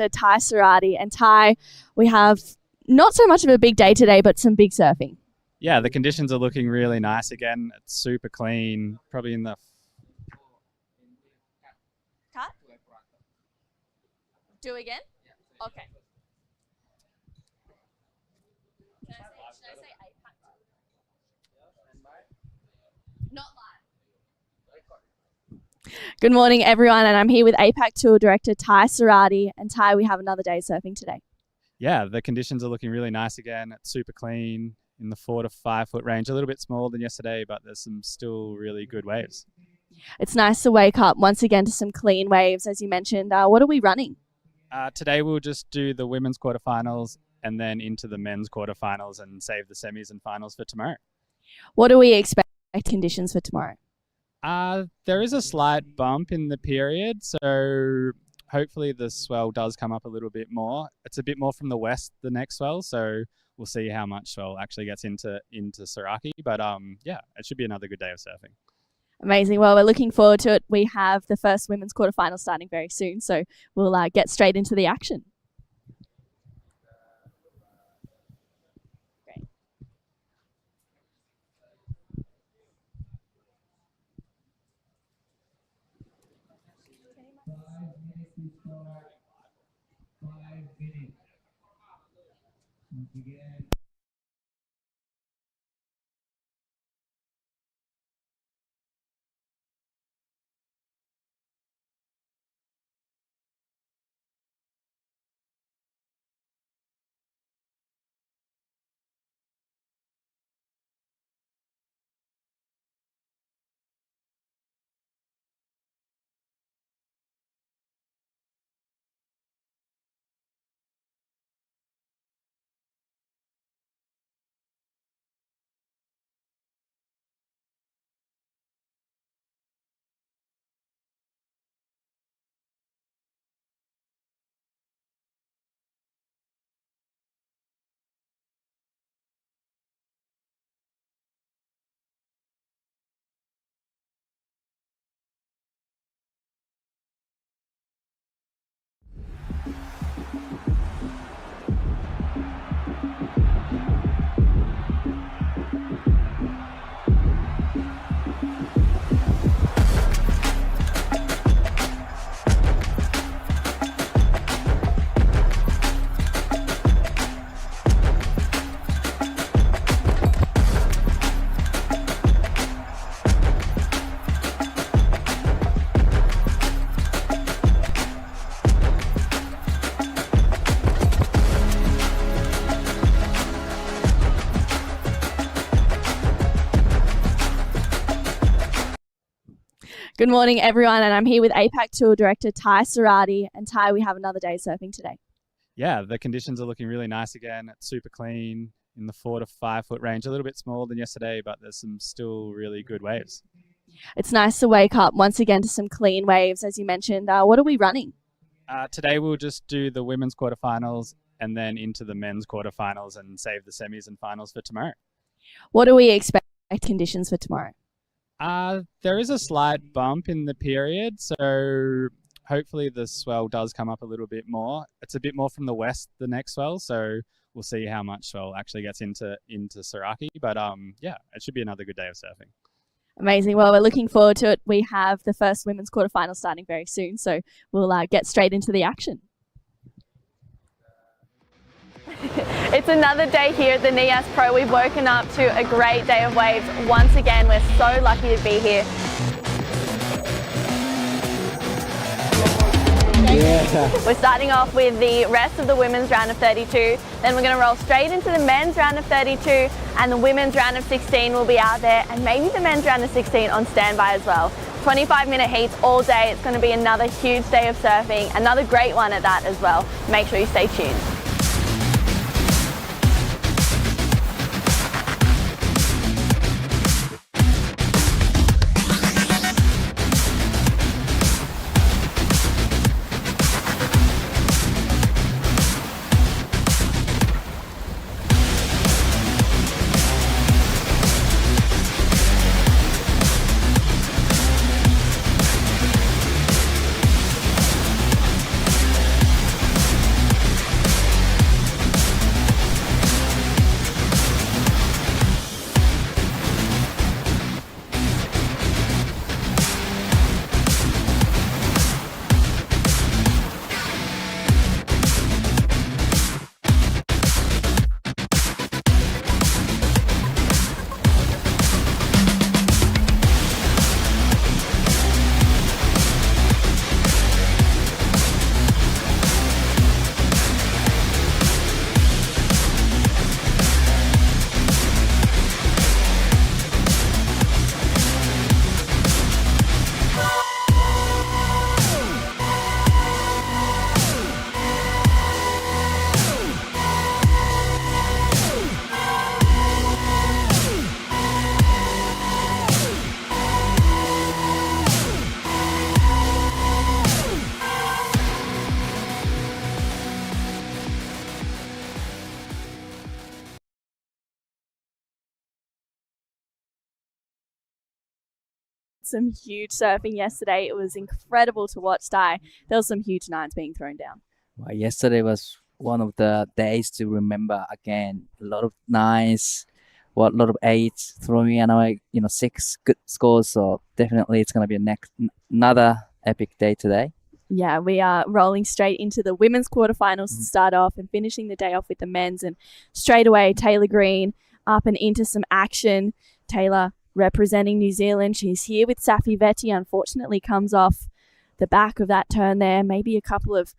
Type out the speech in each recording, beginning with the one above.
director Ty Sorake. And Ty, we have not so much of a big day today, but some big surfing. Yeah, the conditions are looking really nice again. It's super clean, probably in the... Cut? Do again? Okay. Should I say APAC? Not live. Good morning, everyone, and I'm here with APAC Tour Director Ty Sorake. And Ty, we have another day surfing today. Yeah, the conditions are looking really nice again. It's super clean in the 4 to 5 foot range, a little bit smaller than yesterday, but there's some still really good waves. It's nice to wake up once again to some clean waves, as you mentioned. What are we running? Today we'll just do the women's quarterfinals and then into the men's quarterfinals and save the semis and finals for tomorrow. What do we expect conditions for tomorrow? There is a slight bump in the period, so hopefully the swell does come up a little bit more. It's a bit more from the west, the next swell, so we'll see how much swell actually gets into Sorake. But yeah, it should be another good day of surfing. Amazing. Well, we're looking forward to it. We have the first women's quarterfinal starting very soon, so we'll get straight into the action. Great. Good morning, everyone, and I'm here with APAC Tour Director Ty Sorake. And Ty, we have another day surfing today. Yeah, the conditions are looking really nice again. It's super clean in the 4 to 5 foot range, a little bit smaller than yesterday, but there's some still really good waves. It's nice to wake up once again to some clean waves, as you mentioned. What are we running? Today we'll just do the women's quarterfinals and then into the men's quarterfinals and save the semis and finals for tomorrow. What do we expect conditions for tomorrow? There is a slight bump in the period, so hopefully the swell does come up a little bit more. It's a bit more from the west, the next swell, so we'll see how much swell actually gets into Sorake. But yeah, it should be another good day of surfing. Amazing. Well, we're looking forward to it. We have the first women's quarterfinal starting very soon, so we'll get straight into the action. It's another day here at the Nias Pro. We've woken up to a great day of waves. Once again, we're so lucky to be here. Yeah. We're starting off with the rest of the women's round of 32. Then we're going to roll straight into the men's round of 32, and the women's round of 16 will be out there, and maybe the men's round of 16 on standby as well. 25-minute heats all day. It's going to be another huge day of surfing, another great one at that as well. Make sure you stay tuned. some huge surfing yesterday. It was incredible to watch, Di. There was some huge nines being thrown down. Well, yesterday was one of the days to remember again. A lot of nines, a lot of eights, throwing another, 6 good scores. So definitely it's going to be another epic day today. Yeah, we are rolling straight into the women's quarterfinals to start off and finishing the day off with the men's. And straight away, Taylor Green up and into some action. Taylor representing New Zealand. She's here with Safi Vetti. Unfortunately, comes off the back of that turn there. Maybe a couple of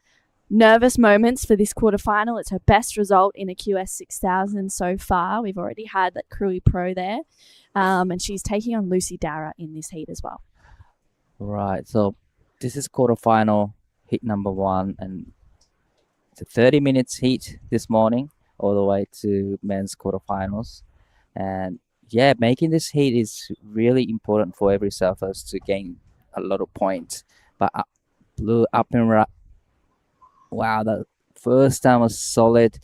nervous moments for this quarterfinal. It's her best result in a QS 6000 so far. We've already had that Crewy Pro there. And she's taking on Lucy Dara in this heat as well. Right. So this is quarterfinal heat number 1, and it's a 30 minutes heat this morning all the way to men's quarterfinals. And yeah, making this heat is really important for every surfers to gain a lot of points. But Blue up and right. Wow, the first time was solid.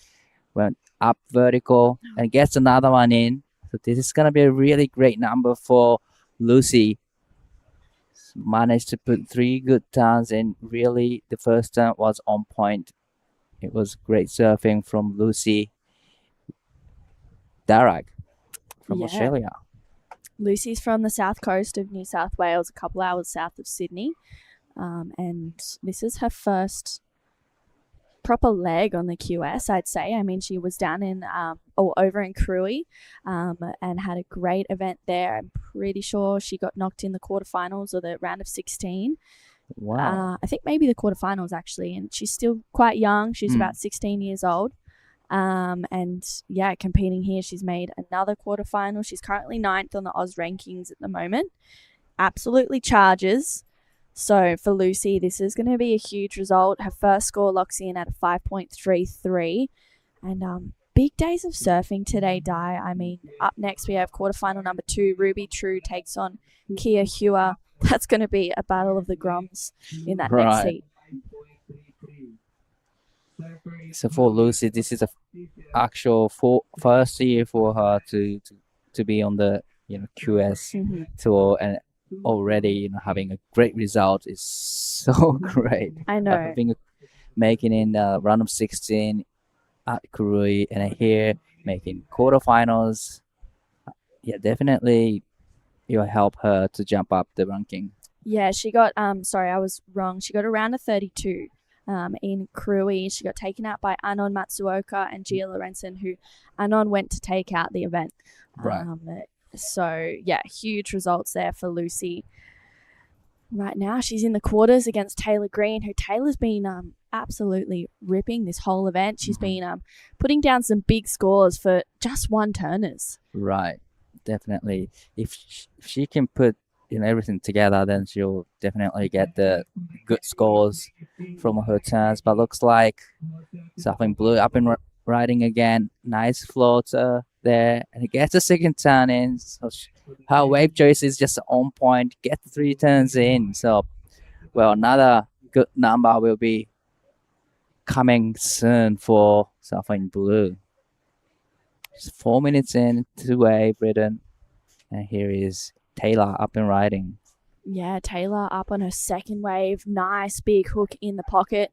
Went up vertical and gets another one in. So this is gonna be a really great number for Lucy. Managed to put 3 good turns in. Really, the first turn was on point. It was great surfing from Lucy Darragh from Australia. Lucy's from the south coast of New South Wales, a couple hours south of Sydney. And this is her first proper leg on the QS, I'd say. I mean, she was down in over in Crewy and had a great event there. I'm pretty sure she got knocked in the quarterfinals or the round of 16. Wow. I think maybe the quarterfinals actually, and she's still quite young. She's about 16 years old. And yeah, competing here, she's made another quarterfinal. She's currently 9th on the Oz rankings at the moment. Absolutely charges. So for Lucy, this is going to be a huge result. Her first score locks in at a 5.33. And big days of surfing today, Di. I mean, up next we have quarterfinal number 2. Ruby True takes on Kia Hua. That's going to be a battle of the Groms in that next heat. So for Lucy, this is a actual first year for her to be on the QS tour, and already having a great result is so great. I know. Making in the round of 16 at Crewy, and here making quarterfinals. Yeah, definitely it'll help her to jump up the ranking. Yeah, she got sorry, I was wrong. She got a round of 32 in Crewy. She got taken out by Anon Matsuoka and Gia Lorenzen, who Anon went to take out the event. Right. So, yeah, huge results there for Lucy. Right now, she's in the quarters against Taylor Green, who Taylor's been absolutely ripping this whole event. She's been putting down some big scores for just one turners. Right, definitely. If she can put everything together, then she'll definitely get the good scores from her turns. But looks like Surfing Blue up and riding again. Nice floater there, and it gets a second turn in. So her wave choice is just on point. Get 3 turns in. So, well, another good number will be coming soon for Surfing Blue. Just 4 minutes in, 2-way Britain, and here is Taylor up and riding. Yeah, Taylor up on her second wave. Nice big hook in the pocket.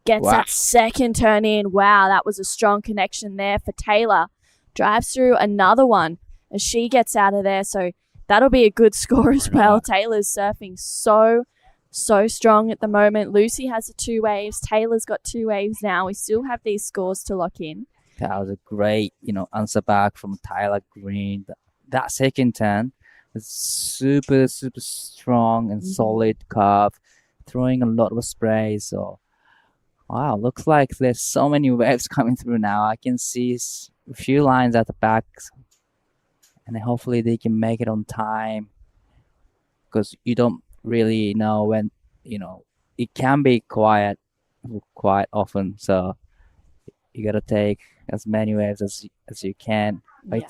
Gets that second turn in. Wow, that was a strong connection there for Taylor. Drives through another one as she gets out of there. So that'll be a good score as well. Taylor's surfing so strong at the moment. Lucy has the 2 waves. Taylor's got 2 waves now. We still have these scores to lock in. That was a great, answer back from Taylor Green. That second turn was super strong and solid curve, throwing a lot of spray. So, wow, looks like there's so many waves coming through now. I can see a few lines at the back, and hopefully they can make it on time, because you don't really know when, it can be quiet quite often. So you got to take as many waves as you can. Yeah.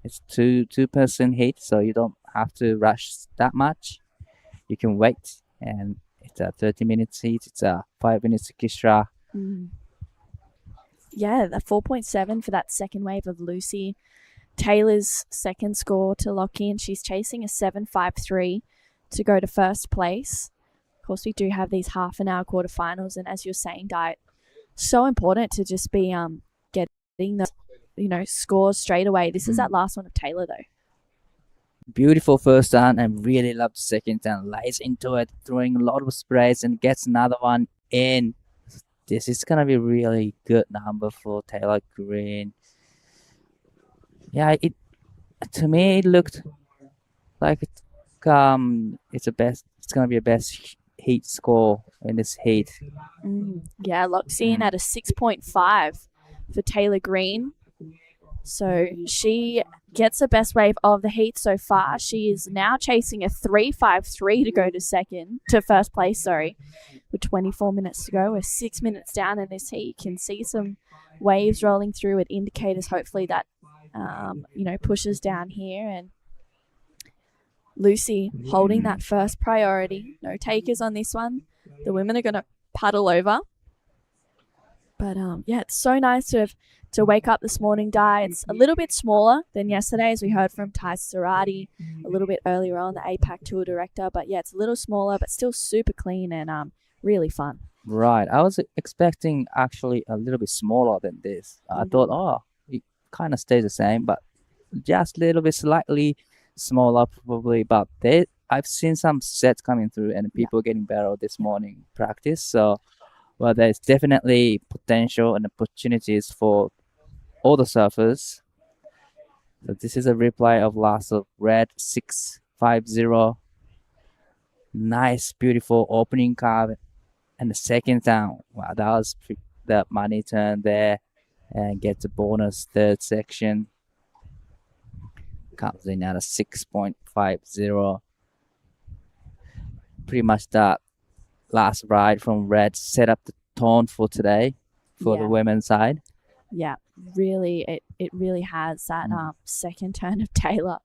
It's two-person heat, so you don't have to rush that much. You can wait, and it's a 30 minutes heat. It's a 5 minutes orchestra. Yeah, the 4.7 for that second wave of Lucy. Taylor's second score to lock in. She's chasing a 7.53. to go to first place. Of course, we do have these half an hour quarterfinals, and as you're saying, Di, so important to just be getting the scores straight away. This is that last one of Taylor though. Beautiful first down and really love the second down. Lays into it, throwing a lot of sprays and gets another one in. This is gonna be really good number for Taylor Green. Yeah, to me it looked like it's gonna be a best heat score in this heat. Yeah, locks in at a 6.5 for Taylor Green. So she gets the best wave of the heat so far. She is now chasing a 3.53 to go to first place, with 24 minutes to go. We're 6 minutes down in this heat. You can see some waves rolling through at indicators, hopefully that, pushes down here. And Lucy holding that first priority. No takers on this one. The women are going to puddle over. But it's so nice to wake up this morning, Di. It's a little bit smaller than yesterday, as we heard from Ty Sarati a little bit earlier on, the APAC tour director. But yeah, it's a little smaller, but still super clean and really fun. Right. I was expecting actually a little bit smaller than this. I thought, it kind of stays the same, but just a little bit slightly smaller probably. But I've seen some sets coming through and people getting better this morning practice. So, well, there's definitely potential and opportunities for all the surfers. So this is a replay of last of red 6.50. Nice, beautiful opening curve and the second down. Wow, that was the money turn there and gets a bonus third section. Comes in at a 6.50. Pretty much that last ride from red set up the tone for today for the women's side. Yeah, really, it really has that second turn of Taylor.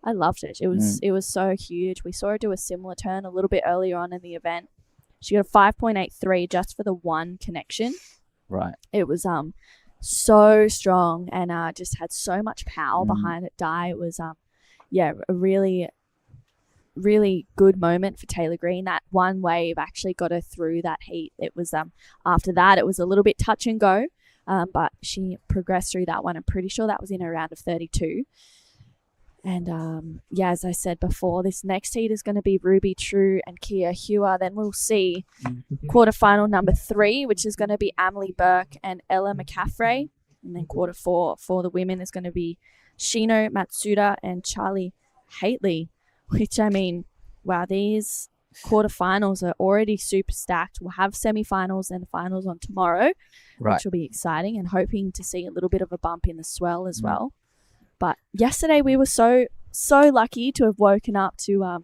I loved it. It was so huge. We saw her do a similar turn a little bit earlier on in the event. She got a 5.83 just for the one connection. Right. It was so strong and just had so much power behind it. Di, it was a really, really good moment for Taylor Green. That one wave actually got her through that heat. It was after that it was a little bit touch and go, but she progressed through that one. I'm pretty sure that was in a round of 32. And as I said before, this next heat is going to be Ruby True and Kia Hua. Then we'll see quarterfinal number 3, which is going to be Amelie Burke and Ella McCaffrey. And then quarter 4 for the women is going to be Shino Matsuda and Charlie Haitley, which, I mean, wow, these quarterfinals are already super stacked. We'll have semifinals and the finals on tomorrow, which will be exciting, and hoping to see a little bit of a bump in the swell as well. But yesterday we were so lucky to have woken up to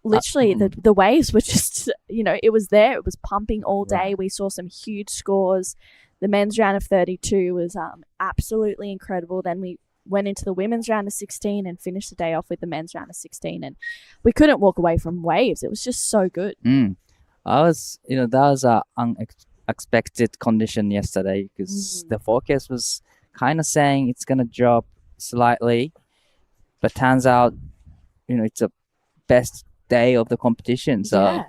literally the waves were just, it was there. It was pumping all day. We saw some huge scores. The men's round of 32 was absolutely incredible. Then we went into the women's round of 16 and finished the day off with the men's round of 16. And we couldn't walk away from waves. It was just so good. That was a unexpected condition yesterday because the forecast was kind of saying it's going to drop slightly, but turns out, it's a best day of the competition. So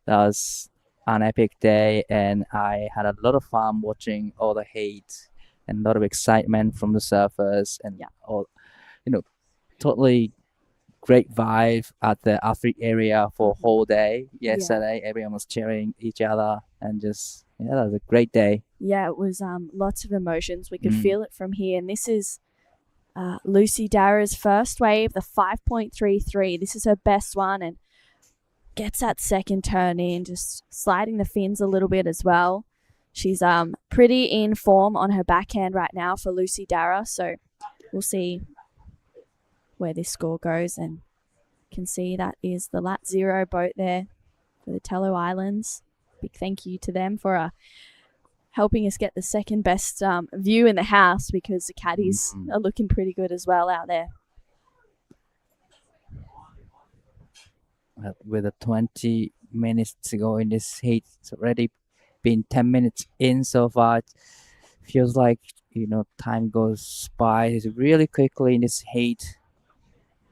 that was an epic day, and I had a lot of fun watching all the heat and a lot of excitement from the surfers and totally great vibe at the athlete area for a whole day yesterday. Everyone was cheering each other and just that was a great day. Yeah, it was lots of emotions. We could feel it from here. And this is Lucy Darrah's first wave, the 5.33. This is her best one, and gets that second turn in, just sliding the fins a little bit as well. She's pretty in form on her backhand right now for Lucy Darrah. So we'll see where this score goes, and can see that is the Lat Zero boat there for the Tello Islands. Big thank you to them for helping us get the second best view in the house, because the caddies are looking pretty good as well out there. With the 20 minutes to go in this heat, it's already been 10 minutes in so far. It feels like time goes by really quickly in this heat.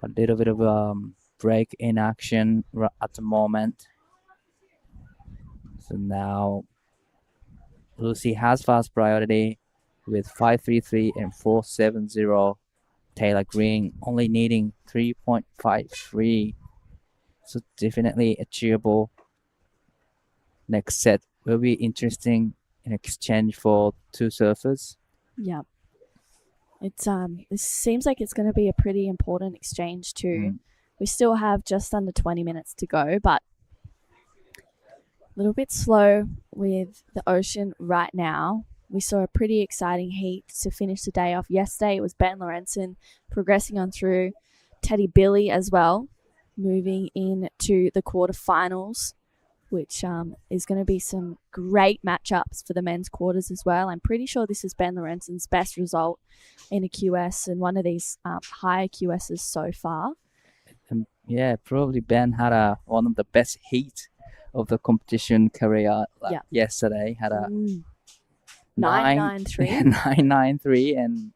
a little bit of break in action at the moment. So now Lucy has fast priority with 5.33 and 4.70. Taylor Green only needing 3.53. So definitely achievable. Next set will be interesting in exchange for two surfers. Yeah. It's it seems like it's going to be a pretty important exchange too. We still have just under 20 minutes to go, but a little bit slow with the ocean right now. We saw a pretty exciting heat to finish the day off. Yesterday it was Ben Lorenzen progressing on through, Teddy Billy as well, moving into the quarterfinals, which is going to be some great matchups for the men's quarters as well. I'm pretty sure this is Ben Lorenzen's best result in a QS and one of these higher QSs so far. Yeah, probably Ben had one of the best heat of the competition career yesterday. Had a 993. 993 and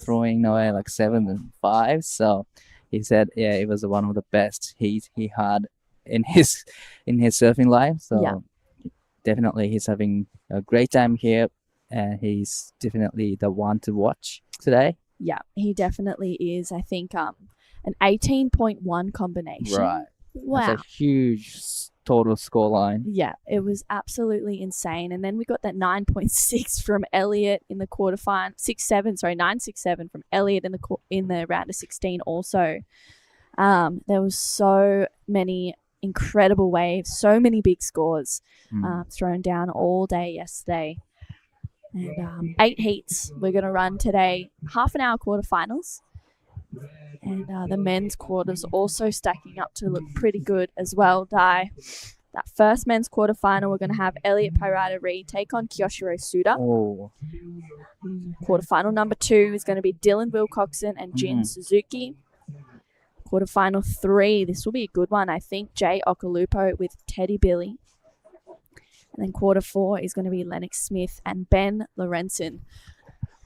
throwing away like 7 and 5. So he said, yeah, it was one of the best heat he had in his surfing life. So definitely he's having a great time here, and he's definitely the one to watch today. Yeah, he definitely is. I think an 18.1 combination. Right. Wow. That's a huge total scoreline. Yeah, it was absolutely insane. And then we got that 9.6 from Elliot in the quarterfinal. 967 from Elliot in the round of 16 also. There was so many incredible waves, so many big scores thrown down all day yesterday. And 8 heats we're going to run today, half an hour quarterfinals. And the men's quarters also stacking up to look pretty good as well, Dai. That first men's quarterfinal, we're going to have Elliot Pairada-Reid take on Kyoshiro Suda. Oh. Quarterfinal number 2 is going to be Dylan Wilcoxon and Jin Suzuki. Quarterfinal 3, this will be a good one, I think. Jay Okalupo with Teddy Billy. And then quarter 4 is going to be Lennox Smith and Ben Lorenzen.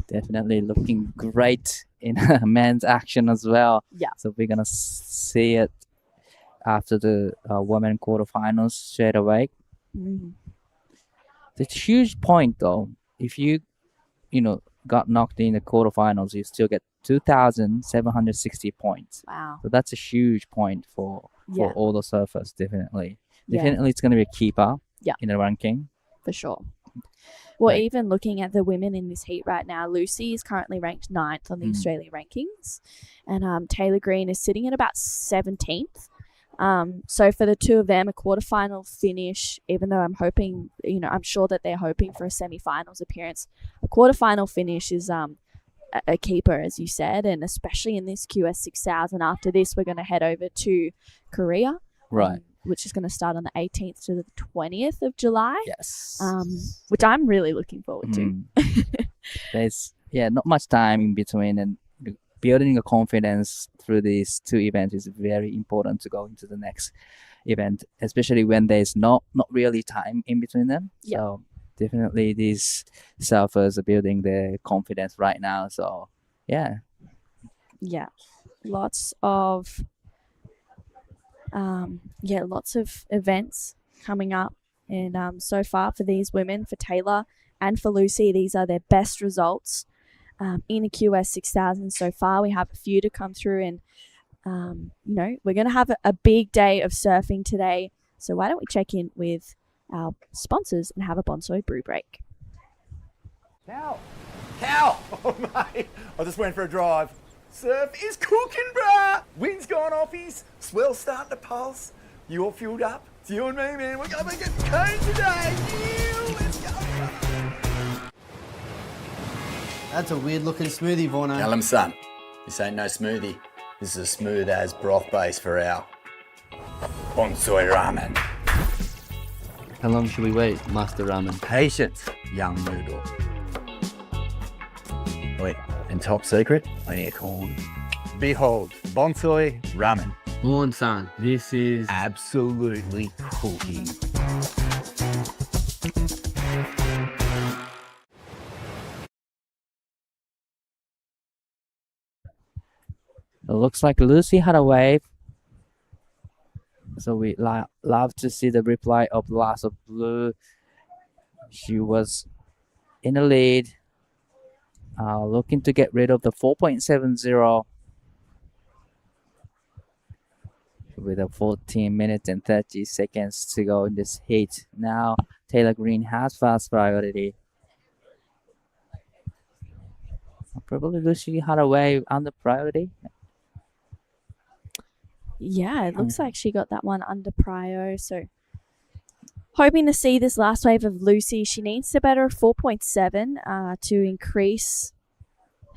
Definitely looking great in men's action as well. Yeah. So we're going to see it after the women quarterfinals straight away. It's a huge point though. If you got knocked in the quarterfinals, you still get 2,760 points. Wow. So that's a huge point for all the surfers, definitely. Yeah. Definitely it's going to be a keeper in the ranking. For sure. Well, even looking at the women in this heat right now, Lucy is currently ranked 9th on the Australia rankings. And Taylor Green is sitting at about 17th. So for the two of them, a quarterfinal finish, even though I'm hoping, I'm sure that they're hoping for a semi-finals appearance, a quarterfinal finish is a keeper, as you said, and especially in this QS 6000. After this, we're going to head over to Korea. Right. Which is going to start on the 18th to the 20th of July. Yes. Which I'm really looking forward to. There's not much time in between, and building a confidence through these two events is very important to go into the next event, especially when there's not really time in between them. Yep. So definitely these surfers are building their confidence right now. So yeah. Lots of events coming up, and so far for these women, for Taylor and for Lucy, these are their best results in a QS 6000 so far. We have a few to come through, and we're going to have a big day of surfing today. So why don't we check in with our sponsors and have a Bonsai brew break. Cow! Oh mate, I just went for a drive. Surf is cooking, bruh! Wind's gone offies, swell's starting to pulse. You all fueled up? It's you and me, man. We're going to get cone today. Yeah, let's go. That's a weird looking smoothie, Vorno. Tell him, son, this ain't no smoothie. This is a smooth as broth base for our bonsai ramen. How long should we wait, Master Ramen? Patience, young noodle. Wait, and top secret, I need a corn. Behold, bonsai ramen. Morn-san, this is Absolutely cooking. It looks like Lucy had a wave. So we love to see the reply of Last of Blue. She was in the lead, looking to get rid of the 4.70 with a 14 minutes and 30 seconds to go in this heat. Now Taylor Green has fast priority. Probably Lucy had a wave under priority. Yeah, it looks like she got that one under prio. So hoping to see this last wave of Lucy. She needs to better a 4.7 to increase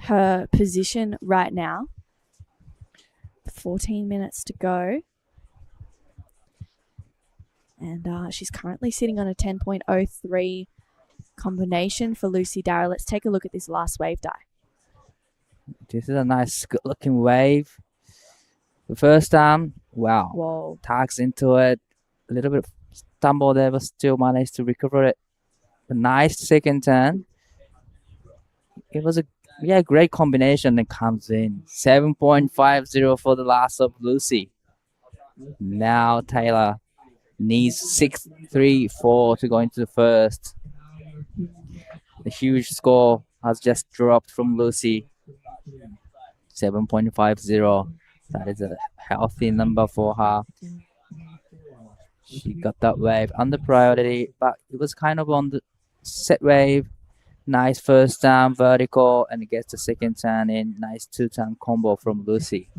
her position right now. 14 minutes to go. And she's currently sitting on a 10.03 combination for Lucy Darrow. Let's take a look at this last wave die. This is a nice, good-looking wave. The first time, wow. Whoa. Tags into it. A little bit stumble there, but still managed to recover it. A nice second turn. It was a great combination that comes in. 7.50 for the last of Lucy. Now Taylor needs 6.34 to go into the first. The huge score has just dropped from Lucy. 7.50. That is a healthy number for her. She got that wave under priority, but it was kind of on the set wave. Nice first turn vertical, and it gets the second turn in. Nice two-turn combo from Lucy.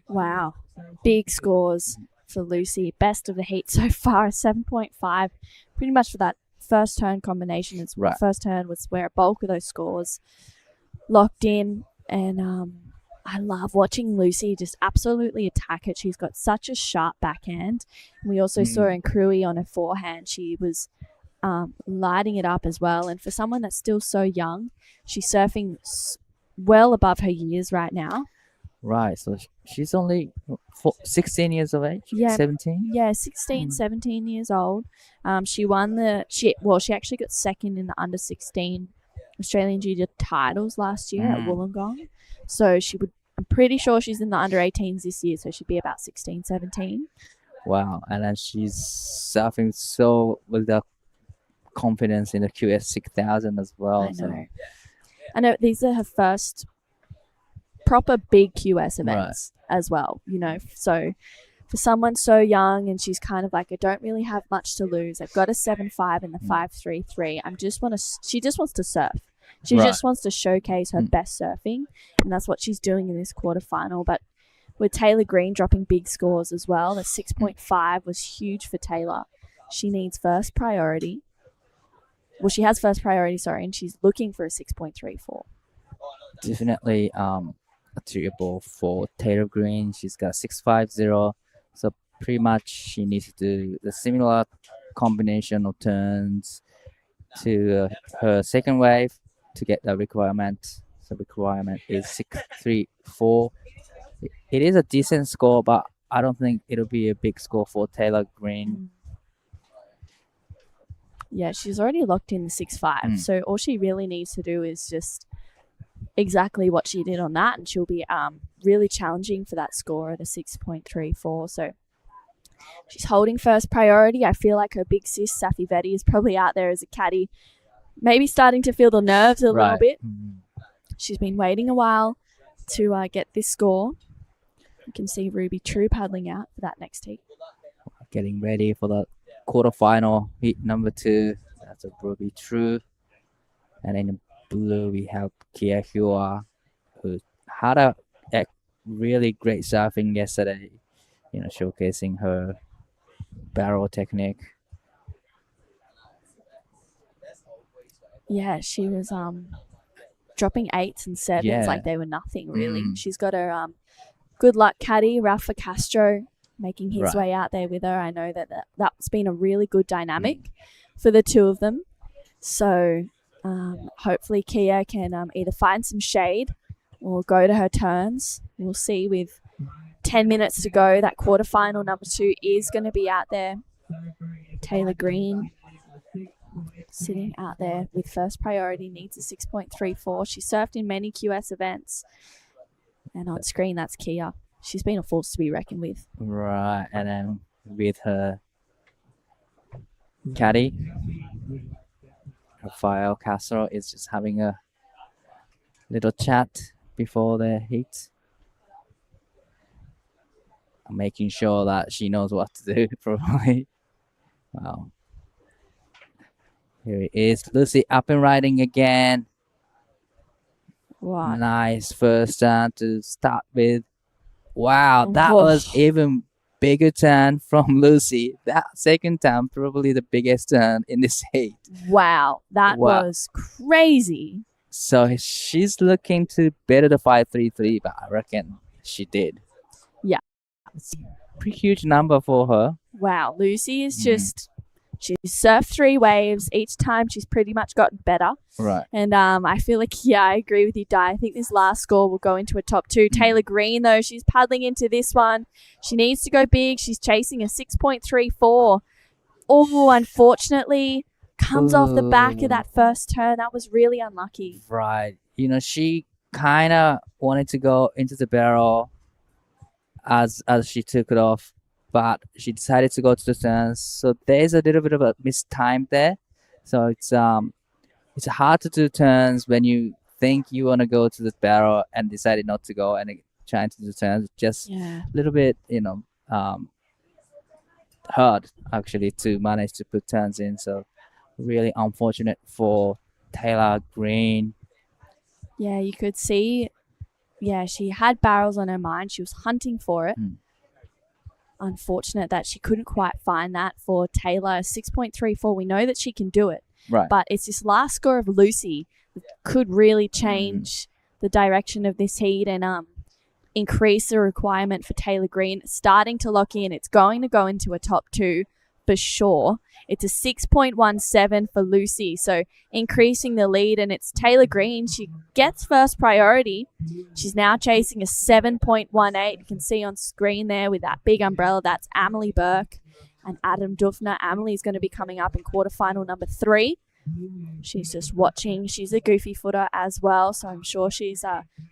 Wow. Big scores for Lucy. Best of the heat so far, 7.5. Pretty much for that first turn combination. It's Right. First turn was where a bulk of those scores locked in. And I love watching Lucy just absolutely attack it. She's got such a sharp backhand. And we also saw in Cruy on her forehand. She was lighting it up as well. And for someone that's still so young, she's surfing well above her years right now. Right, so she's only 16 years of age? Yeah. 17? Yeah, 16, 17 years old. She won she actually got second in the under 16 Australian Junior titles last year at Wollongong. So I'm pretty sure she's in the under 18s this year, so she'd be about 16, 17. Wow, and then she's surfing so with the confidence in the QS 6000 as well. I know these are her first proper big QS events as well, so for someone so young, and she's kind of like, I don't really have much to lose. I've got a 7.5 and the 5.33. She just wants to surf. She just wants to showcase her best surfing, and that's what she's doing in this quarterfinal. But with Taylor Green dropping big scores as well, the 6.5 was huge for Taylor. She needs first priority. Well, she has first priority, and she's looking for a 6.34. Definitely achievable for Taylor Green. She's got 6.50, so pretty much she needs to do the similar combination of turns to her second wave to get the requirement. So requirement is 6.34. It is a decent score, but I don't think it'll be a big score for Taylor Green. Yeah, she's already locked in the 6.5, so all she really needs to do is just exactly what she did on that, and she'll be really challenging for that score at a 6.34. So she's holding first priority. I feel like her big sis, Safi Vetti, is probably out there as a caddy, maybe starting to feel the nerves a little bit. She's been waiting a while to get this score. You can see Ruby True paddling out for that next heat. Getting ready for the quarterfinal heat number 2. That's a Ruby True. And in the blue, we have Kia Hua, who had a really great surfing yesterday, showcasing her barrel technique. Yeah, she was dropping 8s and 7s like they were nothing, really. She's got her good luck caddy, Rafa Castro, making his way out there with her. I know that's been a really good dynamic for the two of them. So hopefully Kia can either find some shade or go to her turns. We'll see. With 10 minutes to go, that quarterfinal number 2 is going to be out there. Taylor Green sitting out there with first priority, needs a 6.34. She surfed in many QS events, And on screen, that's Kia. She's been a force to be reckoned with. Right, and then with her caddy, Rafael Castro is just having a little chat before the heat. Making sure that she knows what to do, probably. Wow. Here it is. Lucy up and riding again. Wow. Nice first turn to start with. Wow, that Whoa. was even bigger turn from Lucy. That second turn, probably the biggest turn in this heat. Wow. That Wow. was crazy. So she's looking to better the 5.33, but I reckon she did. Yeah. It's a pretty huge number for her. Wow. Lucy is just, she's surfed 3 waves. Each time she's pretty much gotten better. Right. And I feel like, yeah, I agree with you, Di. I think this last score will go into a top 2. Taylor Green, though, she's paddling into this one. She needs to go big. She's chasing a 6.34. Oh, unfortunately, comes off the back of that first turn. That was really unlucky. Right. You know, she kind of wanted to go into the barrel as she took it off, but she decided to go to the turns. So there's a little bit of a mistime there. So it's hard to do turns when you think you want to go to the barrel and decided not to go and trying to do turns. Just Yeah. a little bit, hard actually to manage to put turns in. So really unfortunate for Taylor Green. Yeah, you could see, yeah, she had barrels on her mind. She was hunting for it. Unfortunate that she couldn't quite find that for Taylor. 6.34, we know that she can do it. Right. But it's this last score of Lucy that could really change the direction of this heat and increase the requirement for Taylor Green. Starting to lock in. It's going to go into a top 2 for sure. It's a 6.17 for Lucy. So increasing the lead, and it's Taylor Green. She gets first priority. She's now chasing a 7.18. You can see on screen there with that big umbrella. That's Amelie Burke and Adam Dufner. Amelie's going to be coming up in quarterfinal number 3. She's just watching. She's a goofy footer as well, so I'm sure she's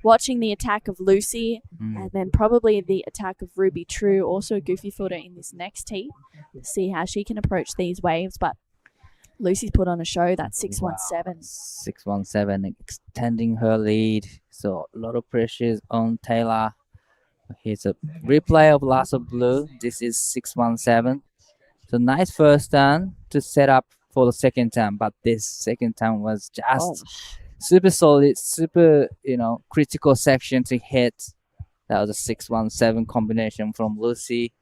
watching the attack of Lucy and then probably the attack of Ruby True, also a goofy footer in this next heat, to see how she can approach these waves. But Lucy's put on a show. That's 6.17. 6.17, extending her lead. So a lot of pressure on Taylor. Here's a replay of Last of Blue. This is 6.17. So nice first turn to set up for the second time, but this second time was just super solid, super, critical section to hit. That was a 6.17 combination from Lucy,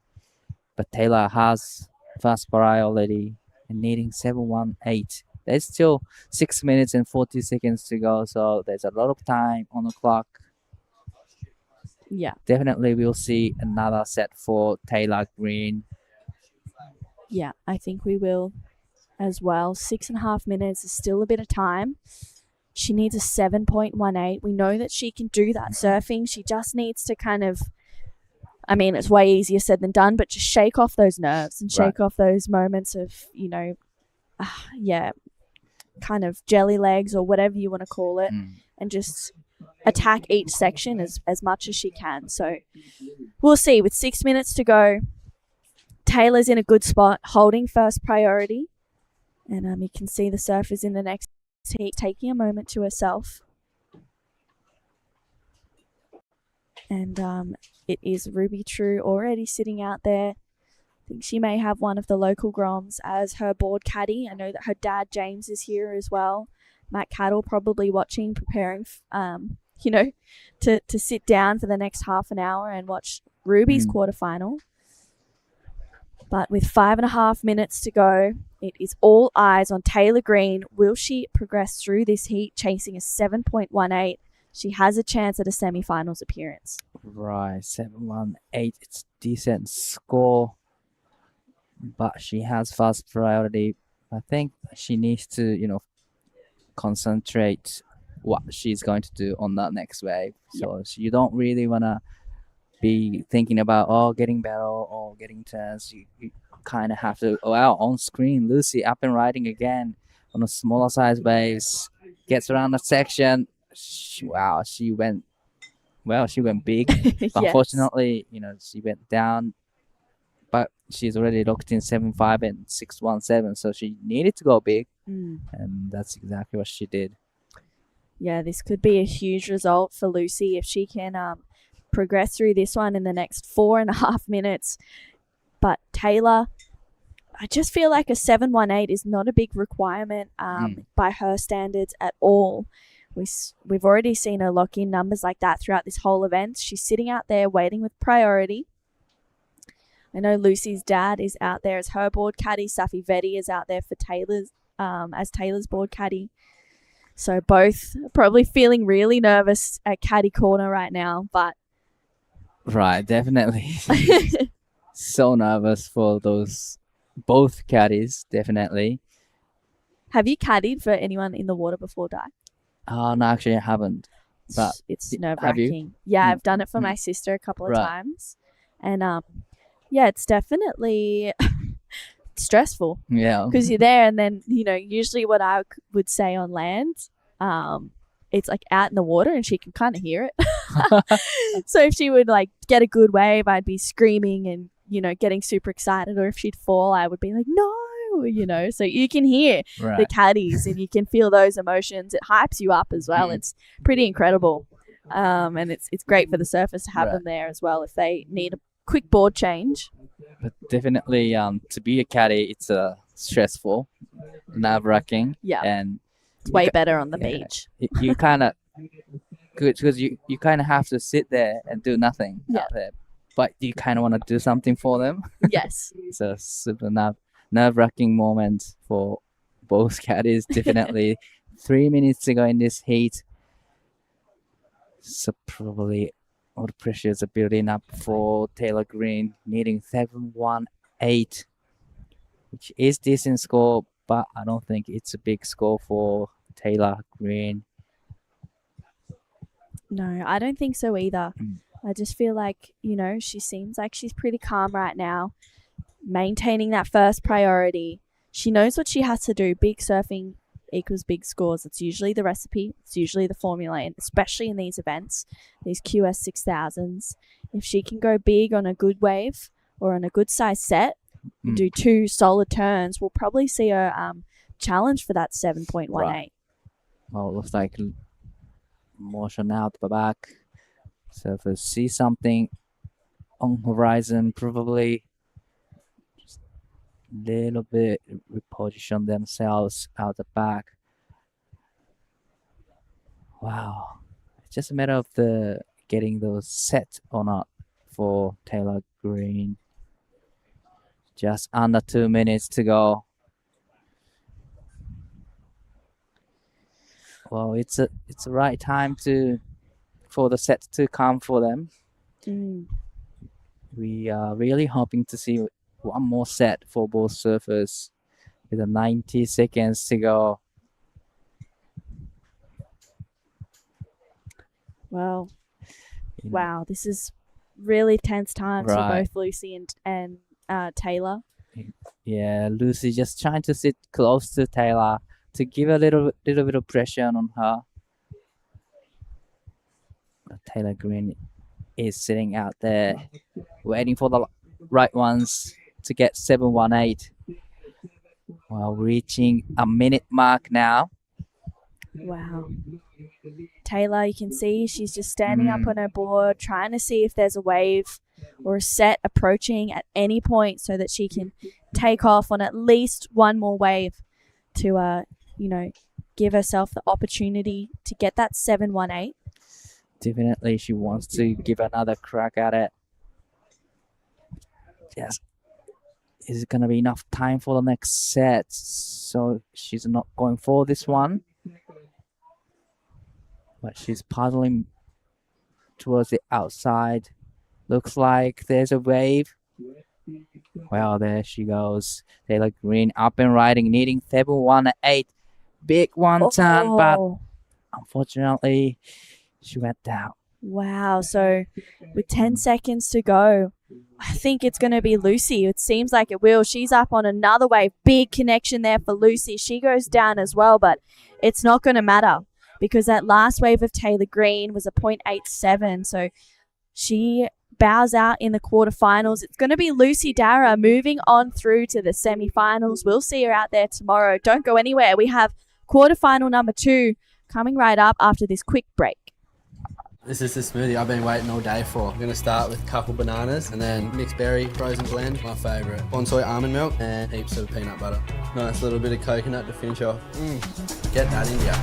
but Taylor has fast priority and needing 7.18. There's still 6 minutes and 40 seconds to go, so there's a lot of time on the clock. Yeah. Definitely we'll see another set for Taylor Green. Yeah, I think we will as well. 6.5 minutes is still a bit of time. She needs a 7.18. We know that she can do that surfing. She just needs to kind of, I mean, it's way easier said than done, but just shake off those nerves and shake off those moments of, kind of jelly legs or whatever you want to call it, and just attack each section as much as she can. So we'll see. With 6 minutes to go, Taylor's in a good spot, holding first priority. And you can see the surfers in the next heat taking a moment to herself. And it is Ruby True already sitting out there. I think she may have one of the local Groms as her board caddy. I know that her dad, James, is here as well. Matt Cattle probably watching, preparing, to sit down for the next half an hour and watch Ruby's quarterfinal. But with 5.5 minutes to go, it is all eyes on Taylor Green. Will she progress through this heat, chasing a 7.18? She has a chance at a semi-finals appearance. Right, 7.18. It's a decent score, but she has fast priority. I think she needs to, concentrate what she's going to do on that next wave. So you don't really want to be thinking about getting barrel or getting turns. You kind of have to on screen Lucy up and riding again on a smaller size waves, gets around the section. She went well, she went big. Yes. Unfortunately, she went down, but she's already locked in 7-5 and 6-1-7, so she needed to go big, Mm. and that's exactly what she did. Yeah, this could be a huge result for Lucy if she can progress through this one in the next 4.5 minutes. But Taylor, I just feel like a 7.18 is not a big requirement by her standards at all. We've already seen her lock in numbers like that throughout this whole event. She's sitting out there waiting with priority. I know Lucy's dad is out there as her board caddy. Safi Vetti is out there for Taylor's as Taylor's board caddy. So both probably feeling really nervous at caddy corner right now, but Right, definitely. So nervous for both caddies, definitely. have you caddied for anyone in the water before, Di? No, actually I haven't. But It's have you? nerve-wracking. Yeah, I've done it for my sister a couple of times. And yeah, it's definitely stressful Yeah. because you're there and then, usually what I would say on land, it's like out in the water and she can kind of hear it. So if she would like get a good wave, I'd be screaming and, getting super excited. Or if she'd fall, I would be like, no, so you can hear the caddies and you can feel those emotions. It hypes you up as well. It's pretty incredible. And it's great for the surfers to have them there as well if they need a quick board change. But definitely to be a caddy, it's stressful, nerve-wracking. Yeah. And It's way better on the beach. you kind of good because you kind of have to sit there and do nothing out there, but you kind of want to do something for them. Yes. It's a super nerve-wracking moment for both caddies. Definitely 3 minutes to go in this heat, so probably all the pressures are building up for Taylor Green, needing 7.18, which is decent score, but I don't think it's a big score for Taylor Green. No, I don't think so either. I just feel like, she seems like she's pretty calm right now, maintaining that first priority. She knows what she has to do. Big surfing equals big scores. It's usually the recipe. It's usually the formula, and especially in these events, these QS 6000s. If she can go big on a good wave or on a good size set, do 2 solid turns, we'll probably see her challenge for that 7.18. Right. Well, it looks like motion out the back. So if we see something on horizon, probably just a little bit reposition themselves out the back. Wow. It's just a matter of getting those set or not for Taylor Green. Just under 2 minutes to go. Well, it's the right time for the set to come for them. We are really hoping to see one more set for both surfers with 90 seconds to go. Well, wow, this is really tense times for both Lucy and Taylor. Yeah, Lucy just trying to sit close to Taylor to give a little bit of pressure on her. But Taylor Green is sitting out there waiting for the right ones to get 7.18. While reaching a minute mark now. Wow. Taylor, you can see she's just standing up on her board, trying to see if there's a wave or a set approaching at any point so that she can take off on at least one more wave to, give herself the opportunity to get that 7.18. Definitely, she wants to give another crack at it. Yes. Is it going to be enough time for the next set? So she's not going for this one. But she's paddling towards the outside. Looks like there's a wave. Well, there she goes. Taylor Green up and riding, needing 7.18. Big one turn, but unfortunately, she went down. Wow. So with 10 seconds to go, I think it's going to be Lucy. It seems like it will. She's up on another wave. Big connection there for Lucy. She goes down as well, but it's not going to matter. because that last wave of Taylor Green was a 0.87. So she bows out in the quarterfinals. It's going to be Lucy Dara moving on through to the semifinals. We'll see her out there tomorrow. Don't go anywhere. We have quarterfinal number 2 coming right up after this quick break. This is the smoothie I've been waiting all day for. I'm going to start with a couple bananas and then mixed berry frozen blend, my favourite. Bonsai almond milk and heaps of peanut butter. Nice little bit of coconut to finish off. Get that in ya.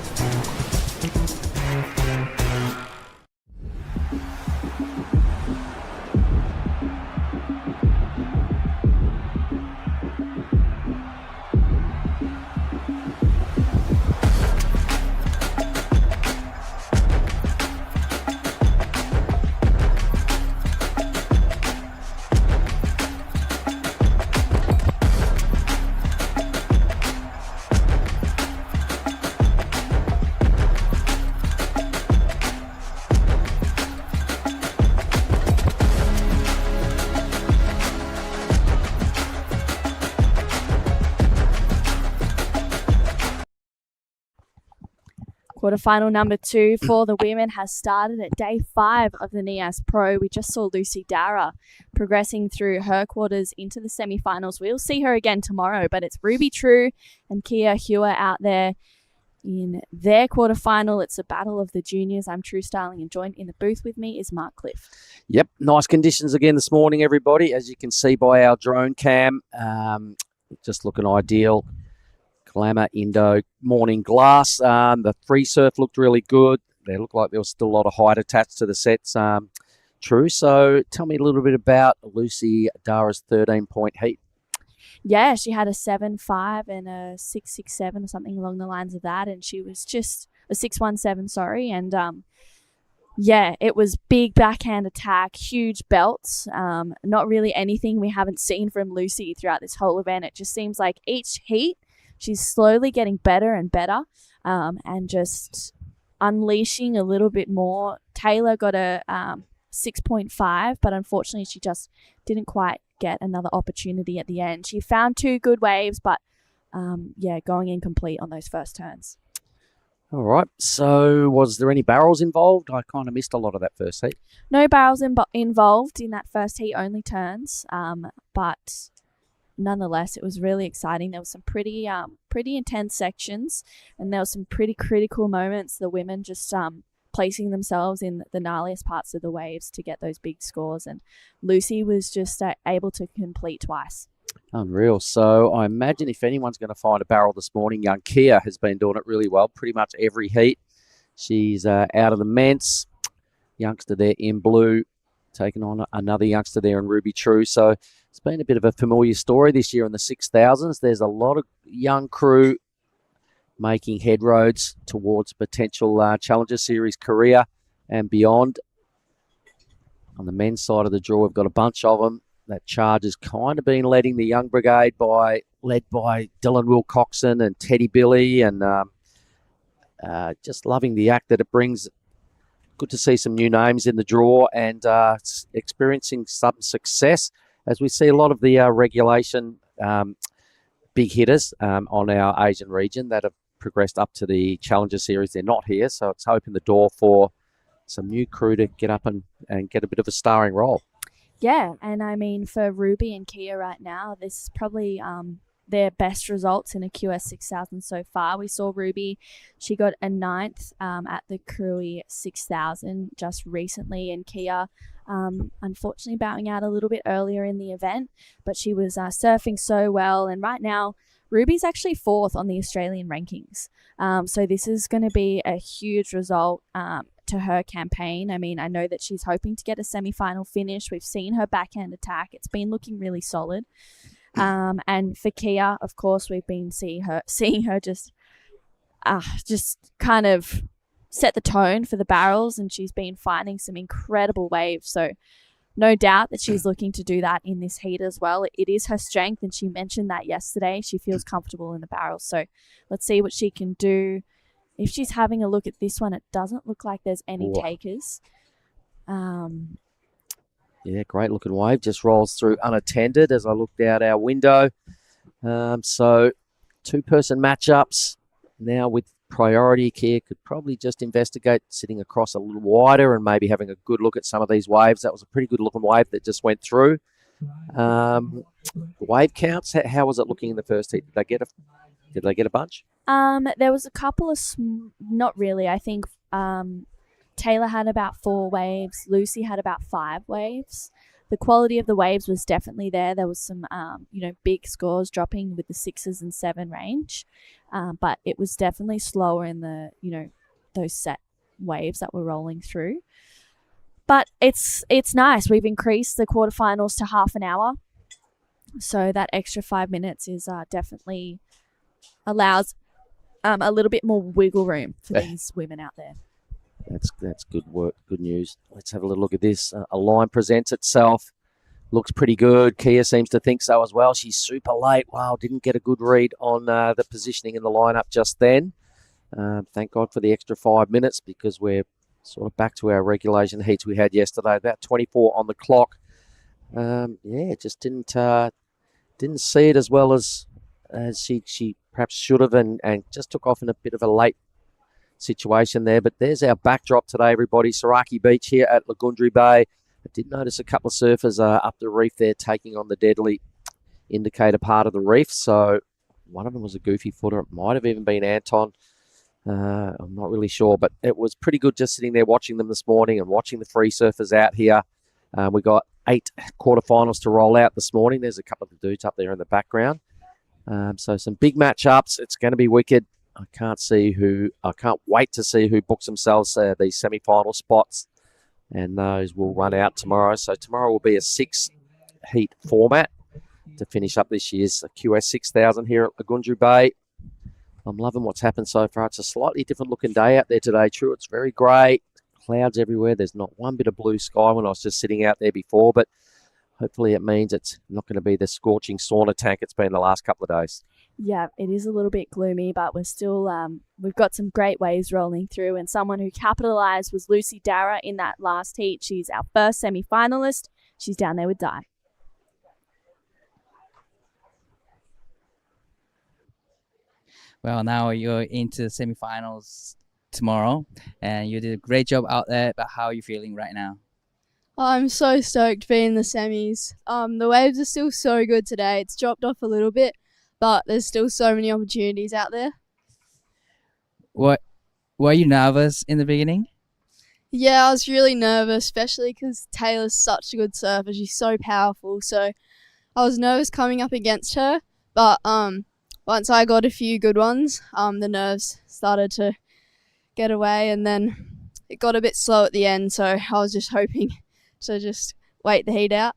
Quarterfinal number 2 for the women has started at day 5 of the Nias Pro. We just saw Lucy Dara progressing through her quarters into the semifinals. We'll see her again tomorrow, but it's Ruby True and Kia Hewer out there in their quarterfinal. It's a battle of the juniors. I'm True Starling, and joined in the booth with me is Mark Cliff. Yep, nice conditions again this morning, everybody. As you can see by our drone cam, just looking ideal. Glamour, Indo, morning glass. The free surf looked really good. They looked like there was still a lot of height attached to the sets. True. So tell me a little bit about Lucy Dara's 13-point heat. Yeah, she had a 7.5 and a 6.67 or something along the lines of that, and she was just a 6.17, sorry. And yeah, it was big backhand attack, huge belts. Not really anything we haven't seen from Lucy throughout this whole event. It just seems like each heat she's slowly getting better and better, and just unleashing a little bit more. Taylor got a 6.5, but unfortunately she just didn't quite get another opportunity at the end. She found 2 good waves, but yeah, going incomplete on those first turns. All right. So was there any barrels involved? I kind of missed a lot of that first heat. No barrels involved in that first heat, only turns, but nonetheless, it was really exciting. There was some pretty intense sections, and there was some pretty critical moments. The women just placing themselves in the gnarliest parts of the waves to get those big scores, and Lucy was just able to complete twice. Unreal. So I imagine if anyone's going to find a barrel this morning, young Kia has been doing it really well pretty much every heat. She's out of the men's. Youngster there in blue, taking on another youngster there in Ruby True. So it's been a bit of a familiar story this year in the 6,000s. There's a lot of young crew making headroads towards potential Challenger Series career and beyond. On the men's side of the draw, we've got a bunch of them. That charge has kind of been leading the young brigade led by Dylan Wilcoxon and Teddy Billy, and just loving the act that it brings. Good to see some new names in the draw and experiencing some success as we see a lot of the regulation big hitters on our Asian region that have progressed up to the Challenger Series. They're not here, so it's opened the door for some new crew to get up and get a bit of a starring role. Yeah, and I mean, for Ruby and Kia right now, this is probably their best results in a QS 6000 so far. We saw Ruby, she got a 9th at the Cruy 6000 just recently, and Kia unfortunately bowing out a little bit earlier in the event, but she was surfing so well, and right now Ruby's actually 4th on the Australian rankings. So this is going to be a huge result to her campaign. I mean, I know that she's hoping to get a semi-final finish. We've seen her backhand attack. It's been looking really solid. And for Kia, of course, we've been seeing her just kind of set the tone for the barrels, and she's been finding some incredible waves. So no doubt that she's looking to do that in this heat as well. It is her strength, and she mentioned that yesterday. She feels comfortable in the barrels. So let's see what she can do. If she's having a look at this one, it doesn't look like there's any takers. Yeah, great looking wave. Just rolls through unattended as I looked out our window. So 2-person matchups now with priority. Kia could probably just investigate sitting across a little wider and maybe having a good look at some of these waves. That was a pretty good looking wave that just went through. Wave counts, how was it looking in the first heat? Did they get a bunch? There was a couple of not really. I think Taylor had about 4 waves. Lucy had about 5 waves. The quality of the waves was definitely there. There was some, big scores dropping with the 6s and 7 range, but it was definitely slower in the, those set waves that were rolling through. But it's nice. We've increased the quarterfinals to half an hour, so that extra 5 minutes is definitely allows a little bit more wiggle room for these women out there. That's good work, good news. Let's have a little look at this. A line presents itself. Looks pretty good. Kia seems to think so as well. She's super late. Wow, didn't get a good read on the positioning in the lineup just then. Thank God for the extra 5 minutes, because we're sort of back to our regulation heats we had yesterday. About 24 on the clock. Just didn't see it as well as she perhaps should have, and just took off in a bit of a late situation there. But there's our backdrop today, everybody. Sorake Beach here at Lagundri Bay. I did notice a couple of surfers up the reef there taking on the deadly indicator part of the reef. So one of them was a goofy footer. It might have even been Anton. I'm not really sure, but it was pretty good just sitting there watching them this morning and watching the free surfers out here. We got 8 quarterfinals to roll out this morning. There's a couple of the dudes up there in the background. So some big matchups. It's going to be wicked. I can't wait to see who books themselves these semi-final spots, and those will run out tomorrow. So tomorrow will be a 6-heat format to finish up this year's QS 6000 here at Lagundri Bay. I'm loving what's happened so far. It's a slightly different looking day out there today. True, it's very grey, clouds everywhere. There's not one bit of blue sky when I was just sitting out there before, but hopefully it means it's not going to be the scorching sauna tank it's been the last couple of days. Yeah, it is a little bit gloomy, but we're still, we've got some great waves rolling through, and someone who capitalised was Lucy Dara in that last heat. She's our first semi-finalist. She's down there with Di. Well, now you're into the semi-finals tomorrow, and you did a great job out there, but how are you feeling right now? I'm so stoked to be in the semis. The waves are still so good today. It's dropped off a little bit, but there's still so many opportunities out there. Were you nervous in the beginning? Yeah, I was really nervous, especially because Taylor's such a good surfer. She's so powerful, so I was nervous coming up against her. But once I got a few good ones, the nerves started to get away, and then it got a bit slow at the end, so I was just hoping to just wait the heat out.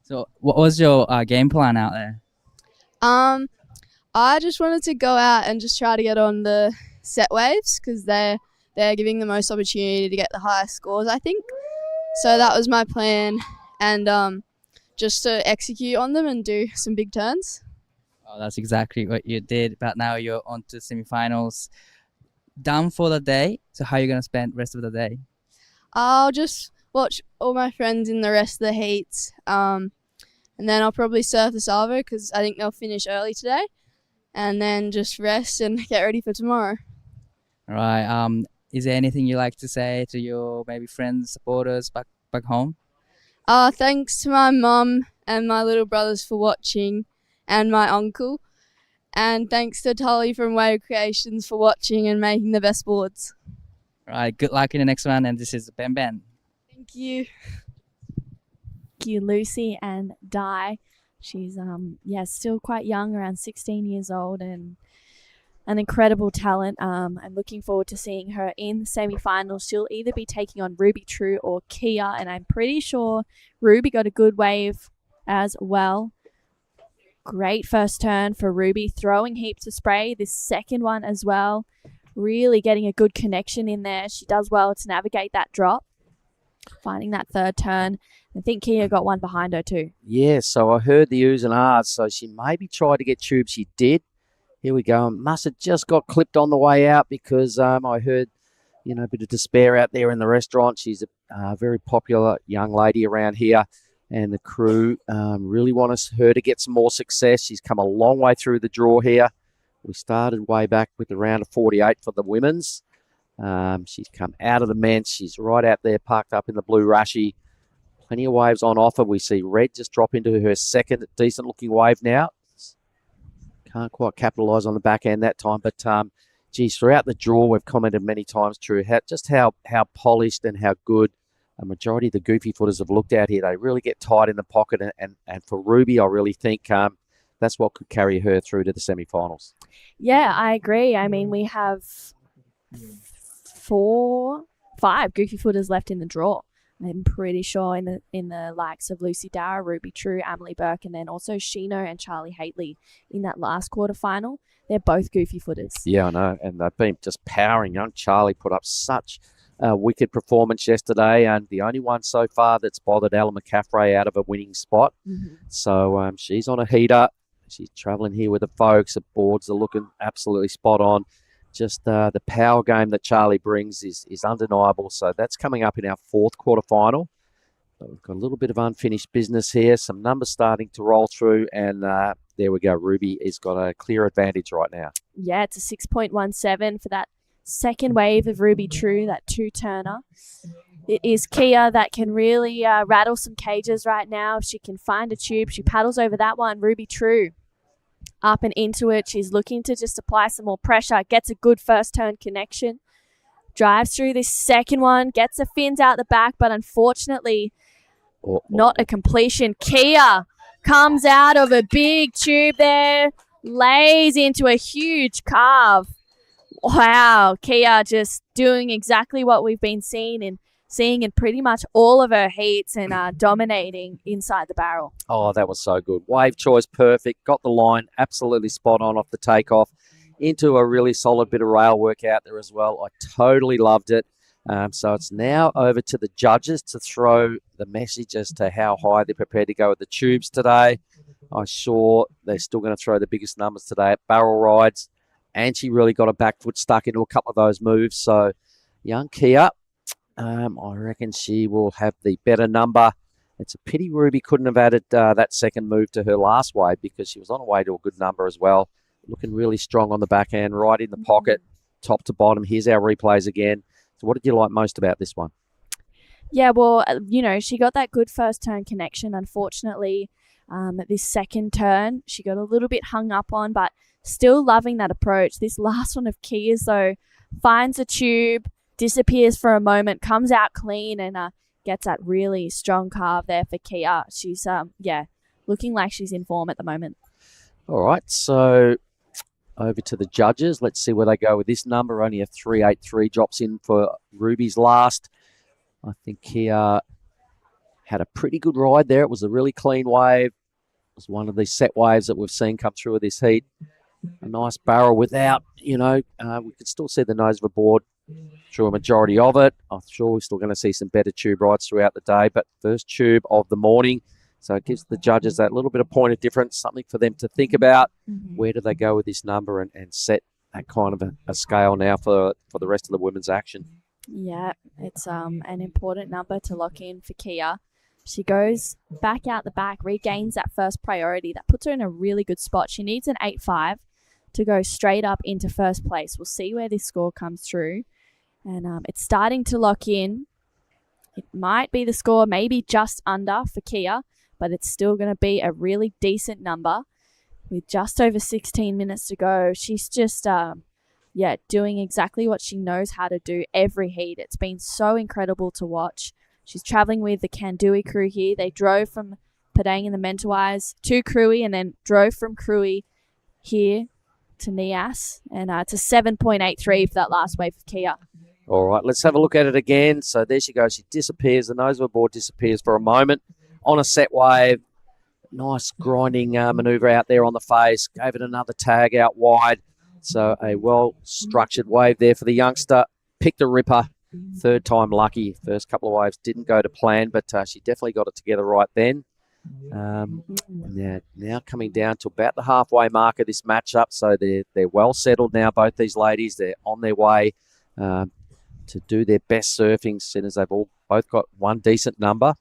So what was your game plan out there? I just wanted to go out and just try to get on the set waves, because they're giving the most opportunity to get the highest scores, I think. So that was my plan, and just to execute on them and do some big turns. Oh, that's exactly what you did, but now you're on to semifinals. Done for the day, so how are you going to spend the rest of the day? I'll just watch all my friends in the rest of the heats, and then I'll probably surf the Salvo, because I think they'll finish early today, and then just rest and get ready for tomorrow. All right. Is there anything you like to say to your maybe friends, supporters back home? Thanks to my mum and my little brothers for watching, and my uncle. And thanks to Tully from Wave Creations for watching and making the best boards. All right. Good luck in the next one. And this is Ben Ben. Thank you. Thank you, Lucy and Di. She's still quite young, around 16 years old, and an incredible talent. I'm looking forward to seeing her in the semi-finals. She'll either be taking on Ruby True or Kia, and I'm pretty sure Ruby got a good wave as well. Great first turn for Ruby, throwing heaps of spray. This second one as well, really getting a good connection in there. She does well to navigate that drop, finding that third turn. I think Kia got one behind her too. Yeah, so I heard the oohs and ahs, so she maybe tried to get tube. She did. Here we go. Must have just got clipped on the way out, because I heard, a bit of despair out there in the restaurant. She's a very popular young lady around here, and the crew really want her to get some more success. She's come a long way through the draw here. We started way back with the round of 48 for the women's. She's come out of the men's. She's right out there parked up in the blue Rashi. Plenty of waves on offer. We see Red just drop into her second decent-looking wave now. Can't quite capitalise on the back end that time, but geez, throughout the draw, we've commented many times, Drew, how polished and how good a majority of the goofy footers have looked out here. They really get tight in the pocket, and for Ruby, I really think that's what could carry her through to the semi-finals. Yeah, I agree. I mean, we have 5 goofy footers left in the draw. I'm pretty sure in the likes of Lucy Dara, Ruby True, Emily Burke, and then also Sheeno and Charlie Haitley in that last quarterfinal. They're both goofy footers. Yeah, I know, and they've been just powering. Young Charlie put up such a wicked performance yesterday, and the only one so far that's bothered Ella McCaffrey out of a winning spot. Mm-hmm. So she's on a heater. She's travelling here with the folks. The boards are looking absolutely spot on. Just the power game that Charlie brings is undeniable. So that's coming up in our 4th quarterfinal. But we've got a little bit of unfinished business here. Some numbers starting to roll through. And there we go. Ruby has got a clear advantage right now. Yeah, it's a 6.17 for that second wave of Ruby True, that 2-turner. It is Kia that can really rattle some cages right now. If she can find a tube, she paddles over that one. Ruby True up and into it. She's looking to just apply some more pressure. Gets a good first turn connection. Drives through this second one. Gets the fins out the back, but unfortunately not a completion. Kia comes out of a big tube there. Lays into a huge carve. Wow, Kia just doing exactly what we've been seeing in pretty much all of her heats and dominating inside the barrel. Oh, that was so good. Wave choice perfect. Got the line absolutely spot on off the takeoff. Into a really solid bit of rail work out there as well. I totally loved it. So it's now over to the judges to throw the message as to how high they're prepared to go with the tubes today. I'm sure they're still going to throw the biggest numbers today at barrel rides. And she really got a back foot stuck into a couple of those moves. So young Kia, I reckon she will have the better number. It's a pity Ruby couldn't have added that second move to her last wave because she was on her way to a good number as well. Looking really strong on the back end, right in the pocket, top to bottom. Here's our replays again. So what did you like most about this one? Yeah, well, she got that good first turn connection. Unfortunately, at this second turn, she got a little bit hung up on, but still loving that approach. This last one of Kia's, though, finds a tube, disappears for a moment, comes out clean, and gets that really strong carve there for Kia. She's, looking like she's in form at the moment. All right, so over to the judges. Let's see where they go with this number. Only a 383 drops in for Ruby's last. I think Kia had a pretty good ride there. It was a really clean wave. It was one of these set waves that we've seen come through with this heat. A nice barrel without, we could still see the nose of a board through a majority of it. I'm sure we're still going to see some better tube rides throughout the day, but first tube of the morning. So it gives the judges that little bit of point of difference, something for them to think about. Mm-hmm. Where do they go with this number and set that kind of a scale now for the rest of the women's action? Yeah, it's an important number to lock in for Kia. She goes back out the back, regains that first priority. That puts her in a really good spot. She needs an 8.5 to go straight up into first place. We'll see where this score comes through. And it's starting to lock in. It might be the score, maybe just under for Kia, but it's still going to be a really decent number. With just over 16 minutes to go, she's just, doing exactly what she knows how to do every heat. It's been so incredible to watch. She's traveling with the Kandui crew here. They drove from Padang in the Mentawais to Krui and then drove from Krui here to Nias. And it's a 7.83 for that last wave of Kia. All right, let's have a look at it again. So there she goes. She disappears. The nose of her board disappears for a moment on a set wave. Nice grinding manoeuvre out there on the face. Gave it another tag out wide. So a well-structured wave there for the youngster. Picked a ripper. Third time lucky. First couple of waves didn't go to plan, but she definitely got it together right then. Now coming down to about the halfway mark of this matchup. So they're well settled now, both these ladies. They're on their way to do their best surfing, soon as they've both got one decent number.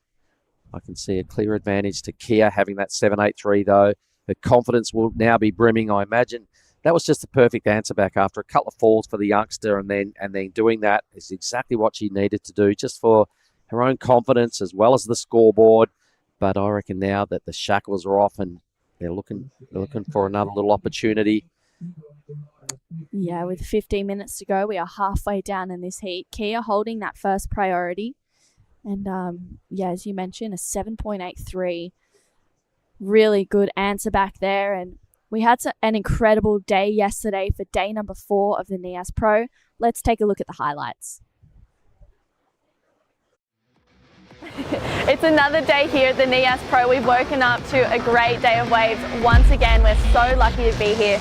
I can see a clear advantage to Kia having that 7.83 though. Her confidence will now be brimming. I imagine that was just the perfect answer back after a couple of falls for the youngster, and then doing that is exactly what she needed to do, just for her own confidence as well as the scoreboard. But I reckon now that the shackles are off and they're looking for another little opportunity. Yeah, with 15 minutes to go, we are halfway down in this heat. Kia holding that first priority. And as you mentioned, a 7.83. Really good answer back there. And we had an incredible day yesterday for day number 4 of the Nias Pro. Let's take a look at the highlights. It's another day here at the Nias Pro. We've woken up to a great day of waves. Once again, we're so lucky to be here.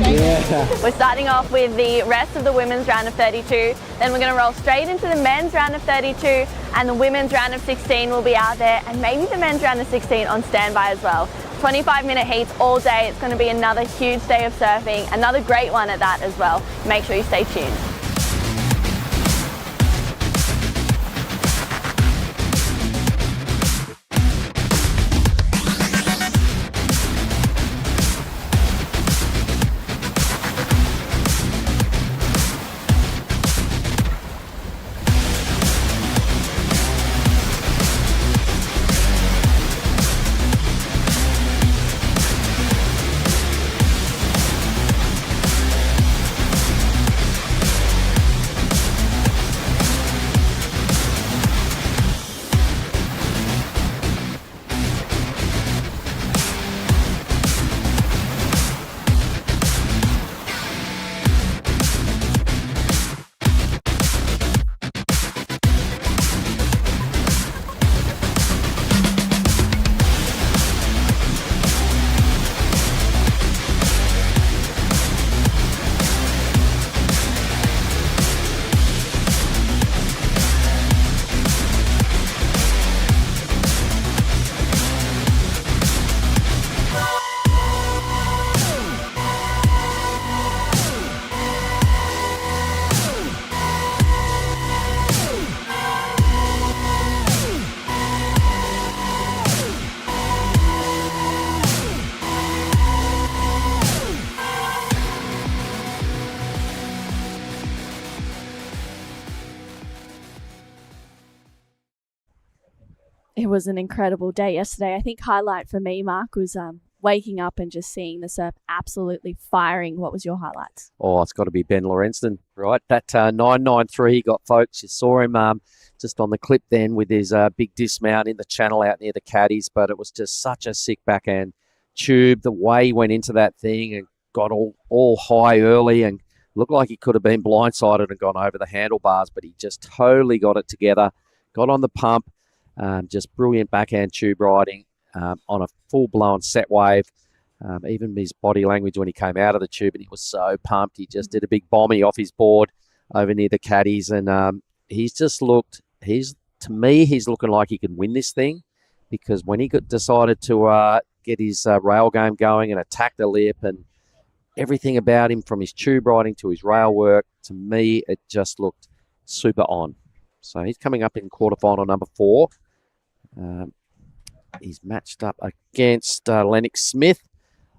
Yeah. We're starting off with the rest of the women's round of 32. Then we're going to roll straight into the men's round of 32, and the women's round of 16 will be out there, and maybe the men's round of 16 on standby as well. 25-minute heats all day. It's going to be another huge day of surfing, another great one at that as well. Make sure you stay tuned. It was an incredible day yesterday. I think highlight for me, Mark, was waking up and just seeing the surf absolutely firing. What was your highlights? Oh, it's got to be Ben Lorenzen, right? That 993 he got, folks. You saw him just on the clip then with his big dismount in the channel out near the caddies, but it was just such a sick backhand tube. The way he went into that thing and got all high early and looked like he could have been blindsided and gone over the handlebars, but he just totally got it together, got on the pump. Just brilliant backhand tube riding on a full-blown set wave. Even his body language when he came out of the tube, and he was so pumped. He just did a big bombie off his board over near the caddies, and he's just looked. To me, he's looking like he can win this thing, because when he decided to get his rail game going and attack the lip and everything about him, from his tube riding to his rail work, to me, it just looked super on. So he's coming up in quarterfinal number 4. He's matched up against Lennox Smith.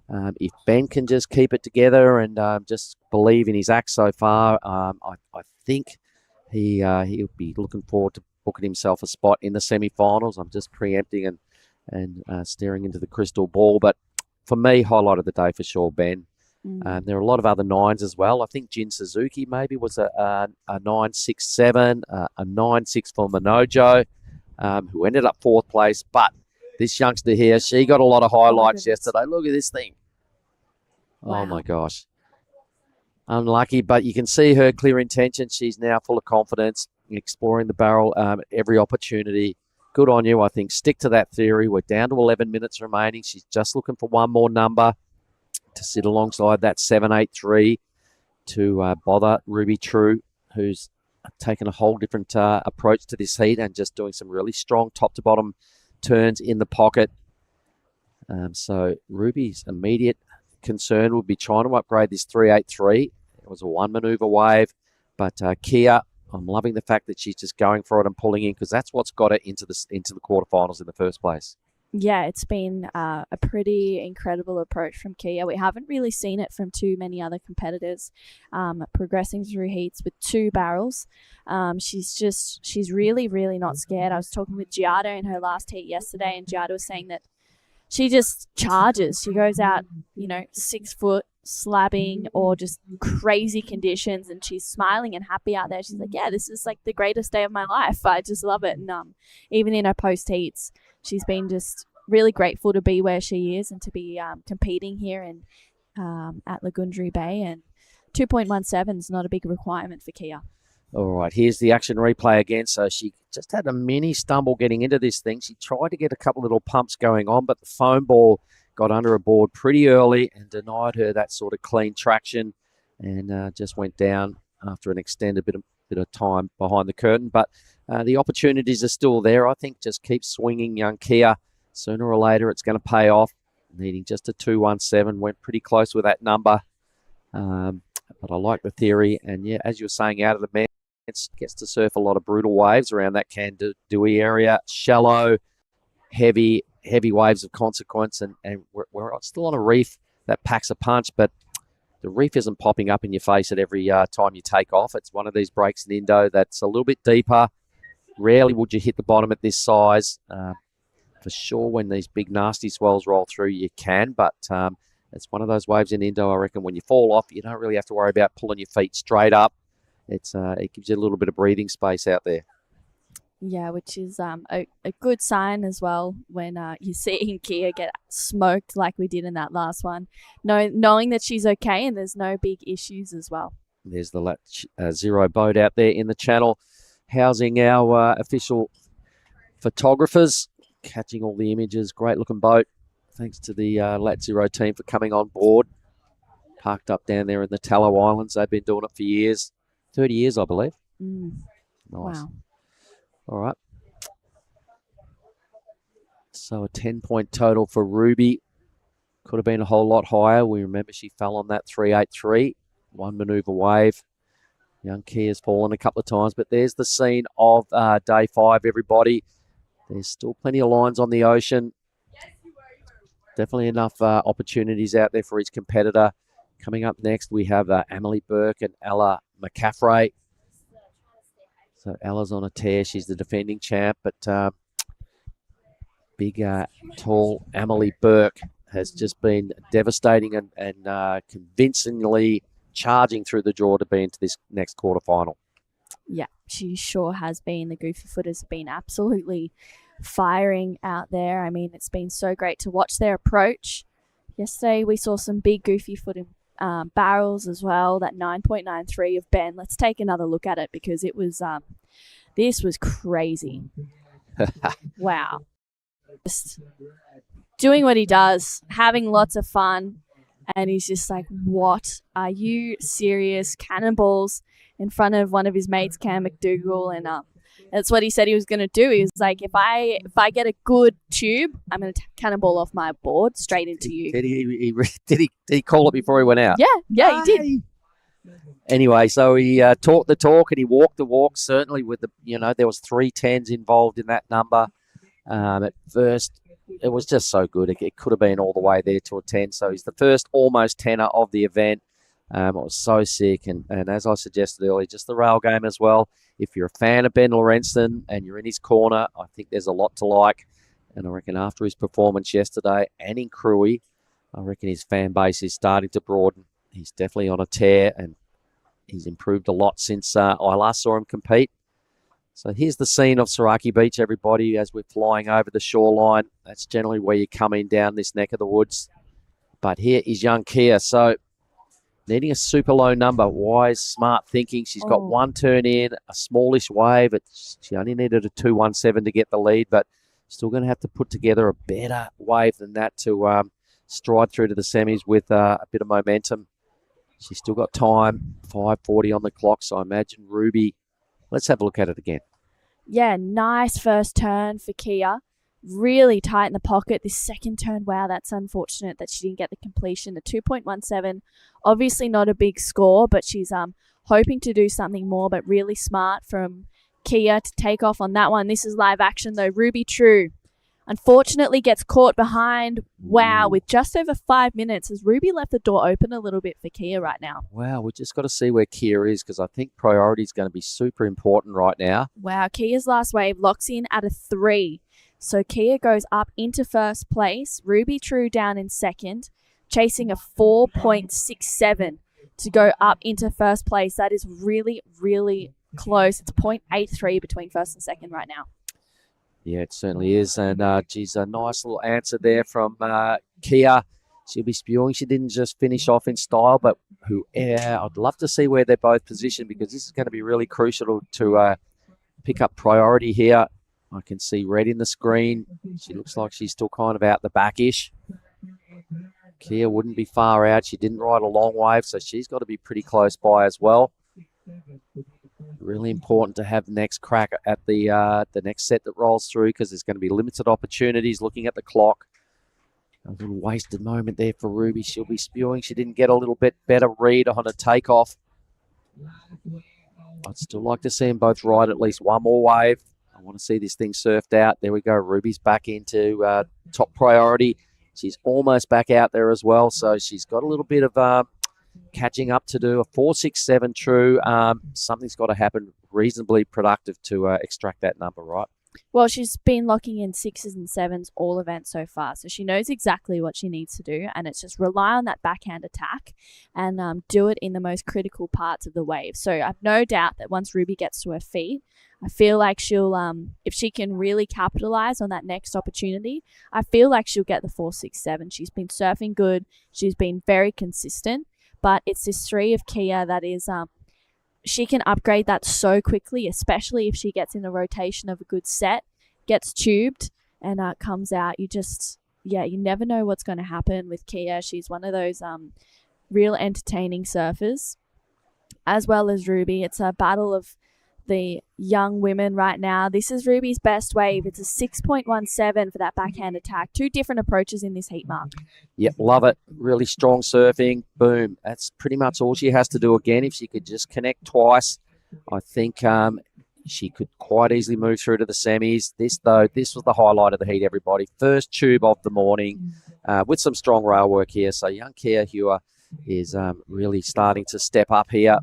If Ben can just keep it together and just believe in his act so far, I think he'll be looking forward to booking himself a spot in the semi-finals. I'm just preempting and staring into the crystal ball. But for me, highlight of the day for sure, Ben. There are a lot of other 9s as well. I think Jin Suzuki maybe was a 9.67, a 9.6 for Minojo, who ended up 4th place. But this youngster here, she got a lot of highlights yesterday. Look at this thing. Wow. Oh, my gosh. Unlucky, but you can see her clear intention. She's now full of confidence, exploring the barrel every opportunity. Good on you, I think. Stick to that theory. We're down to 11 minutes remaining. She's just looking for one more number to sit alongside that 7.83 to bother Ruby True, who's taken a whole different approach to this heat and just doing some really strong top-to-bottom turns in the pocket. So Ruby's immediate concern would be trying to upgrade this 3.83. It was a one maneuver wave, but Kia, I'm loving the fact that she's just going for it and pulling in, because that's what's got her into the quarterfinals in the first place. Yeah, it's been a pretty incredible approach from Kia. We haven't really seen it from too many other competitors progressing through heats with 2 barrels. She's really, really not scared. I was talking with Giada in her last heat yesterday, and Giada was saying that she just charges. She goes out, 6 foot, slabbing, or just crazy conditions, and she's smiling and happy out there. She's like, yeah, this is like the greatest day of my life. I just love it. And even in her post heats, she's been just really grateful to be where she is and to be competing here at Lagundri Bay. And 2.17 is not a big requirement for Kia. All right, here's the action replay again. So she just had a mini stumble getting into this thing. She tried to get a couple little pumps going on, but the foam ball got under her board pretty early and denied her that sort of clean traction, and just went down after an extended bit of time behind the curtain. But the opportunities are still there. I think just keep swinging, young Kia. Sooner or later, it's going to pay off. Needing just a 2.17, went pretty close with that number. But I like the theory. And yeah, as you were saying, out of the man, gets to surf a lot of brutal waves around that Kandui area. Shallow, heavy waves of consequence. And we're still on a reef that packs a punch, but the reef isn't popping up in your face at every time you take off. It's one of these breaks in Indo that's a little bit deeper. Rarely would you hit the bottom at this size. For sure, when these big nasty swells roll through, you can, but it's one of those waves in Indo, I reckon, when you fall off, you don't really have to worry about pulling your feet straight up. It gives you a little bit of breathing space out there. Yeah, which is a good sign as well when you're seeing Kia get smoked like we did in that last one, knowing that she's okay and there's no big issues as well. There's the Lat Zero boat out there in the channel, housing our official photographers, catching all the images. Great looking boat. Thanks to the Lat Zero team for coming on board. Parked up down there in the Tallow Islands. They've been doing it for years. 30 years, I believe. Nice. Wow. All right. So a 10-point total for Ruby. Could have been a whole lot higher. We remember she fell on that 383. One manoeuvre wave. Young Kia's fallen a couple of times, but there's the scene of day 5, everybody. There's still plenty of lines on the ocean. Definitely enough opportunities out there for each competitor. Coming up next, we have Emily Burke and Ella McCaffrey. So Ella's on a tear. She's the defending champ, but big, tall Emily Burke has just been devastating and convincingly charging through the draw to be into this next quarterfinal. Yeah, she sure has been. The Goofy Footers have been absolutely firing out there. I mean, it's been so great to watch their approach. Yesterday, we saw some big Goofy Footed barrels as well, that 9.93 of Ben. Let's take another look at it because it was, this was crazy. Wow. Just doing what he does, having lots of fun. And he's just like, what? Are you serious? Cannonballs in front of one of his mates, Cam McDougall. And that's what he said he was going to do. He was like, if I get a good tube, I'm going to cannonball off my board straight into you. Did he call it before he went out? Yeah, he did. Anyway, so he talked the talk and he walked the walk. Certainly with the, there was 3 10s involved in that number. At first, it was just so good. It could have been all the way there to a 10. So he's the first almost tenner of the event. It was so sick. And as I suggested earlier, just the rail game as well. If you're a fan of Ben Lorenzen and you're in his corner, I think there's a lot to like. And I reckon after his performance yesterday and in Cruy, I reckon his fan base is starting to broaden. He's definitely on a tear and he's improved a lot since I last saw him compete. So here's the scene of Sorake Beach, everybody, as we're flying over the shoreline. That's generally where you come in down this neck of the woods. But here is young Kia. So needing a super low number. Wise, smart thinking. She's got one turn in, a smallish wave. She only needed a 2.17 to get the lead, but still going to have to put together a better wave than that to stride through to the semis with a bit of momentum. She's still got time, 5:40 on the clock, so I imagine Ruby. Let's have a look at it again. Yeah, nice first turn for Kia. Really tight in the pocket. This second turn, wow, that's unfortunate that she didn't get the completion. The 2.17, obviously not a big score, but she's hoping to do something more, but really smart from Kia to take off on that one. This is live action though. Ruby True Unfortunately gets caught behind. Wow, with just over 5 minutes, as Ruby left the door open a little bit for Kia right now. Wow, we just got to see where Kia is because I think priority is going to be super important right now. Wow, Kia's last wave locks in at a 3. So Kia goes up into first place. Ruby True down in second, chasing a 4.67 to go up into first place. That is really, really close. It's 0.83 between first and second right now. Yeah, it certainly is. And, geez, a nice little answer there from Kia. She'll be spewing. She didn't just finish off in style, but I'd love to see where they're both positioned because this is going to be really crucial to pick up priority here. I can see red in the screen. She looks like she's still kind of out the back-ish. Kia wouldn't be far out. She didn't ride a long wave, so she's got to be pretty close by as well. Really important to have the next crack at the next set that rolls through because there's going to be limited opportunities looking at the clock. A little wasted moment there for Ruby. She'll be spewing. She didn't get a little bit better read on a takeoff. I'd still like to see them both ride at least one more wave. I want to see this thing surfed out. There we go. Ruby's back into top priority. She's almost back out there as well, so she's got a little bit of catching up to do. A 4.67 true. Something's got to happen reasonably productive to extract that number, right? Well, she's been locking in 6s and 7s all events so far, so she knows exactly what she needs to do, and it's just rely on that backhand attack and do it in the most critical parts of the wave. So I've no doubt that once Ruby gets to her feet, I feel like she'll, if she can really capitalize on that next opportunity, I feel like she'll get the 4.67. She's been surfing good. She's been very consistent, but it's this 3 of Kia that is... she can upgrade that so quickly, especially if she gets in a rotation of a good set, gets tubed, and comes out. You never know what's going to happen with Kia. She's one of those real entertaining surfers, as well as Ruby. It's a battle of the young women right now. This is Ruby's best wave. It's a 6.17 for that backhand attack. 2 different approaches in this heat mark. Yep, love it. Really strong surfing. Boom. That's pretty much all she has to do again. If she could just connect twice, I think she could quite easily move through to the semis. This was the highlight of the heat, everybody. First tube of the morning with some strong rail work here. So young Kia Hewer is really starting to step up here.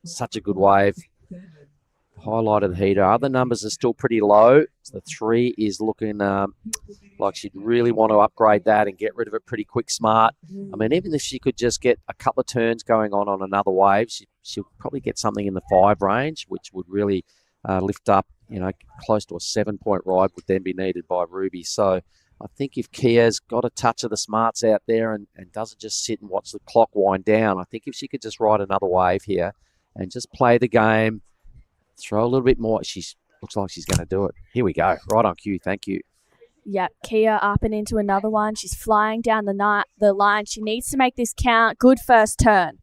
Such a good wave. Highlight of the heater. Other numbers are still pretty low. So the 3 is looking like she'd really want to upgrade that and get rid of it pretty quick smart. I mean, even if she could just get a couple of turns going on another wave, she'll probably get something in the 5 range, which would really lift up, close to a 7-point ride would then be needed by Ruby. So I think if Kia's got a touch of the smarts out there and doesn't just sit and watch the clock wind down, I think if she could just ride another wave here and just play the game, throw a little bit more. Looks like she's going to do it. Here we go. Right on cue. Thank you. Yep, Kia up and into another one. She's flying down the line. She needs to make this count. Good first turn.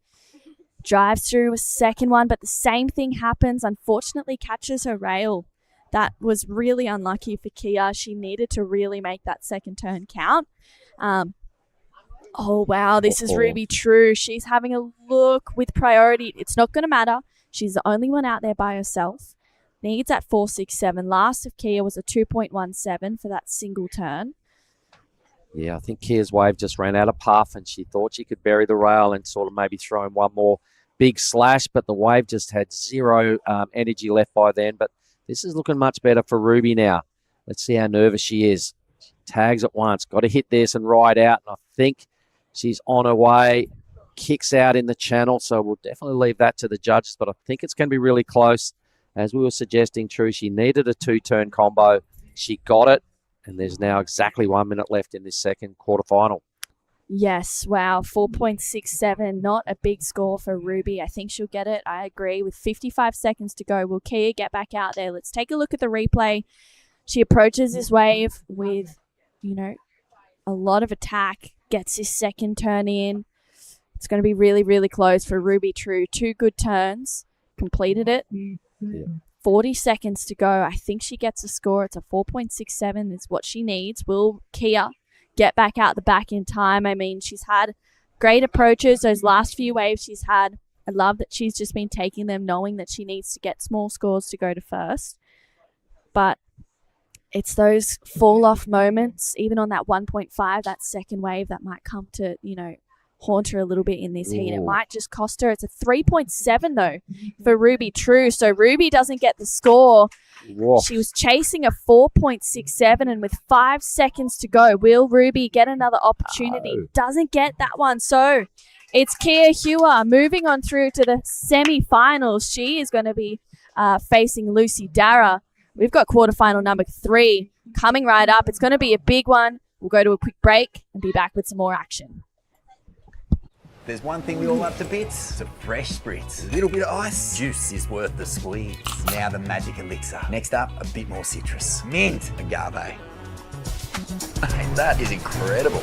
Drives through a second one, but the same thing happens. Unfortunately, catches her rail. That was really unlucky for Kia. She needed to really make that second turn count. Oh, wow. This is Ruby True. She's having a look with priority. It's not going to matter. She's the only one out there by herself. Needs that 4.67. Last of Kia was a 2.17 for that single turn. Yeah, I think Kia's wave just ran out of puff and she thought she could bury the rail and sort of maybe throw in one more big slash, but the wave just had zero energy left by then. But this is looking much better for Ruby now. Let's see how nervous she is. She tags at once. Got to hit this and ride out. And I think she's on her way. Kicks out in the channel, so we'll definitely leave that to the judges, but I think it's going to be really close. As we were suggesting, True, she needed a 2-turn combo. She got it, and there's now exactly 1 minute left in this second quarterfinal. Yes, wow, 4.67, not a big score for Ruby. I think she'll get it. I agree. With 55 seconds to go, will Kia get back out there? Let's take a look at the replay. She approaches this wave with, a lot of attack, gets this second turn in. It's going to be really, really close for Ruby True. 2 good turns. Completed it. Yeah. 40 seconds to go. I think she gets a score. It's a 4.67 is what she needs. Will Kia get back out the back in time? I mean, she's had great approaches. Those last few waves she's had, I love that she's just been taking them knowing that she needs to get small scores to go to first. But it's those fall off moments, even on that 1.5, that second wave that might come to, haunt her a little bit in this heat. It Ooh. might just cost her. It's a 3.7 though for Ruby True. So Ruby doesn't get the score. Woof. She was chasing a 4.67 and with 5 seconds to go, will Ruby get another opportunity? No. Doesn't get that one. So it's Kia Hewer moving on through to the semi-finals. She is going to be facing Lucy Dara. We've got quarterfinal number 3 coming right up. It's going to be a big one. We'll go to a quick break and be back with some more action. There's one thing we all love to bits. It's a fresh spritz. A little bit of ice. Juice is worth the squeeze. Now the magic elixir. Next up, a bit more citrus. Mint agave. Hey, that is incredible.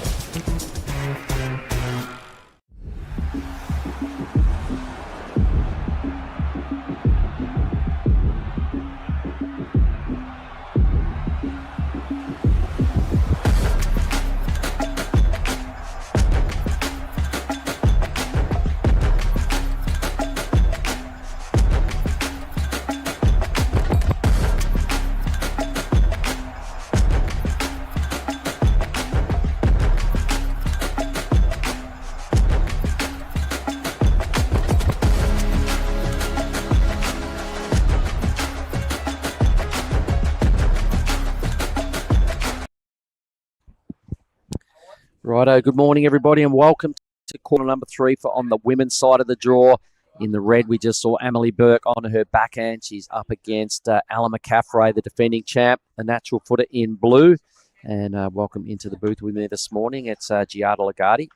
Righto, good morning everybody and welcome to quarter number 3 for on the women's side of the draw. In the red, we just saw Emily Burke on her backhand. She's up against Alan McCaffrey, the defending champ, a natural footer in blue. And welcome into the booth with me this morning. It's Giada Lagardi.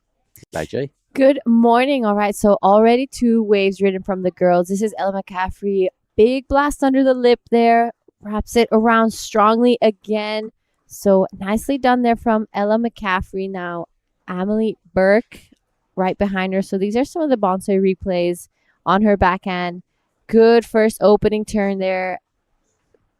AG. Good morning. All right, so already 2 waves ridden from the girls. This is Ella McCaffrey. Big blast under the lip there. Wraps it around strongly again. So nicely done there from Ella McCaffrey. Now, Emily Burke right behind her. So these are some of the bonsai replays on her backhand. Good first opening turn there.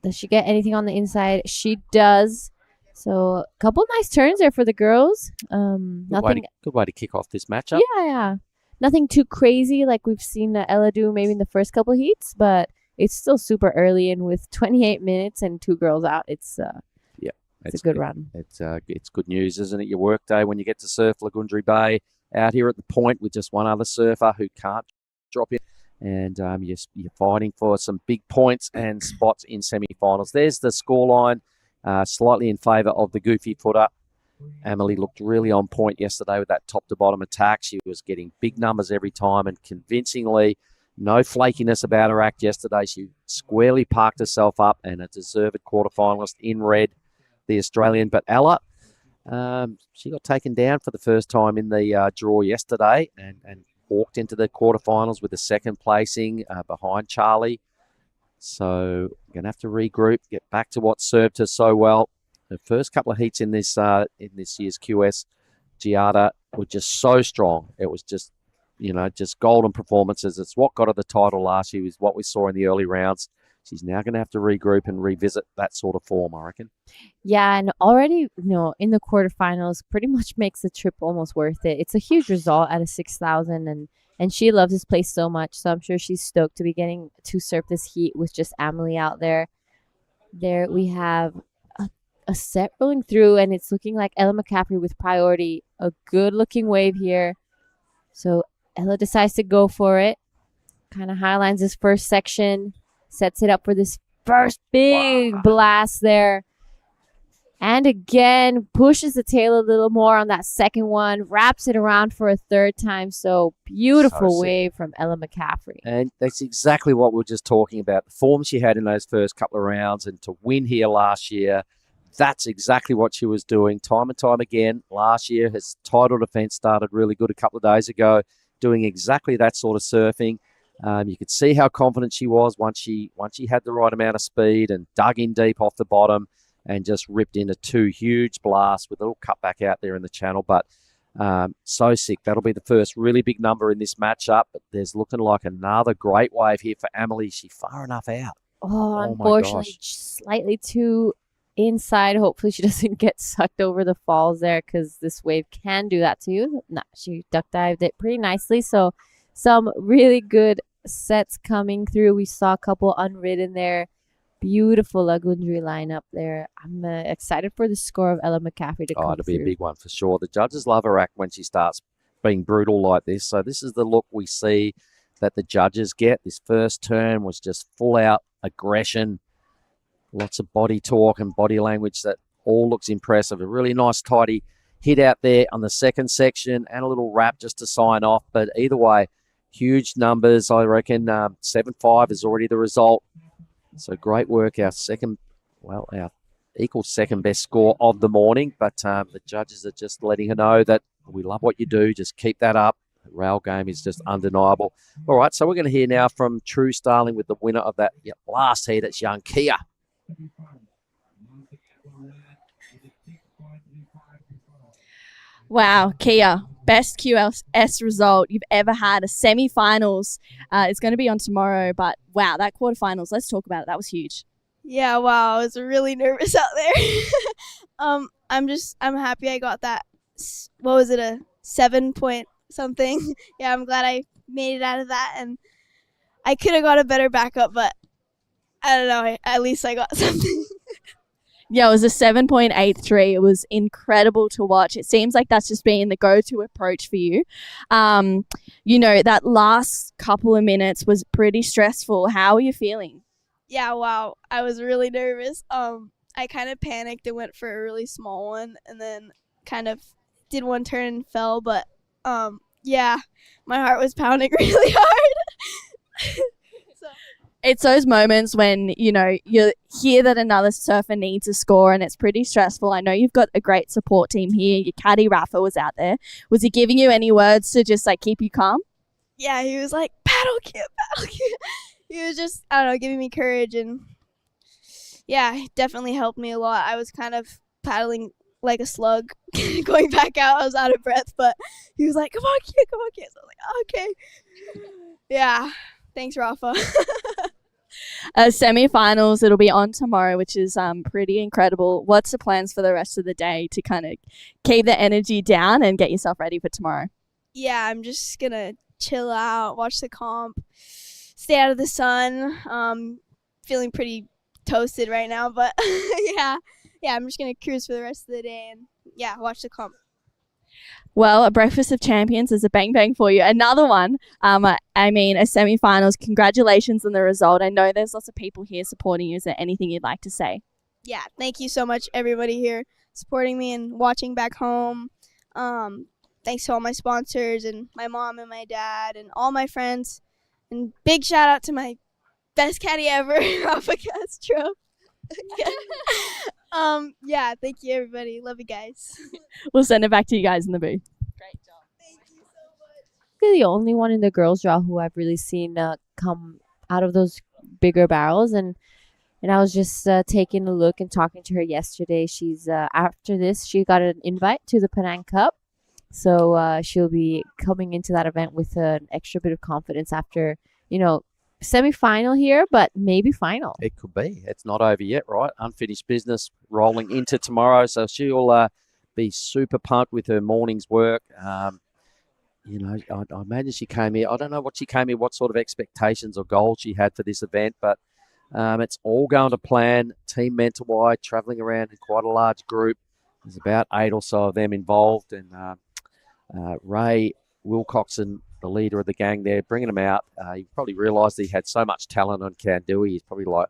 Does she get anything on the inside? She does. So a couple nice turns there for the girls. Nothing. Good way to kick off this matchup. Yeah. Nothing too crazy like we've seen Ella do maybe in the first couple heats, but it's still super early. And with 28 minutes and 2 girls out, it's a good run. It's good news, isn't it? Your work day when you get to surf Lagundri Bay out here at the point with just one other surfer who can't drop in. And you're fighting for some big points and spots in semi-finals. There's the scoreline, slightly in favour of the goofy footer. Emily looked really on point yesterday with that top-to-bottom attack. She was getting big numbers every time and convincingly. No flakiness about her act yesterday. She squarely parked herself up and a deserved quarterfinalist in red, the Australian. But Ella, she got taken down for the first time in the draw yesterday and walked into the quarterfinals with a second placing behind Charlie. So we're going to have to regroup, get back to what served her so well. The first couple of heats in this year's QS, Giada were just so strong. It was just golden performances. It's what got her the title last year, is what we saw in the early rounds. She's now going to have to regroup and revisit that sort of form, I reckon. Yeah, and already, in the quarterfinals, pretty much makes the trip almost worth it. It's a huge result at a 6,000, and she loves this place so much, so I'm sure she's stoked to be getting to surf this heat with just Emily out there. There we have a set rolling through, and it's looking like Ella McCaffrey with priority. A good-looking wave here. So Ella decides to go for it. Kind of highlines this first section. Sets it up for this first big blast there. And again, pushes the tail a little more on that second one. Wraps it around for a third time. So beautiful wave from Ella McCaffrey. And that's exactly what we were just talking about. The form she had in those first couple of rounds and to win here last year, that's exactly what she was doing time and time again. Last year, his title defense started really good a couple of days ago, doing exactly that sort of surfing. You could see how confident she was once she had the right amount of speed and dug in deep off the bottom and just ripped into 2 huge blasts with a little cutback out there in the channel. But so sick. That'll be the first really big number in this matchup. But there's looking like another great wave here for Emily. Is she far enough out? Oh, unfortunately, slightly too inside. Hopefully she doesn't get sucked over the falls there because this wave can do that to you. Nah, she duck dived it pretty nicely. So some really good sets coming through. We saw a couple unridden there. beautiful Lagundri lineup there. I'm excited for the score of Ella McCaffrey to come It'll be a through. big one for sure. The judges love her act when she starts being brutal like this. So this is the look we see that the judges get. This first turn was just full out aggression, lots of body talk and body language that all looks impressive. A really nice tidy hit out there on the second section and a little wrap just to sign off. But either way, huge numbers. I reckon 7-5 is already the result. So great work. Our equal second best score of the morning. But the judges are just letting her know that we love what you do. Just keep that up. The rail game is just undeniable. All right, so we're going to hear now from True Starling with the winner of that last heat. It's young Kia. Wow, Kia, best QS result you've ever had. A semi-finals. It's going to be on tomorrow, but wow, that quarterfinals. Let's talk about it. That was huge. Yeah, wow, I was really nervous out there. I'm happy I got that. What was it, a 7 point something? Yeah, I'm glad I made it out of that, and I could have got a better backup, but I don't know. At least I got something. Yeah, it was a 7.83. It was incredible to watch. It seems like that's just been the go-to approach for you. That last couple of minutes was pretty stressful. How are you feeling? Yeah, wow, I was really nervous. I kind of panicked and went for a really small one, and then kind of did one turn and fell, but yeah, my heart was pounding really hard. It's those moments when, you hear that another surfer needs a score and it's pretty stressful. I know you've got a great support team here. Your caddy, Rafa, was out there. Was he giving you any words to just, keep you calm? Yeah, he was like, paddle kid, paddle kid. He was just, I don't know, giving me courage, and yeah, he definitely helped me a lot. I was kind of paddling like a slug going back out. I was out of breath, but he was like, come on, kid, come on, kid. So I was like, oh, okay. Yeah, thanks, Rafa. Semi-finals, it'll be on tomorrow, which is pretty incredible. What's the plans for the rest of the day to kind of keep the energy down and get yourself ready for tomorrow? Yeah, I'm just going to chill out, watch the comp, stay out of the sun. Feeling pretty toasted right now, but yeah, I'm just going to cruise for the rest of the day and, yeah, watch the comp. Well, a Breakfast of Champions is a bang for you. Another one, a semi-finals. Congratulations on the result. I know there's lots of people here supporting you. Is there anything you'd like to say? Yeah, thank you so much, everybody here supporting me and watching back home. Thanks to all my sponsors and my mom and my dad and all my friends. And big shout out to my best caddy ever, Rafa Castro. Yeah, thank you, everybody. Love you guys. We'll send it back to you guys in the booth. Great job. Thank you so much. You're the only one in the girls draw who I've really seen come out of those bigger barrels, and I was just taking a look and talking to her yesterday. She's after this, she got an invite to the Penang Cup, so she'll be coming into that event with an extra bit of confidence after semi-final here, but maybe final. It could be. It's not over yet, right? Unfinished business rolling into tomorrow. So she'll be super pumped with her morning's work. I imagine she came here. I don't know what she came here, what sort of expectations or goals she had for this event, but it's all going to plan, team mentor-wide, traveling around in quite a large group. There's about 8 or so of them involved, and Ray Wilcoxon, the leader of the gang there, bringing them out. He probably realised he had so much talent on Kandui. He's probably like,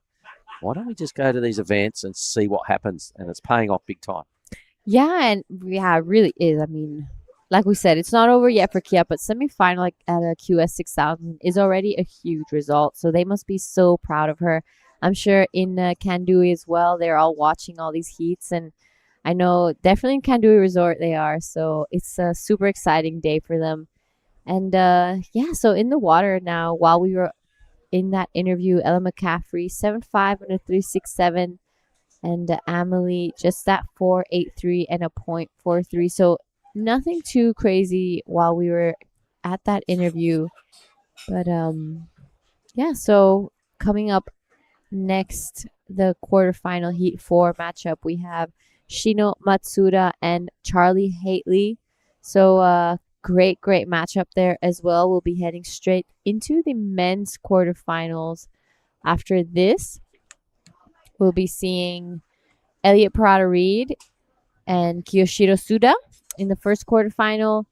why don't we just go to these events and see what happens? And it's paying off big time. It really is. I mean, like we said, it's not over yet for Kia, but semi-final at a QS 6000 is already a huge result. So they must be so proud of her. I'm sure in Kandui as well, they're all watching all these heats, and I know definitely in Kandui Resort they are. So it's a super exciting day for them. And so in the water now, while we were in that interview, Ella McCaffrey 7.5 and a 3.67, and Amelie just that 4.83 and a 0.43. So nothing too crazy while we were at that interview. But so coming up next, the quarterfinal Heat 4 matchup, we have Shino Matsuda and Charlie Haitley. So great matchup there as well. We'll be heading straight into the men's quarterfinals after this. we'll be seeing Elliot Parada-Reed and Kiyoshiro Suda in the first quarterfinal.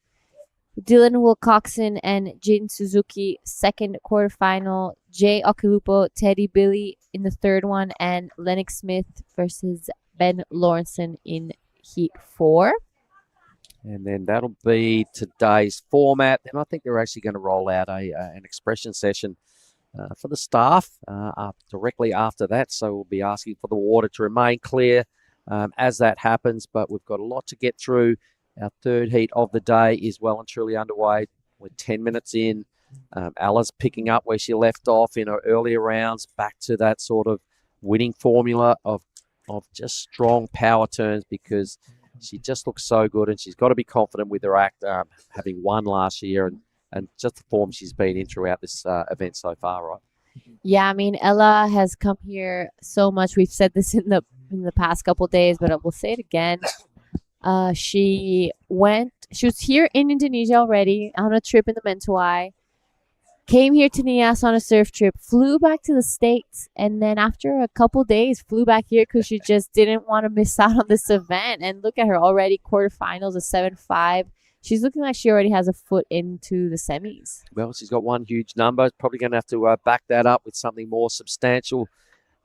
Dylan Wilcoxon and Jin Suzuki, second quarterfinal. Jay Okilupo, Teddy Billy in the third one. And Lennox Smith versus Ben Lawrenson in Heat 4. And then that'll be today's format. And I think they're actually going to roll out an expression session for the staff directly after that. So we'll be asking for the water to remain clear as that happens. But we've got a lot to get through. Our third heat of the day is well and truly underway. We're 10 minutes in. Ella's picking up where she left off in her earlier rounds, back to that sort of winning formula of just strong power turns, because she just looks so good, and she's got to be confident with her act, having won last year and just the form she's been in throughout this event so far, right? Yeah, I mean, Ella has come here so much. We've said this in the past couple of days, but we'll say it again. She was here in Indonesia already on a trip in the Mentawai, came here to Nias on a surf trip, flew back to the States, and then after a couple days flew back here because she just didn't want to miss out on this event. And look at her already, quarterfinals, a 7.5. She's looking like she already has a foot into the semis. Well, she's got one huge number. Probably going to have to back that up with something more substantial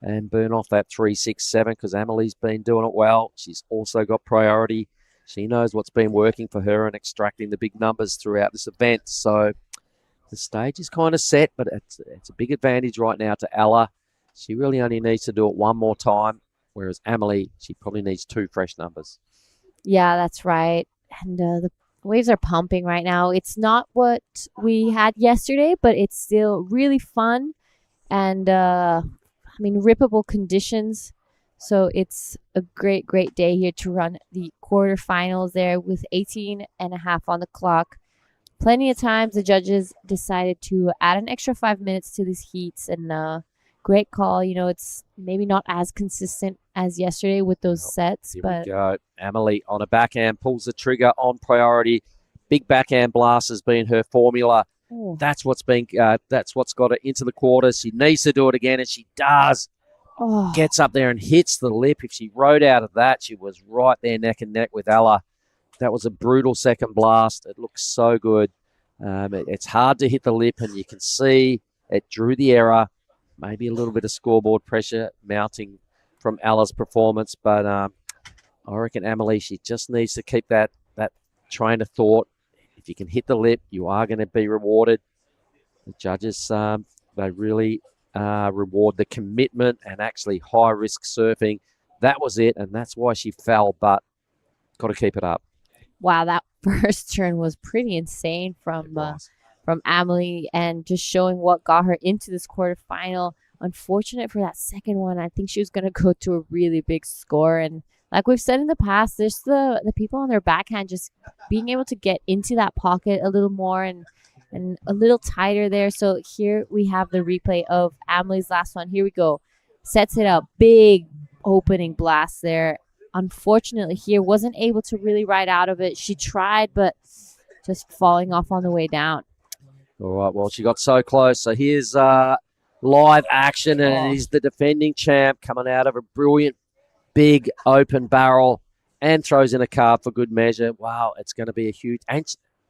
and burn off that 3.67, because Amelie's been doing it well. She's also got priority. She knows what's been working for her and extracting the big numbers throughout this event. So the stage is kind of set, but it's a big advantage right now to Ella. She really only needs to do it one more time, whereas Amelie, she probably needs 2 fresh numbers. Yeah, that's right. And the waves are pumping right now. It's not what we had yesterday, but it's still really fun and rippable conditions. So it's a great day here to run the quarterfinals there with 18.5 on the clock. Plenty of times the judges decided to add an extra 5 minutes to these heats, and great call. You know, it's maybe not as consistent as yesterday with those sets, Here but we go. Amelie on a backhand pulls the trigger on priority. Big backhand blast has been her formula. oh, That's what's got her into the quarters. She needs to do it again, and she does. oh, Gets up there and hits the lip. If she rode out of that, she was right there neck and neck with Ella. That was a brutal second blast. It looks so good. It's hard to hit the lip, and you can see it drew the error. Maybe a little bit of scoreboard pressure mounting from Ella's performance, but I reckon Amelie, she just needs to keep that train of thought. If you can hit the lip, you are going to be rewarded. The judges, they really reward the commitment and actually high-risk surfing. That was it, and that's why she fell, but got to keep it up. wow, that first turn was pretty insane from Amelie, and just showing what got her into this quarterfinal. Unfortunate for that second one. I think she was going to go to a really big score, and like we've said in the past, there's the people on their backhand just being able to get into that pocket a little more and a little tighter there. So here we have the replay of Amelie's last one. Here we go. Sets it up. Big opening blast there. Unfortunately here, wasn't able to really ride out of it. She tried, but just falling off on the way down. All right, well, she got so close. So here's live action, and he's the defending champ coming out of a brilliant big open barrel and throws in a carb for good measure. Wow, it's going to be a huge... And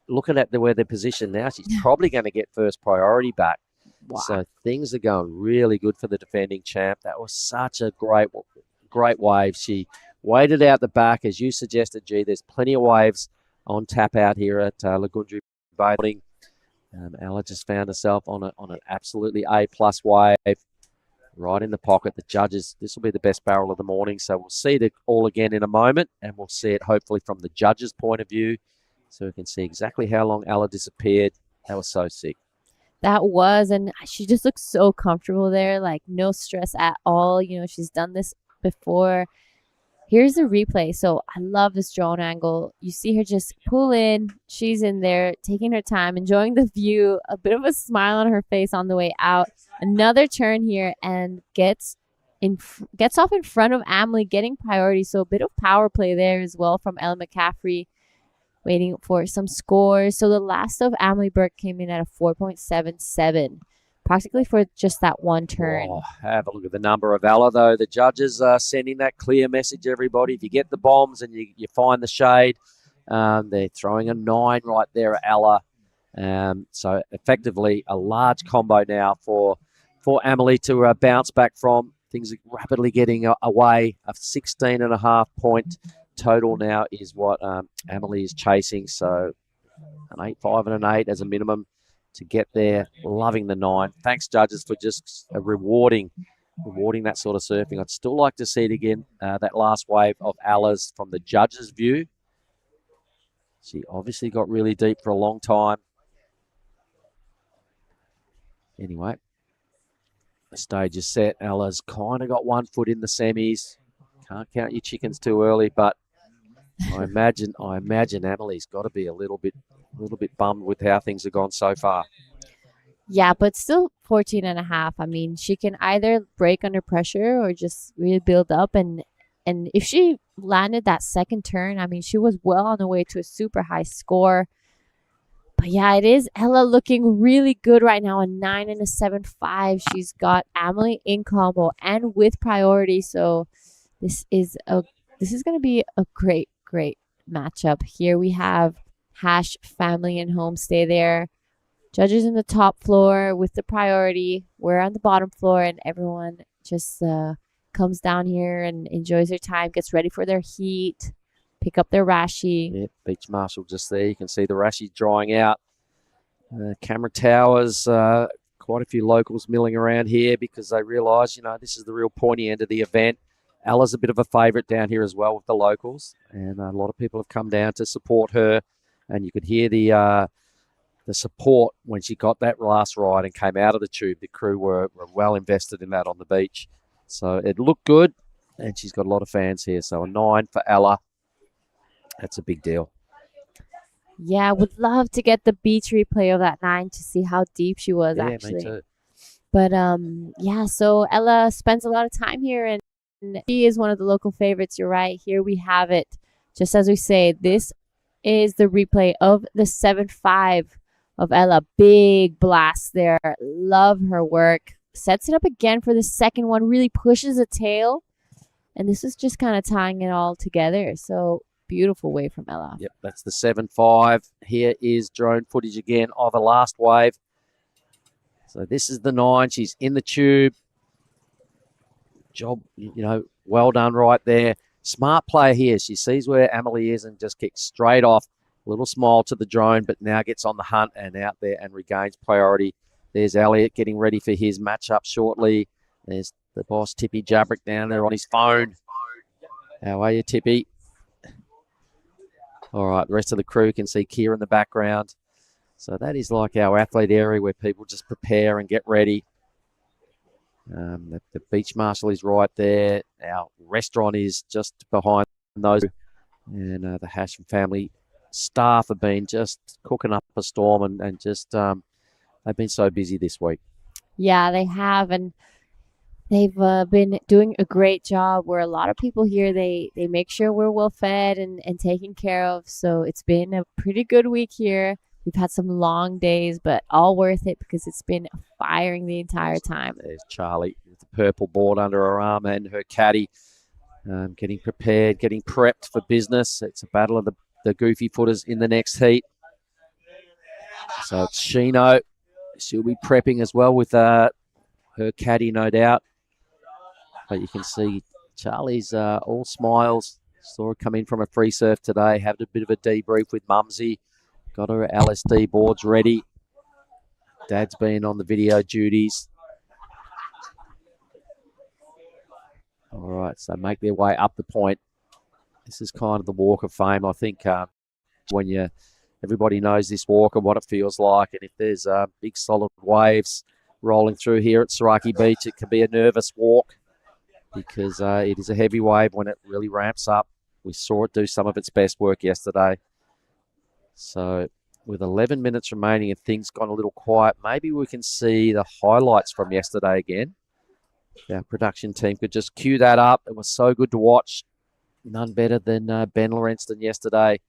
looking at where they're positioned now, she's probably going to get first priority back. Wow. So things are going really good for the defending champ. That was such a great wave. She waited out the back, as you suggested, G. There's plenty of waves on tap out here at Lagundri Boating. Ella just found herself on an absolutely A-plus wave, right in the pocket. The judges, this will be the best barrel of the morning, so we'll see it all again in a moment, and we'll see it hopefully from the judges' point of view, so we can see exactly how long Ella disappeared. That was so sick. That was, and she just looks so comfortable there, like no stress at all. You know, she's done this before. Here's the replay. So I love this drone angle. You see her just pull in. She's in there taking her time, enjoying the view, a bit of a smile on her face on the way out. Another turn here and gets off in front of Amelie, getting priority. So a bit of power play there as well from Ella McCaffrey, waiting for some scores. So the last of Amelie Burke came in at a 4.77. practically for just that one turn. Oh, have a look at the number of Ella, though. The judges are sending that clear message, everybody. If you get the bombs and you find the shade, they're throwing a 9 right there at Ella. So effectively a large combo now for Amelie to bounce back from. Things are rapidly getting away. A 16.5-point total now is what Amelie is chasing. So an 8-5 and an 8 as a minimum to get there. Loving the 9. Thanks, judges, for just rewarding that sort of surfing. I'd still like to see it again, that last wave of Ella's from the judges' view. She obviously got really deep for a long time. Anyway, the stage is set. Ella's kind of got 1 foot in the semis. Can't count your chickens too early, but I imagine Amelie's got to be a little bit bummed with how things have gone so far. Yeah, but still 14.5. I mean, she can either break under pressure or just really build up. And if she landed that second turn, I mean, she was well on the way to a super high score. But yeah, it is Ella looking really good right now, a 9 and a 7.5. She's got Amelie in combo and with priority. So this is going to be a great matchup. Here we have Hash, family, and homestay there. Judges in the top floor with the priority. We're on the bottom floor, and everyone just comes down here and enjoys their time, gets ready for their heat, pick up their rashi. Yep, beach marshal just there. You can see the rashi drying out. Camera towers, quite a few locals milling around here because they realise, this is the real pointy end of the event. Ella's a bit of a favourite down here as well with the locals, and a lot of people have come down to support her. And you could hear the support when she got that last ride and came out of the tube. The crew were well invested in that on the beach. So it looked good, and she's got a lot of fans here. So a 9 for Ella. That's a big deal. Yeah, would love to get the beach replay of that 9 to see how deep she was, actually. Me too. But yeah, so Ella spends a lot of time here, and she is one of the local favorites. You're right. Here we have it. Just as we say, this is the replay of the 7.5 of Ella. Big blast there. Love her work. Sets it up again for the second one. Really pushes the tail. And this is just kind of tying it all together. So beautiful wave from Ella. Yep, that's the 7.5. Here is drone footage again of a last wave. So this is the 9. She's in the tube. Job, well done right there. Smart player here. She sees where Amelie is and just kicks straight off. A little smile to the drone, but now gets on the hunt and out there and regains priority. There's Elliot getting ready for his matchup shortly. There's the boss, Tippy Jabrick, down there on his phone. How are you, Tippy? All right, the rest of the crew can see Kia in the background. So that is like our athlete area where people just prepare and get ready. The beach marshal is right there. Our restaurant is just behind those. And the Hash family staff have been just cooking up a storm and just they've been so busy this week. Yeah, they have. And they've been doing a great job where a lot of people here, they make sure we're well fed and taken care of. So it's been a pretty good week here. We've had some long days, but all worth it because it's been firing the entire time. There's Charlie with the purple board under her arm and her caddy getting prepared, getting prepped for business. It's a battle of the goofy footers in the next heat. So it's Shino. She'll be prepping as well with her caddy, no doubt. But you can see Charlie's all smiles. Saw her come in from a free surf today, had a bit of a debrief with Mumsy. Got her LSD boards ready. Dad's been on the video duties. All right, so make their way up the point. This is kind of the walk of fame, I think, when everybody knows this walk and what it feels like. And if there's big solid waves rolling through here at Sorake Beach, it can be a nervous walk because it is a heavy wave when it really ramps up. We saw it do some of its best work yesterday. So with 11 minutes remaining and things gone a little quiet, maybe we can see the highlights from yesterday again. Our production team could just cue that up. It was so good to watch. None better than Ben Lorenston yesterday.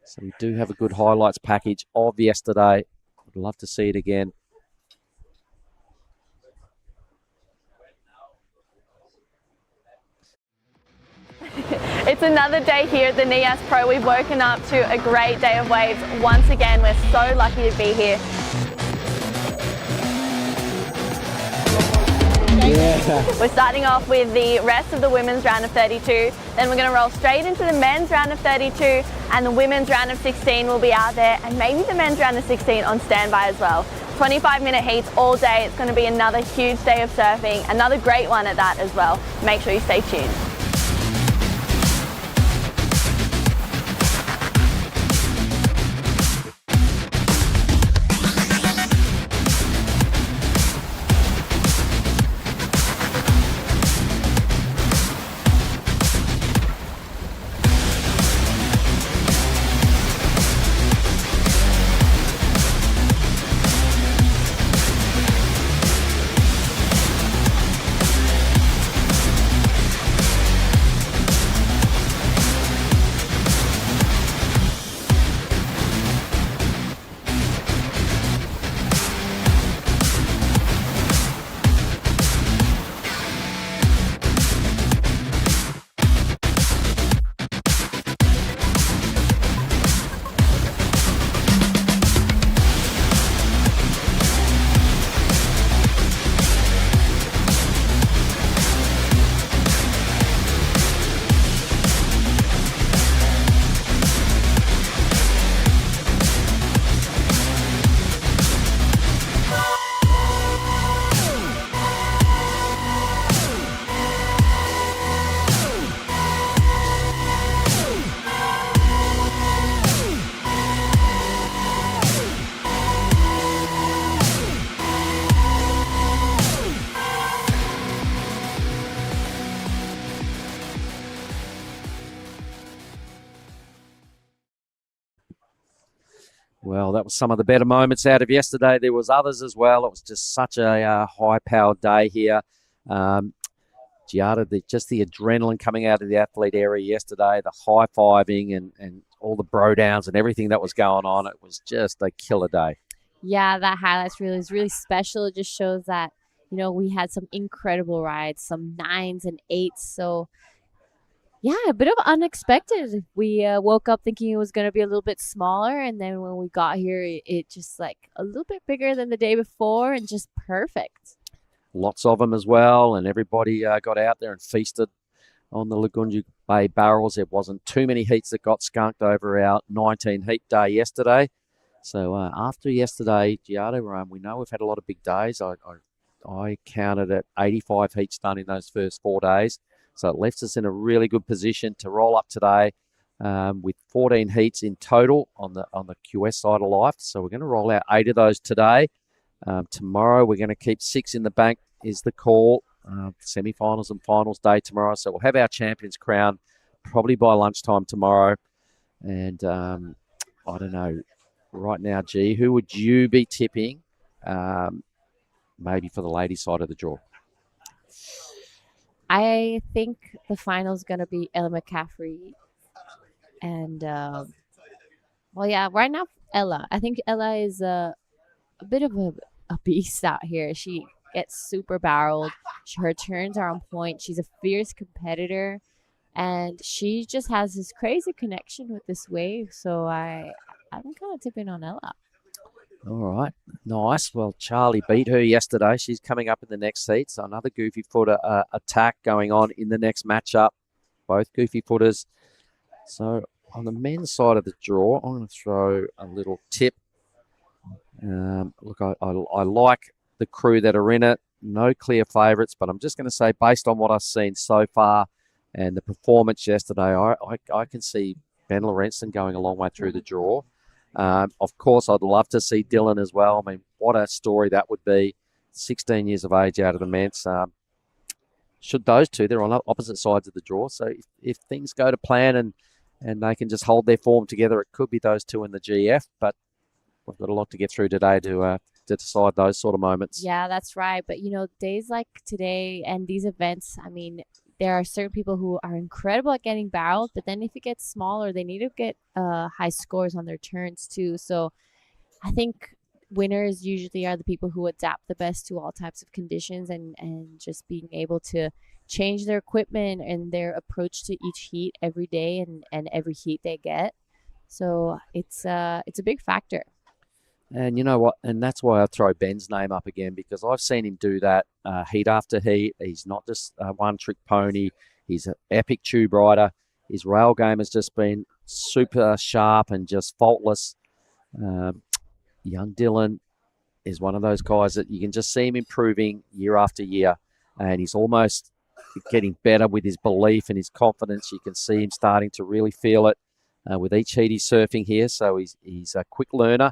So we do have a good highlights package of yesterday. I'd love to see it again. It's another day here at the Nias Pro. We've woken up to a great day of waves. Once again, we're so lucky to be here. We're starting off with the rest of the women's round of 32. Then we're going to roll straight into the men's round of 32, and the women's round of 16 will be out there, and maybe the men's round of 16 on standby as well. 25-minute heats all day. It's going to be another huge day of surfing, another great one at that as well. Make sure you stay tuned. Well, that was some of the better moments out of yesterday. There was others as well. It was just such a high-powered day here. Giada, just the adrenaline coming out of the athlete area yesterday, the high-fiving and all the bro-downs and everything that was going on. It was just a killer day. Yeah, that highlights really is really special. It just shows that, you know, we had some incredible rides, some 9s and 8s. So yeah, a bit of unexpected. We woke up thinking it was going to be a little bit smaller, and then when we got here, it just like a little bit bigger than the day before and just perfect. Lots of them as well, and everybody got out there and feasted on the Lagundri Bay barrels. There wasn't too many heats that got skunked over our 19 heat day yesterday. So after yesterday, Giada, we know we've had a lot of big days. I counted at 85 heats done in those first 4 days. So it left us in a really good position to roll up today with 14 heats in total on the QS side of life. So we're going to roll out 8 of those today. Tomorrow we're going to keep 6 in the bank is the call. Semi-finals and finals day tomorrow. So we'll have our champions crowned probably by lunchtime tomorrow. And I don't know, right now, G, who would you be tipping maybe for the ladies' side of the draw? I think the final's going to be Ella McCaffrey. And, well, yeah, right now, Ella. I think Ella is a bit of a beast out here. She gets super barreled. Her turns are on point. She's a fierce competitor. And she just has this crazy connection with this wave. So I'm kind of tipping on Ella. All right, nice. Well, Charlie beat her yesterday. She's coming up in the next heat. So another goofy footer attack going on in the next matchup. Both goofy footers. So on the men's side of the draw, I'm going to throw a little tip. Look, I like the crew that are in it. No clear favourites, but I'm just going to say based on what I've seen so far and the performance yesterday, I can see Ben Lorentzen going a long way through the draw. Of course, I'd love to see Dylan as well. I mean, what a story that would be. 16 years of age out of the men's. Should those two, they're on opposite sides of the draw. So if things go to plan and they can just hold their form together, it could be those two in the GF. But we've got a lot to get through today to decide those sort of moments. Yeah, that's right. But, you know, days like today and these events, I mean, there are certain people who are incredible at getting barreled, but then if it gets smaller, they need to get high scores on their turns too. So I think winners usually are the people who adapt the best to all types of conditions and just being able to change their equipment and their approach to each heat every day and every heat they get. So it's a big factor. And you know what? And that's why I throw Ben's name up again, because I've seen him do that heat after heat. He's not just a one-trick pony. He's an epic tube rider. His rail game has just been super sharp and just faultless. Young Dylan is one of those guys that you can just see him improving year after year. And he's almost getting better with his belief and his confidence. You can see him starting to really feel it with each heat he's surfing here. So he's a quick learner.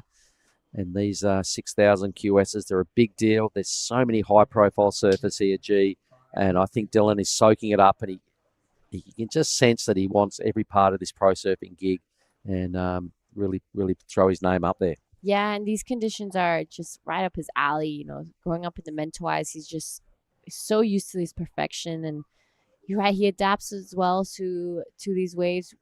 And these 6,000 QSs, they're a big deal. There's so many high-profile surfers here, G. And I think Dylan is soaking it up. And he can just sense that he wants every part of this pro surfing gig and really, really throw his name up there. Yeah, and these conditions are just right up his alley. You know, growing up in the Mentawais, he's so used to this perfection. And you're right, he adapts as well to these waves.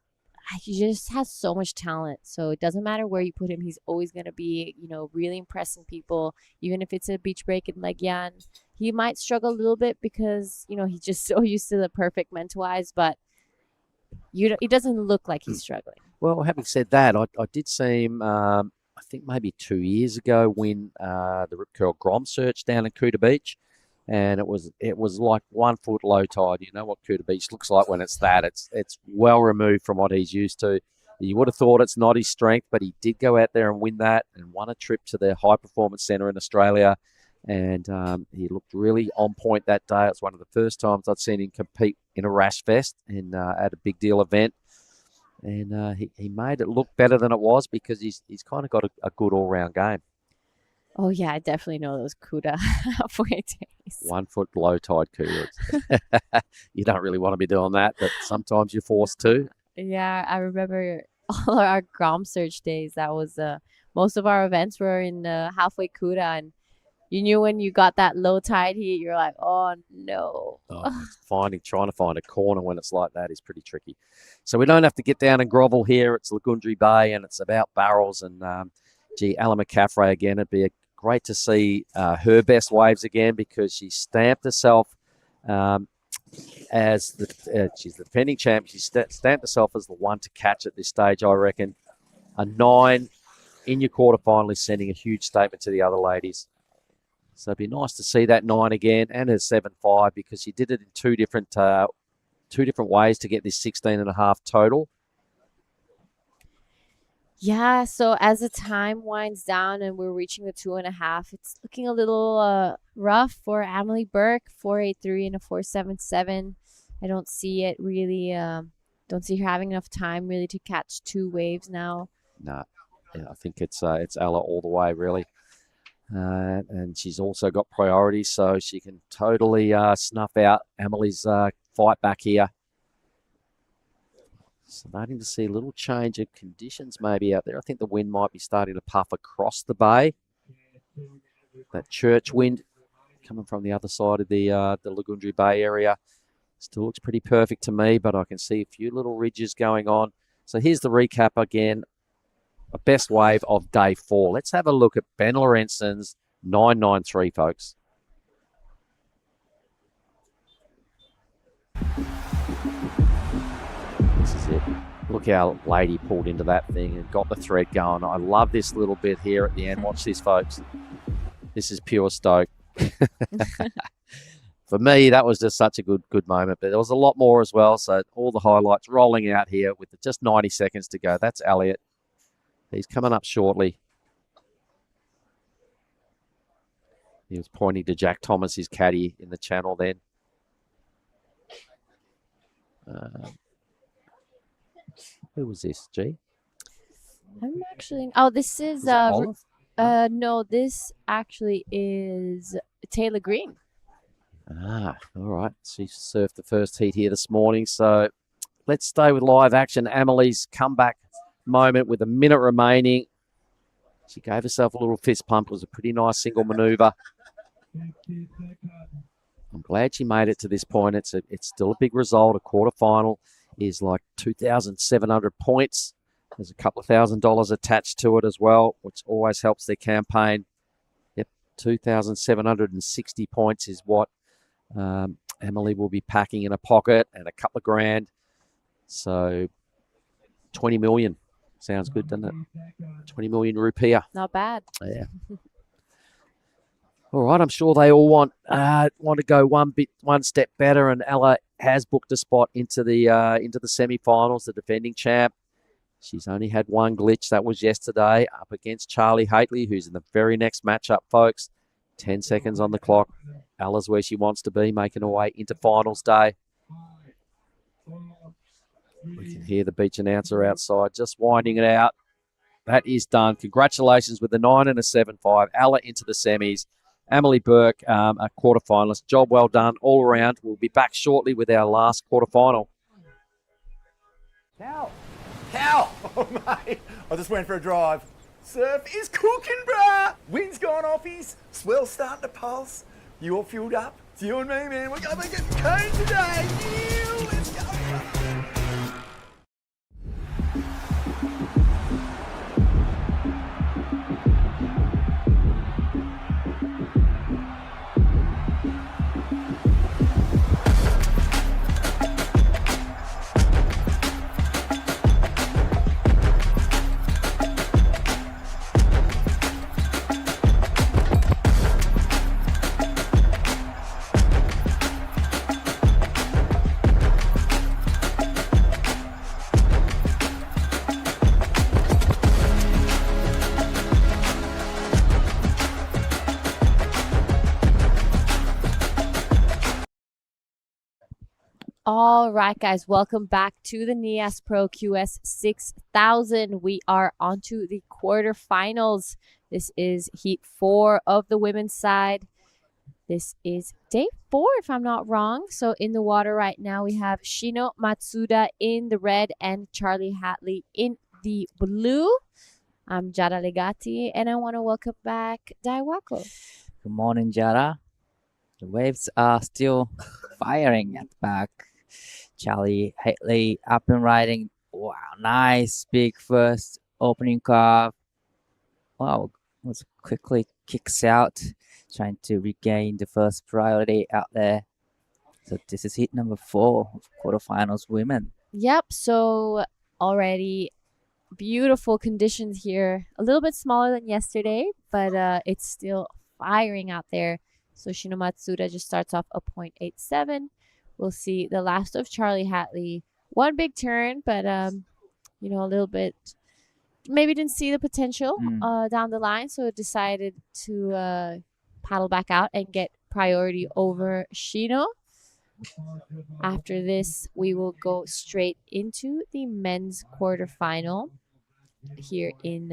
He just has so much talent. So it doesn't matter where you put him. He's always going to be, really impressing people. Even if it's a beach break in Leguan, he might struggle a little bit because, he's just so used to the perfect Mentawais. But it doesn't look like he's struggling. Well, having said that, I did see him, I think maybe 2 years ago, win the Rip Curl Grom Search down in Kuta Beach. And it was like 1 foot low tide. You know what Kuta Beach looks like when it's that. It's well removed from what he's used to. You would have thought it's not his strength, but he did go out there and win that and won a trip to the High Performance Centre in Australia. And he looked really on point that day. It's one of the first times I'd seen him compete in a rash fest and at a big deal event. And he made it look better than it was because he's kind of got a good all-round game. Oh, yeah, I definitely know those Kuta halfway days. 1 foot low tide Kuta. You don't really want to be doing that, but sometimes you're forced to. Yeah, I remember all our Grom Search days. That was most of our events were in halfway Kuta, and you knew when you got that low tide heat, you're like, oh no. Trying to find a corner when it's like that is pretty tricky. So we don't have to get down and grovel here. It's Lagundri Bay, and it's about barrels. And Ella McCaffrey again. It'd be great to see her best waves again because she stamped herself as she's the defending champ. She stamped herself as the one to catch at this stage, I reckon. A 9 in your quarterfinal is sending a huge statement to the other ladies. So it'd be nice to see that 9 again and her 7.5 because she did it in two different ways to get this 16.5 total. Yeah, so as the time winds down and we're reaching the 2.5, it's looking a little rough for Emily Burke, 4.83 and a 4.77. I don't see it really. Don't see her having enough time really to catch 2 waves now. No, yeah, I think it's Ella all the way really, and she's also got priority, so she can totally snuff out Emily's fight back here. Starting to see a little change of conditions maybe out there. I think the wind might be starting to puff across the bay. That church wind coming from the other side of the Lagundri Bay area. Still looks pretty perfect to me, but I can see a few little ridges going on. So here's the recap again. A best wave of day 4. Let's have a look at Ben Lorenzen's 993, folks. This is it. Look how lady pulled into that thing and got the thread going. I love this little bit here at the end. Watch this, folks. This is pure stoke. For me, that was just such a good moment. But there was a lot more as well. So all the highlights rolling out here with just 90 seconds to go. That's Elliot. He's coming up shortly. He was pointing to Jack Thomas, his caddy, in the channel then. Who was this, G? I'm actually... Oh, this is... no, this actually is Taylor Green. All right. She surfed the first heat here this morning. So let's stay with live action. Amelie's comeback moment with a minute remaining. She gave herself a little fist pump. It was a pretty nice single maneuver. I'm glad she made it to this point. It's still a big result. A quarterfinal is like 2,700 points. There's a couple of $1,000 attached to it as well, which always helps their campaign. Yep, 2,760 points is what Emily will be packing in a pocket and a couple of grand. So 20 million. Sounds good, doesn't it? 20 million rupiah. Not bad. Yeah. All right, I'm sure they all want to go one step better, and Ella has booked a spot into the semi-finals, the defending champ. She's only had one glitch. That was yesterday up against Charlie Haitley, who's in the very next matchup, folks. 10 seconds on the clock. Ella's where she wants to be, making her way into finals day. We can hear the beach announcer outside just winding it out. That is done. Congratulations with the 9 and a 7-5. Ella into the semis. Emily Burke, a quarterfinalist. Job well done all around. We'll be back shortly with our last quarterfinal. Cow! Oh, mate. I just went for a drive. Surf is cooking, bruh. Wind's gone offies. Swell's starting to pulse. You all fueled up? It's you and me, man. We're going to get cone today. Yeah, let's go. All right, guys, welcome back to the Nias Pro QS 6000. We are onto the quarterfinals. This is heat 4 of the women's side. This is day 4, if I'm not wrong. So in the water right now, we have Shino Matsuda in the red and Charlie Haitley in the blue. I'm Jara Legati, and I want to welcome back Daiwako. Good morning, Jara. The waves are still firing at the back. Charlie Haitley up and riding. Wow, nice big first opening curve. Wow, was quickly kicks out, trying to regain the first priority out there. So this is heat number 4 of quarterfinals women. Yep, so already beautiful conditions here. A little bit smaller than yesterday, but it's still firing out there. So Shino Matsuda just starts off a 0.87. We'll see the last of Charlie Haitley. One big turn, but a little bit, maybe didn't see the potential down the line, so decided to paddle back out and get priority over Shino. After this, we will go straight into the men's quarterfinal here in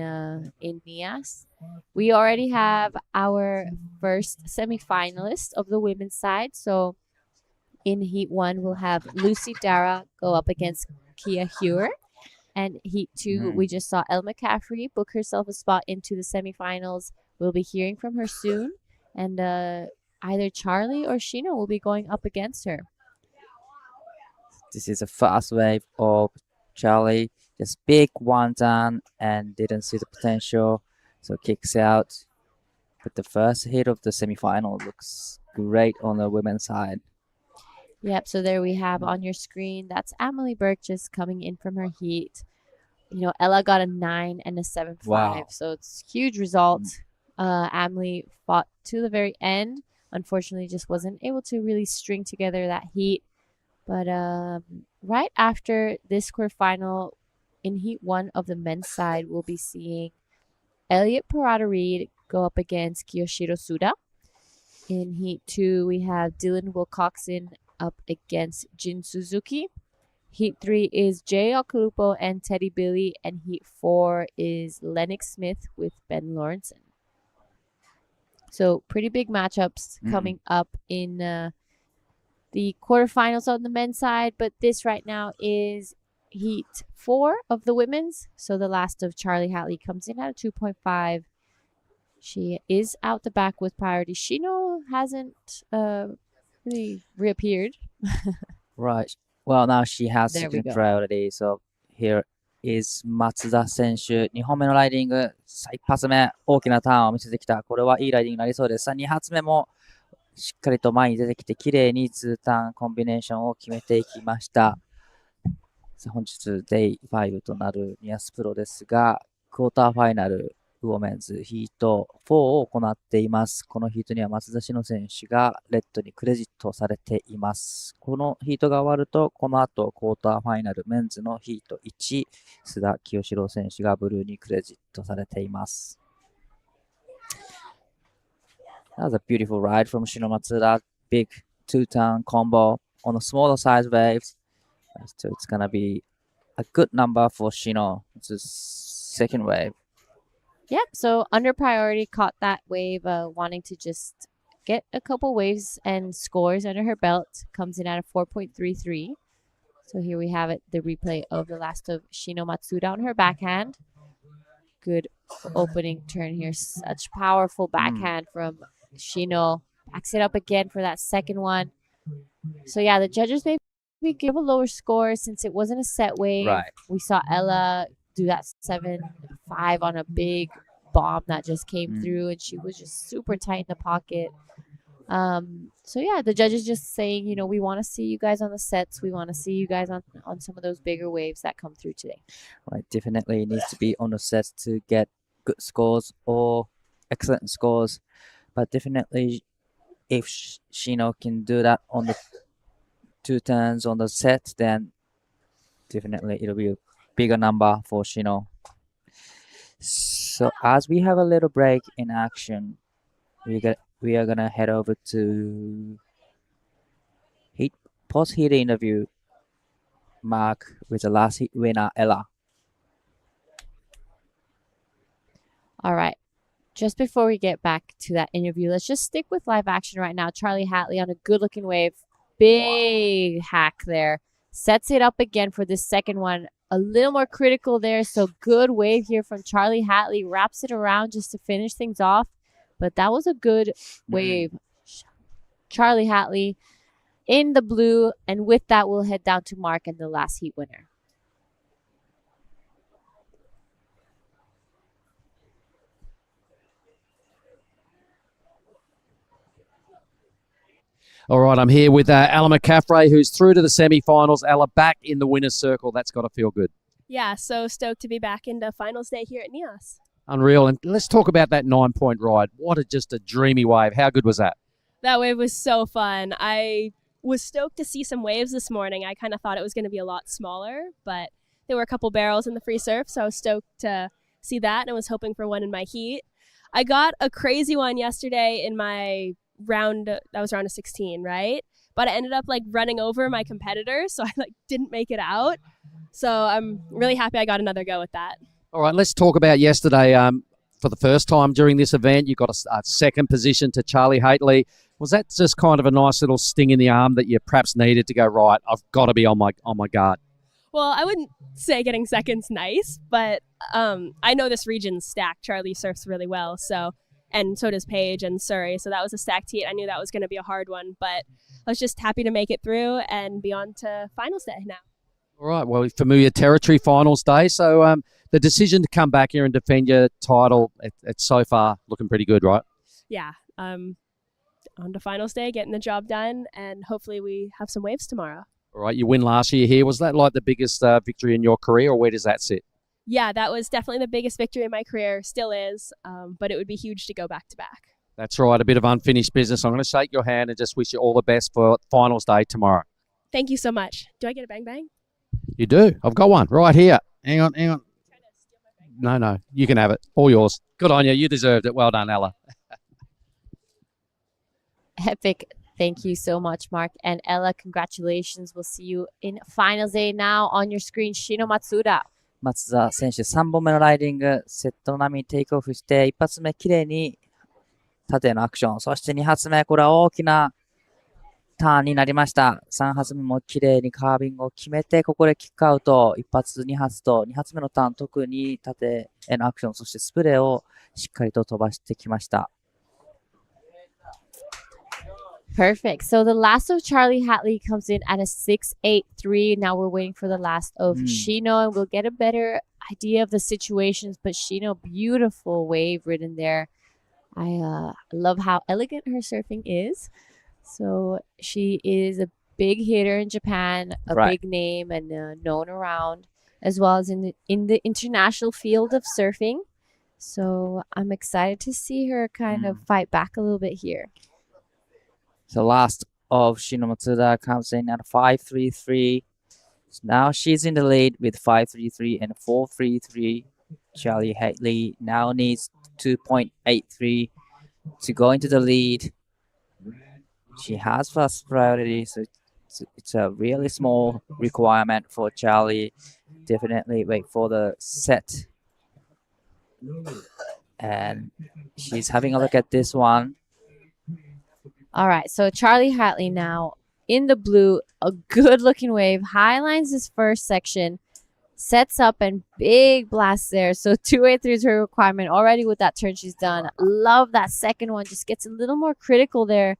Nias. We already have our first semifinalist of the women's side, so in Heat 1, we'll have Lucy Dara go up against Kia Hewer. And Heat 2, we just saw Elle McCaffrey book herself a spot into the semifinals. We'll be hearing from her soon. And either Charlie or Shino will be going up against her. This is a fast wave of Charlie. Just big one down and didn't see the potential. So kicks out. But the first hit of the semifinal looks great on the women's side. Yep, so there we have on your screen, that's Emily Burke just coming in from her heat. Ella got a 9 and a 7.5, Wow. So it's huge result. Emily fought to the very end. Unfortunately, just wasn't able to really string together that heat. But right after this quarterfinal, in Heat 1 of the men's side, we'll be seeing Elliot Parada-Reed go up against Kiyoshiro Suda. In Heat 2, we have Dylan Wilcoxon up against Jin Suzuki. Heat 3 is Jay Okalupo and Teddy Billy, and Heat 4 is Lennox Smith with Ben Lawrenson. So pretty big matchups coming up in the quarterfinals on the men's side, but this right now is Heat 4 of the women's. So the last of Charlie Haitley comes in at a 2.5. She is out the back with priority. Shino hasn't really reappeared. Right. Well, now she has There we second go. priority. So here is 松田選手。2本目のライディング。一発目、大きなターンを見せてきた。これはいいライディングになりそうです。さあ、2発目もしっかりと前に出てきて、綺麗に2ターンコンビネーションを決めていきました。本日、デイ5となるニアスプロですが、クォーターファイナル、ウォメンズヒート4を行っています。このヒートには松田詩野選手がレッドにクレジットされています。このヒートが終わると、この後、クォーターファイナルメンズのヒート1、須田清志郎選手がブルーにクレジットされています。That was a beautiful ride from Shino Matsuda. Big two-turn combo on the smaller size waves. So it's going to be a good number for Shino. It's his second wave. Yep. So under priority caught that wave, wanting to just get a couple waves and scores under her belt. Comes in at a 4.33. So here we have it, the replay of the last of Shino Matsuda on her backhand. Good opening turn here. Such powerful backhand from Shino. Backs it up again for that second one. So yeah, the judges maybe give a lower score since it wasn't a set wave. Right. We saw Ella do that 7-5 on a big bomb that just came through, and she was just super tight in the pocket. So yeah, the judges just saying, we want to see you guys on the sets. We want to see you guys on some of those bigger waves that come through today. Right, definitely needs to be on the sets to get good scores or excellent scores. But definitely, if Shino can do that on the 2 turns on the set, then definitely it'll be a bigger number for Shino. So as we have a little break in action, we are gonna head over to post-heat interview mark with the last heat winner, Ella. All right. Just before we get back to that interview, let's just stick with live action right now. Charlie Hatley on a good-looking wave. Big hack there. Sets it up again for this second one. A little more critical there, so good wave here from Charlie Hatley. Wraps it around just to finish things off, but that was a good wave. Charlie Hatley in the blue, and with that, we'll head down to Mark and the last heat winner. All right, I'm here with Ella McCaffrey, who's through to the semi-finals. Ella back in the winner's circle. That's got to feel good. Yeah, so stoked to be back into finals day here at Nias. Unreal. And let's talk about that 9-point ride. What just a dreamy wave. How good was that? That wave was so fun. I was stoked to see some waves this morning. I kind of thought it was going to be a lot smaller, but there were a couple barrels in the free surf, so I was stoked to see that and was hoping for one in my heat. I got a crazy one yesterday in my round, that was round of 16, right? But I ended up running over my competitor, so I didn't make it out. So I'm really happy I got another go at that. All right, let's talk about yesterday. For the first time during this event, you got a second position to Charlie Hatley. Was that just kind of a nice little sting in the arm that you perhaps needed to go, right, I've got to be on my guard? Well, I wouldn't say getting second's nice, but I know this region's stacked. Charlie surfs really well, and so does Paige and Surrey. So that was a stacked heat. I knew that was going to be a hard one, but I was just happy to make it through and be on to finals day now. All right, well, familiar territory, finals day. So the decision to come back here and defend your title, it's so far looking pretty good, right? Yeah, on to finals day, getting the job done, and hopefully we have some waves tomorrow. All right, you win last year here. Was that the biggest victory in your career, or where does that sit? Yeah, that was definitely the biggest victory in my career, still is, but it would be huge to go back to back. That's right, a bit of unfinished business. I'm going to shake your hand and just wish you all the best for finals day tomorrow. Thank you so much. Do I get a bang bang? You do. I've got one right here. Hang on. No, you can have it. All yours. Good on you. You deserved it. Well done, Ella. Epic. Thank you so much, Mark. And Ella, congratulations. We'll see you in finals day now on your screen. Shino Matsuda. 松田選手3本目のライディング、セット並みにテイクオフして、1発目綺麗に縦のアクション、そして2発目、これは大きなターンになりました。3発目も綺麗にカービングを決めて、ここでキックアウト、1発、2発と、2発目のターン、特に縦へのアクション、そしてスプレーをしっかりと飛ばしてきました。Perfect. So the last of Charlie Hatley comes in at a 6.83. Now we're waiting for the last of Shino, and we'll get a better idea of the situations. But Shino, beautiful wave ridden there. I love how elegant her surfing is. So she is a big hitter in Japan, a Right. big name, and known around, as well as in the international field of surfing. So I'm excited to see her kind of fight back a little bit here. So last of Shino Matsuda comes in at 5.33. So now she's in the lead with 5.33 and 4.33. Charlie Haley now needs 2.83 to go into the lead. She has first priority, so it's a really small requirement for Charlie. Definitely wait for the set. And she's having a look at this one. All right, so Charlie Hatley now in the blue, a good looking wave, highlines his first section, sets up and big blast there. So 283 is her requirement already with that turn she's done. Love that second one, just gets a little more critical there.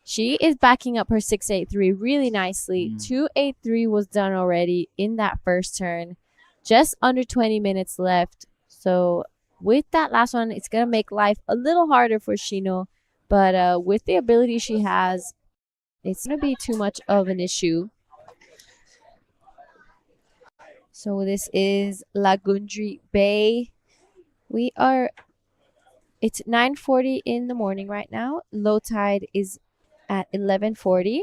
She is backing up her 683 really nicely. 283 was done already in that first turn. Just under 20 minutes left. So with that last one, it's going to make life a little harder for Shino. But with the ability she has, it's going to be too much of an issue. So this is Lagundri Bay. It's 9:40 in the morning right now. Low tide is at 11:40.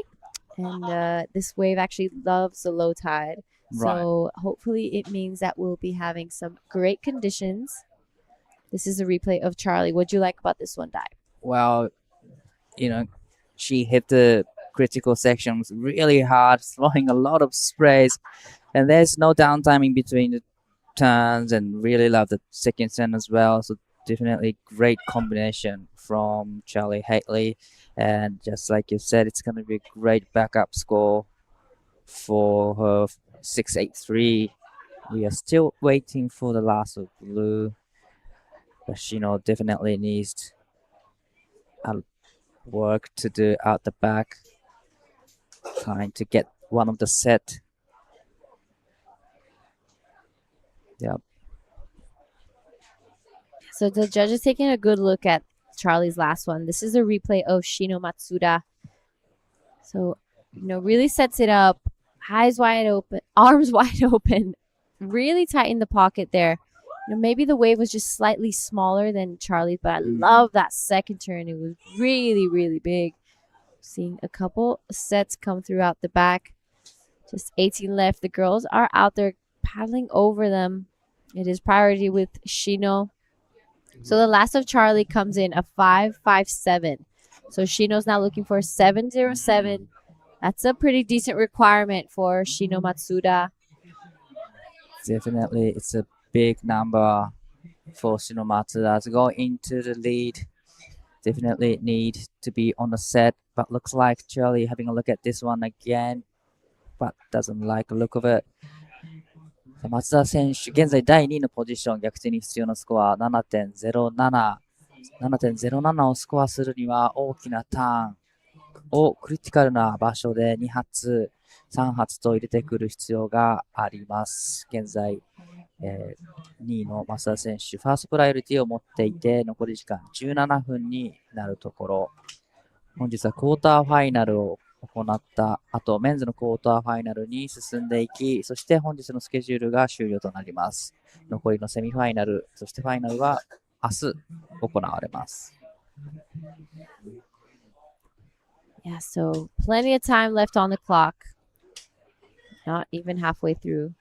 And this wave actually loves the low tide. Right. So hopefully it means that we'll be having some great conditions. This is a replay of Charlie. What'd you like about this one, Dive? Well, she hit the critical sections really hard, throwing a lot of sprays, and there's no downtime in between the turns, and really love the second turn as well. So definitely great combination from Charlie Haley, and just like you said, it's going to be a great backup score for her 683. We are still waiting for the last of blue, but Shino definitely needs work to do out the back, trying to get one of the set. Yep. So the judge is taking a good look at Charlie's last one. This is a replay of Shino Matsuda. So, really sets it up. Eyes wide open, arms wide open, really tight in the pocket there. Maybe the wave was just slightly smaller than Charlie's, but I love that second turn. It was really, really big. Seeing a couple sets come throughout the back. Just 18 left. The girls are out there paddling over them. It is priority with Shino. So the last of Charlie comes in a 5.57. So Shino's now looking for 7.07. That's a pretty decent requirement for Shino Matsuda. Definitely, it's a big number for Shino Matsuda to go into the lead. Definitely need to be on the set, but looks like Charlie having a look at this one again, but doesn't like the look of it. 松田選手、現在第2位のポジション、逆転に必要なスコア 7.07。7.07 をスコアするには大きなターンをクリティカルな場所で2発、3発と入れてくる必要があります。現在、2位の増田選手、ファーストプライオリティを持っていて、残り時間17分になるところ、本日はクォーターファイナルを行った後、メンズのクォーターファイナルに進んでいき、そして本日のスケジュールが終了となります。残りのセミファイナル、そしてファイナルは明日行われます。Yeah, so plenty of time left on the clock. Not even halfway through.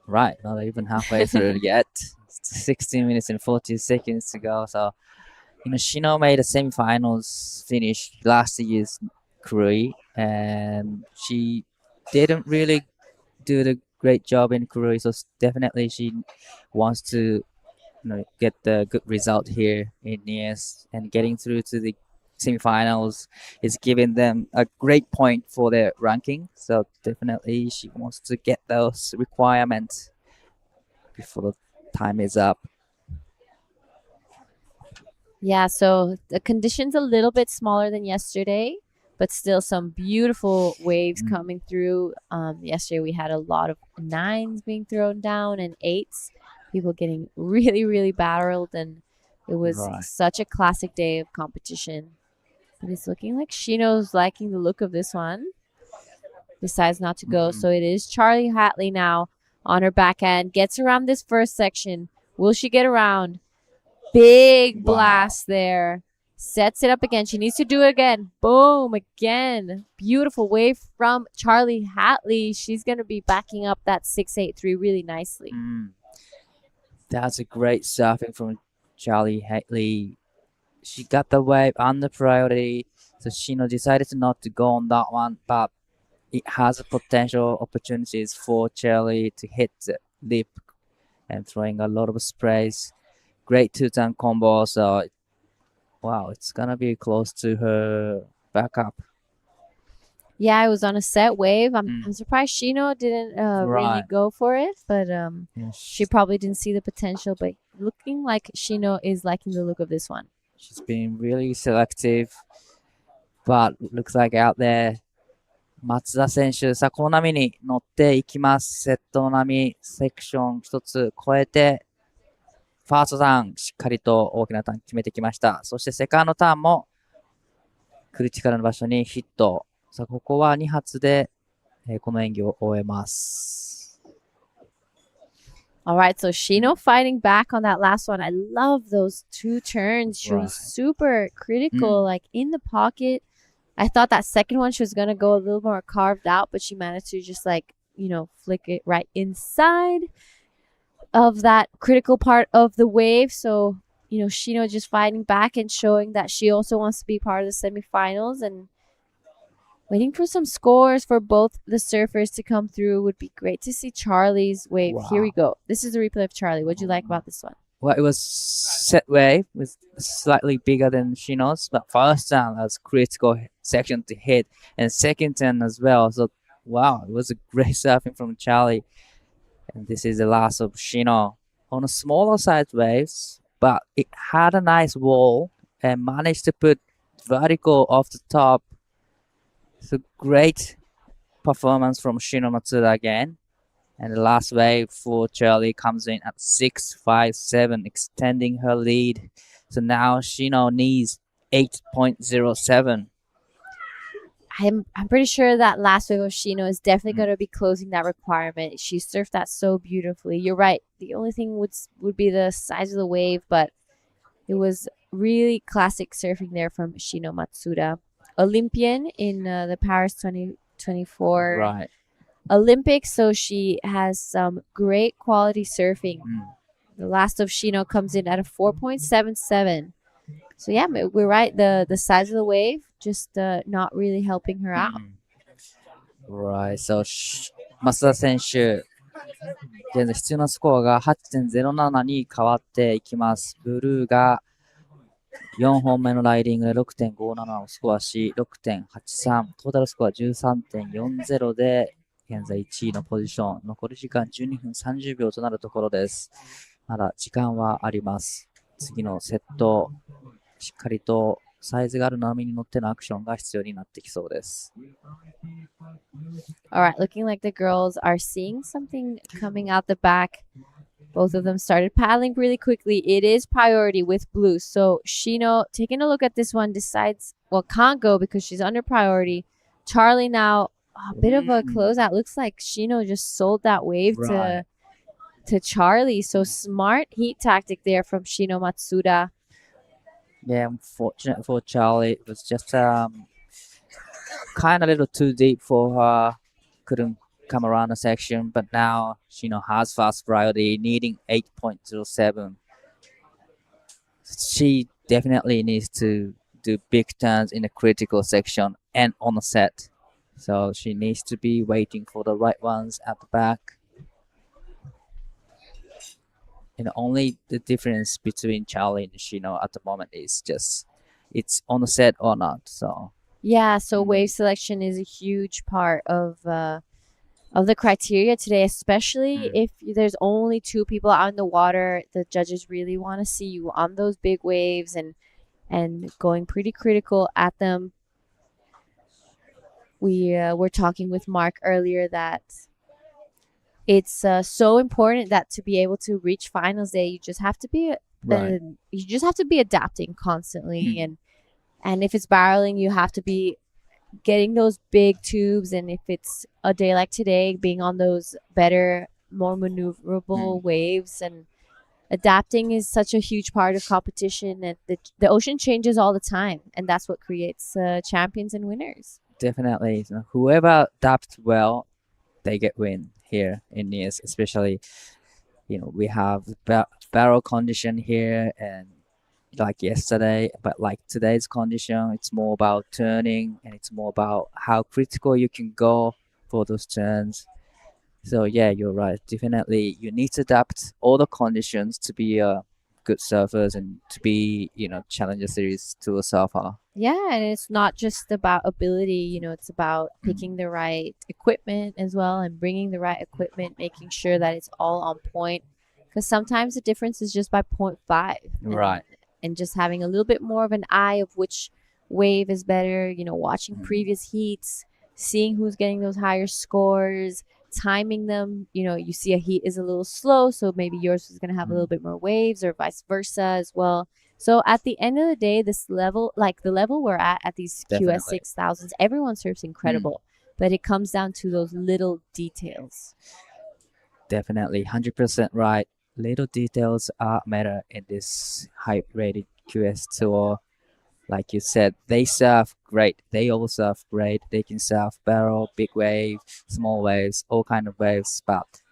Right, not even halfway through yet. 16 minutes and 40 seconds to go. So, Shino made a semifinals finish last year's Korea, and she didn't really do the great job in Korea. So definitely she wants to, get the good result here in Nias, and getting through to the semifinals is giving them a great point for their ranking. So definitely she wants to get those requirements before the time is up. Yeah, so the conditions a little bit smaller than yesterday, but still some beautiful waves coming through. Yesterday we had a lot of 9s being thrown down and 8s. People getting really, really battled, and It was Right. such a classic day of competition. But it's looking like Shino's liking the look of this one. Decides not to go. So it is Charlie Hatley now on her backhand. Gets around this first section. Will she get around? Big blast there. Sets it up again. She needs to do it again. Boom, again. Beautiful wave from Charlie Hatley. She's going to be backing up that 6-8-3 really nicely. That's a great surfing from Charlie Hatley. She got the wave under priority, so Shino decided not to go on that one, but it has a potential opportunities for Charlie to hit the lip and throwing a lot of sprays. Great two-turn combo, so wow, it's gonna be close to her backup. Yeah, it was on a set wave. I'm surprised Shino didn't really Right. go for it, but Yes. she probably didn't see the potential. But looking like Shino is liking the look of this one. She's been really selective, but looks like out there. 松田選手、さあ、この波に乗っていきます。セットの波、セクション一つ超えて、ファーストターン、しっかりと大きなターン決めてきました。そしてセカンドターンも、クリティカルな場所にヒット。さあ、ここは2発で、この演技を終えます。All right, so Shino fighting back on that last one. I love those two turns. She was super critical, like in the pocket. I thought that second one she was going to go a little more carved out, but she managed to just like, flick it right inside of that critical part of the wave. So, Shino just fighting back and showing that she also wants to be part of the semifinals and waiting for some scores for both the surfers to come through. Would be great to see Charlie's wave. Wow. Here we go. This is the replay of Charlie. What do you like about this one? Well, it was set wave, with slightly bigger than Shino's, but first turn was critical section to hit, and second turn as well. So, wow, it was a great surfing from Charlie. And this is the last of Shino on a smaller size waves, but it had a nice wall and managed to put vertical off the top. So great performance from Shino Matsuda again. And the last wave for Charlie comes in at 6.57, extending her lead. So now Shino needs 8.07. I'm pretty sure that last wave of Shino is definitely going to be closing that requirement. She surfed that so beautifully. You're right. The only thing would be the size of the wave, but it was really classic surfing there from Shino Matsuda. Olympian in the Paris 2024 Right. Olympics, so she has some great quality surfing. The last of Shino comes in at a 4.77. So yeah, we're right. The size of the wave just not really helping her out. Right. So 増田選手、現在必要なスコアが 8.07 に変わっていきます。ブルーが4本目のライディングで 6.57 をスコアし、6.83、トータルスコア 13.40 で現在1位のポジション。残り時間12分30秒となるところです。まだ時間はあります。次のセット、しっかりとサイズがある波に乗ってのアクションが必要になってきそうです。All right, looking like the girls are seeing something coming out the back. Both of them started paddling really quickly. It is priority with blue. So Shino, taking a look at this one, decides, can't go because she's under priority. Charlie now, a bit of a closeout. Looks like Shino just sold that wave to Charlie. So smart heat tactic there from Shino Matsuda. Yeah, unfortunate for Charlie. It was just kind of a little too deep for her. Couldn't come around the section, but now Shino has fast priority, needing 8.07. She definitely needs to do big turns in the critical section and on the set. So she needs to be waiting for the right ones at the back. And only the difference between Charlie and Shino at the moment is just it's on the set or not. So yeah, so wave selection is a huge part of the criteria today, especially if there's only two people out in the water. The judges really want to see you on those big waves and going pretty critical at them. We were talking with Mark earlier that it's so important that to be able to reach finals day, you just have to be Right. you just have to be adapting constantly, and if it's barreling, you have to be getting those big tubes, and if it's a day like today, being on those better, more maneuverable waves. And adapting is such a huge part of competition, and the ocean changes all the time, and that's what creates champions and winners. Definitely. So whoever adapts well, they get win here in Nias, especially, we have barrel condition here, and like yesterday, but like today's condition, it's more about turning, and it's more about how critical you can go for those turns. So yeah, you're right. Definitely, you need to adapt all the conditions to be a good surfers and to be, Challenger Series to a surfer. Yeah, and it's not just about ability, it's about picking the right equipment as well, and bringing the right equipment, making sure that it's all on point. Because sometimes the difference is just by 0.5. Right. And just having a little bit more of an eye of which wave is better, watching previous heats, seeing who's getting those higher scores, timing them. You see a heat is a little slow, so maybe yours is going to have a little bit more waves, or vice versa as well. So at the end of the day, this level, like the level we're at these QS 6000s, everyone surfs incredible, but it comes down to those little details. Definitely, 100% right. Little details are matter in this high-rated QS tour. Like you said, they surf great. They all surf great. They can surf barrel, big wave, small waves, all kind of waves. But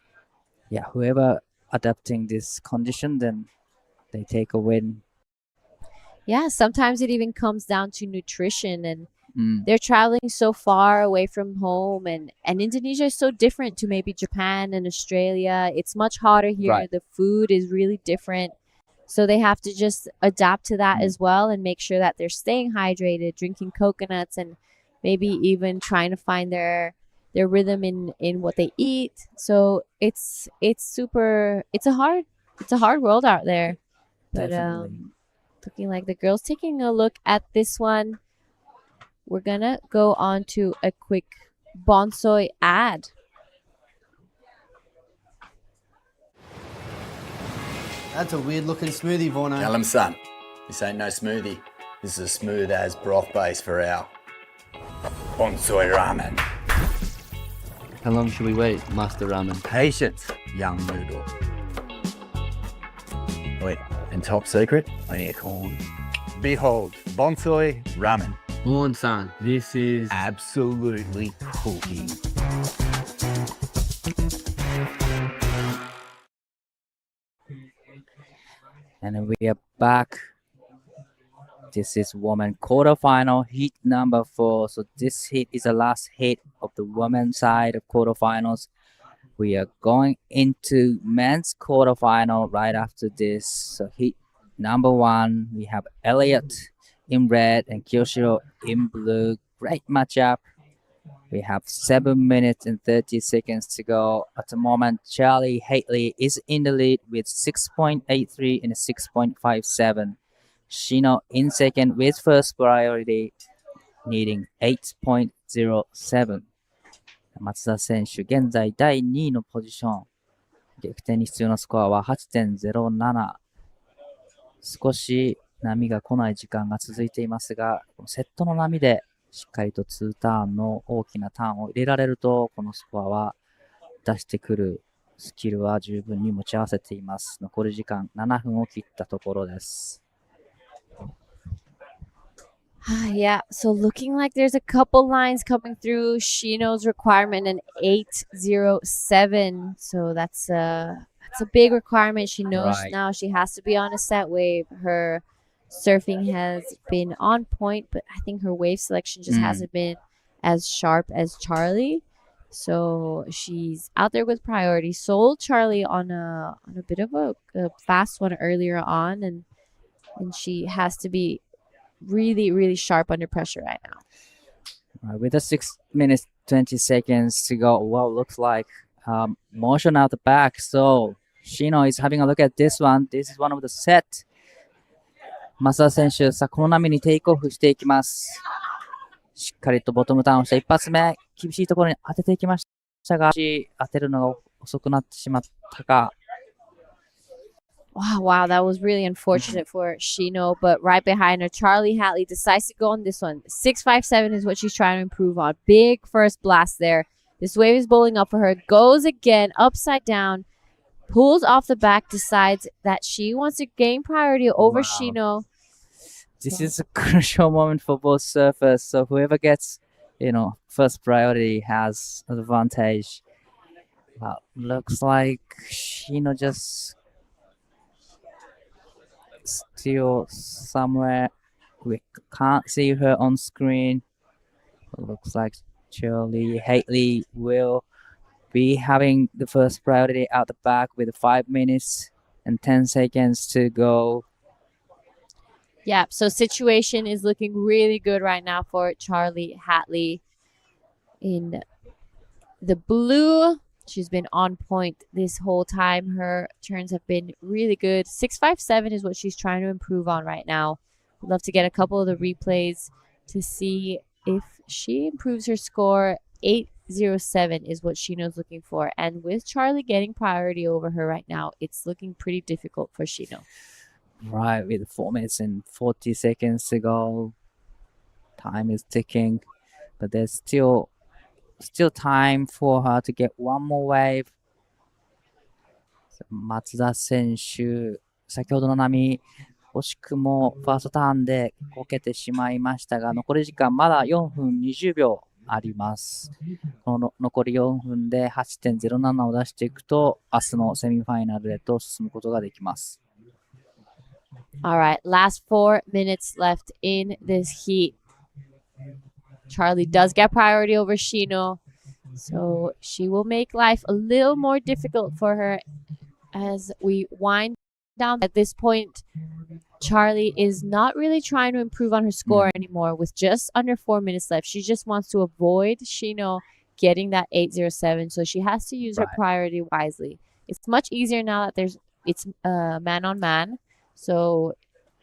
yeah, whoever adapting this condition, then they take a win. Yeah, sometimes it even comes down to nutrition, and they're traveling so far away from home, and Indonesia is so different to maybe Japan and Australia. It's much hotter here. Right. The food is really different. So they have to just adapt to that as well, and make sure that they're staying hydrated, drinking coconuts, and maybe even trying to find their rhythm in what they eat. So it's a hard world out there. But Definitely. looking like the girls taking a look at this one. We're gonna go on to a quick bonsai ad. That's a weird looking smoothie, Vorno. Tell 'em, son, this ain't no smoothie. This is a smooth as broth base for our bonsai ramen. How long should we wait, Master Ramen? Patience, young noodle. Wait, and top secret, I need a corn. Behold, bonsai ramen. Morn-san, this is... Absolutely cooking. And we are back. This is women quarterfinal heat number 4. So this heat is the last heat of the women's side of quarterfinals. We are going into men's quarterfinal right after this. So heat number 1, we have Elliot in red and Kyoshiro in blue. Great matchup. We have 7 minutes and 30 seconds to go. At the moment, Charlie Haley is in the lead with 6.83 and a 6.57. Shino in second with first priority, needing 8.07. 松田選手、現在第2位のポジション。逆転に必要なスコアは 8.07。少し波が来ない時間が続いていますが、セットの波でしっかりと2ターンの大きなターンを入れられると、このスコアは出してくるスキルは十分に持ち合わせています。残り時間7分を切ったところです。Yeah, so looking like there's a couple lines coming through. Shino's requirement an 807. So that's a big requirement. She knows now she has to be on a set wave. Her surfing has been on point, but I think her wave selection just hasn't been as sharp as Charlie. So she's out there with priority. Sold Charlie on a bit of a fast one earlier on, and she has to be really, really sharp under pressure right now. With the 6 minutes 20 seconds to go, well, looks like motion out the back. So Shino is having a look at this one. This is one of the set. 増田選手、さあこの波にテイクオフしていきます。しっかりとボトムターンをした一発目、厳しいところに当てていきましたが、当てるのが遅くなってしまったか。Wow, that was really unfortunate for Shino. But right behind her, Charlie Hatley decides to go on this one. 6.57 is what she's trying to improve on. Big first blast there. This wave is bowling up for her. Goes again, upside down. Pulls off the back, decides that she wants to gain priority over Shino. This is a crucial moment for both surfers. So whoever gets, first priority has advantage. Looks like Shino just still somewhere. We can't see her on screen. Looks like Charlie Hatley will be having the first priority out the back with 5 minutes and 10 seconds to go. Yeah, so situation is looking really good right now for Charlie Hatley. In the blue, she's been on point this whole time. Her turns have been really good. 6.57 is what she's trying to improve on right now. I'd love to get a couple of the replays to see if she improves her score. 8.07 is what Shino's looking for. And with Charlie getting priority over her right now, it's looking pretty difficult for Shino. Right, with 4 minutes and 40 seconds to go. Time is ticking, but there's still time for her to get one more wave. 松田選手、先ほどの波、惜しくもファーストターンでこけてしまいましたが、残り時間まだ4分20秒あります。この残り4分で 8.07 を出していくと、明日のセミファイナルへと進むことができます。All right, last 4 minutes left in this heat. Charlie does get priority over Shino, so she will make life a little more difficult for her as we wind down. At this point, Charlie is not really trying to improve on her score anymore with just under 4 minutes left. She just wants to avoid Shino getting that 8.07, so she has to use her priority wisely. It's much easier now that it's man on man. So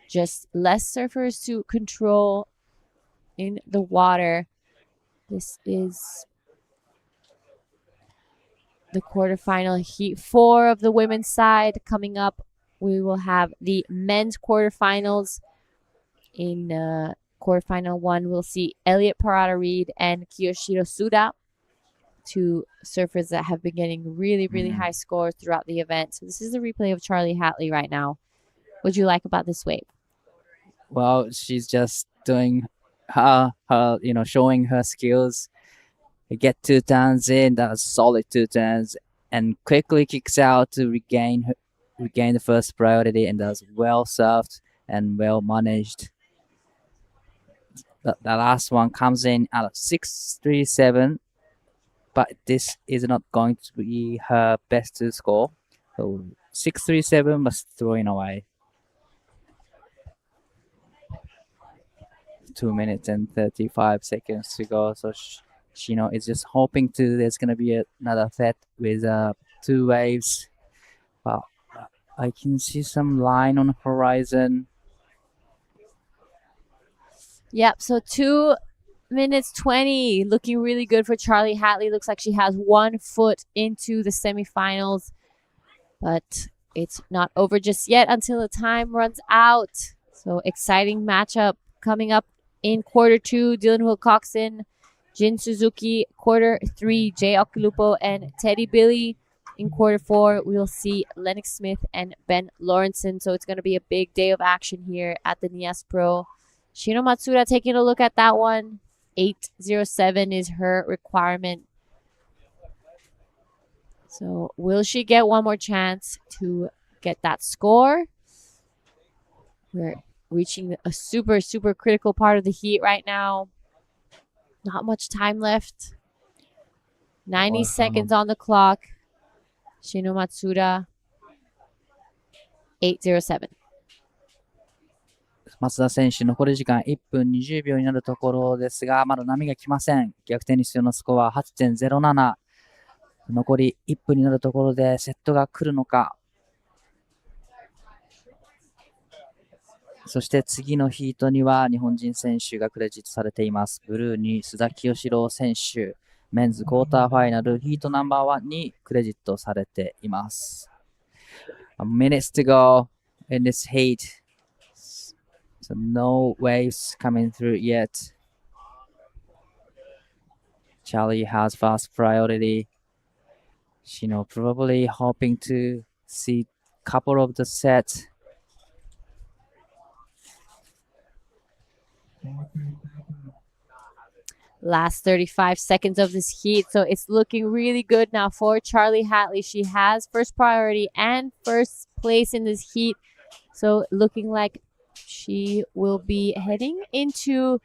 just less surfers to control in the water. This is the quarterfinal heat 4 of the women's side. Coming up, we will have the men's quarterfinals. In quarterfinal 1, we'll see Elliot Parada-Reed and Kiyoshiro Suda, two surfers that have been getting really, really high scores throughout the event. So this is the replay of Charlie Hatley right now. What do you like about this wave? Well, she's just doing her showing her skills. Get 2 turns in, that's solid 2 turns, and quickly kicks out to regain the first priority, and that's well served and well managed. The last one comes in at 6.37, but this is not going to be her best to score. So 6.37 was throwing away. 2 minutes and 35 seconds to go. So Shino is just hoping there's going to be another set with 2 waves. But I can see some line on the horizon. Yep, so 2 minutes 20. Looking really good for Charlie Hatley. Looks like she has 1 foot into the semifinals. But it's not over just yet until the time runs out. So exciting matchup coming up in quarter 2. Dylan Wilcoxon, Jin Suzuki. Quarter 3, Jay Okulupo and Teddy Billy. In quarter 4, we'll see Lennox Smith and Ben Lawrenson. So it's going to be a big day of action here at the Nias Pro. Shino Matsuda taking a look at that one. 8.07 is her requirement. So will she get one more chance to get that score? We're reaching a super, super critical part of the heat right now. Not much time left. 90 seconds on the clock. Shino Matsuda, 8.07. 松田選手、残り時間1分20秒になるところですが、まだ波が来ません。逆転に必要なスコアは 8.07。残り1分になるところでセットが来るのか。そして次のヒートには日本人選手がクレジットされています。ブルーに須田清志郎選手、メンズクォーターファイナルヒートナンバー1にクレジットされています。Minutes to go in this heat. So no waves coming through yet. Charlie has fast priority. Shino probably hoping to see couple of the sets. Last 35 seconds of this heat, so it's looking really good now for Charlie Hatley. She has first priority and first place in this heat, so looking like she will be heading into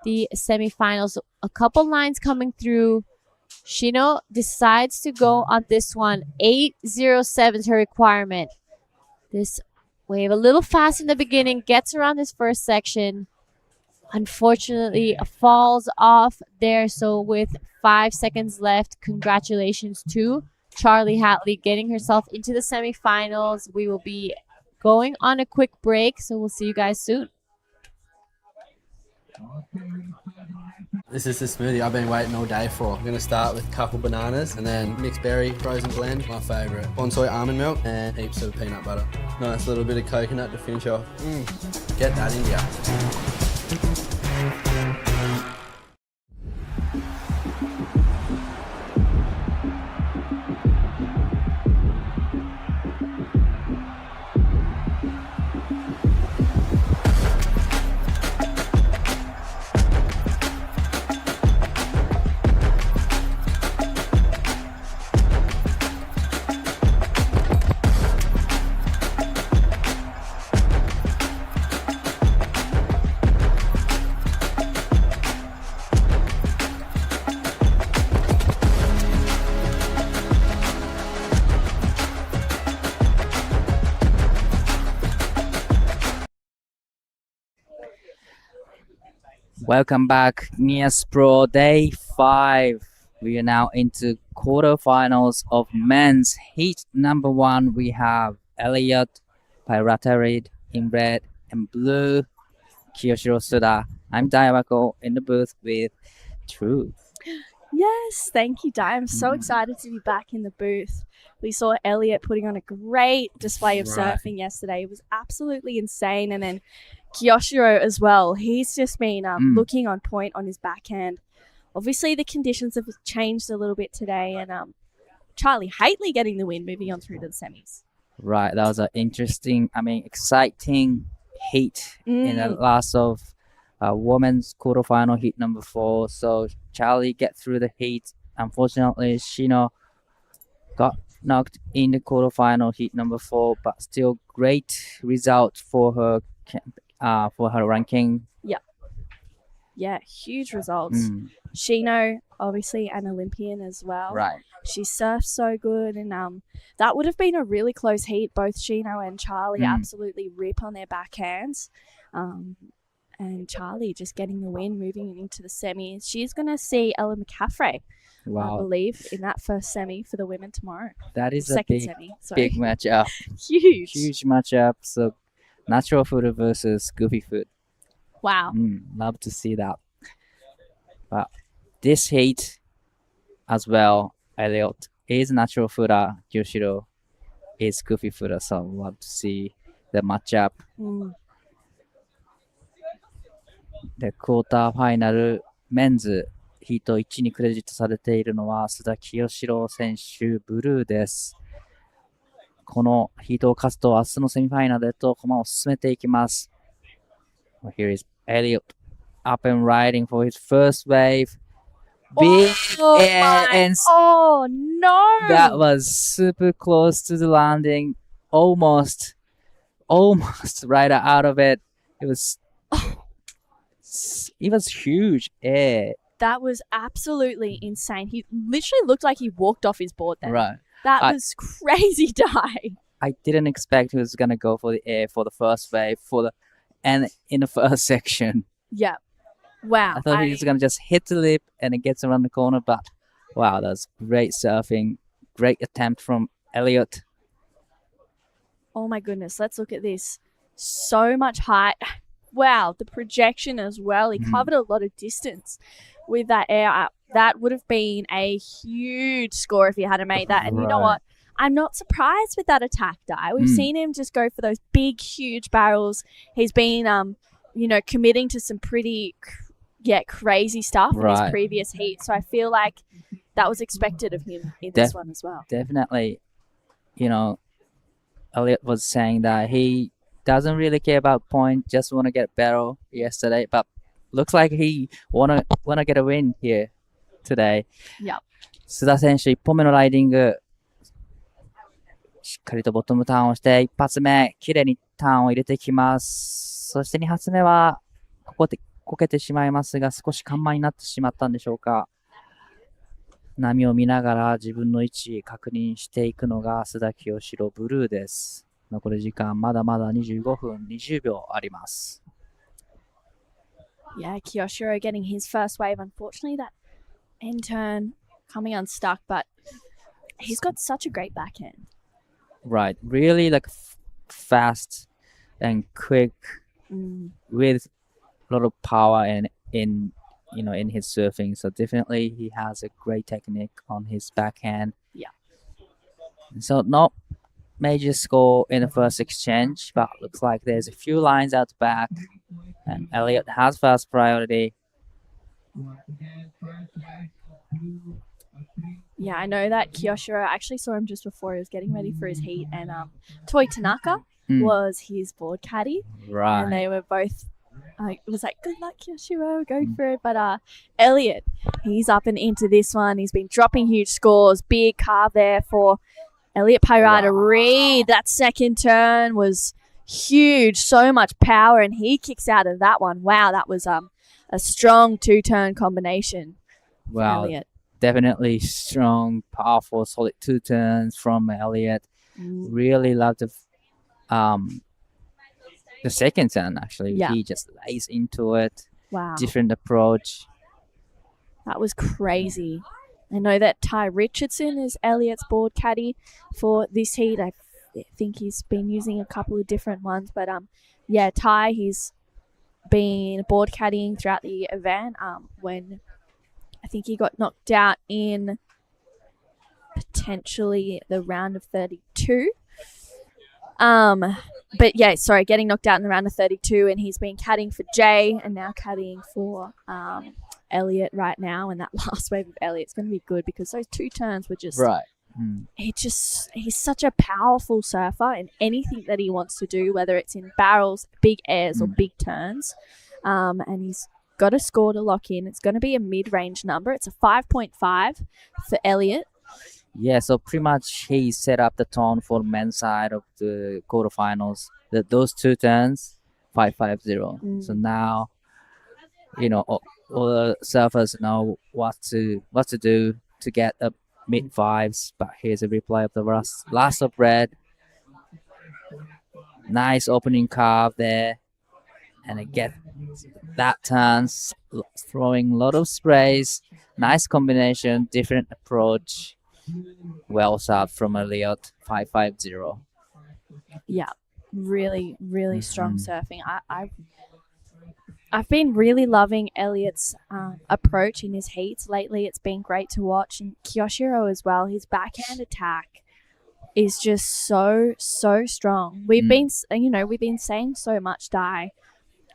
the semifinals. A couple lines coming through. Shino decides to go on this one. 8:07 is her requirement. This wave a little fast in the beginning, gets around this first section. Unfortunately, falls off there. So with 5 seconds left, congratulations to Charlie Hatley getting herself into the semifinals. We will be going on a quick break, so we'll see you guys soon. This is the smoothie I've been waiting all day for. I'm going to start with a couple bananas and then mixed berry frozen blend, my favourite. Bonsai almond milk and heaps of peanut butter. Nice little bit of coconut to finish off. Get that in ya. Welcome back, Nias Pro Day 5. We are now into quarterfinals of men's heat number 1. We have Elliot Pyratarid in red and blue, Kiyoshiro Suda. I'm Daiwako in the booth with True. Yes, thank you, Di. I'm so excited to be back in the booth. We saw Elliot putting on a great display of surfing yesterday. It was absolutely insane. And then Kiyoshiro as well. He's just been looking on point on his backhand. Obviously, the conditions have changed a little bit today. And Charlie Hatley getting the win, moving on through to the semis. Right, that was an interesting, exciting heat in the last of women's quarterfinal heat number 4. So Charlie get through the heat. Unfortunately, Shino got knocked in the quarterfinal heat number 4, but still great result for her ranking. Yeah, huge results. Shino, obviously an Olympian as well. Right. She surfs so good, and that would have been a really close heat. Both Shino and Charlie absolutely rip on their backhands. And Charlie just getting the win, moving into the semis. She's going to see Ella McCaffrey, I believe, in that first semi for the women tomorrow. That is Second a semi, big matchup. Huge matchup. So natural foot versus goofy foot. Wow. Love to see that. But this heat as well, Elliot is natural footer, Yoshiro is goofy footer. So love to see the matchup. で、クォーターファイナルメンズヒート1にクレジットされているのは須田清志郎選手ブルーです。このヒートを勝つと明日のセミファイナルへと駒を進めていきます。Here is Elliot up and riding for his first wave. Big air and oh no! That was super close to the landing. Almost right out of it. It was huge air. That was absolutely insane. He literally looked like he walked off his board then. Right. That was crazy, Di. I didn't expect he was going to go for the air for the first wave and in the first section. Yeah. Wow. I thought he was going to just hit the lip and it gets around the corner, but wow, that's great surfing. Great attempt from Elliot. Oh my goodness. Let's look at this. So much height. Wow, the projection as well. He covered a lot of distance with that air up. That would have been a huge score if he hadn't made that. And you know what? I'm not surprised with that attack, Di. We've seen him just go for those big, huge barrels. He's been, committing to some pretty, crazy stuff in his previous heat. So I feel like that was expected of him in this one as well. Definitely, Elliot was saying that he doesn't really care about point, just want to get barrel yesterday, but looks like he wanna get a win here today. Yep. 須田選手1本目のライディングしっかりとボトムターンをして一発目綺麗にターンを入れてきます。そして2発目はここでこけてしまいますが少し緩慢になってしまったんでしょうか。波を見ながら自分の位置確認していくのが須田清志郎ブルーです。残り時間まだまだ25分20秒あります。Yeah, Kiyoshiro getting his first wave. Unfortunately, that end turn coming unstuck, but he's got such a great backhand. Right, really like fast and quick with a lot of power and in his surfing. So definitely he has a great technique on his backhand. Yeah. So not major score in the first exchange, but looks like there's a few lines out back, and Elliot has first priority. Yeah, I know that Kiyoshiro, I actually saw him just before he was getting ready for his heat, and Toi Tanaka was his board caddy. Right. And they were both, it was like, good luck, Kiyoshiro, go for it. But Elliot, he's up and into this one. He's been dropping huge scores, big carve there for Elliot Pirata Reed. That second turn was huge, so much power, and he kicks out of that one. Wow, that was a strong two-turn combination for Elliot. Definitely strong, powerful, solid two turns from Elliot. Really loved the second turn, actually. Yeah. He just lays into it. Wow. Different approach. That was crazy. I know that Ty Richardson is Elliot's board caddy for this heat. I think he's been using a couple of different ones. But, Ty, he's been board caddying throughout the event when I think he got knocked out in potentially the round of 32. Getting knocked out in the round of 32, and he's been caddying for Jay and now caddying for Elliot right now. And that last wave of Elliot's going to be good because those two turns were just he's such a powerful surfer in anything that he wants to do, whether it's in barrels, big airs, or big turns. And he's got a score to lock in. It's going to be a mid-range number. It's a 5.5 for Elliot. Yeah, so pretty much he set up the tone for the men's side of the quarterfinals. Those two turns, 5-5-0. So now, all the surfers know what to do to get up mid fives. But here's a replay of the last of red. Nice opening carve there, and again that turns, throwing a lot of sprays. Nice combination, different approach. Well shot from Elliot, 5-5-0. Yeah, really, really strong surfing. I've been really loving Elliot's approach in his heats lately. It's been great to watch, and Kiyoshiro as well. His backhand attack is just so strong. We've been saying so much, Di,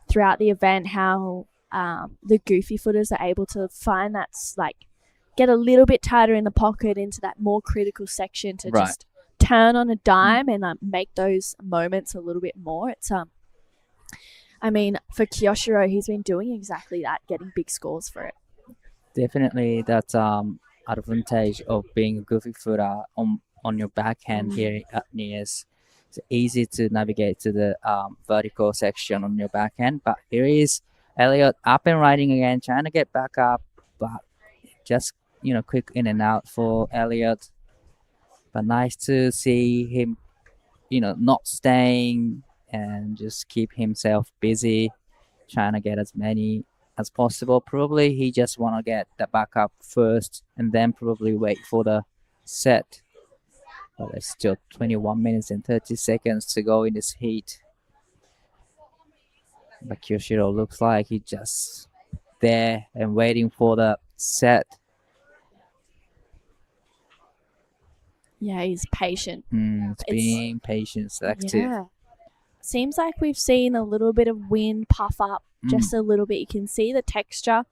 throughout the event how the goofy footers are able to find that's like get a little bit tighter in the pocket into that more critical section to just turn on a dime and make those moments a little bit more. It's for Kiyoshiro, he's been doing exactly that, getting big scores for it. Definitely that advantage of being a goofy footer on your backhand here at Nias. It's easy to navigate to the vertical section on your backhand, but here is Elliot up and riding again, trying to get back up, but just quick in and out for Elliot. But nice to see him, not staying and just keep himself busy, trying to get as many as possible. Probably he just want to get the backup first and then probably wait for the set. But there's still 21 minutes and 30 seconds to go in this heat. But Kiyoshiro looks like he's just there and waiting for the set. Yeah, he's patient. It's being patient, selective. Yeah. Seems like we've seen a little bit of wind puff up just a little bit. You can see the texture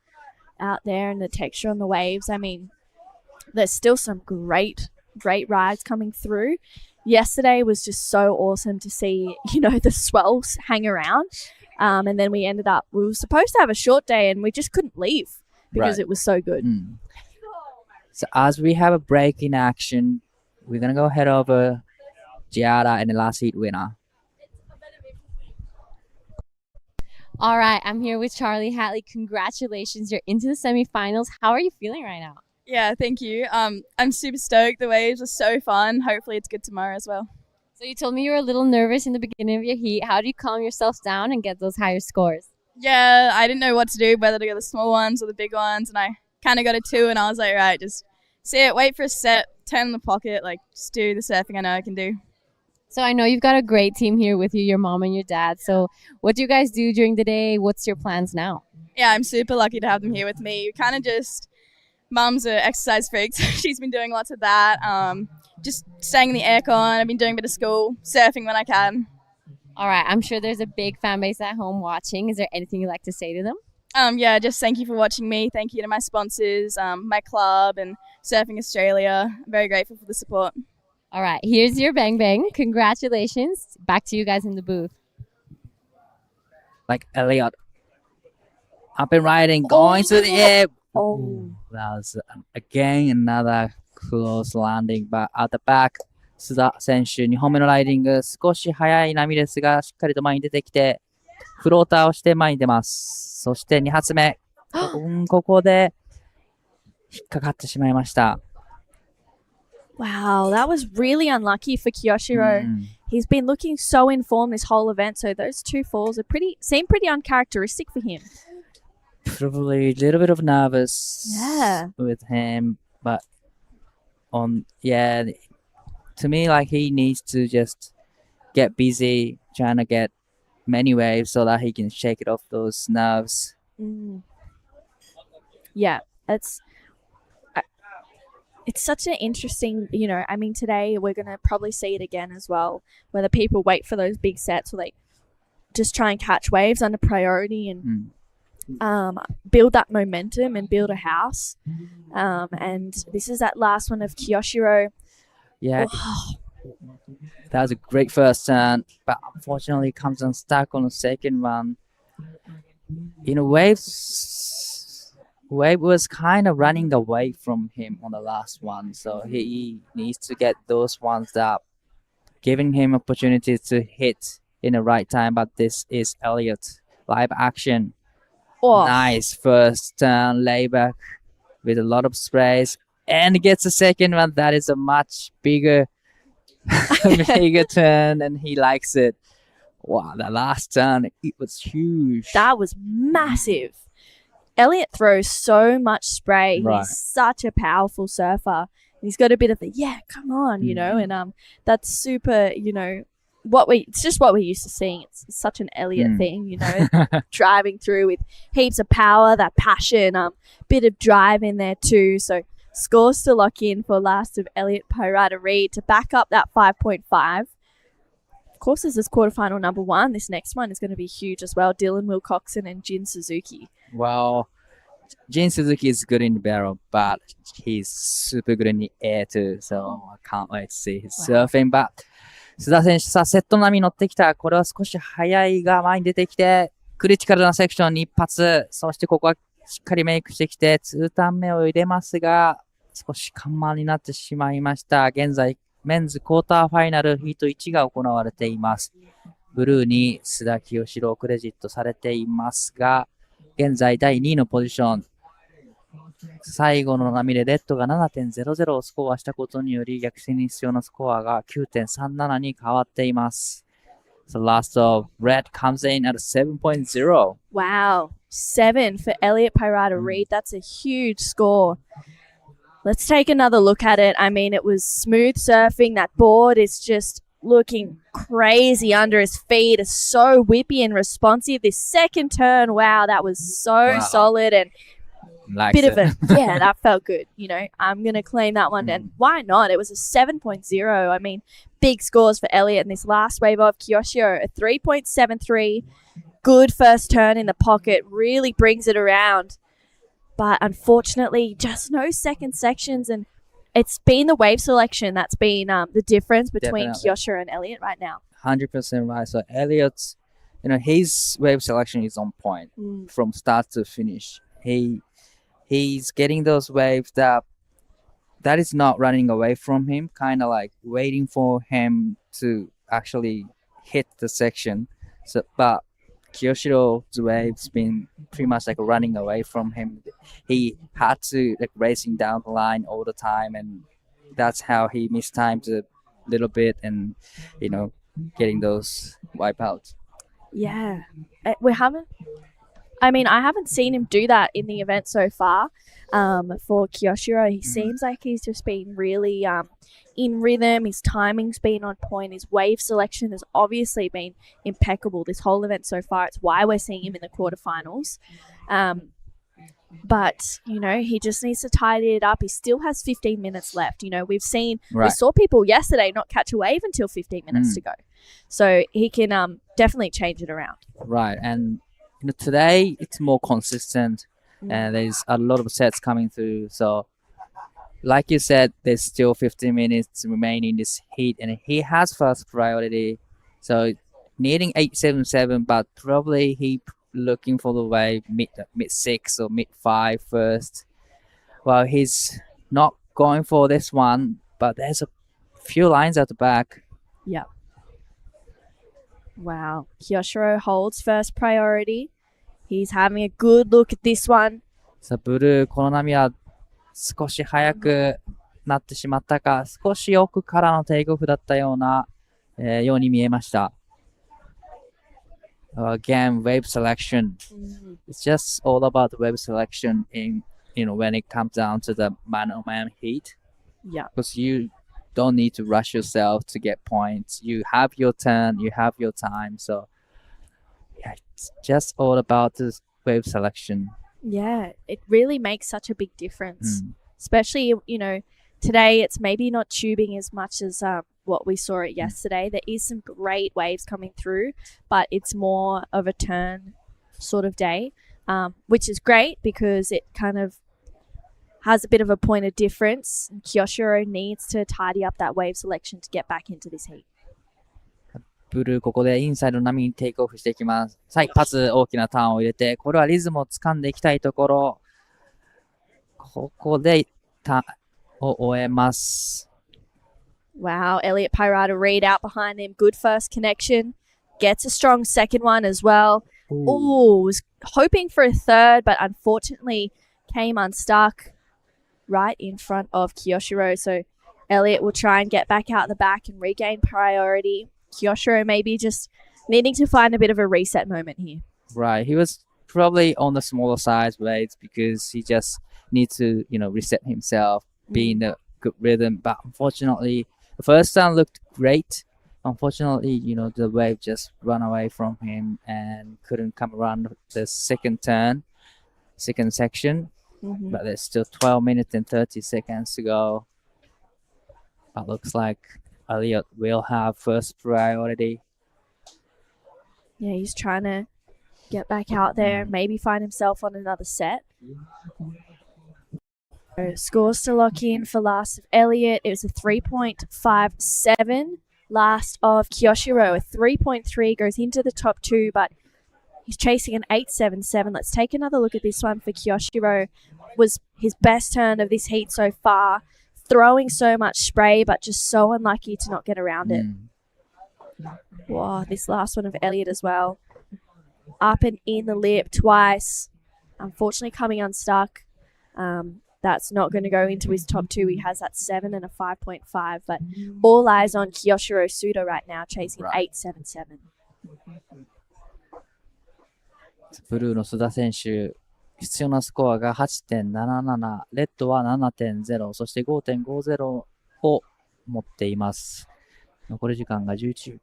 out there and the texture on the waves. I mean, there's still some great rides coming through. Yesterday was just so awesome to see, the swells hang around. And then we were supposed to have a short day and we just couldn't leave because it was so good. So as we have a break in action, we're going to go head over Giada and the last heat winner. All right, I'm here with Charlie Hatley. Congratulations, you're into the semifinals. How are you feeling right now? Yeah, thank you. I'm super stoked. The waves are so fun. Hopefully it's good tomorrow as well. So you told me you were a little nervous in the beginning of your heat. How do you calm yourself down and get those higher scores? Yeah, I didn't know what to do, whether to go the small ones or the big ones, and I kind of got a 2, and I was like, right, just sit, wait for a set, 10 in the pocket, just do the surfing I know I can do. So I know you've got a great team here with you, your mom and your dad. So what do you guys do during the day? What's your plans now? Yeah, I'm super lucky to have them here with me. Kind of just, Mum's an exercise freak, so she's been doing lots of that. Just staying in the aircon. I've been doing a bit of school, surfing when I can. All right, I'm sure there's a big fan base at home watching. Is there anything you'd like to say to them? Yeah, just thank you for watching me. Thank you to my sponsors, my club, and Surfing Australia. I'm very grateful for the support. All right, here's your bang bang. Congratulations. Back to you guys in the booth. Elliot, up and riding, going to the air. Oh. That was again another close landing, but at the back, 須田選手、2本目のライディング、少し速い波ですが、しっかりと前に出てきて、フローターをして前に出ます。そして2発目、ここで引っかかってしまいました。Wow, that was really unlucky for Kiyoshiro. He's been looking so in form this whole event, so those 2 falls seem pretty uncharacteristic for him. Probably a little bit of nervous with him, but to me, he needs to just get busy trying to get many waves so that he can shake it off those nerves. Yeah, it's such an interesting, today we're going to probably see it again as well, whether people wait for those big sets or they just try and catch waves under priority and build that momentum and build a house. And this is that last one of Kiyoshiro. Yeah, that was a great first turn, but unfortunately comes unstuck on the second one. Wave was kind of running away from him on the last one, so he needs to get those ones up, giving him opportunities to hit in the right time. But this is Elliot live action. Nice first turn layback with a lot of sprays, and gets a second one. That is a much bigger turn, and he likes it. Wow, the last turn, it was huge. That was massive. Elliot throws so much spray. Right. He's such a powerful surfer. He's got a bit of the come on, and that's super, it's just what we're used to seeing. It's such an Elliot thing, driving through with heaps of power, that passion, bit of drive in there too. So scores to lock in for last of Elliot Pyrata Reid to back up that 5.5. Of course, this is quarterfinal number 1. This next one is going to be huge as well. Dylan Wilcoxon and Jin Suzuki. Well, Jin Suzuki is good in the barrel, but he's super good in the air too. So I can't wait to see his surfing. But 須田選手、さあ、セット並みに乗ってきた。これは少し速いが前に出てきて、クリティカルなセクションに一発。そしてここはしっかりメイクしてきて、2ターン目を入れますが、少し緩慢になってしまいました。現在、メンズクォーターファイナルヒート1が行われています。ブルーに須田清志郎クレジットされていますが、現在第2位のポジション。最後の波でレッドが 7.00 をスコアしたことにより逆転に必要なスコアが 9.37 に変わっています。So last of red comes in at 7.0. Wow, 7 for Elliot Pyrata Reid. That's a huge score. Let's take another look at it. I mean, it was smooth surfing. That board is just looking crazy under his feet. It's so whippy and responsive. This second turn, wow, that was so solid. And Likes bit it. of a yeah, that felt good. You know, I'm gonna claim that one, and why not? It was a 7.0. I mean, big scores for Elliot in this last wave of Kyoshiro. A 3.73. Good first turn in the pocket, really brings it around. But unfortunately, just no second sections, and it's been the wave selection that's been the difference between Definitely. Kyoshiro and Elliot right now. 100% right. So Elliot's, his wave selection is on point from start to finish. He's getting those waves that is not running away from him, kind of like waiting for him to actually hit the section. So, but Kiyoshiro's wave's been pretty much like running away from him. He had to like racing down the line all the time, and that's how he missed times a little bit, and getting those wipeouts. Yeah, we haven't. I mean, I haven't seen him do that in the event so far. For Kyoshiro, he seems like he's just been really in rhythm. His timing's been on point. His wave selection has obviously been impeccable this whole event so far. It's why we're seeing him in the quarterfinals. But, he just needs to tidy it up. He still has 15 minutes left. We saw people yesterday not catch a wave until 15 minutes to go. So he can definitely change it around. Right. And today it's more consistent, and there's a lot of sets coming through. So like you said, there's still 15 minutes remaining in this heat, and he has first priority. So needing 877, but probably he looking for the wave mid 6 or mid 5 first. Well, he's not going for this one, but there's a few lines at the back. Yeah. Wow. Kyoshiro holds first priority. He's having a good look at this one. さあ、ブルー、この波は少し早くなってしまったか、少し奥からのテイクオフだったように見えました。Again, wave selection. It's just all about the wave selection in when it comes down to the man-on-man heat. Yeah. Because you don't need to rush yourself to get points. You have your turn, you have your time. So yeah, it's just all about this wave selection. Yeah, it really makes such a big difference. Especially, today it's maybe not tubing as much as what we saw it yesterday. There is some great waves coming through, but it's more of a turn sort of day, which is great because it kind of has a bit of a point of difference. Kyoshiro needs to tidy up that wave selection to get back into this heat. ブルー、ここでインサイドの波にテイクオフしていきます。さあ、一発大きなターンを入れて、これはリズムを掴んでいきたいところ。ここでターンを終えます。Wow, Elliot Pirata read out behind him. Good first connection. Gets a strong second one as well. Ooh, was hoping for a third, but unfortunately came unstuck right in front of Kyoshiro. So Elliot will try and get back out the back and regain priority. Kyoshiro maybe just needing to find a bit of a reset moment here. Right. He was probably on the smaller size waves because he just needs to, reset himself, be in a good rhythm. But unfortunately, the first turn looked great. Unfortunately, the wave just ran away from him and couldn't come around the second section. But there's still 12 minutes and 30 seconds to go. But looks like Elliot will have first priority. Yeah, he's trying to get back out there, maybe find himself on another set. So scores to lock in for last of Elliot. It was a 3.57. Last of Kyoshiro, a 3.3 goes into the top two, but he's chasing an 8.77. Let's take another look at this one for Kyoshiro. Was his best turn of this heat so far. Throwing so much spray, but just so unlucky to not get around it. Wow, this last one of Elliot as well. Up and in the lip twice. Unfortunately coming unstuck. That's not going to go into his top two. He has that 7 and a 5.5, but all eyes on Kyoshiro Suda right now, chasing 8.77. ブルーの須田選手、必要なスコアが 8.77、レッドは 7.0、そして 5.50 を持っています。残り時間が11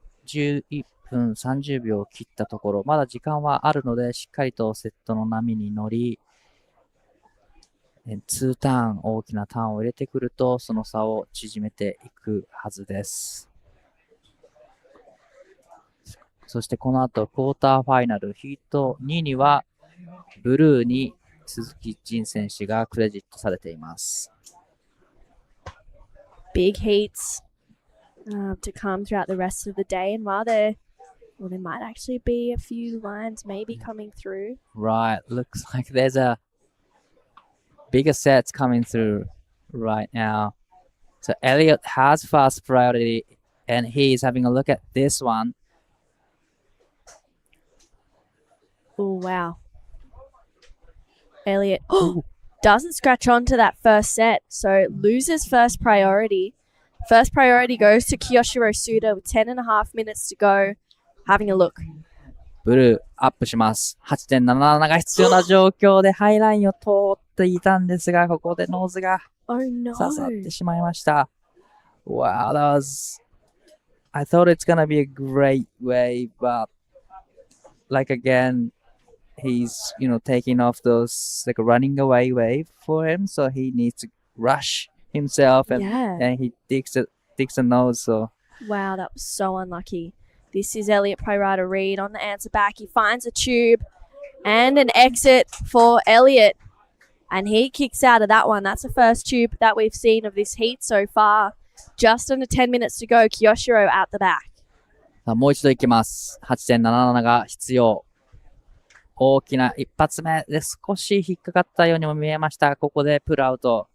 分30秒を切ったところ、まだ時間はあるので、しっかりとセットの波に乗り、2ターン、大きなターンを入れてくると、その差を縮めていくはずです。そしてこの後、クォーターファイナル、ヒート2には、ブルーに鈴木仁選手がクレジットされています。Big heats to come throughout the rest of the day, and while there might actually be a few lines maybe coming through. Right, looks like there's a bigger sets coming through right now. So Elliot has fast priority, and he's having a look at this one. Oh, wow. Elliot doesn't scratch onto that first set, so loses first priority. First priority goes to Kiyoshiro Suda with 10.5 minutes to go. Having a look. ブルーアップします。8.77 が必要な状況でハイラインを通っていたんですが、ここでノーズが刺さってしまいました。Wow, that was... I thought it's gonna be a great wave, but like again, he's, taking off those, like a running away wave for him, so he needs to rush himself and he digs a nose, so... Wow, that was so unlucky. This is Elliot Pirata Reed on the answer back. He finds a tube and an exit for Elliot, and he kicks out of that one. That's the first tube that we've seen of this heat so far. Just under 10 minutes to go. Kiyoshiro out the back. もう一度いきます。8.77 が必要。大きな一発目で少し引っかかったようにも見えました。ここでプルアウト。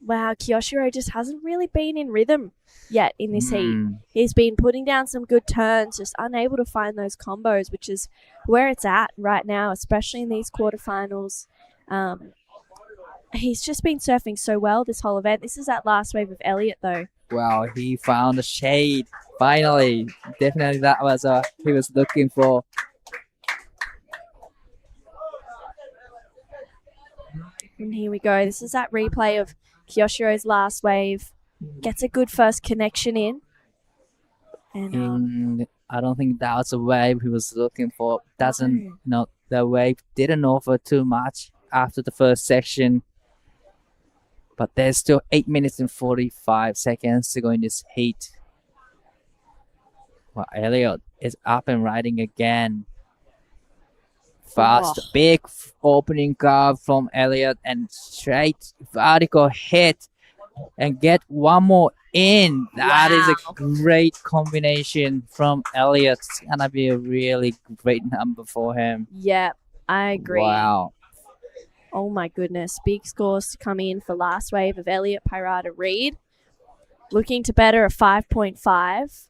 Wow, Kiyoshiro just hasn't really been in rhythm yet in this heat. He's been putting down some good turns, just unable to find those combos, which is where it's at right now, especially in these quarterfinals. He's just been surfing so well this whole event. This is that last wave of Elliot, though. Wow, he found the shade. Finally. Definitely that was what he was looking for. And here we go. This is that replay of Kiyoshiro's last wave. Gets a good first connection in. And I don't think that was a wave he was looking for. The wave didn't offer too much after the first section. But there's still 8 minutes and 45 seconds to go in this heat. Well, Elliot is up and riding again. Fast, big opening curve from Elliot and straight vertical hit and get one more in. That is a great combination from Elliot. It's gonna be a really great number for him. Yeah, I agree. Wow. Oh my goodness. Big scores to come in for last wave of Elliot Pirata Reed. Looking to better a 5.5.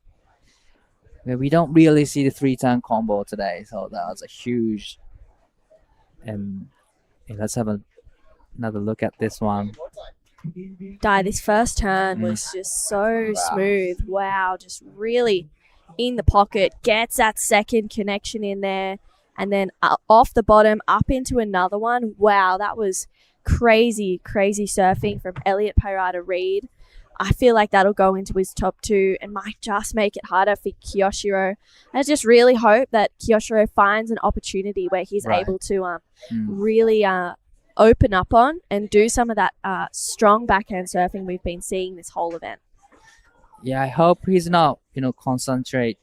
We don't really see the 3-turn combo today, so that was a huge... And let's have another look at this one. This first turn was just so smooth. Wow, just really in the pocket. Gets that second connection in there. And then off the bottom, up into another one. Wow, that was crazy, crazy surfing from Elliot Pirata Reed. I feel like that'll go into his top 2 and might just make it harder for Kiyoshiro. I just really hope that Kiyoshiro finds an opportunity where he's able to really open up on and do some of that strong backhand surfing we've been seeing this whole event. Yeah, I hope he's not, concentrate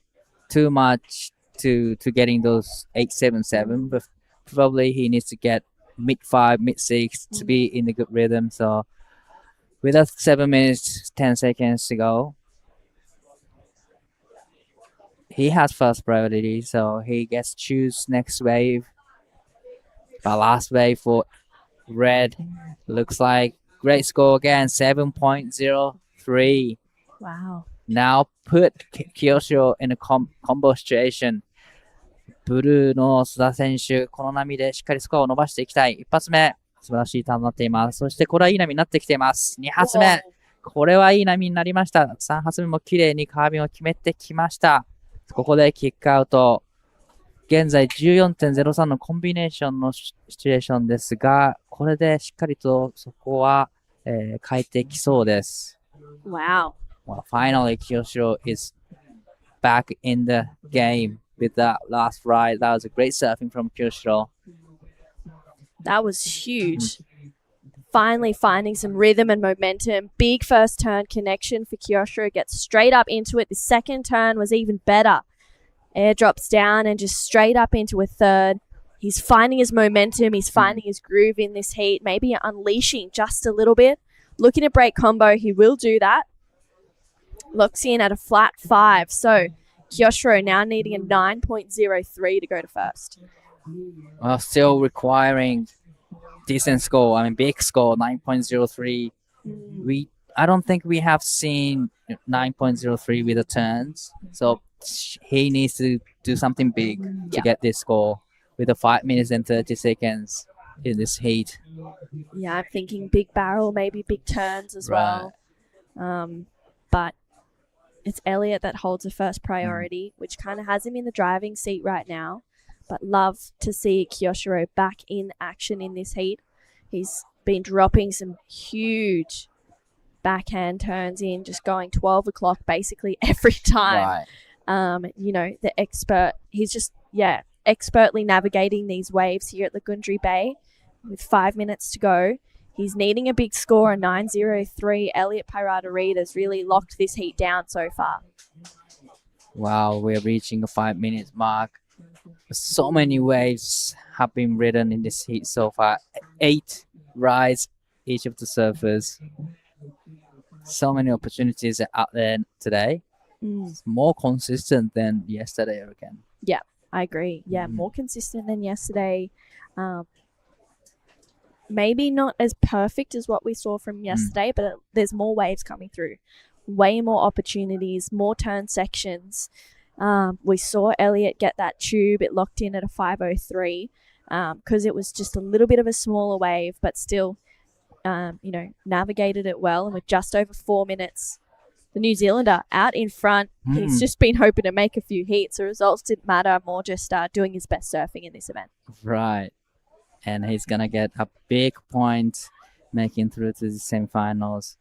too much to getting those 8.77, but probably he needs to get mid-5, mid-6 to be in a good rhythm. So with us 7 minutes, 10 seconds to go, he has first priority, so he gets to choose next wave. But last wave for Red looks like great score again, 7.03. Wow. Now put Kiyoshiro in a combo situation. ブルーの須田選手、この波でしっかりスコアを伸ばしていきたい。一発目、素晴らしいターンになっています。そしてこれはいい波になってきています。2発目、これはいい波になりました。3発目も綺麗にカービンを決めてきました。ここでキックアウト。現在 14.03 のコンビネーションのシチュエーションですが、これでしっかりとそこは、変えてきそうです。Wow. Well, finally, Kiyoshiro is back in the game with that last ride. That was a great surfing from Kiyoshiro. That was huge. Finally finding some rhythm and momentum. Big first turn connection for Kyoshiro. Gets straight up into it. The second turn was even better. Air drops down and just straight up into a third. He's finding his momentum. He's finding his groove in this heat. Maybe unleashing just a little bit. Looking at break combo. He will do that. Locks in at a flat 5. So Kyoshiro now needing a 9.03 to go to first. Well, still requiring decent score. I mean, big score, 9.03. I don't think we have seen 9.03 with the turns. So he needs to do something big to get this score with the 5 minutes and 30 seconds in this heat. Yeah, I'm thinking big barrel, maybe big turns as well. But it's Elliot that holds the first priority, which kind of has him in the driving seat right now. But love to see Kyoshiro back in action in this heat. He's been dropping some huge backhand turns in, just going 12 o'clock basically every time. You know, the expert, he's just, expertly navigating these waves here at Lagundri Bay with 5 minutes to go. He's needing a big score, a 9.03. Elliot Pirata-Reid has really locked this heat down so far. Wow, we're reaching the 5 minutes mark. So many waves have been ridden in this heat so far. 8 rides each of the surfers. So many opportunities out there today. It's more consistent than yesterday again. Yeah, I agree. Yeah, more consistent than yesterday. Maybe not as perfect as what we saw from yesterday, but there's more waves coming through. Way more opportunities, more turn sections. We saw Elliot get that tube. It locked in at a 5.03 because it was just a little bit of a smaller wave, but still, navigated it well. And with just over 4 minutes, the New Zealander out in front. He's just been hoping to make a few heats. The results didn't matter, more just doing his best surfing in this event. Right. And he's going to get a big point making through to the semifinals.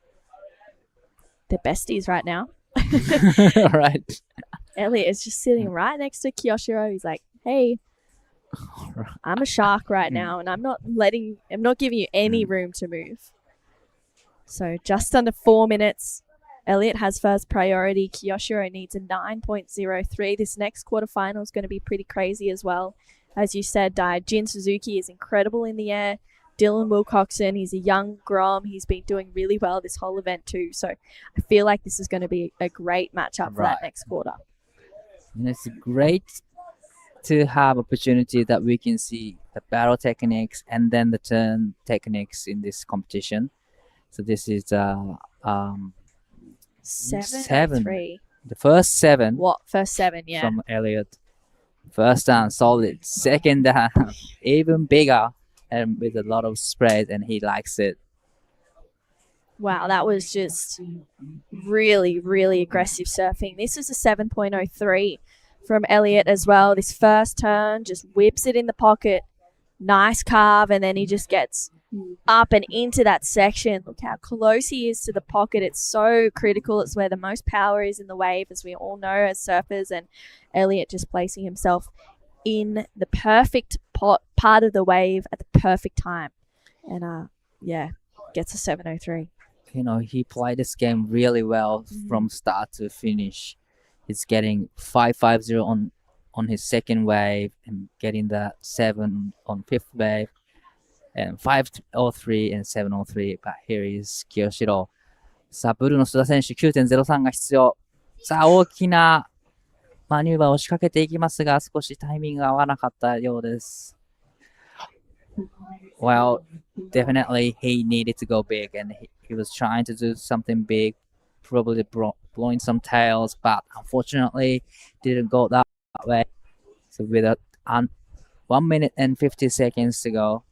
They're besties right now. Right. Elliot is just sitting right next to Kyoshiro. He's like, hey, I'm a shark right now, and I'm not giving you any room to move. So just under 4 minutes. Elliot has first priority. Kyoshiro needs a 9.03. This next quarterfinal is going to be pretty crazy as well. As you said, Jin Suzuki is incredible in the air. Dylan Wilcoxon, he's a young Grom. He's been doing really well this whole event too. So I feel like this is going to be a great matchup for that next quarter. And it's great to have opportunity that we can see the battle techniques and then the turn techniques in this competition. So this is 7.3. The first 7. What? First 7, yeah. From Elliot. First down, solid. Second down, even bigger and with a lot of spread, and he likes it. Wow, that was just really, really aggressive surfing. This is a 7.03 from Elliot as well. This first turn just whips it in the pocket. Nice carve, and then he just gets up and into that section. Look how close he is to the pocket. It's so critical. It's where the most power is in the wave, as we all know as surfers, and Elliot just placing himself in the perfect part of the wave at the perfect time. And gets a 7.03. You know, he played this game really well from start to finish. He's getting 5.50 on his second wave and getting that 7 on fifth wave. And 5.03 and 7.03. But here is Kyoshiro. さあ、ブルーの須田選手 9.03 が必要。さあ、大きなマニューバーを仕掛けていきますが、少しタイミングが合わなかったようです。Well, definitely he needed to go big, and he was trying to do something big, probably blowing some tails, but unfortunately didn't go that way. So with 1 minute and 50 seconds to go,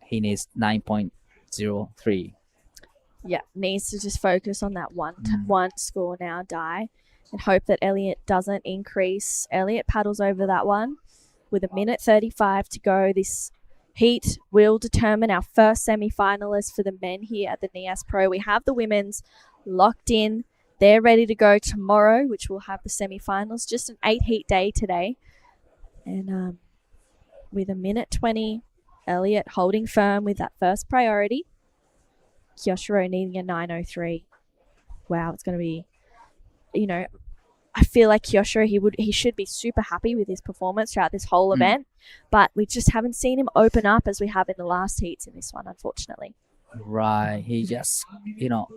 he needs 9.03. Yeah, needs to just focus on that one score now, and hope that Elliot doesn't increase. Elliot paddles over that one with 1:35 to go. This heat will determine our first semi-finalist for the men here at the Nias Pro. We have the women's locked in. They're ready to go tomorrow, which will have the semi-finals. Just an 8-heat day today. And with 1:20 Elliot holding firm with that first priority. Kyoshiro needing a 9:03. Wow, it's going to be, I feel like Kyoshiro, he should be super happy with his performance throughout this whole event, but we just haven't seen him open up as we have in the last heats in this one, unfortunately. Right. He just,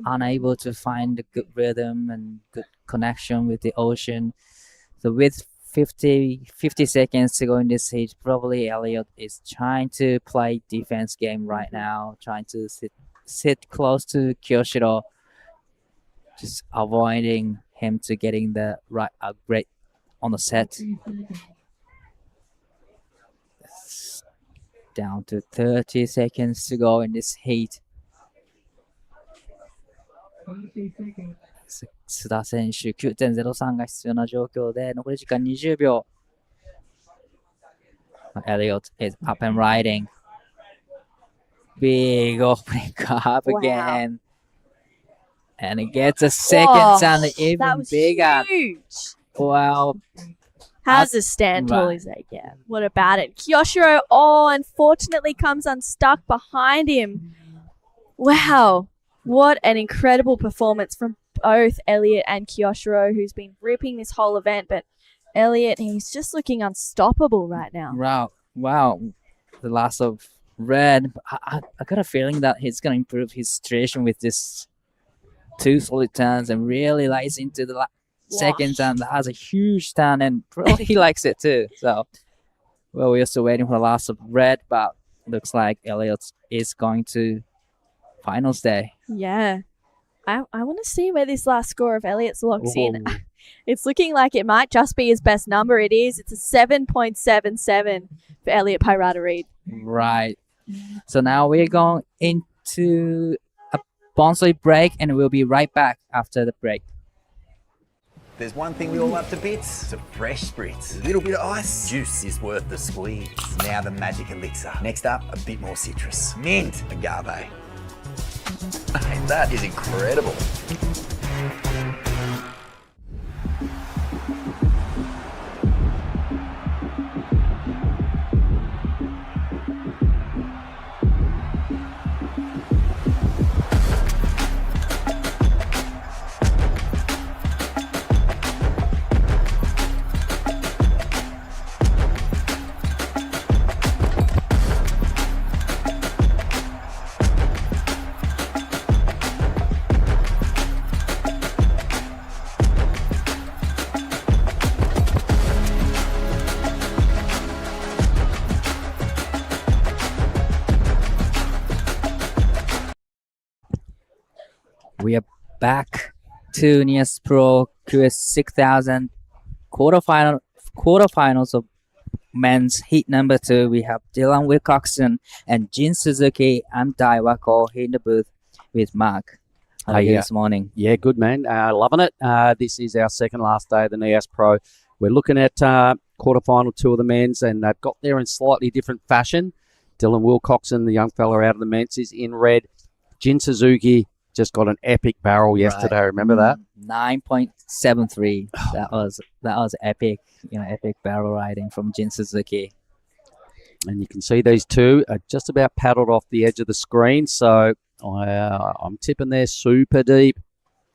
unable to find a good rhythm and good connection with the ocean. So with 50 seconds to go in this heat, probably Elliot is trying to play defense game right now, trying to sit close to Kyoshiro, just avoiding him to getting the right upgrade on the set. It's down to 30 seconds to go in this heat. 須田選手 9.03 が必要な状況で残り時間20秒。Elliot is up and riding. Big opening up again. And it gets a second time even that was bigger. Huge. Wow. Has a stand tall as they get. What about it? Kyoshiro, unfortunately comes unstuck behind him. Wow. What an incredible performance from both Elliot and Kyoshiro, who's been ripping this whole event. But Elliot, he's just looking unstoppable right now. Wow. The loss of red. I got a feeling that he's going to improve his situation with this 2 solid turns and really lies into the second turn. That has a huge turn and probably he likes it too. So, well, we're still waiting for the loss of red, but looks like Elliot is going to finals day. Yeah. I want to see where this last score of Elliot's locks in. It's looking like it might just be his best number. It is. It's a 7.77 for Elliot Pirata-Reid. Right. So now we're going into a bonsai break and we'll be right back after the break. There's one thing we all love to bits, some fresh spritz. A little bit of ice, juice is worth the squeeze. Now the magic elixir. Next up, a bit more citrus. Mint, agave. Hey, that is incredible. We are back to Nias Pro QS 6000 quarterfinals of men's heat number 2. We have Dylan Wilcoxon and Jin Suzuki. I'm Dai Wako here in the booth with Mark. How are you this morning? Yeah, good man. Loving it. This is our second last day of the Nias Pro. We're looking at quarterfinal 2 of the men's, and they've got there in slightly different fashion. Dylan Wilcoxon, the young fella out of the men's, is in red. Jin Suzuki just got an epic barrel yesterday. Remember that? 9.73. That was epic. Epic barrel riding from Jin Suzuki. And you can see these two are just about paddled off the edge of the screen. So I'm tipping there super deep.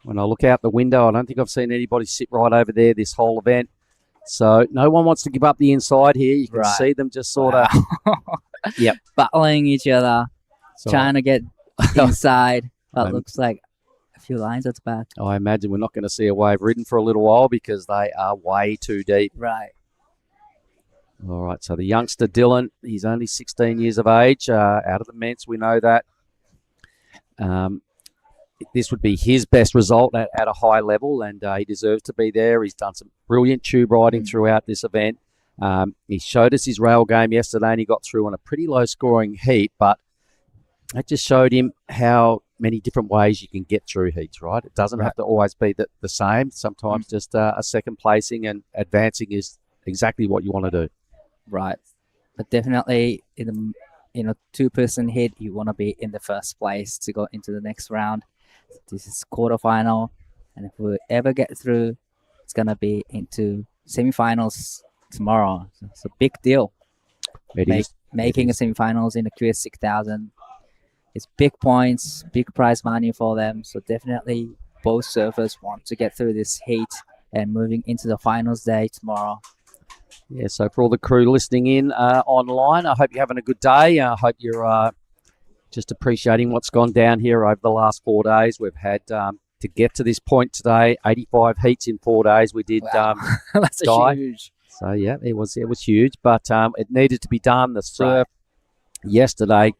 When I look out the window, I don't think I've seen anybody sit right over there this whole event. So no one wants to give up the inside here. You can see them just sort of battling each other, trying to get inside. That looks like a few lines at the back. I imagine we're not going to see a wave ridden for a little while because they are way too deep. Right. All right, so the youngster Dylan, he's only 16 years of age. Out of the men's, we know that. This would be his best result at a high level, and he deserves to be there. He's done some brilliant tube riding throughout this event. He showed us his rail game yesterday, and he got through on a pretty low-scoring heat, but that just showed him how many different ways you can get through heats, right? It doesn't have to always be the same. Sometimes just a second placing and advancing is exactly what you want to do. Right. But definitely in a 2-person heat, you want to be in the first place to go into the next round. This is quarterfinal, and if we ever get through, it's going to be into semifinals tomorrow. So it's a big deal. making a semifinals in the QS 6000. It's big points, big prize money for them. So definitely both surfers want to get through this heat and moving into the finals day tomorrow. Yeah, so for all the crew listening in online, I hope you're having a good day. I hope you're just appreciating what's gone down here over the last 4 days. We've had to get to this point today, 85 heats in 4 days. We did That's huge. So yeah, it was huge, but it needed to be done. The surf yesterday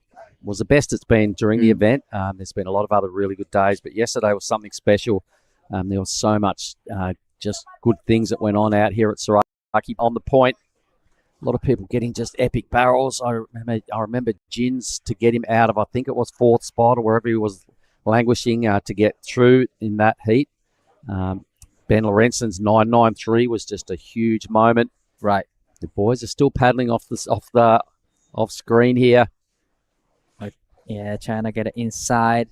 was the best it's been during the event. There's been a lot of other really good days, but yesterday was something special. There was so much just good things that went on out here at Sorake. On the point, a lot of people getting just epic barrels. I remember Jins to get him out of, I think it was 4th spot or wherever he was languishing to get through in that heat. Ben Lorenzen's 993 was just a huge moment. Right. The boys are still paddling off screen here. Yeah, trying to get it inside.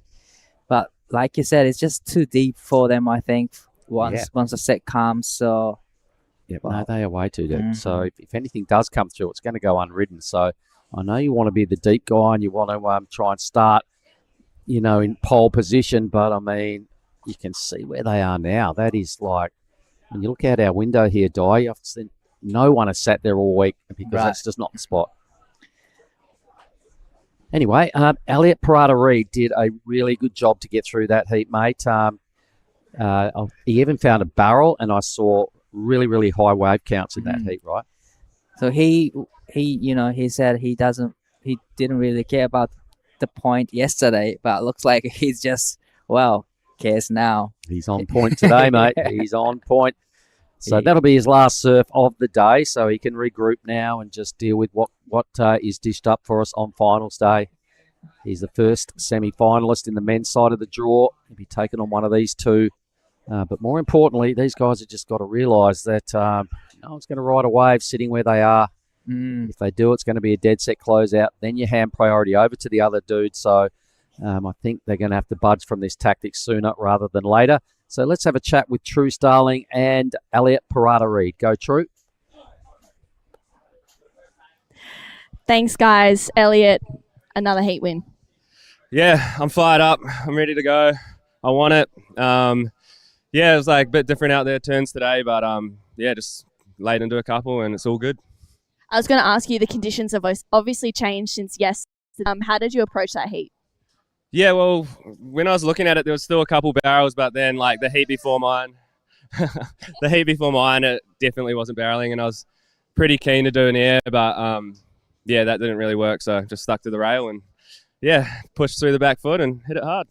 But like you said, it's just too deep for them, I think, once the set comes. So no, they are way too deep. So if anything does come through, it's going to go unridden. So I know you want to be the deep guy and you want to try and start, in pole position. But, I mean, you can see where they are now. That is like, when you look out our window here, Di, I've seen no one has sat there all week because that's just not the spot. Anyway, Elliot Parada-Reid did a really good job to get through that heat, mate. He even found a barrel, and I saw really, really high wave counts in that heat, right? So he said he didn't really care about the point yesterday, but it looks like he's just, cares now. He's on point today, mate. He's on point. So that'll be his last surf of the day, so he can regroup now and just deal with what is dished up for us on finals day. He's the first semi-finalist in the men's side of the draw. He'll be taking on one of these two. But more importantly, these guys have just got to realise that no one's going to ride a wave sitting where they are. If they do, it's going to be a dead set closeout. Then you hand priority over to the other dude. So I think they're going to have to budge from this tactic sooner rather than later. So let's have a chat with True Starling and Elliot Parada-Reid. Go, True. Thanks, guys. Elliot, another heat win. Yeah, I'm fired up. I'm ready to go. I want it. It was like a bit different out there turns today, but just laid into a couple and it's all good. I was going to ask you, the conditions have obviously changed since yesterday. How did you approach that heat? Yeah, well, when I was looking at it, there was still a couple barrels, but then like the heat before mine, it definitely wasn't barreling, and I was pretty keen to do an air, but that didn't really work, so just stuck to the rail and pushed through the back foot and hit it hard.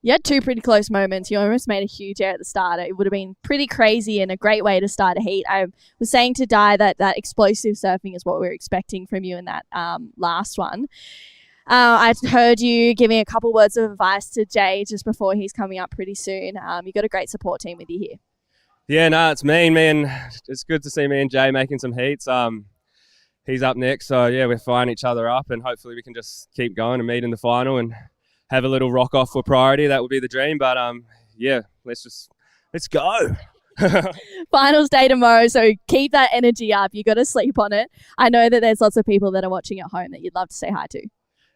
You had two pretty close moments. You almost made a huge air at the start. It would have been pretty crazy and a great way to start a heat. I was saying to Di that explosive surfing is what we're expecting from you in that last one. I heard you giving a couple words of advice to Jay just before he's coming up pretty soon. You've got a great support team with you here. Yeah, no, it's me and it's good to see me and Jay making some heats. He's up next, so we're firing each other up, and hopefully we can just keep going and meet in the final and have a little rock off for priority. That would be the dream, but let's go. Finals day tomorrow, so keep that energy up. You got to sleep on it. I know that there's lots of people that are watching at home that you'd love to say hi to.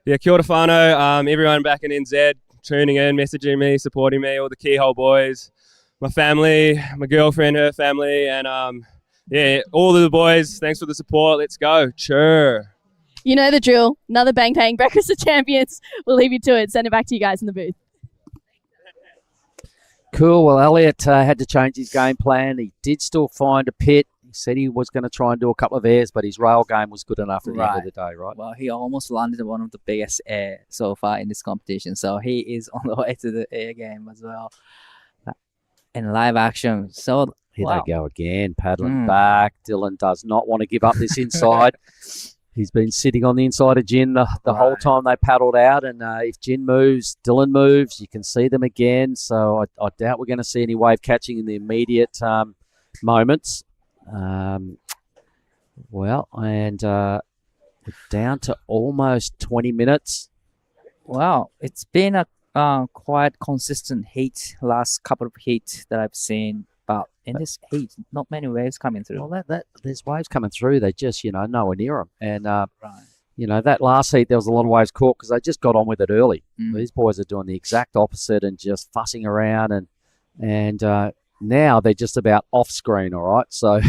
Yeah, kia ora whanau, everyone back in NZ, tuning in, messaging me, supporting me, all the Keyhole boys, my family, my girlfriend, her family, and all of the boys, thanks for the support. Let's go. Sure. You know the drill. Another Bang Bang Breakfast of Champions. We'll leave you to it. Send it back to you guys in the booth. Cool. Well, Elliot had to change his game plan. He did still find a pit. He said he was going to try and do a couple of airs, but his rail game was good enough at the end of the day, right? Well, he almost landed one of the biggest air so far in this competition. So he is on the way to the air game as well. In live action. So here they go again, paddling back. Dylan does not want to give up this inside. He's been sitting on the inside of Jin the whole time they paddled out. And if Jin moves, Dylan moves. You can see them again. So I doubt we're going to see any wave catching in the immediate moments. We're down to almost 20 minutes. Wow, it's been a quite consistent heat, last couple of heats that I've seen. But in this heat, not many waves coming through. Well, there's waves coming through. They just, nowhere near them. And that last heat, there was a lot of waves caught because they just got on with it early. Mm. These boys are doing the exact opposite and just fussing around, and now they're just about off screen, all right? So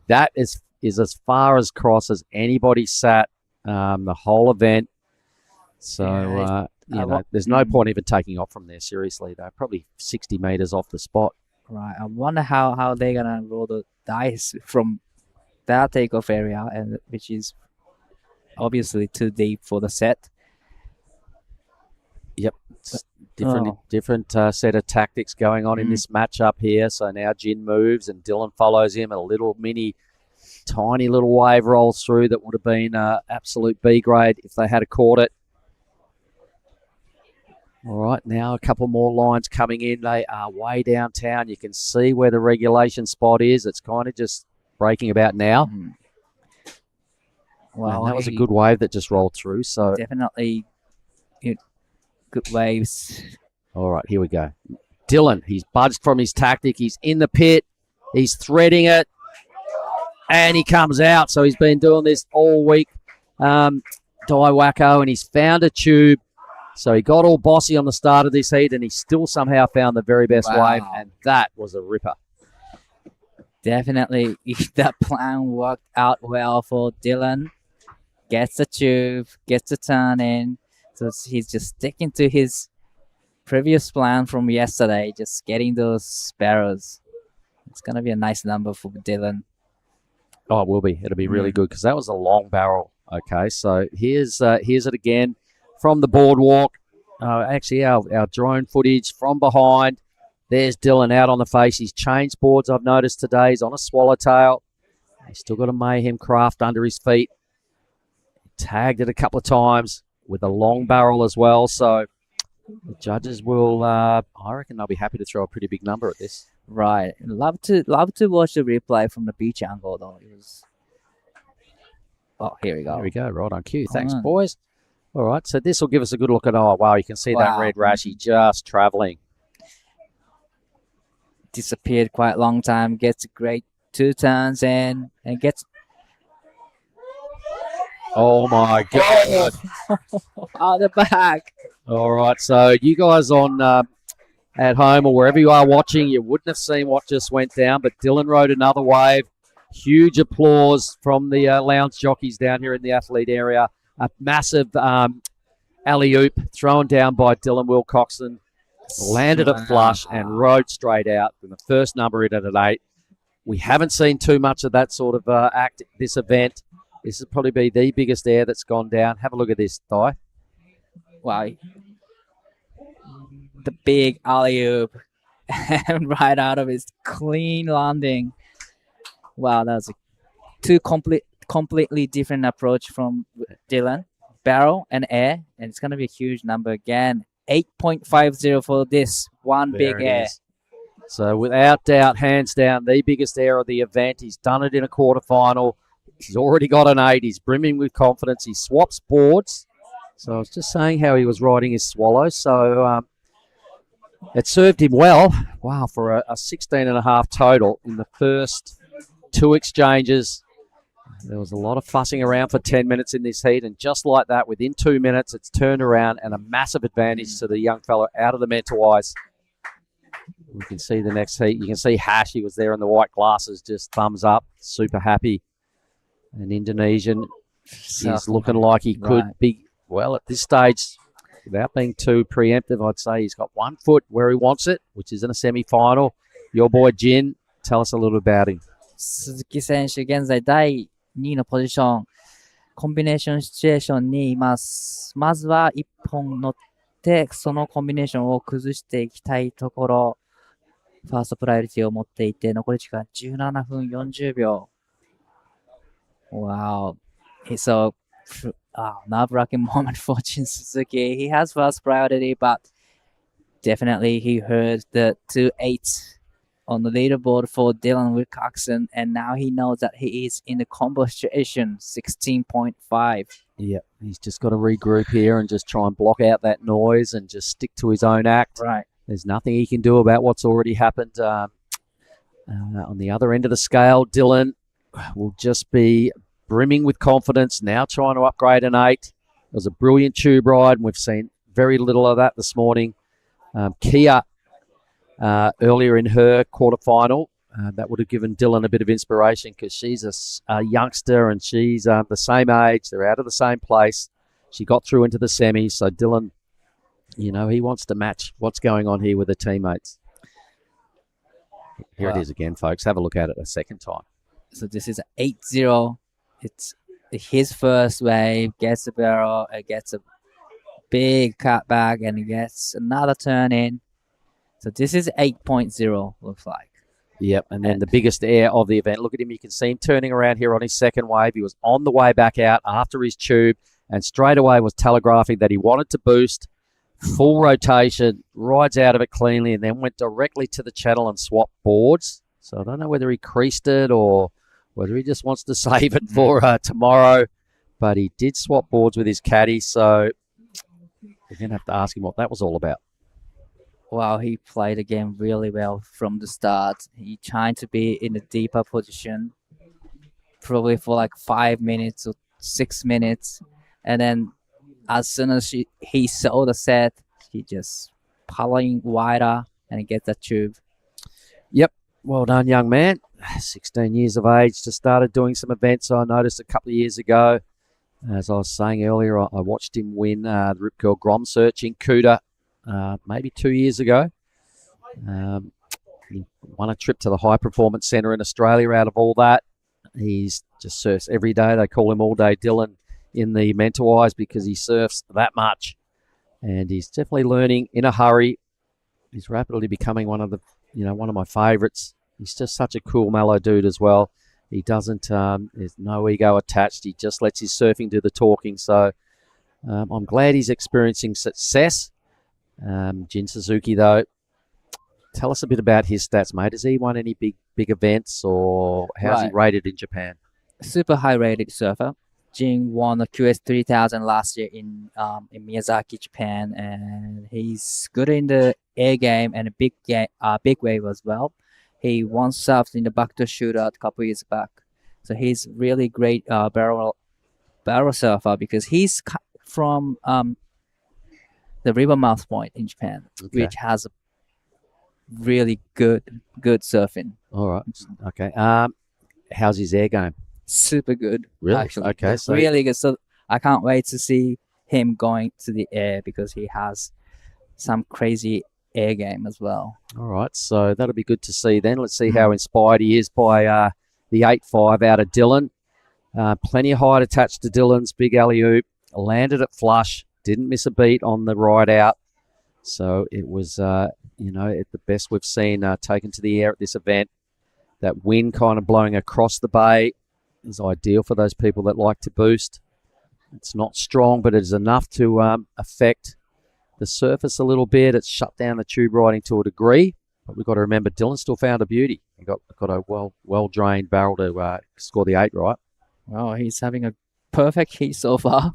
that is as far as cross as anybody sat the whole event. So, there's no point even taking off from there, seriously. They're probably 60 metres off the spot. Right. I wonder how they're going to roll the dice from that takeoff area, and which is obviously too deep for the set. Yep. Different set of tactics going on in this matchup here. So now Jin moves and Dylan follows him. A little tiny little wave rolls through that would have been absolute B grade if they had caught it. All right, now a couple more lines coming in. They are way downtown. You can see where the regulation spot is. It's kind of just breaking about now. Well, that was a good wave that just rolled through. So definitely good waves. All right, here we go. Dylan, he's budged from his tactic. He's in the pit. He's threading it. And he comes out. So he's been doing this all week, Dai Wacko, and he's found a tube. So he got all bossy on the start of this heat, and he still somehow found the very best wave, and that was a ripper. Definitely, that plan worked out well for Dylan. Gets the tube, gets the turn in. So he's just sticking to his previous plan from yesterday, just getting those barrels. It's going to be a nice number for Dylan. Oh, it will be. It'll be really good because that was a long barrel. Okay, so here's it again. From the boardwalk, actually our drone footage from behind. There's Dylan out on the face. He's changed boards, I've noticed today. He's on a swallowtail. He's still got a Mayhem craft under his feet. Tagged it a couple of times with a long barrel as well. So the judges will, I reckon they'll be happy to throw a pretty big number at this. Right. Love to watch the replay from the beach angle, though. It was... Oh, here we go. Here we go. Right on cue. Thanks, boys. All right, so this will give us a good look at, oh, wow, you can see that red rashy just traveling. Disappeared quite a long time, gets a great 2 turns in, and gets... Oh, my God. Out the back. All right, so you guys on at home or wherever you are watching, you wouldn't have seen what just went down, but Dylan rode another wave. Huge applause from the lounge jockeys down here in the athlete area. A massive alley-oop thrown down by Dylan Wilcoxon. Landed it flush and rode straight out. And the first number in at an 8. We haven't seen too much of that sort of act this event. This will probably be the biggest air that's gone down. Have a look at this, Di. Wow. The big alley-oop. And right out of his clean landing. Wow, that was two completely different approach from Dylan. Barrel and air, and it's going to be a huge number again. 8.50 for this one big air. So without doubt, hands down, the biggest air of the event. He's done it in a quarterfinal. He's already got an 8. He's brimming with confidence. He swaps boards. So I was just saying how he was riding his swallow. So it served him well. Wow, for a 16.5 total in the first 2 exchanges. There was a lot of fussing around for 10 minutes in this heat, and just like that, within 2 minutes, it's turned around and a massive advantage to the young fella out of the mental ice. We can see the next heat. You can see Hash, he was there in the white glasses, just thumbs up, super happy. And Indonesian is looking like he could be, well, at this stage, without being too preemptive, I'd say he's got 1 foot where he wants it, which is in a semi-final. Your boy Jin, tell us a little about him. 鈴木選手、現在第2位のポジション、コンビネーションシチュエーションにいます。まずは1本乗って、そのコンビネーションを崩していきたいところ、ファーストプライオリティを持っていて、残り時間17分40秒。Wow. So, nerve-wracking moment for Jin Suzuki. He has first priority, but definitely he heard the 2 8s on the leaderboard for Dylan Wilcoxon, and now he knows that he is in the combo situation, 16.5. Yeah, he's just got to regroup here and just try and block out that noise and just stick to his own act. Right. There's nothing he can do about what's already happened. On the other end of the scale, Dylan will just be brimming with confidence, now trying to upgrade an 8. It was a brilliant tube ride, and we've seen very little of that this morning. Kia, earlier in her quarterfinal, that would have given Dylan a bit of inspiration because she's a youngster and she's the same age. They're out of the same place. She got through into the semis, so Dylan, he wants to match what's going on here with her teammates. Here it is again, folks. Have a look at it a second time. So this is 8-0. It's his first wave, gets a barrel, it gets a big cutback, and it gets another turn in. So this is 8.0, looks like. Yep, and then the biggest air of the event. Look at him. You can see him turning around here on his second wave. He was on the way back out after his tube and straight away was telegraphing that he wanted to boost. Full rotation, rides out of it cleanly, and then went directly to the channel and swapped boards. So I don't know whether he creased it or whether he just wants to save it for tomorrow. But he did swap boards with his caddy, so we're going to have to ask him what that was all about. Wow, he played the game really well from the start. He tried to be in a deeper position, probably for like 5 minutes or 6 minutes. And then as soon as he saw the set, he just pulling wider and he gets that tube. Yep, well done, young man. 16 years of age, just started doing some events I noticed a couple of years ago. As I was saying earlier, I watched him win the Rip Curl Grom Search in Kuta maybe 2 years ago. He won a trip to the High Performance Centre in Australia out of all that. He's just surfs every day. They call him All Day Dylan in the mental eyes because he surfs that much. And he's definitely learning in a hurry. He's rapidly becoming one of my favourites. He's just such a cool, mellow dude as well. He doesn't, there's no ego attached. He just lets his surfing do the talking. So I'm glad he's experiencing success. Jin Suzuki, though, tell us a bit about his stats, mate. Has he won any big events, or how's he rated in Japan? Super high rated surfer. Jin won the QS 3000 last year in Miyazaki, Japan, and he's good in the air game and a big wave as well. He once surfed in the backdoor shootout a couple years back, so he's really great barrel surfer because he's from the Rivermouth Point in Japan, which has a really good surfing. All right. Okay. How's his air game? Super good. Really? Actually. Okay. So really good. So I can't wait to see him going to the air because he has some crazy air game as well. All right. So that'll be good to see then. Let's see how inspired he is by the 8.5 out of Dylan. Plenty of height attached to Dylan's big alley-oop. Landed it flush. Didn't miss a beat on the ride out. So it was, the best we've seen taken to the air at this event. That wind kind of blowing across the bay is ideal for those people that like to boost. It's not strong, but it is enough to affect the surface a little bit. It's shut down the tube riding to a degree. But we've got to remember, Dylan still found a beauty. He got a well-drained barrel to score the 8, right? Well, he's having a perfect heat so far.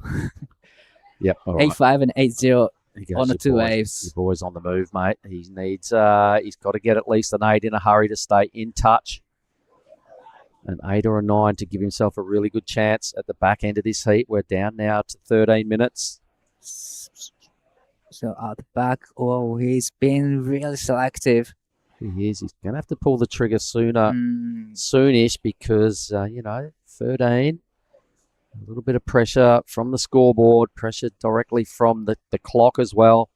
Yep. All right. 8.5 and 8.0 on the two waves. Your boy's on the move, mate. He needs. He's got to get at least an 8 in a hurry to stay in touch. An 8 or a 9 to give himself a really good chance at the back end of this heat. We're down now to 13 minutes. So at the back, he's been really selective. He is. He's going to have to pull the trigger soonish because 13. A little bit of pressure from the scoreboard, pressure directly from the clock as well.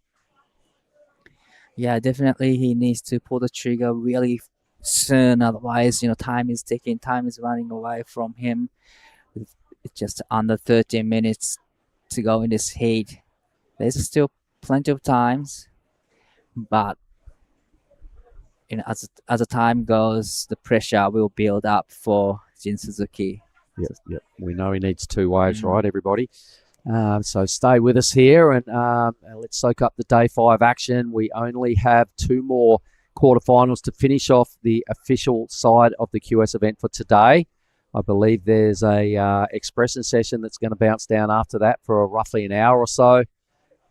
Yeah, definitely he needs to pull the trigger really soon. Otherwise, time is ticking, time is running away from him. It's just under 13 minutes to go in this heat. There's still plenty of times, but as the time goes, the pressure will build up for Jin Suzuki. Yep. We know he needs 2 waves, right, everybody? So stay with us here and let's soak up the day 5 action. We only have 2 more quarterfinals to finish off the official side of the QS event for today. I believe there's a expression session that's going to bounce down after that for roughly an hour or so.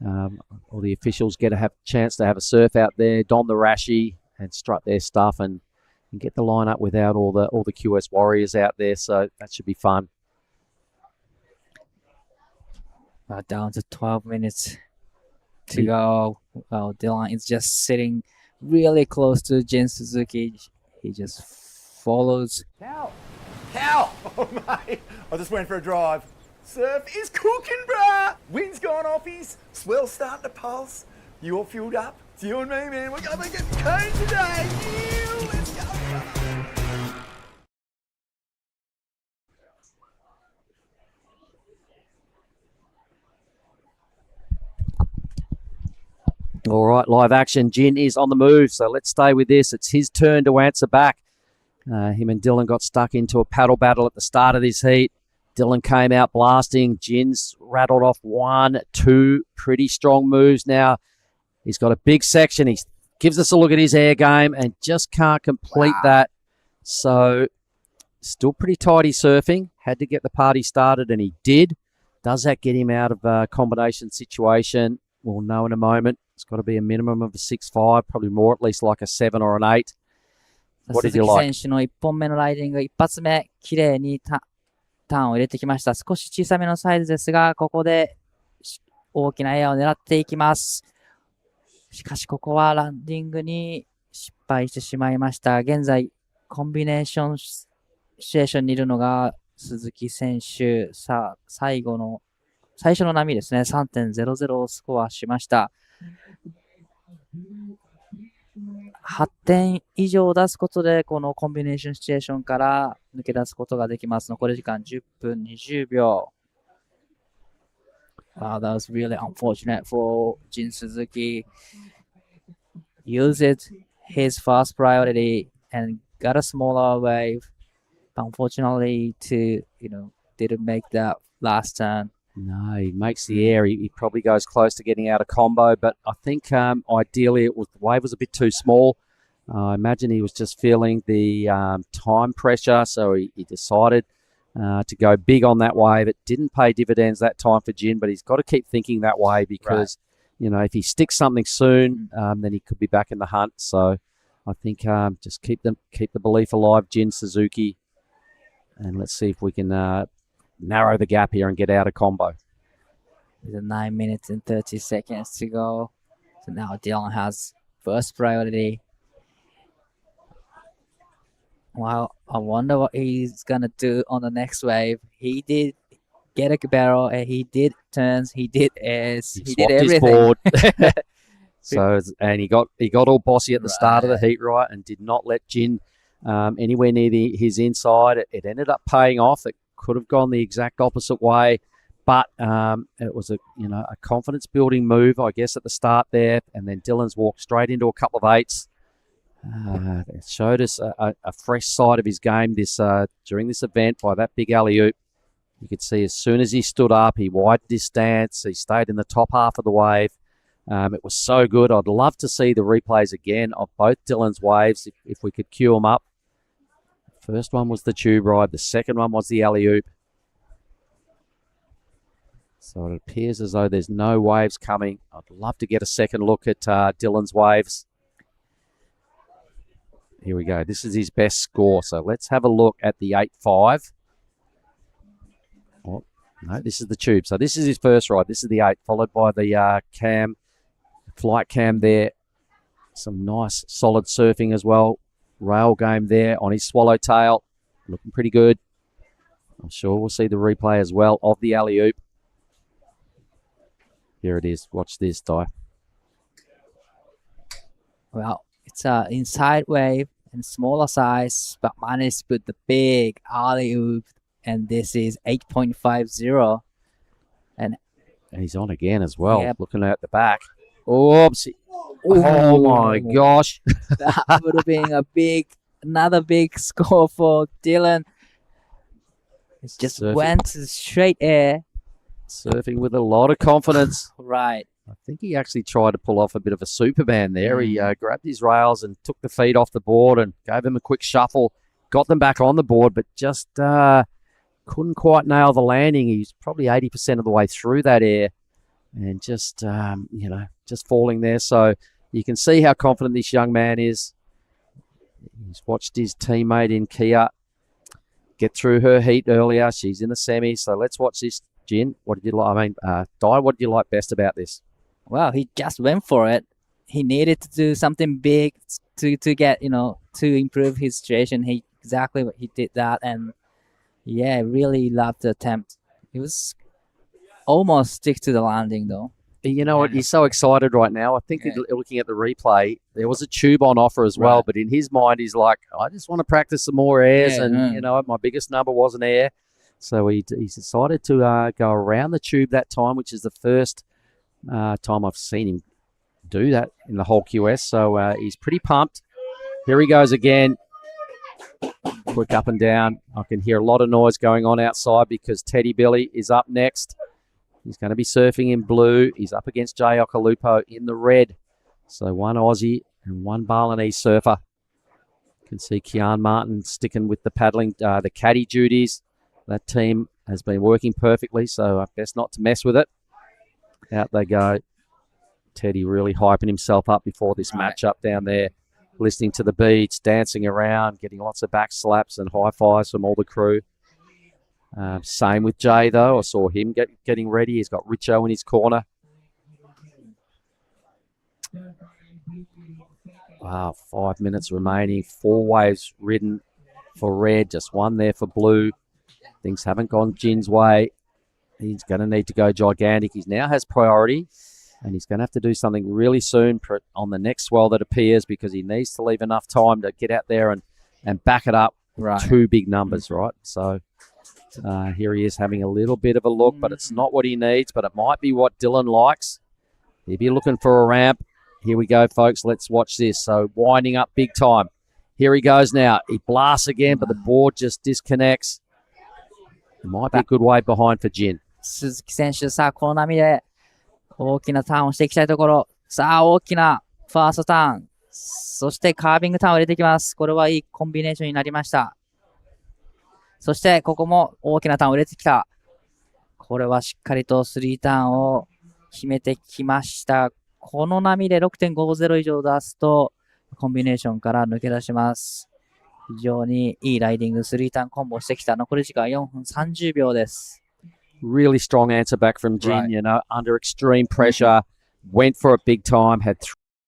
All the officials get to have a chance to have a surf out there, don the rashi and strut their stuff and get the lineup without all the QS warriors out there. So that should be fun. Down to 12 minutes to go. Well, Dylan is just sitting really close to Jin Suzuki. He just follows. Cow! Oh, mate. I just went for a drive. Surf is cooking, bruh. Wind's gone off his. Swell's starting to pulse. You all fueled up? It's you and me, man. We're going to get cone today. Yeah, let's go, brother. All right, live action. Jin is on the move, so let's stay with this. It's his turn to answer back. Him and Dylan got stuck into a paddle battle at the start of this heat. Dylan came out blasting. Jin's rattled off 1, 2 pretty strong moves now. He's got a big section. He gives us a look at his air game and just can't complete that. So still pretty tidy surfing. Had to get the party started, and he did. Does that get him out of a combination situation? We'll know in a moment. It's got to be a minimum of a 6.5, probably more, at least like a 7 or an 8. What did you like? 鈴木選手の1本目のライディング、一発目、綺麗にターンを入れてきました。少し小さめのサイズですが、ここで大きなエアを狙っていきます。しかし、ここはランディングに失敗してしまいました。現在、コンビネーションシチュエーションにいるのが鈴木選手。さあ、最初の波ですね。3.00 をスコアしました。8点以上出すことで、このコンビネーションシチュエーションから抜け出すことができます。残り時間10分20秒。Wow, that was really unfortunate for Jin Suzuki. Used his first priority and got a smaller wave. Unfortunately, didn't make that last turn. No, he makes the air. He probably goes close to getting out of combo, but I think ideally the wave was a bit too small. I imagine he was just feeling the time pressure, so he decided to go big on that wave. It didn't pay dividends that time for Jin, but he's got to keep thinking that way because, if he sticks something soon, then he could be back in the hunt. So I think just keep the belief alive, Jin Suzuki, and let's see if we can narrow the gap here and get out of combo. With 9 minutes and 30 seconds to go. So now Dylan has first priority. Well, I wonder what he's going to do on the next wave. He did get a barrel, and he did turns, he did airs, he did everything. His board. And he got all bossy at the start of the heat, right, and did not let Jin anywhere near his inside. It ended up paying off. It could have gone the exact opposite way, but it was a confidence building move, I guess, at the start there, and then Dylan's walked straight into a couple of 8s. It showed us a fresh side of his game during this event by that big alley-oop. You could see as soon as he stood up, he widened his stance. He stayed in the top half of the wave. It was so good. I'd love to see the replays again of both Dylan's waves if we could cue them up. First one was the tube ride. The second one was the alley-oop. So it appears as though there's no waves coming. I'd love to get a second look at Dylan's waves. Here we go. This is his best score. So let's have a look at the 8.5. Oh, no, this is the tube. So this is his first ride. This is the 8, followed by the flight cam there. Some nice solid surfing as well. Rail game there on his swallowtail. Looking pretty good. I'm sure we'll see the replay as well of the alley-oop. Here it is. Watch this, Di. Well, it's an inside wave and smaller size, but managed to put the big alley-oop, and this is 8.50. And he's on again as well, Yep. looking at the back. Oops. Oh my gosh. That would have been another big score for Dylan. It just went to straight air. Surfing with a lot of confidence. Right. I think he actually tried to pull off a bit of a Superman there. He grabbed his rails and took the feet off the board and gave them a quick shuffle, got them back on the board, but just couldn't quite nail the landing. He's probably 80% of the way through that air and just falling there. So you can see how confident this young man is. He's watched his teammate in Kia get through her heat earlier. She's in the semi, so let's watch this Jin, what did you like? I mean, Di, what did you like best about this? Well, he just went for it. He needed to do something big to get, to improve his situation. He did that, and yeah, really loved the attempt. He was almost stick to the landing though. You know what? He's so excited right now. I think looking at the replay, there was a tube on offer as well, but in his mind, he's like, I just want to practice some more airs, my biggest number was an air. So he decided to go around the tube that time, which is the first time I've seen him do that in the whole QS. So he's pretty pumped. Here he goes again. Quick up and down. I can hear a lot of noise going on outside because Teddy Billy is up next. He's going to be surfing in blue. He's up against Jay Okalupo in the red. So one Aussie and one Balinese surfer. You can see Kian Martin sticking with the paddling, the caddy duties. That team has been working perfectly, so best not to mess with it. Out they go. Teddy really hyping himself up before this matchup down there. Listening to the beats, dancing around, getting lots of back slaps and high fives from all the crew. Same with Jay, though. I saw him getting ready. He's got Richo in his corner. Wow, 5 minutes remaining. 4 waves ridden for red. Just one there for blue. Things haven't gone Jin's way. He's going to need to go gigantic. He now has priority, and he's going to have to do something really soon on the next swell that appears because he needs to leave enough time to get out there and back it up with 2 big numbers, right? So here he is having a little bit of a look, but it's not what he needs, but it might be what Dylan likes. He'd be looking for a ramp. Here we go, folks. Let's watch this. So winding up big time. Here he goes now. He blasts again, but the board just disconnects. It might be a good wave behind for Jin. 鈴木選手、さあ、この波で大きなターンをしていきたいところ。さあ、大きなファーストターン。そしてカービングターンを入れていきます。これはいいコンビネーションになりました。そして、ここも大きなターンを入れてきた。これはしっかりと3ターンを決めてきました。この波で 6.50 以上出すと、コンビネーションから抜け出します。非常にいいライディング、3ターンコンボをしてきた。残り時間4分30秒です。Really strong answer back from Jin, under extreme pressure, went for it big time, had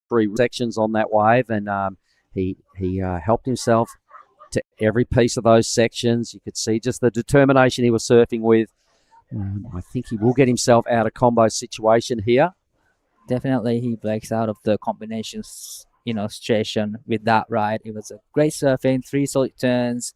3 sections on that wave, and he helped himself to every piece of those sections. You could see just the determination he was surfing with. I think he will get himself out of combo situation here. Definitely he breaks out of the combinations, situation with that ride. It was a great surfing, 3 solid turns.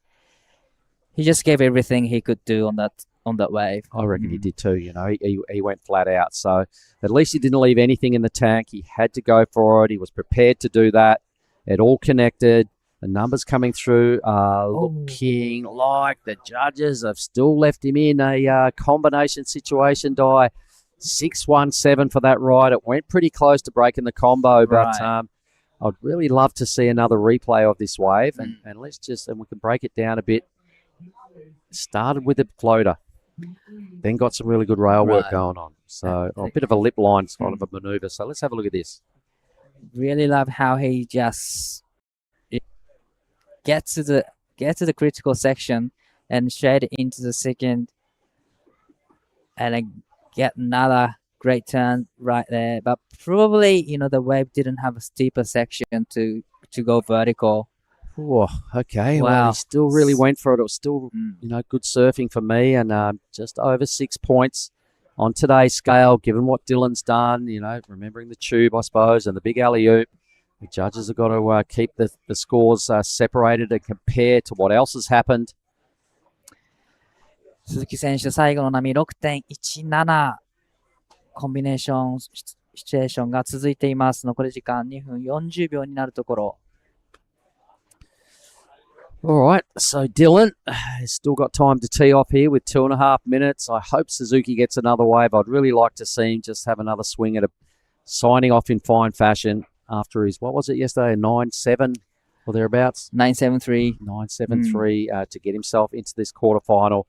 He just gave everything he could do on that wave. I reckon he did too, he went flat out. So at least he didn't leave anything in the tank. He had to go for it. He was prepared to do that. It all connected. The numbers coming through are looking like the judges have still left him in a combination situation, Di. 617 for that ride. It went pretty close to breaking the combo, but I'd really love to see another replay of this wave, and we can break it down a bit. Started with a floater, then got some really good rail work going on. So a bit of a lip line kind of a maneuver. So let's have a look at this. Really love how he just gets to the critical section and straight into the second, and then get another great turn right there. But probably the wave didn't have a steeper section to go vertical. Oh, okay. Wow. Well, he still really went for it. It was still, good surfing for me, and just over 6 points on today's scale, given what Dylan's done, remembering the tube, I suppose, and the big alley-oop. The judges have got to keep the scores separated and compare to what else has happened. 鈴木選手、最後の波 6.17 コンビネーションシチュエーションが続いています。残り時間2分40秒になるところ。All right, so Dylan has still got time to tee off here with 2.5 minutes. I hope Suzuki gets another wave. I'd really like to see him just have another swing at signing off in fine fashion after his, what was it yesterday, 9-7 or thereabouts? 9-7-3. 9-7-3 to get himself into this quarterfinal.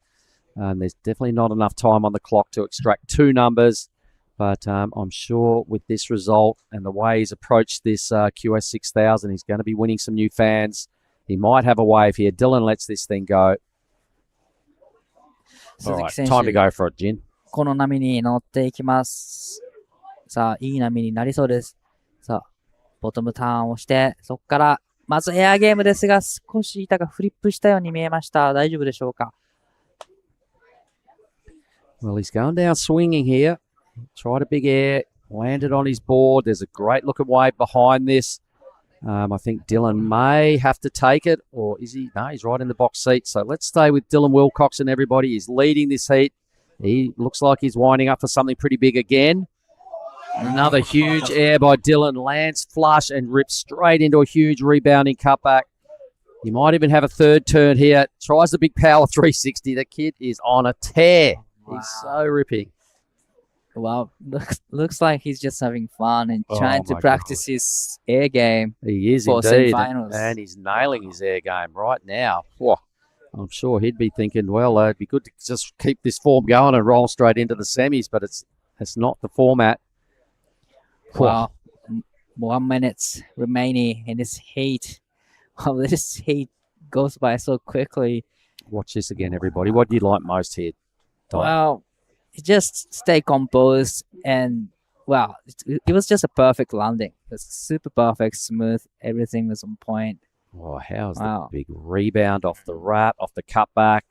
There's definitely not enough time on the clock to extract 2 numbers, but I'm sure with this result and the way he's approached this QS 6000, he's going to be winning some new fans. He might have a wave here. Dylan lets this thing go. All right, time to go for it, Jin. この波に乗っていきます。さあ、いい波になりそうです。さあ、ボトムターンをして、そこから、まずエアゲームですが、少し板がフリップしたように見えました。大丈夫でしょうか？ Well, he's going down swinging here. Tried a big air, landed on his board. There's a great looking wave behind this. I think Dylan may have to take it, or is he? No, he's right in the box seat. So let's stay with Dylan Wilcoxon, everybody. He's leading this heat. He looks like he's winding up for something pretty big again. Another huge air by Dylan. Lands flush and rips straight into a huge rebounding cutback. He might even have a third turn here. Tries the big power 360. The kid is on a tear. Wow. He's so ripping. Wow, looks like he's just having fun and trying to practice his air game. He is for indeed, semi-finals. and he's nailing his air game right now. Whoa. I'm sure he'd be thinking, well, it'd be good to just keep this form going and roll straight into the semis, but it's not the format. Wow, 1 minute remaining in this heat. Wow, this heat goes by so quickly. Watch this again, everybody. What do you like most here? Well, just stay composed, and well, it was just a perfect landing. It was super perfect, smooth. Everything was on point. Oh, how's the big rebound off the wrap, off the cutback?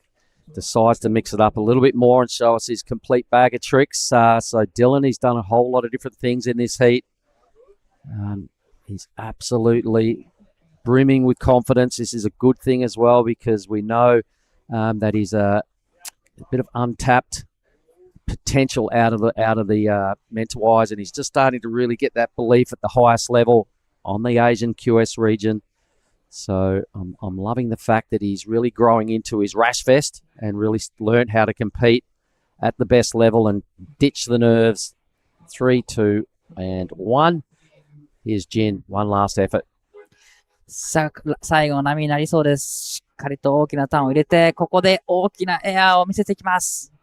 Decides to mix it up a little bit more and show us his complete bag of tricks. So Dylan, he's done a whole lot of different things in this heat. He's absolutely brimming with confidence. This is a good thing as well, because we know that he's a bit of untapped potential out of the mentor-wise, and he's just starting to really get that belief at the highest level on the Asian QS region. So I'm loving the fact that he's really growing into his rash vest and really learned how to compete at the best level and ditch the nerves. 3, 2, and 1. Here's Jin. One last effort. さあ、最後の波になりそうです。しっかりと大きなターンを入れて、ここで大きなエアを見せていきます。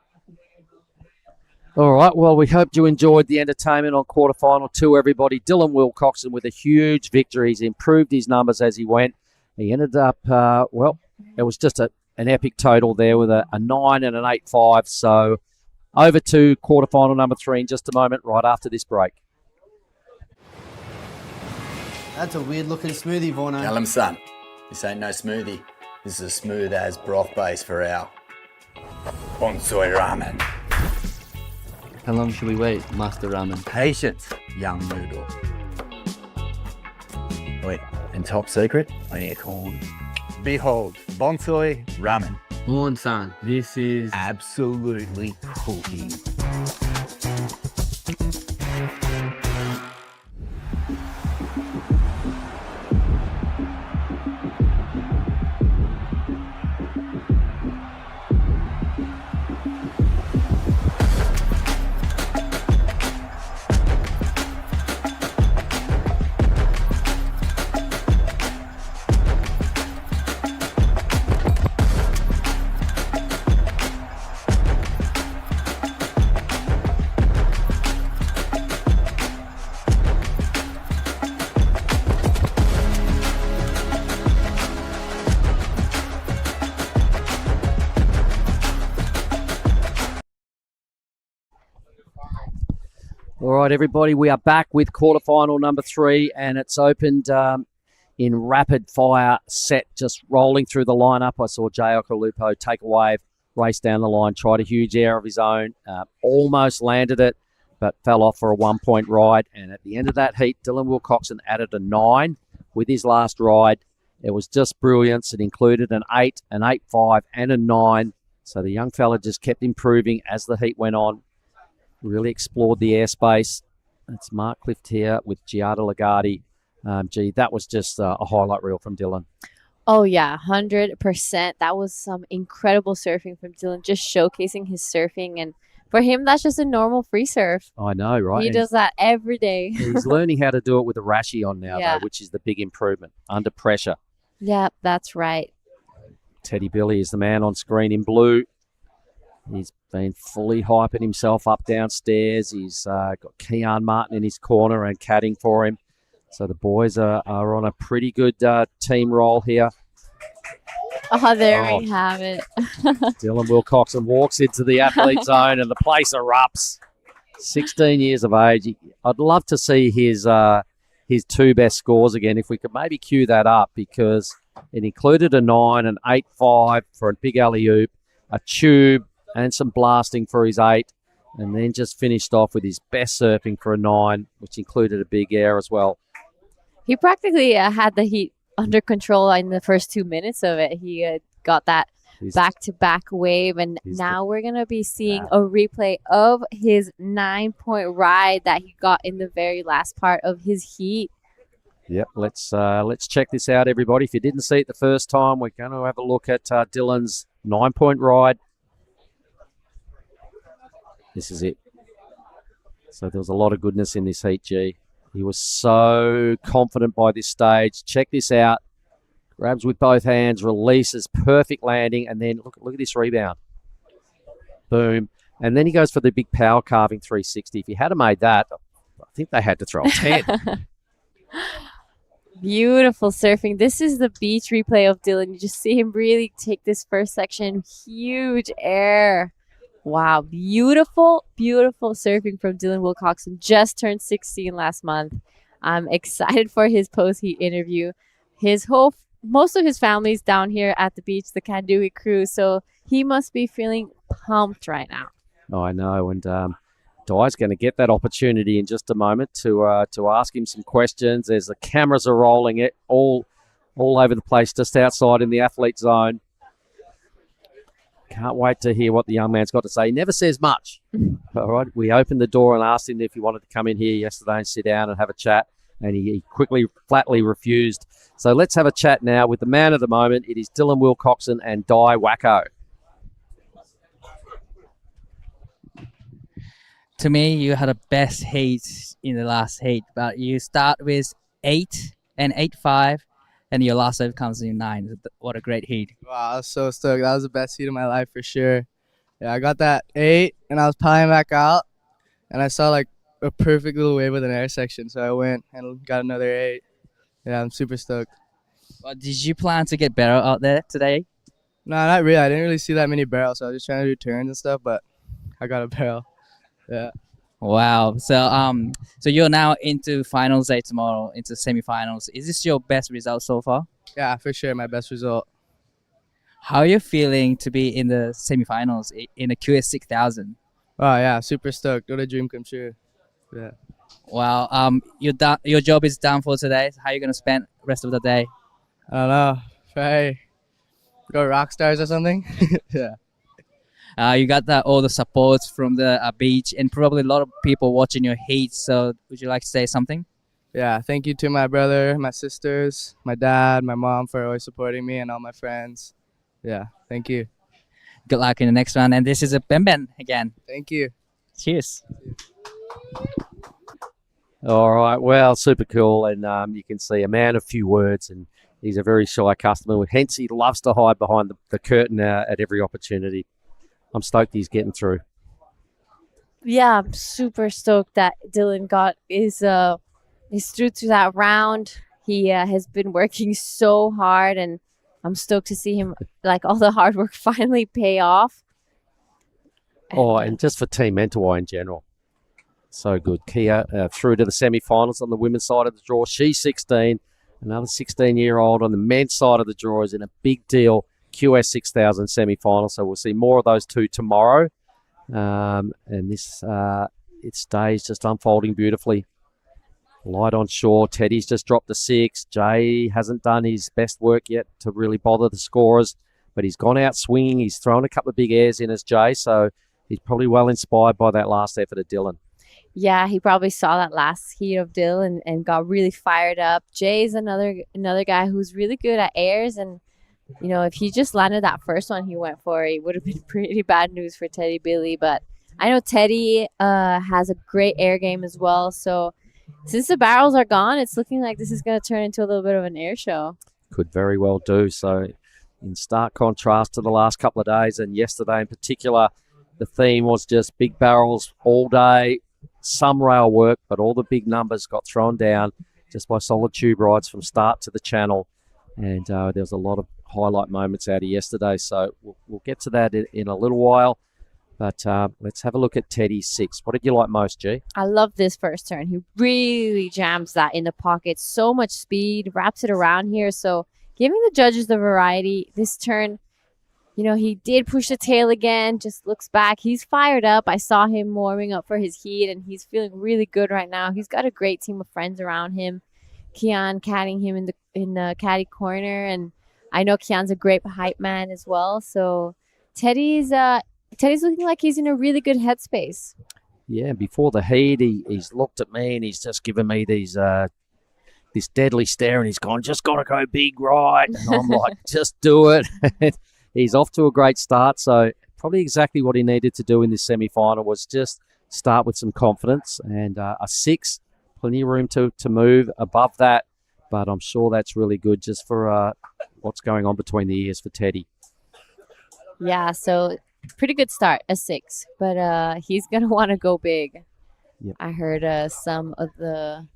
All right, well, we hope you enjoyed the entertainment on quarterfinal 2, everybody. Dylan Wilcoxon with a huge victory. He's improved his numbers as he went. He ended up, well, it was just an epic total there with a 9 and an 8.5. So over to quarterfinal number 3 in just a moment, right after this break. That's a weird looking smoothie, Vorno. Tell him, son, this ain't no smoothie. This is a smooth as broth base for our bonsai ramen. How long should we wait, Master Ramen? Patience, young noodle. Wait, and top secret, I need a corn. Behold, bonsai ramen. Morn-san, this is Absolutely cooking. All right, everybody, we are back with quarterfinal number 3, and it's opened in rapid fire set, just rolling through the lineup. I saw Jay Okalupo take a wave, race down the line, tried a huge air of his own, almost landed it, but fell off for a 1-point ride. And at the end of that heat, Dylan Wilcoxon added a 9 with his last ride. It was just brilliance. It included an 8, an 8.5, and a 9. So the young fella just kept improving as the heat went on. Really explored the airspace. It's Mark Clift here with Giada Lagardi. That was just a highlight reel from Dylan. Oh, yeah, 100%. That was some incredible surfing from Dylan, just showcasing his surfing. And for him, that's just a normal free surf. I know, right? He does that every day. He's learning how to do it with a rashi on now, Yeah. though, which is the big improvement, under pressure. Yeah, that's right. Teddy Billy is the man on screen in blue. He's been fully hyping himself up downstairs. He's got Keon Martin in his corner and caddying for him. So the boys are on a pretty good team roll here. Oh, there Oh. we have it. Dylan Wilcoxon walks into the athlete zone and the place erupts. 16 years of age. I'd love to see his two best scores again. If we could maybe cue that up, because it included a 9, an 8-5 for a big alley-oop, a tube, and some blasting for his 8, and then just finished off with his best surfing for a 9, which included a big air as well. He practically had the heat under control in the first 2 minutes of it. He got that back-to-back wave, and now we're going to be seeing a replay of his 9-point ride that he got in the very last part of his heat. Yep, let's check this out, everybody. If you didn't see it the first time, we're going to have a look at Dylan's 9-point ride. This is it. So there was a lot of goodness in this heat, G. He was so confident by this stage. Check this out. Grabs with both hands, releases, perfect landing, and then look at this rebound. Boom. And then he goes for the big power carving 360. If he had made that, I think they had to throw a 10. Beautiful surfing. This is the beach replay of Dylan. You just see him really take this first section. Huge air. Wow. Beautiful, beautiful surfing from Dylan Wilcoxon. Just turned 16 last month. I'm excited for his post-heat interview. Most of his family's down here at the beach, the Kandui crew, so he must be feeling pumped right now. Oh, I know, and Di's going to get that opportunity in just a moment to ask him some questions. As the cameras are rolling it all over the place, just outside in the athlete zone. Can't wait to hear what the young man's got to say. He never says much. All right, we opened the door and asked him if he wanted to come in here yesterday and sit down and have a chat, and he quickly, flatly refused. So let's have a chat now with the man of the moment. It is Dylan Wilcoxon and Di Wacko. To me, you had the best heat in the last heat, but you start with 8 and 8-5, and your last serve comes in 9. What a great heat. Wow, I was so stoked. That was the best heat of my life for sure. Yeah, I got that 8, and I was piling back out, and I saw like a perfect little wave with an air section, so I went and got another 8. Yeah, I'm super stoked. Well, did you plan to get better out there today? No, not really. I didn't really see that many barrels, so I was just trying to do turns and stuff, but I got a barrel. Yeah. Wow. So you're now into finals day tomorrow, into semifinals. Is this your best result so far? Yeah, for sure, my best result. How are you feeling to be in the semifinals in the QS 6000? Oh yeah, super stoked. What a dream come true. Yeah. Well, your job is done for today. How are you gonna spend the rest of the day? I don't know. Probably go rock stars or something. Yeah. You got all the support from the beach and probably a lot of people watching your heat. So would you like to say something? Yeah, thank you to my brother, my sisters, my dad, my mom for always supporting me, and all my friends. Yeah, thank you. Good luck in the next one. And this is a Ben Ben again. Thank you. Cheers. All right, well, super cool, and you can see a man of few words, and he's a very shy customer, hence he loves to hide behind the curtain at every opportunity. I'm stoked he's getting through. Yeah, I'm super stoked that Dylan is through to that round. He has been working so hard, and I'm stoked to see him, like, all the hard work finally pay off. And just for Team Mentawai in general. So good. Kia through to the semi-finals on the women's side of the draw. She's 16. Another 16-year-old on the men's side of the draw is in a big deal QS 6000 semi-final. So we'll see more of those two tomorrow. And this stays just unfolding beautifully. Light on shore. Teddy's just dropped a 6. Jay hasn't done his best work yet to really bother the scorers, but he's gone out swinging. He's thrown a couple of big airs in as Jay, so he's probably well inspired by that last effort of Dylan. Yeah, he probably saw that last heat of Dylan and got really fired up. Jay's another guy who's really good at airs, and you know, if he just landed that first one he went for, it would have been pretty bad news for Teddy Billy. But I know Teddy has a great air game as well, so since the barrels are gone, it's looking like this is going to turn into a little bit of an air show. Could very well do. So in stark contrast to the last couple of days, and yesterday in particular, the theme was just big barrels all day, some rail work, but all the big numbers got thrown down just by solid tube rides from start to the channel. And there was a lot of highlight moments out of yesterday. So we'll get to that in a little while. But let's have a look at Teddy's 6. What did you like most, G? I love this first turn. He really jams that in the pocket. So much speed, wraps it around here. So giving the judges the variety. This turn, he did push the tail again, just looks back. He's fired up. I saw him warming up for his heat, and he's feeling really good right now. He's got a great team of friends around him. Kian caddying him in the caddy corner, and I know Kian's a great hype man as well. So Teddy's looking like he's in a really good headspace. Yeah, before the heat, he's looked at me and he's just given me this deadly stare, and he's gone, just got to go big, right? And I'm like, just do it. He's off to a great start, so probably exactly what he needed to do in this semi-final was just start with some confidence, and a 6, plenty of room to move above that, but I'm sure that's really good just for what's going on between the ears for Teddy. Yeah, so pretty good start, a 6, but he's going to want to go big. Yep. I heard some of the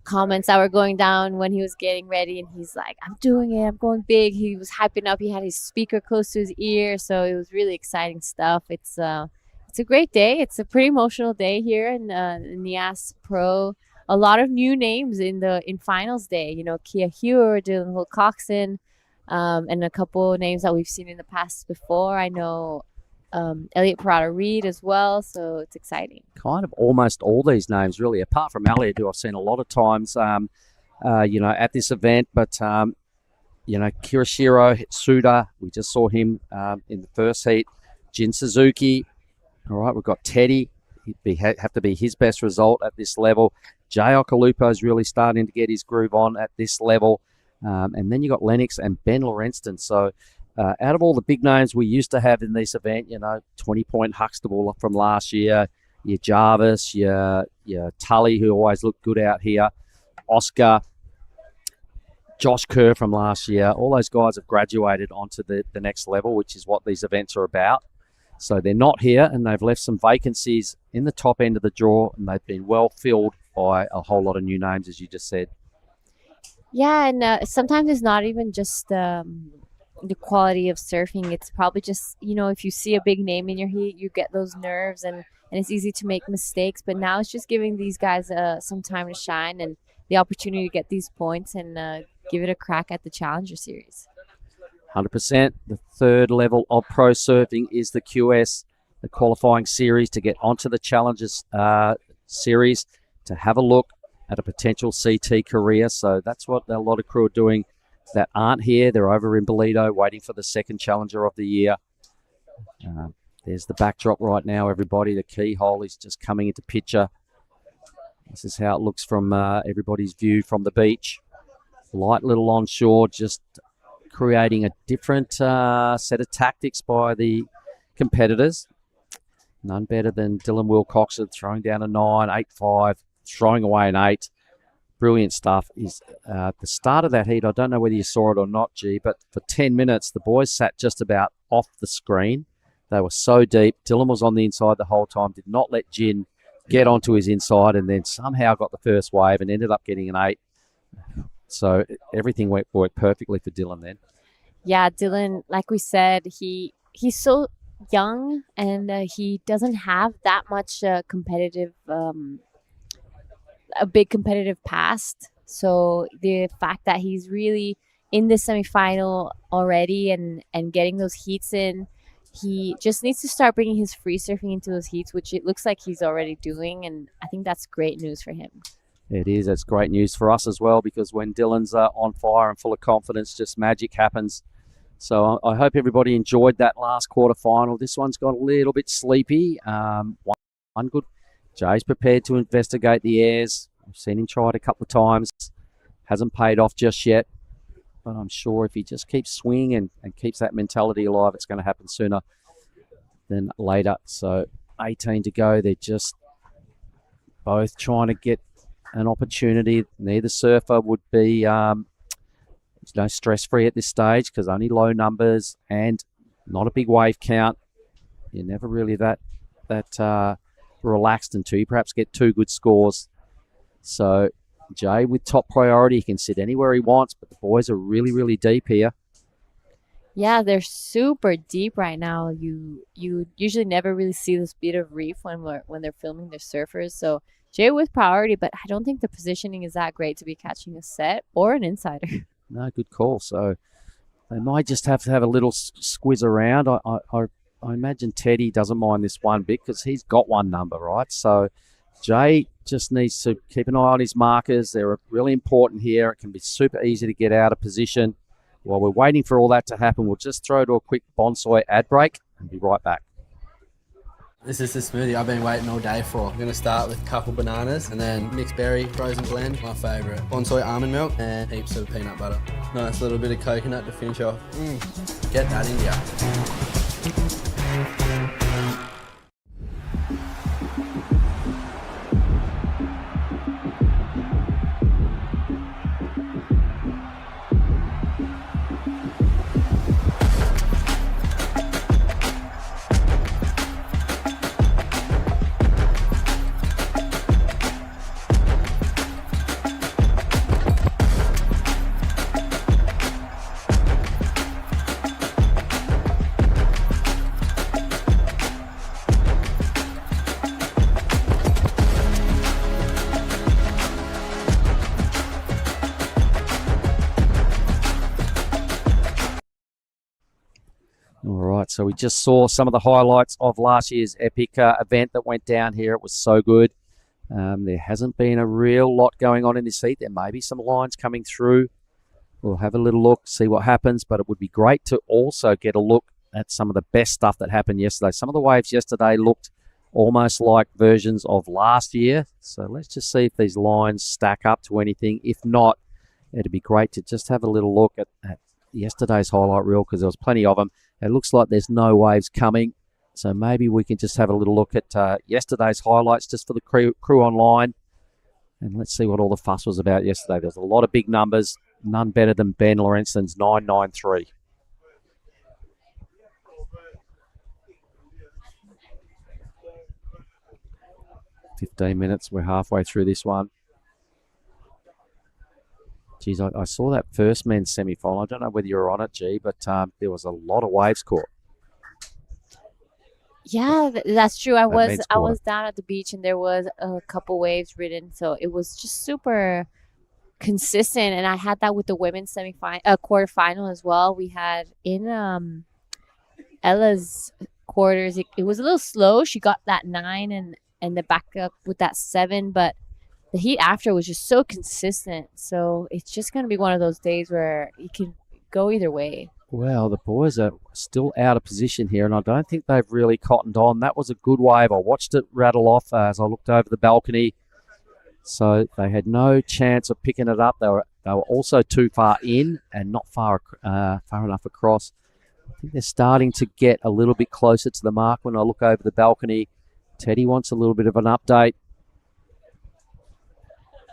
comments that were going down when he was getting ready, and he's like, I'm doing it, I'm going big. He was hyping up. He had his speaker close to his ear, so it was really exciting stuff. It's a great day. It's a pretty emotional day here in Nias Pro. A lot of new names in finals day. Kia Hewer, Dylan Hill-Coxon, and a couple names that we've seen in the past before. I know Elliot Parada-Reed as well, so it's exciting. Kind of almost all these names, really, apart from Elliot, who I've seen a lot of times, at this event. But, Kirishiro Hitsuda, we just saw him in the first heat. Jin Suzuki. All right, we've got Teddy. He'd have to be his best result at this level. Jay Okalupo is really starting to get his groove on at this level. And then you got Lennox and Ben Lorenston. So, out of all the big names we used to have in this event, 20-point Huxtable from last year, your Jarvis, your Tully, who always looked good out here, Oscar, Josh Kerr from last year, all those guys have graduated onto the next level, which is what these events are about. So they're not here, and they've left some vacancies in the top end of the draw, and they've been well filled by a whole lot of new names, as you just said. Yeah, and sometimes it's not even just the quality of surfing. It's probably just, if you see a big name in your heat, you get those nerves, and it's easy to make mistakes. But now it's just giving these guys some time to shine and the opportunity to get these points and give it a crack at the Challenger Series. 100%. The third level of pro surfing is the QS, the qualifying series to get onto the Challengers Series, to have a look at a potential CT career. So that's what a lot of crew are doing that aren't here. They're over in Bolito waiting for the second Challenger of the year. There's the backdrop right now, everybody. The keyhole is just coming into picture. This is how it looks from everybody's view from the beach. Light little onshore, just creating a different set of tactics by the competitors. None better than Dylan Wilcoxon throwing down a 9, 8-5, throwing away an 8. Brilliant stuff. Is the start of that heat, I don't know whether you saw it or not, G, but for 10 minutes, the boys sat just about off the screen. They were so deep. Dylan was on the inside the whole time, did not let Jin get onto his inside, and then somehow got the first wave and ended up getting an 8. So everything worked perfectly for Dylan then. Yeah, Dylan, like we said, he's so young, and he doesn't have that much competitive, a big competitive past. So the fact that he's really in the semifinal already and getting those heats in, he just needs to start bringing his free surfing into those heats, which it looks like he's already doing, and I think that's great news for him. It is. It's great news for us as well, because when Dylan's on fire and full of confidence, just magic happens. So I hope everybody enjoyed that last quarterfinal. This one's got a little bit sleepy. One good. Jay's prepared to investigate the airs. I've seen him try it a couple of times. Hasn't paid off just yet. But I'm sure if he just keeps swinging and keeps that mentality alive, it's going to happen sooner than later. So 18 to go. They're just both trying to get an opportunity. Neither surfer would be stress-free at this stage, because only low numbers and not a big wave count. You're never really that relaxed until you perhaps get 2 good scores. So Jay with top priority. He can sit anywhere he wants, but the boys are really, really deep here. Yeah, they're super deep right now. You usually never really see the speed of reef when they're filming their surfers. So Jay with priority, but I don't think the positioning is that great to be catching a set or an insider. No, good call. So they might just have to have a little squiz around. I imagine Teddy doesn't mind this one bit because he's got one number, right? So Jay just needs to keep an eye on his markers. They're really important here. It can be super easy to get out of position. While we're waiting for all that to happen, we'll just throw to a quick bonsai ad break and be right back. This is the smoothie I've been waiting all day for. I'm going to start with a couple bananas and then mixed berry frozen blend, my favourite. Bonsai almond milk and heaps of peanut butter. Nice little bit of coconut to finish off. Get that in ya. All right, so we just saw some of the highlights of last year's epic event that went down here. It was so good. There hasn't been a real lot going on in this heat. There may be some lines coming through. We'll have a little look, see what happens, but it would be great to also get a look at some of the best stuff that happened yesterday. Some of the waves yesterday looked almost like versions of last year. So let's just see if these lines stack up to anything. If not, it'd be great to just have a little look at yesterday's highlight reel because there was plenty of them. It looks like there's no waves coming. So maybe we can just have a little look at yesterday's highlights just for the crew online. And let's see what all the fuss was about yesterday. There's a lot of big numbers. None better than Ben Lorenzen's 993. "15 minutes. We're halfway through this one. Geez, I saw that first men's semi-final. I don't know whether you were on it, G, but there was a lot of waves caught. Yeah, that's true. I was down at the beach and there was a couple waves ridden, so it was just super consistent. And I had that with the women's quarterfinal as well. We had in Ella's quarters, it was a little slow. She got that 9 and the backup with that 7, but the heat after was just so consistent. So it's just going to be one of those days where it can go either way. Well, the boys are still out of position here, and I don't think they've really cottoned on. That was a good wave. I watched it rattle off as I looked over the balcony. So they had no chance of picking it up. They were also too far in and not far enough across. I think they're starting to get a little bit closer to the mark when I look over the balcony. Teddy wants a little bit of an update.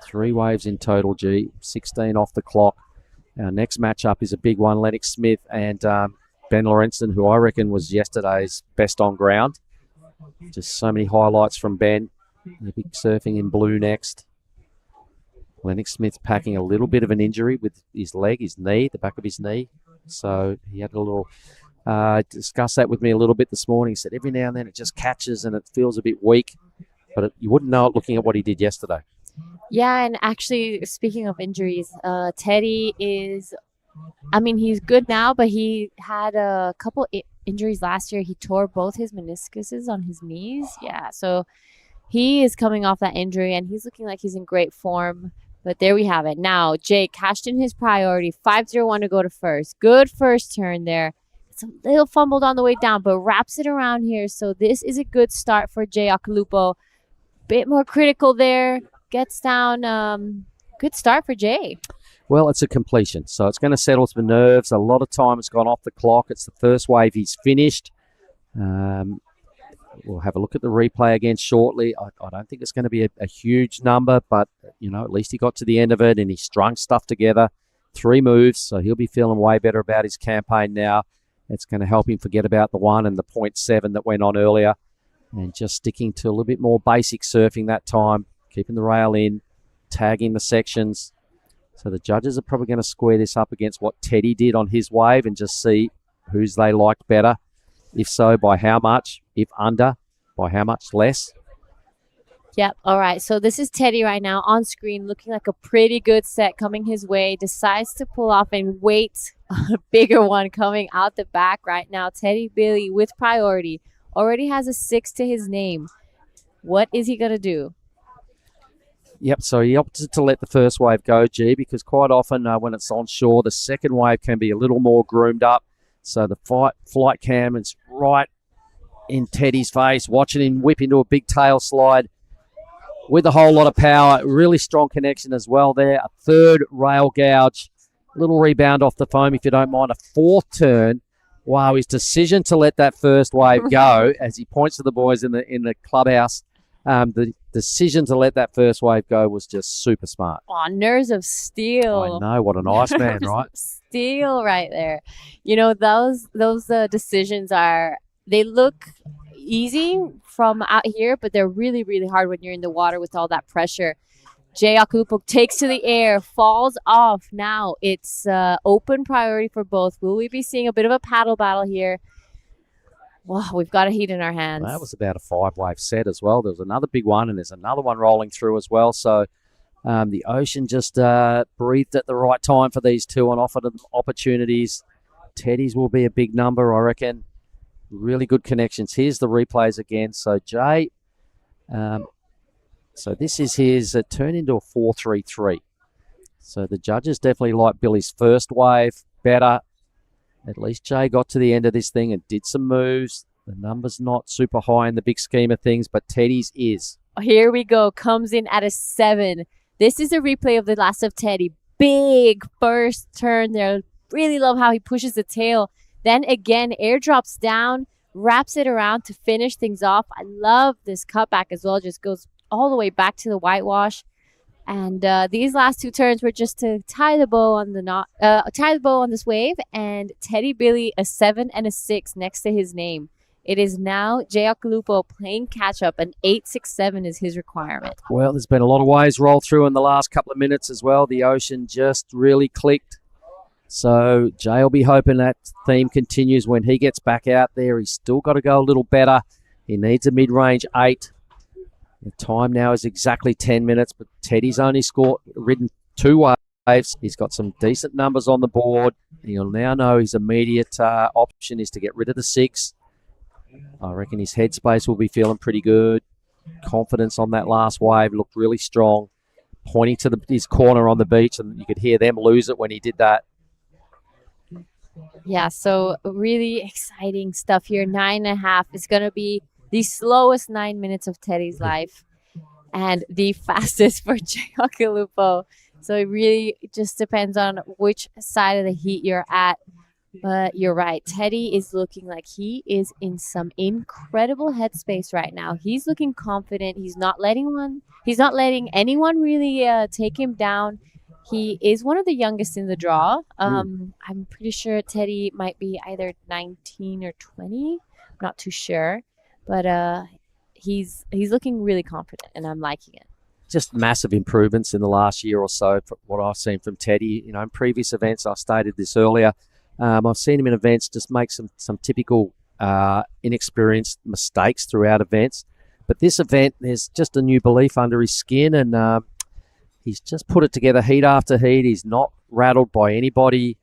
3 waves in total, G. 16 off the clock. Our next matchup is a big one, Lennox Smith and Ben Lorenzen, who I reckon was yesterday's best on ground. Just so many highlights from Ben. He'll be surfing in blue next. Lennox Smith packing a little bit of an injury with his leg, his knee, the back of his knee. So he had a little, discussed that with me a little bit this morning. He said every now and then it just catches and it feels a bit weak. But you wouldn't know it looking at what he did yesterday. Yeah, and actually, speaking of injuries, Teddy is, he's good now, but he had a couple injuries last year. He tore both his meniscuses on his knees. Yeah, so he is coming off that injury, and he's looking like he's in great form. But there we have it. Now, Jake cashed in his priority, 501 to go to first. Good first turn there. It's a little fumbled on the way down, but wraps it around here. So this is a good start for Jay Akalupo. Bit more critical there. Gets down. Good start for Jay. Well, it's a completion, so it's going to settle some nerves. A lot of time has gone off the clock. It's the first wave he's finished. We'll have a look at the replay again shortly. I don't think it's going to be a huge number, but, at least he got to the end of it and he strung stuff together. 3 moves, so he'll be feeling way better about his campaign now. It's going to help him forget about the 1 and the 0.7 that went on earlier and just sticking to a little bit more basic surfing that time. Keeping the rail in, tagging the sections. So the judges are probably going to square this up against what Teddy did on his wave and just see whose they liked better. If so, by how much? If under, by how much less? Yep. All right. So this is Teddy right now on screen, looking like a pretty good set coming his way. Decides to pull off and wait a bigger one coming out the back right now. Teddy Billy with priority already has a 6 to his name. What is he going to do? Yep, so he opted to let the first wave go, G, because quite often when it's on shore, the second wave can be a little more groomed up. So the flight cam is right in Teddy's face, watching him whip into a big tail slide with a whole lot of power. Really strong connection as well there. A third rail gouge, little rebound off the foam if you don't mind. A fourth turn. Wow, his decision to let that first wave go, as he points to the boys in the clubhouse, the decision to let that first wave go was just super smart. Oh, nerves of steel. I know, what a nice man, Nerves right? of steel right there. You know, those decisions they look easy from out here, but they're really, really hard when you're in the water with all that pressure. Jay Akupo takes to the air, falls off. Now it's open priority for both. Will we be seeing a bit of a paddle battle here? Well, we've got a heat in our hands. That was about a 5-wave set as well. There was another big one, and there's another one rolling through as well. So the ocean just breathed at the right time for these two and offered them opportunities. Teddy's will be a big number, I reckon. Really good connections. Here's the replays again. So Jay, so this is his turn into a 4-3-3. So the judges definitely like Billy's first wave better. At least Jay got to the end of this thing and did some moves. The number's not super high in the big scheme of things, but Teddy's is. Here we go. Comes in at a 7. This is a replay of the last of Teddy. Big first turn there. Really love how he pushes the tail. Then again, airdrops down, wraps it around to finish things off. I love this cutback as well. Just goes all the way back to the whitewash. And these last two turns were just to tie the bow on this wave. And Teddy Billy a 7 and a 6 next to his name. It is now Jay Akalupo playing catch up, and 8-6-7 is his requirement. Well, there's been a lot of waves roll through in the last couple of minutes as well. The ocean just really clicked. So Jay will be hoping that theme continues when he gets back out there. He's still got to go a little better. He needs a mid-range 8. The time now is exactly 10 minutes, but Teddy's only ridden 2 waves. He's got some decent numbers on the board. He'll now know his immediate option is to get rid of the 6. I reckon his headspace will be feeling pretty good. Confidence on that last wave looked really strong. Pointing to his corner on the beach, and you could hear them lose it when he did that. Yeah, so really exciting stuff here. 9.5 is going to be the slowest 9 minutes of Teddy's life and the fastest for Jay Akalupo. So it really just depends on which side of the heat you're at. But you're right. Teddy is looking like he is in some incredible headspace right now. He's looking confident. He's not letting anyone really take him down. He is one of the youngest in the draw. I'm pretty sure Teddy might be either 19 or 20. I'm not too sure. But he's looking really confident, and I'm liking it. Just massive improvements in the last year or so from what I've seen from Teddy. You know, in previous events, I stated this earlier, I've seen him in events just make some typical inexperienced mistakes throughout events. But this event, there's just a new belief under his skin, and he's just put it together heat after heat. He's not rattled by anybody.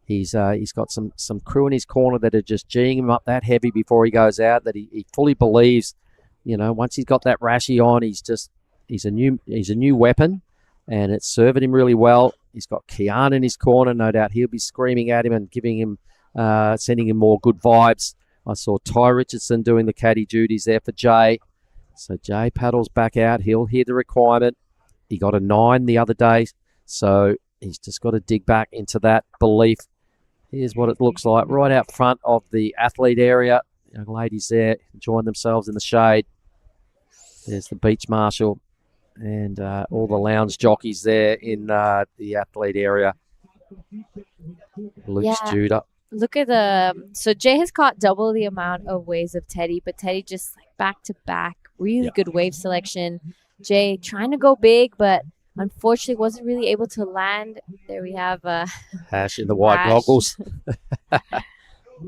He's got some crew in his corner that are just geeing him up that heavy before he goes out, that he fully believes, you know, once he's got that rashie on, he's a new weapon, and it's serving him really well. He's got Kian in his corner. No doubt he'll be screaming at him and giving him, sending him more good vibes. I saw Ty Richardson doing the caddy duties there for Jay. So Jay paddles back out. He'll hear the requirement. He got a 9 the other day, so he's just got to dig back into that belief. Here's what it looks like right out front of the athlete area. Young ladies there enjoying themselves in the shade. There's the beach marshal and all the lounge jockeys there in the athlete area. Luke's Judah. Look at so Jay has caught double the amount of waves of Teddy, but Teddy just like back to back, really good wave selection. Jay trying to go big, but unfortunately wasn't really able to land. There we have Hash in the white Hash. goggles.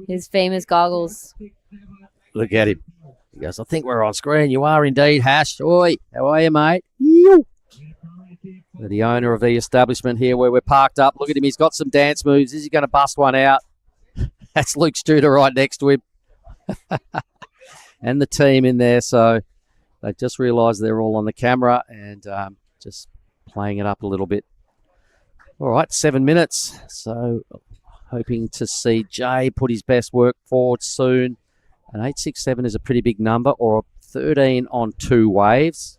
His famous goggles. Look at him. He goes, I think we're on screen. You are indeed, Hash. Oi, how are you, mate? Ew. The owner of the establishment here where we're parked up. Look at him. He's got some dance moves. Is he going to bust one out? That's Luke Studer right next to him. And the team in there. So they've just realised they're all on the camera and just playing it up a little bit. All right, 7 minutes. So hoping to see Jay put his best work forward soon. An 8.67 is a pretty big number, or a 13 on 2 waves.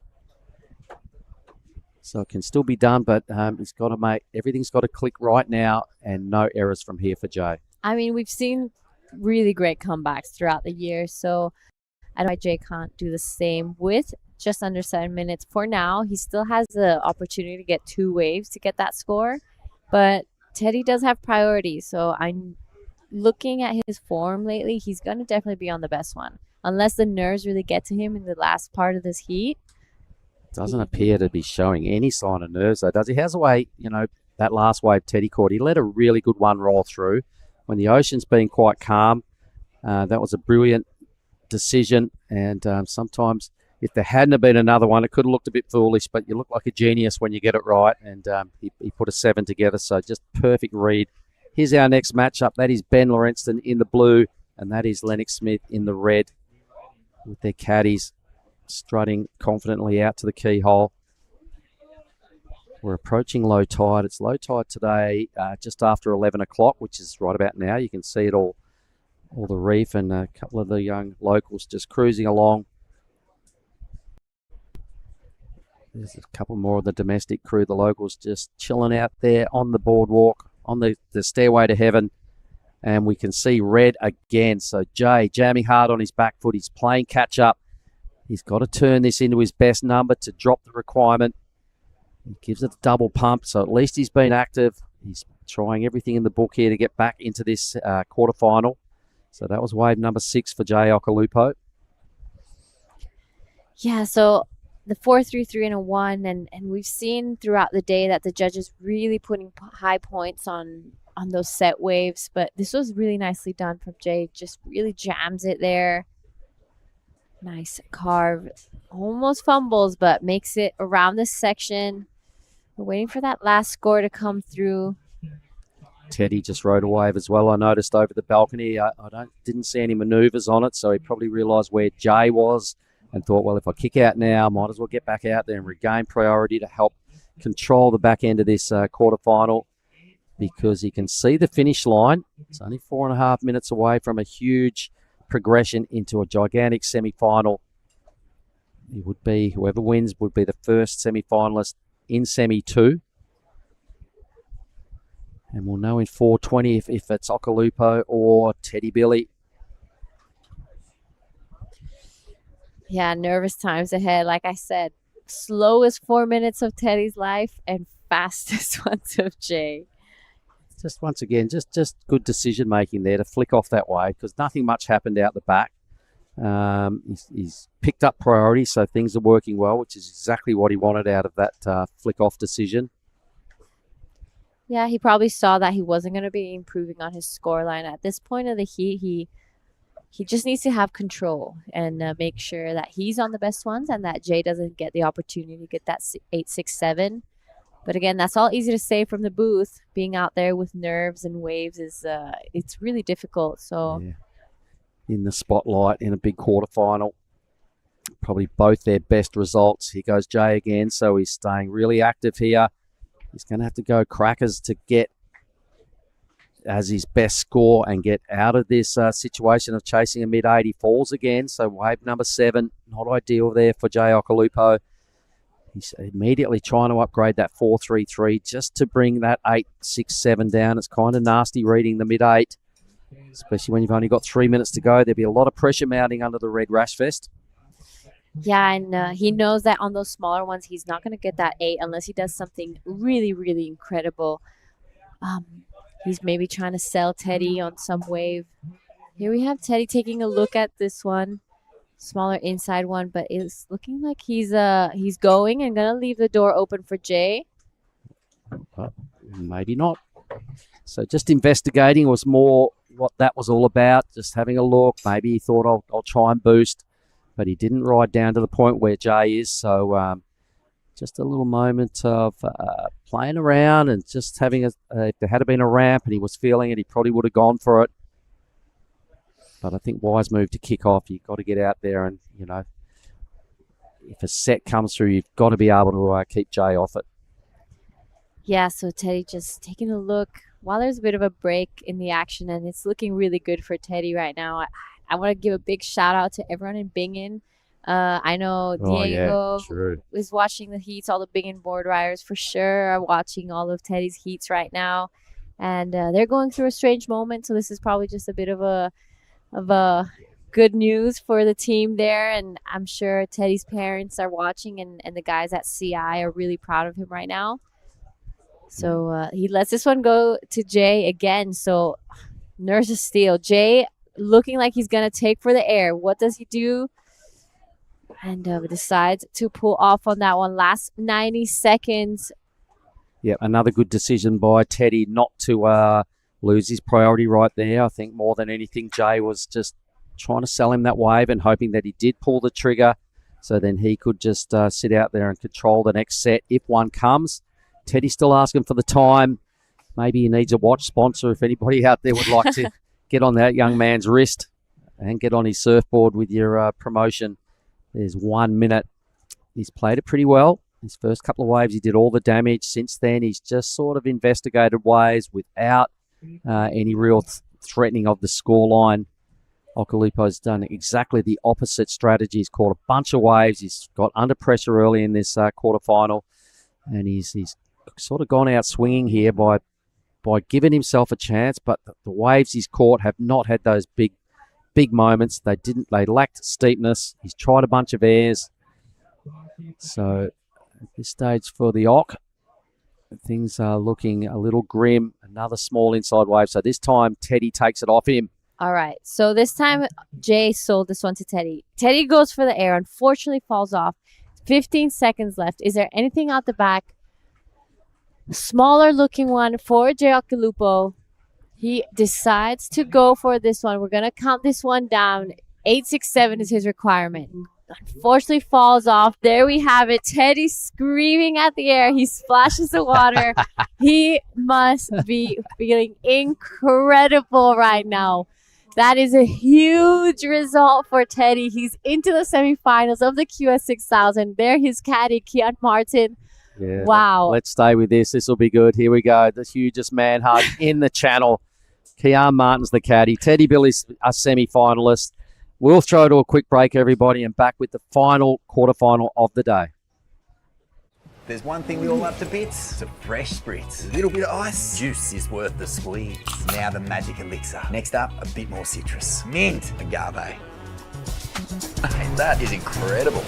So it can still be done, but it's got to make everything's got to click right now, and no errors from here for Jay. I mean, we've seen really great comebacks throughout the year, so I don't know why Jay can't do the same with just under 7 minutes. For now, he still has the opportunity to get 2 waves to get that score, but Teddy does have priority, so I'm looking at his form lately, he's going to definitely be on the best one. Unless the nerves really get to him in the last part of this heat. Doesn't appear to be showing any sign of nerves, though, does he? How's the way, that last wave Teddy caught? He let a really good one roll through. When the ocean's been quite calm, that was a brilliant decision. And sometimes if there hadn't have been another one, it could have looked a bit foolish, but you look like a genius when you get it right. And he put a 7 together, so just perfect read. Here's our next matchup. That is Ben Lorenston in the blue, and that is Lennox Smith in the red, with their caddies strutting confidently out to the keyhole. We're approaching low tide. It's low tide today just after 11 o'clock, which is right about now. You can see it all the reef, and a couple of the young locals just cruising along. There's a couple more of the domestic crew, the locals just chilling out there on the boardwalk, on the stairway to heaven. And we can see red again. So Jay jamming hard on his back foot. He's playing catch up. He's got to turn this into his best number to drop the requirement. He gives it a double pump, so at least he's been active. He's trying everything in the book here to get back into this quarterfinal. So that was wave number 6 for Jay Okalupo. Yeah, so the 4.33 and a 1, and we've seen throughout the day that the judges really putting high points on those set waves, but this was really nicely done from Jay. Just really jams it there. Nice carve. Almost fumbles, but makes it around this section. We're waiting for that last score to come through. Teddy just rode a wave as well. I noticed over the balcony. I didn't see any manoeuvres on it, so he probably realised where Jay was and thought, well, if I kick out now, I might as well get back out there and regain priority to help control the back end of this quarterfinal, because he can see the finish line. It's only 4.5 minutes away from a huge progression into a gigantic semi-final. He would be, whoever wins would be the first semi-finalist in semi-2. And we'll know in 4:20 if it's Okalupo or Teddy Billy. Yeah, nervous times ahead. Like I said, slowest 4 minutes of Teddy's life and fastest ones of Jay. Just once again, just good decision making there to flick off that way, because nothing much happened out the back. He's picked up priority, so things are working well, which is exactly what he wanted out of that flick off decision. Yeah, he probably saw that he wasn't going to be improving on his scoreline. At this point of the heat, he just needs to have control and make sure that he's on the best ones and that Jay doesn't get the opportunity to get that 8.67. But again, that's all easy to say from the booth. Being out there with nerves and waves is it's really difficult. So yeah. In the spotlight in a big quarterfinal, probably both their best results. Here goes Jay again, so he's staying really active here. He's going to have to go crackers to get as his best score and get out of this situation of chasing a mid-80. Falls again, so wave number 7, not ideal there for Jay Okalupo. He's immediately trying to upgrade that 4.33 just to bring that 8.67 down. It's kind of nasty reading the mid-8, especially when you've only got 3 minutes to go. There'll be a lot of pressure mounting under the red rash vest. yeah, and he knows that on those smaller ones, he's not going to get that 8 unless he does something really, really incredible. He's maybe trying to sell Teddy on some wave. Here we have Teddy taking a look at this one. smaller inside one, but it's looking like he's going and gonna leave the door open for Jay. But maybe not. So just investigating was more what that was all about, just having a look. Maybe he thought I'll try and boost, but he didn't ride down to the point where Jay is. So just a little moment of playing around and just having if there had been a ramp and he was feeling it, he probably would have gone for it. But I think wise move to kick off. You've got to get out there and, if a set comes through, you've got to be able to keep Jay off it. Yeah, so Teddy just taking a look while there's a bit of a break in the action, and it's looking really good for Teddy right now. I want to give a big shout out to everyone in Bingen. I know Diego is watching the heats. All the Bingen board riders for sure are watching all of Teddy's heats right now, and they're going through a strange moment. So this is probably just a bit of a good news for the team there, and I'm sure Teddy's parents are watching, and the guys at CI are really proud of him right now. So he lets this one go to Jay again. So Nurse of Steel. Jay looking like he's going to take for the air. What does he do? And decides to pull off on that one. Last 90 seconds. Yeah, another good decision by Teddy not to lose his priority right there. I think more than anything, Jay was just trying to sell him that wave and hoping that he did pull the trigger so then he could just sit out there and control the next set if one comes. Teddy's still asking for the time. Maybe he needs a watch sponsor if anybody out there would like to get on that young man's wrist and get on his surfboard with your promotion. There's 1 minute. He's played it pretty well. His first couple of waves, he did all the damage. Since then, he's just sort of investigated waves without any real threatening of the scoreline. Okalupo's done exactly the opposite strategy. He's caught a bunch of waves. He's got under pressure early in this quarterfinal, and he's sort of gone out swinging here by giving himself a chance. But the waves he's caught have not had those big moments. They lacked steepness. He's tried a bunch of airs. So at this stage for the Ock, things are looking a little grim. Another small inside wave. So this time Teddy takes it off him. All right. So this time Jay sold this one to Teddy. Teddy goes for the air. Unfortunately falls off. 15 seconds left. Is there anything out the back? Smaller looking one for Jay Okalupo. He decides to go for this one. We're going to count this one down. 867 is his requirement. Unfortunately falls off. There we have it. Teddy screaming at the air. He splashes the water. He must be feeling incredible right now. That is a huge result for Teddy. He's into the semifinals of the QS 6000. There his caddy, Kian Martin. Yeah. Wow. Let's stay with this. This will be good. Here we go. The hugest man hug in the channel. Kian Martin's the caddy. Teddy Billy's a semi-finalist. We'll throw to a quick break, everybody, and back with the final quarterfinal of the day. There's one thing we all love to bits. It's a fresh spritz. A little bit of ice. Juice is worth the squeeze. Now the magic elixir. Next up, a bit more citrus. Mint. Agave. Hey, that is incredible.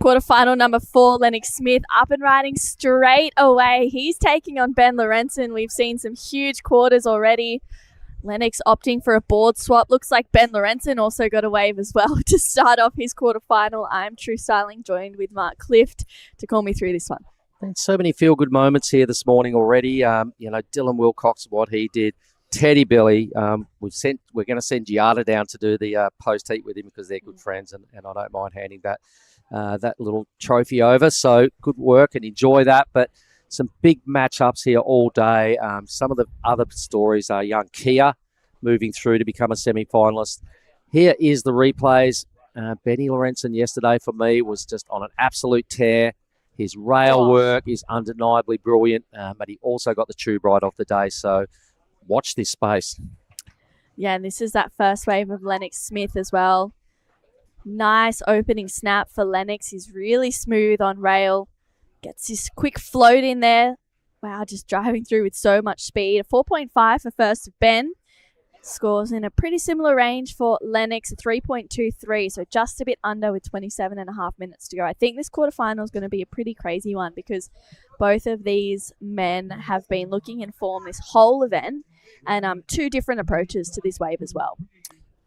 Quarterfinal number 4, Lennox Smith up and riding straight away. He's taking on Ben Lorenzen. We've seen some huge quarters already. Lennox opting for a board swap. Looks like Ben Lorenzen also got a wave as well to start off his quarterfinal. I'm True Styling, joined with Mark Clift to call me through this one. So many feel-good moments here this morning already. Dylan Wilcox, what he did. Teddy Billy, we're going to send Giada down to do the post-heat with him because they're good friends, and I don't mind handing that little trophy over. So good work and enjoy that. But some big matchups here all day. Some of the other stories are young Kia moving through to become a semi-finalist. Here is the replays. Benny Lorenzen yesterday for me was just on an absolute tear. His rail work is undeniably brilliant, but he also got the tube right off the day. So watch this space. Yeah, and this is that first wave of Lennox Smith as well. Nice opening snap for Lennox. He's really smooth on rail. Gets his quick float in there. Wow, just driving through with so much speed. A 4.5 for first of Ben. Scores in a pretty similar range for Lennox, a 3.23, so just a bit under with 27.5 minutes to go. I think this quarterfinal is going to be a pretty crazy one because both of these men have been looking in form this whole event, and two different approaches to this wave as well.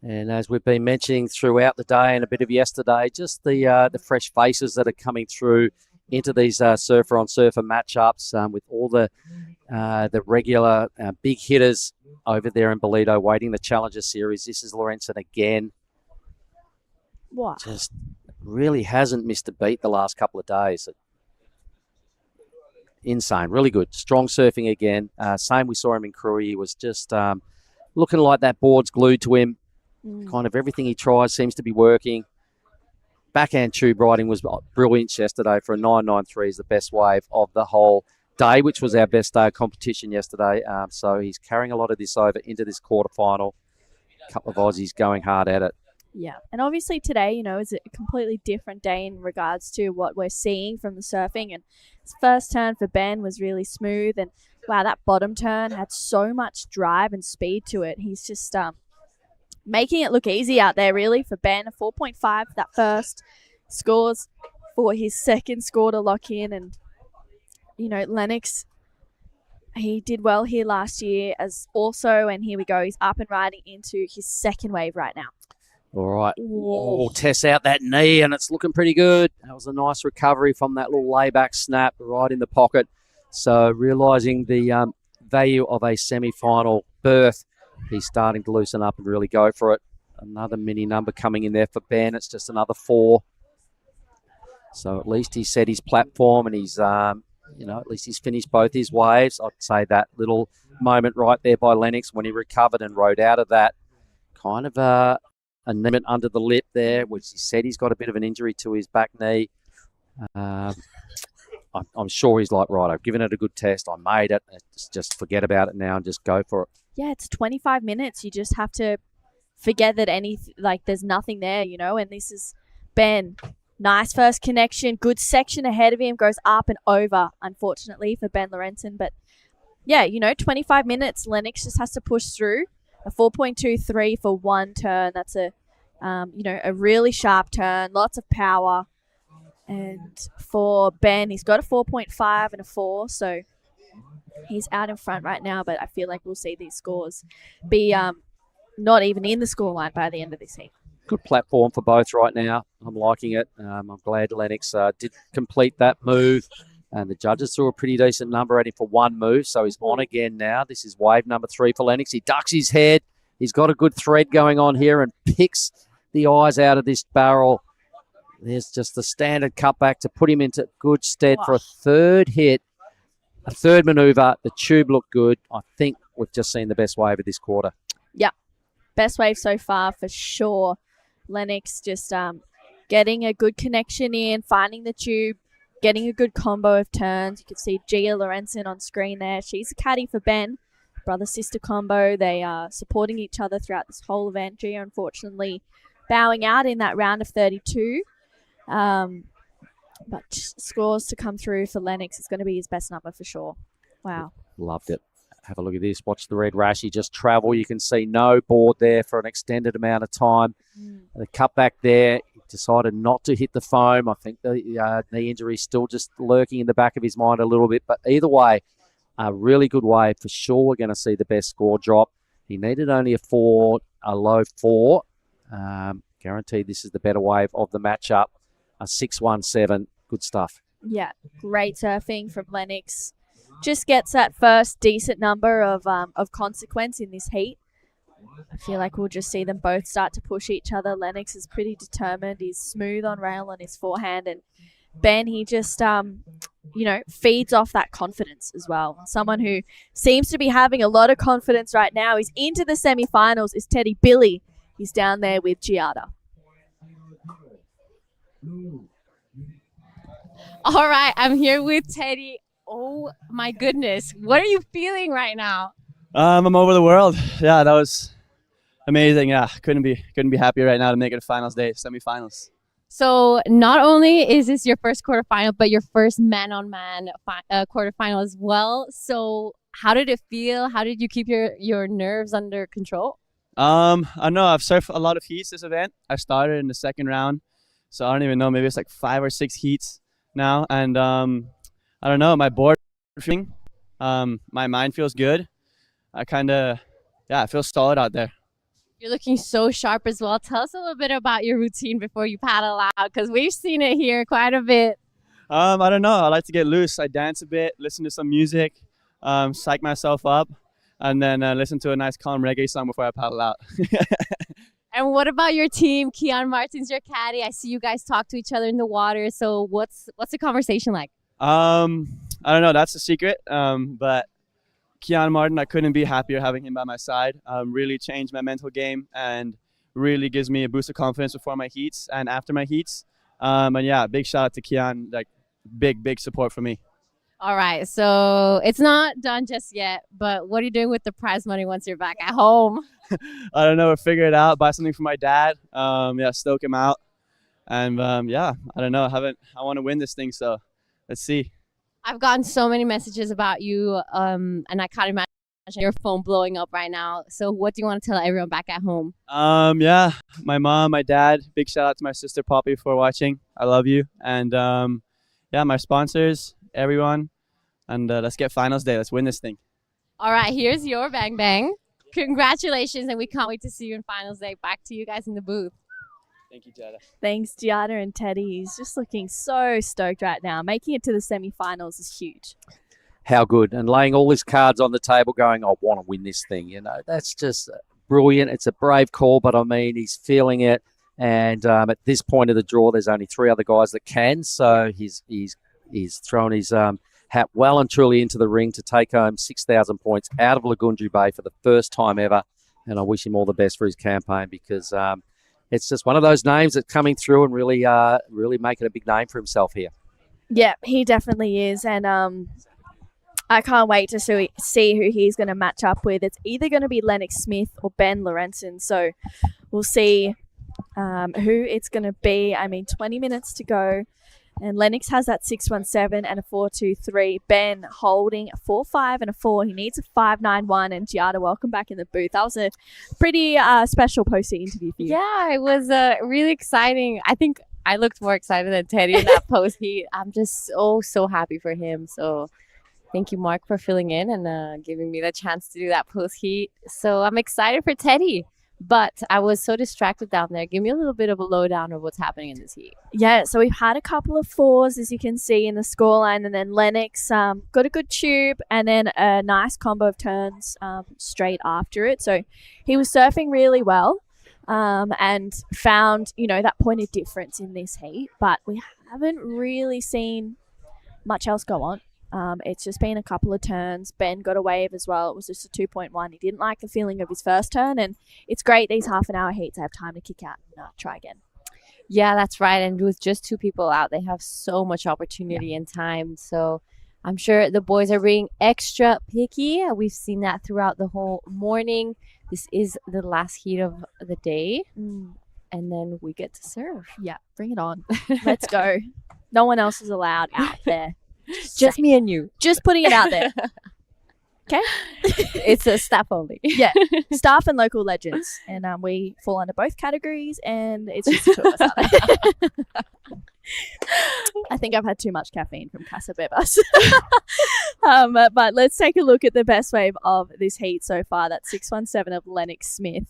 And as we've been mentioning throughout the day and a bit of yesterday, just the fresh faces that are coming through into these surfer-on-surfer matchups with all the regular big hitters over there in Bolito waiting the Challenger Series. This is Lorenzen again. What? Just really hasn't missed a beat the last couple of days. Insane. Really good. Strong surfing again. Same we saw him in Crewe. He was just looking like that board's glued to him. Kind of everything he tries seems to be working. Backhand tube riding was brilliant yesterday for a 9.93 is the best wave of the whole day, which was our best day of competition yesterday. So he's carrying a lot of this over into this quarterfinal. A couple of Aussies going hard at it. Yeah, and obviously today, is a completely different day in regards to what we're seeing from the surfing. And his first turn for Ben was really smooth. And wow, that bottom turn had so much drive and speed to it. He's just making it look easy out there, really, for Ben. A 4.5 for that first. Scores for his second score to lock in. And, Lennox, he did well here last year as also, and here we go. He's up and riding into his second wave right now. All right. Oh, Tess out that knee, and it's looking pretty good. That was a nice recovery from that little layback snap right in the pocket. So realising the value of a semi-final berth, he's starting to loosen up and really go for it. Another mini number coming in there for Ben. It's just another 4. So at least he set his platform and he's, at least he's finished both his waves. I'd say that little moment right there by Lennox when he recovered and rode out of that kind of a movement under the lip there, which he said he's got a bit of an injury to his back knee. I'm sure he's like, right, I've given it a good test. I made it. Just forget about it now and just go for it. Yeah, it's 25 minutes. You just have to forget that there's nothing there, and this is Ben. Nice first connection. Good section ahead of him. Goes up and over, unfortunately, for Ben Lorenzen. But, yeah, 25 minutes. Lennox just has to push through. A 4.23 for one turn. That's a really sharp turn. Lots of power. And for Ben, he's got a 4.5 and a 4. So he's out in front right now. But I feel like we'll see these scores be not even in the scoreline by the end of this heat. Good platform for both right now. I'm liking it. I'm glad Lennox did complete that move. And the judges threw a pretty decent number at him for one move. So he's on again now. This is wave number 3 for Lennox. He ducks his head. He's got a good thread going on here and picks the eyes out of this barrel. There's just the standard cutback to put him into good stead for a third hit. A third manoeuvre. The tube looked good. I think we've just seen the best wave of this quarter. Yeah. Best wave so far for sure. Lennox just getting a good connection in, finding the tube, getting a good combo of turns. You can see Gia Lorenzen on screen there. She's a caddy for Ben. Brother-sister combo. They are supporting each other throughout this whole event. Gia, unfortunately, bowing out in that round of 32. But scores to come through for Lennox. It's going to be his best number for sure. Wow. Loved it. Have a look at this. Watch the red rash. He just travel. You can see no board there for an extended amount of time. The cutback there, he decided not to hit the foam. I think the knee injury is still just lurking in the back of his mind a little bit. But either way, a really good wave. For sure, we're going to see the best score drop. He needed only a low 4. Guaranteed this is the better wave of the matchup. A 6.17. Good stuff. Yeah, great surfing from Lennox. Just gets that first decent number of consequence in this heat. I feel like we'll just see them both start to push each other. Lennox is pretty determined. He's smooth on rail on his forehand. And Ben, he just, feeds off that confidence as well. Someone who seems to be having a lot of confidence right now. He's into the semifinals is Teddy Billy. He's down there with Giada. All right, I'm here with Teddy. Oh my goodness, what are you feeling right now? I'm over the world. Yeah, that was amazing. Yeah, couldn't be happier right now to make it a finals day, semifinals. So not only is this your first quarterfinal, but your first man-on-man quarterfinal as well. So how did it feel? How did you keep your nerves under control? I don't know. I've surfed a lot of heats this event. I started in the second round, so I don't even know. Maybe it's like 5 or 6 heats now, and I don't know. My board feeling, my mind feels good. I feel solid out there. You're looking so sharp as well. Tell us a little bit about your routine before you paddle out, because we've seen it here quite a bit. I don't know. I like to get loose. I dance a bit, listen to some music, psych myself up, and then listen to a nice calm reggae song before I paddle out. And what about your team? Keon Martin's your caddy. I see you guys talk to each other in the water. So what's the conversation like? I don't know. That's a secret. But Keon Martin, I couldn't be happier having him by my side. Really changed my mental game and really gives me a boost of confidence before my heats and after my heats. And yeah, big shout out to Keon. Like big support for me. All right, so it's not done just yet, but what are you doing with the prize money once you're back at home? I don't know. We'll figure it out. Buy something for my dad. Stoke him out. And I don't know. I want to win this thing, so let's see. I've gotten so many messages about you, and I can't imagine your phone blowing up right now. So what do you want to tell everyone back at home? My mom, my dad. Big shout out to my sister Poppy for watching. I love you. And my sponsors, everyone. And let's get finals day. Let's win this thing. All right, here's your bang bang. Congratulations, and we can't wait to see you in finals day. Back to you guys in the booth. Thank you, Giada. Thanks, Giada and Teddy. He's just looking so stoked right now. Making it to the semi-finals is huge. How good. And laying all his cards on the table going, I want to win this thing. You know, that's just brilliant. It's a brave call, but I mean, he's feeling it. And at this point of the draw, there's only 3 other guys that can. So he's thrown his hat well and truly into the ring to take home 6,000 points out of Lagundri Bay for the first time ever. And I wish him all the best for his campaign because it's just one of those names that's coming through and really making a big name for himself here. Yeah, he definitely is. And I can't wait to see who he's going to match up with. It's either going to be Lennox Smith or Ben Lorenzen. So we'll see who it's going to be. I mean, 20 minutes to go. And Lennox has that 617 and a 423. Ben holding a 4.5 and a 4. He needs a 5.91. And Giada, welcome back in the booth. That was a pretty special post-heat interview for you. Yeah, it was really exciting. I think I looked more excited than Teddy in that post-heat. I'm just so happy for him. So thank you, Mark, for filling in and giving me the chance to do that post-heat. So I'm excited for Teddy. But I was so distracted down there. Give me a little bit of a lowdown of what's happening in this heat. Yeah, so we've had a couple of 4s, as you can see in the scoreline, and then Lennox got a good tube and then a nice combo of turns straight after it. So he was surfing really well and found, that point of difference in this heat. But we haven't really seen much else go on. It's just been a couple of turns. Ben got a wave as well. It was just a 2.1. He didn't like the feeling of his first turn, and it's great these half-an-hour heats have time to kick out and try again. Yeah, that's right. And with just 2 people out, they have so much opportunity and time. So I'm sure the boys are being extra picky. We've seen that throughout the whole morning. This is the last heat of the day, and then we get to serve. Yeah, bring it on. Let's go. No one else is allowed out there. Just me and you. Just putting it out there. Okay? It's a staff only. Yeah. Staff and local legends. And we fall under both categories, and it's just the 2 of us out there. I think I've had too much caffeine from Casa Bebas. But let's take a look at the best wave of this heat so far. That 617 of Lennox Smith.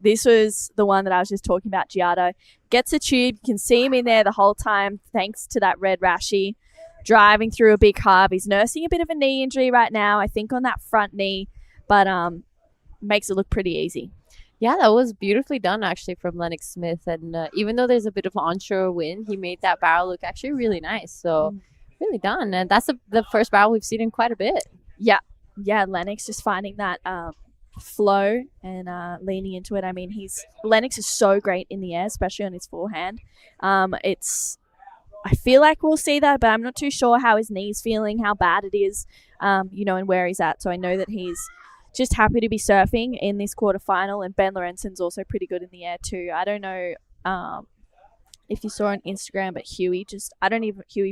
This was the one that I was just talking about. Giada gets a tube. You can see him in there the whole time thanks to that red rashy. Driving through a big hub. He's nursing a bit of a knee injury right now, I think on that front knee, but makes it look pretty easy. Yeah, that was beautifully done actually from Lennox Smith. And even though there's a bit of onshore wind, he made that barrel look actually really nice. So really done. And that's the first barrel we've seen in quite a bit. Yeah. Yeah, Lennox just finding that flow and leaning into it. I mean, Lennox is so great in the air, especially on his forehand. I feel like we'll see that, but I'm not too sure how his knee's feeling, how bad it is, and where he's at. So I know that he's just happy to be surfing in this quarterfinal, and Ben Lorenzen's also pretty good in the air too. I don't know if you saw on Instagram, but Huey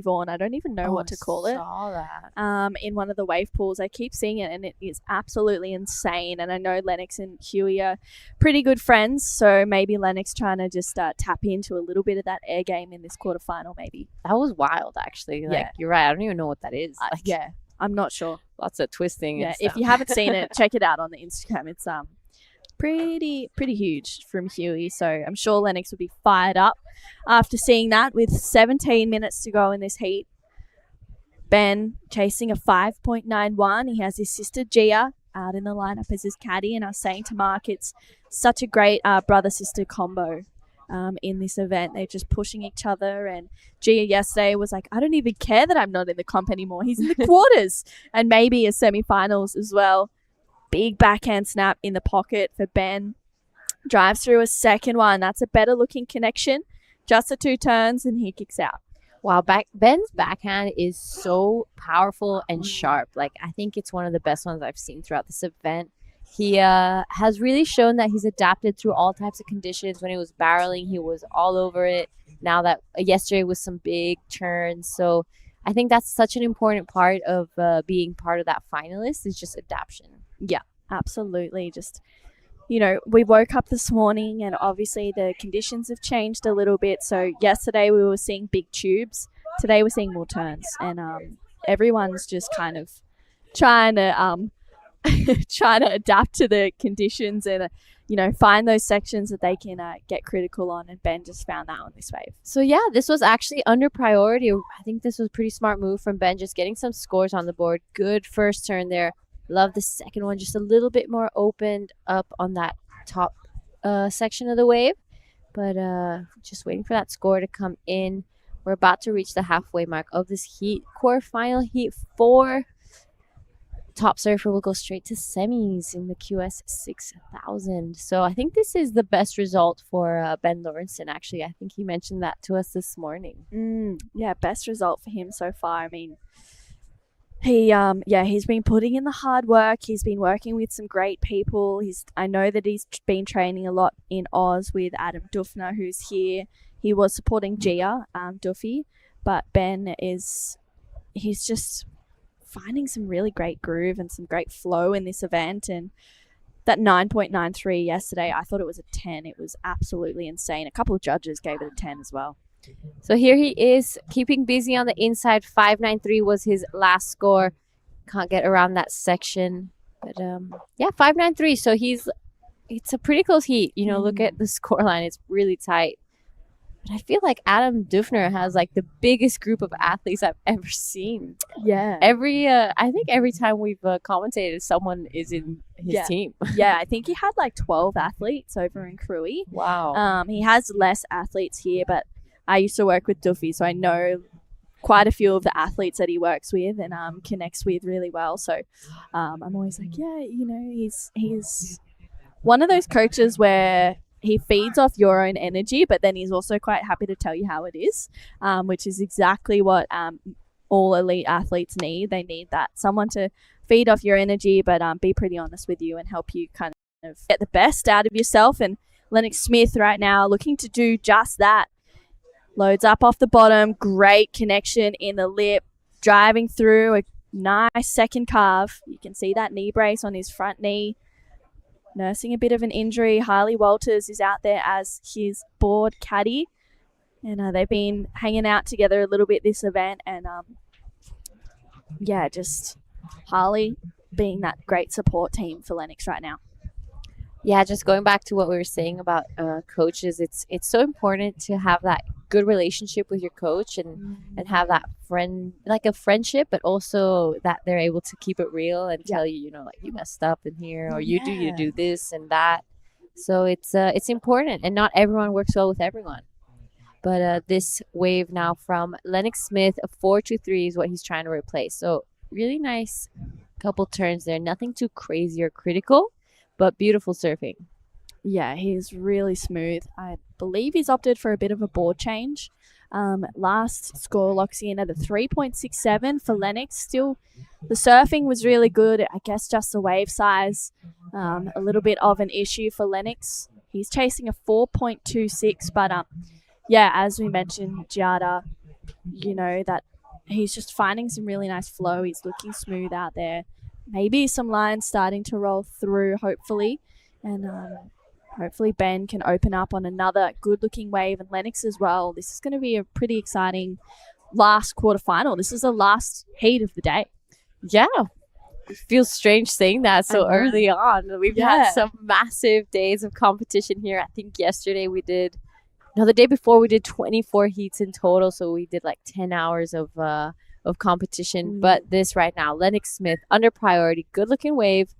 Vaughan, I don't even know what to call it. Saw that. In one of the wave pools, I keep seeing it, and it is absolutely insane. And I know Lennox and Huey are pretty good friends, so maybe Lennox trying to just tap into a little bit of that air game in this quarterfinal, maybe. That was wild, actually. Like, Yeah. you're right. I don't even know what that is. Like, Yeah, I'm not sure. lots of twisting. Yeah, and if stuff. you haven't seen it, check it out on the Instagram. It's pretty huge from Huey. So I'm sure Lennox will be fired up after seeing that with 17 minutes to go in this heat. Ben chasing a 5.91. He has his sister Gia out in the lineup as his caddy, and I was saying to Mark, it's such a great brother-sister combo in this event. They're just pushing each other, and Gia yesterday was like, I don't even care that I'm not in the comp anymore. He's in the quarters and maybe a semi-finals as well. Big backhand snap in the pocket for Ben. Drives through a second one. That's a better looking connection. Just the 2 turns and he kicks out. Wow, Ben's backhand is so powerful and sharp. Like, I think it's one of the best ones I've seen throughout this event. He has really shown that he's adapted through all types of conditions. When he was barreling, he was all over it. Now that yesterday was some big turns. So I think that's such an important part of being part of that finalist is just adaptation. Yeah, absolutely. Just, we woke up this morning and obviously the conditions have changed a little bit. So yesterday we were seeing big tubes. Today we're seeing more turns. And everyone's just kind of trying to adapt to the conditions and, find those sections that they can get critical on. And Ben just found that on this wave. So yeah, this was actually under priority. I think this was a pretty smart move from Ben, just getting some scores on the board. Good first turn there. Love the second one, just a little bit more opened up on that top section of the wave. But just waiting for that score to come in. We're about to reach the halfway mark of this heat. Quarterfinal heat 4. Top surfer will go straight to semis in the QS 6000. So I think this is the best result for Ben Lorenzen, actually. I think he mentioned that to us this morning. Yeah, best result for him so far. I mean, he's been putting in the hard work. He's been working with some great people. I know that he's been training a lot in Oz with Adam Dufner, who's here. He was supporting Gia Duffy, but Ben he's just finding some really great groove and some great flow in this event. And that 9.93 yesterday, I thought it was a 10. It was absolutely insane. A couple of judges gave it a 10 as well. So here he is, keeping busy on the inside. 5.93 was his last score. Can't get around that section. But, 5.93. So it's a pretty close heat. Look at the scoreline. It's really tight. But I feel like Adam Dufner has, like, the biggest group of athletes I've ever seen. Yeah. I think every time we've commentated, someone is in his team. Yeah, I think he had, like, 12 athletes over in Cruy. Wow. He has less athletes here, but I used to work with Duffy, so I know quite a few of the athletes that he works with and connects with really well. So I'm always like, he's one of those coaches where he feeds off your own energy, but then he's also quite happy to tell you how it is, which is exactly what all elite athletes need. They need that, someone to feed off your energy, but be pretty honest with you and help you kind of get the best out of yourself. And Lennox Smith right now looking to do just that. Loads up off the bottom, great connection in the lip, driving through a nice second carve. You can see that knee brace on his front knee. Nursing a bit of an injury. Harley Walters is out there as his board caddy. And they've been hanging out together a little bit this event. And just Harley being that great support team for Lennox right now. Yeah, just going back to what we were saying about coaches, it's so important to have that good relationship with your coach and have that friendship, but also that they're able to keep it real and tell you, like, you messed up in here, or you do this and that. So it's important, and not everyone works well with everyone. But this wave now from Lennox Smith, a 4.23 is what he's trying to replace. So really nice couple turns there, nothing too crazy or critical. but beautiful surfing. Yeah, he's really smooth. I believe he's opted for a bit of a board change. Last score locks in at a 3.67 for Lennox. Still, the surfing was really good. I guess just the wave size, a little bit of an issue for Lennox. He's chasing a 4.26, but yeah, as we mentioned, Giada, that he's just finding some really nice flow. He's looking smooth out there. Maybe some lines starting to roll through, hopefully, and hopefully Ben can open up on another good-looking wave, and Lennox as well. This is going to be a pretty exciting last quarterfinal. This is the last heat of the day. Yeah. It feels strange saying that so early on. We've had some massive days of competition here. I think yesterday the day before we did 24 heats in total, so we did like 10 hours of competition. But this right now, Lennox Smith under priority, good-looking wave,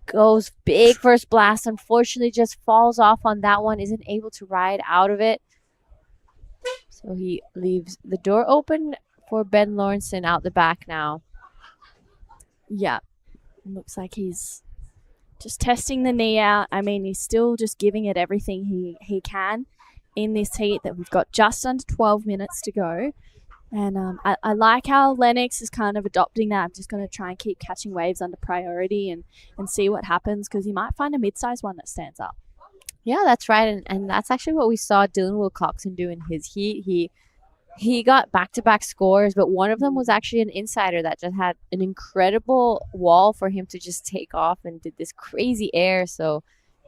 goes big first blast, unfortunately just falls off on that one, isn't able to ride out of it, so he leaves the door open for Ben Lawrenson out the back now. Yeah, looks like he's just testing the knee out. I mean, he's still just giving it everything he can in this heat that we've got just under 12 minutes to go. And I like how Lennox is kind of adopting that. I'm just going to try and keep catching waves under priority and see what happens, because he might find a mid-sized one that stands up. Yeah, that's right. And that's actually what we saw Dylan Wilcoxon do in his heat. He got back-to-back scores, but one of them was actually an insider that just had an incredible wall for him to just take off and did this crazy air. So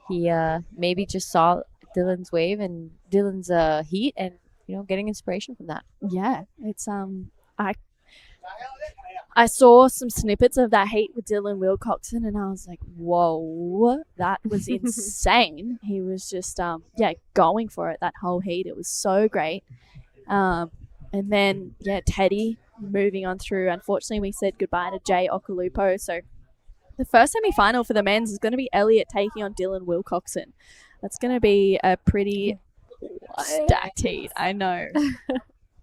he maybe just saw Dylan's wave and Dylan's heat and getting inspiration from that. Yeah, it's I saw some snippets of that heat with Dylan Wilcoxon, and I was like, whoa, that was insane. He was just going for it that whole heat. It was so great. And then Teddy moving on through. Unfortunately, we said goodbye to Jay Okulupo. So the first semi-final for the men's is going to be Elliot taking on Dylan Wilcoxon. That's going to be a pretty stacked heat. I know.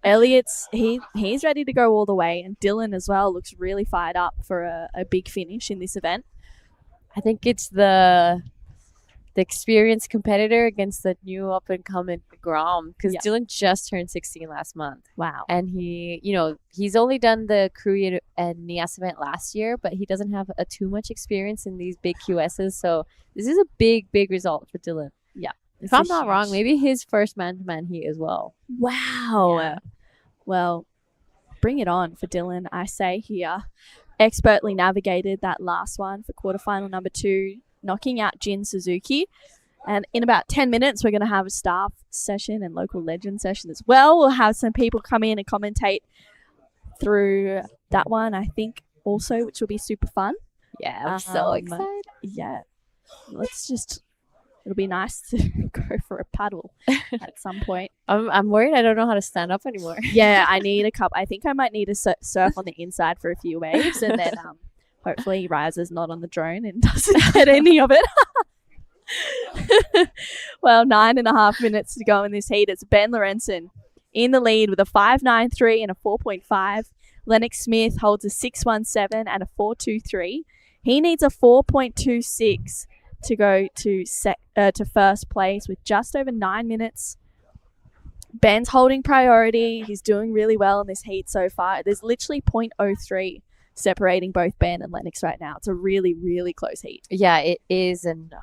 Elliot's he's ready to go all the way, and Dylan as well looks really fired up for a big finish in this event. I think it's the experienced competitor against the new up and coming Grom, because Dylan just turned 16 last month. Wow. And he's only done the Korea and Nias event last year, but he doesn't have too much experience in these big QSs, so this is a big result for Dylan. Yeah. If I'm not wrong, maybe his first man-to-man heat as well. Wow. Yeah. Well, bring it on for Dylan, I say here. Expertly navigated that last one for quarterfinal number 2, knocking out Jin Suzuki. And in about 10 minutes, we're going to have a staff session and local legend session as well. We'll have some people come in and commentate through that one, I think, also, which will be super fun. Yeah, I'm so excited. Yeah. It'll be nice to go for a paddle at some point. I'm worried I don't know how to stand up anymore. Yeah, I need a cup. I think I might need to surf on the inside for a few waves, and then hopefully Riser's not on the drone and doesn't get any of it. Well, 9.5 minutes to go in this heat. It's Ben Lorenzen in the lead with a 5.93 and a 4.5. Lennox Smith holds a 6.17 and a 4.23. He needs a 4.26 to go to first place with just over 9 minutes. Ben's holding priority. He's doing really well in this heat so far. There's literally 0.03 separating both Ben and Lennox right now. It's a really, really close heat. Yeah, it is. And,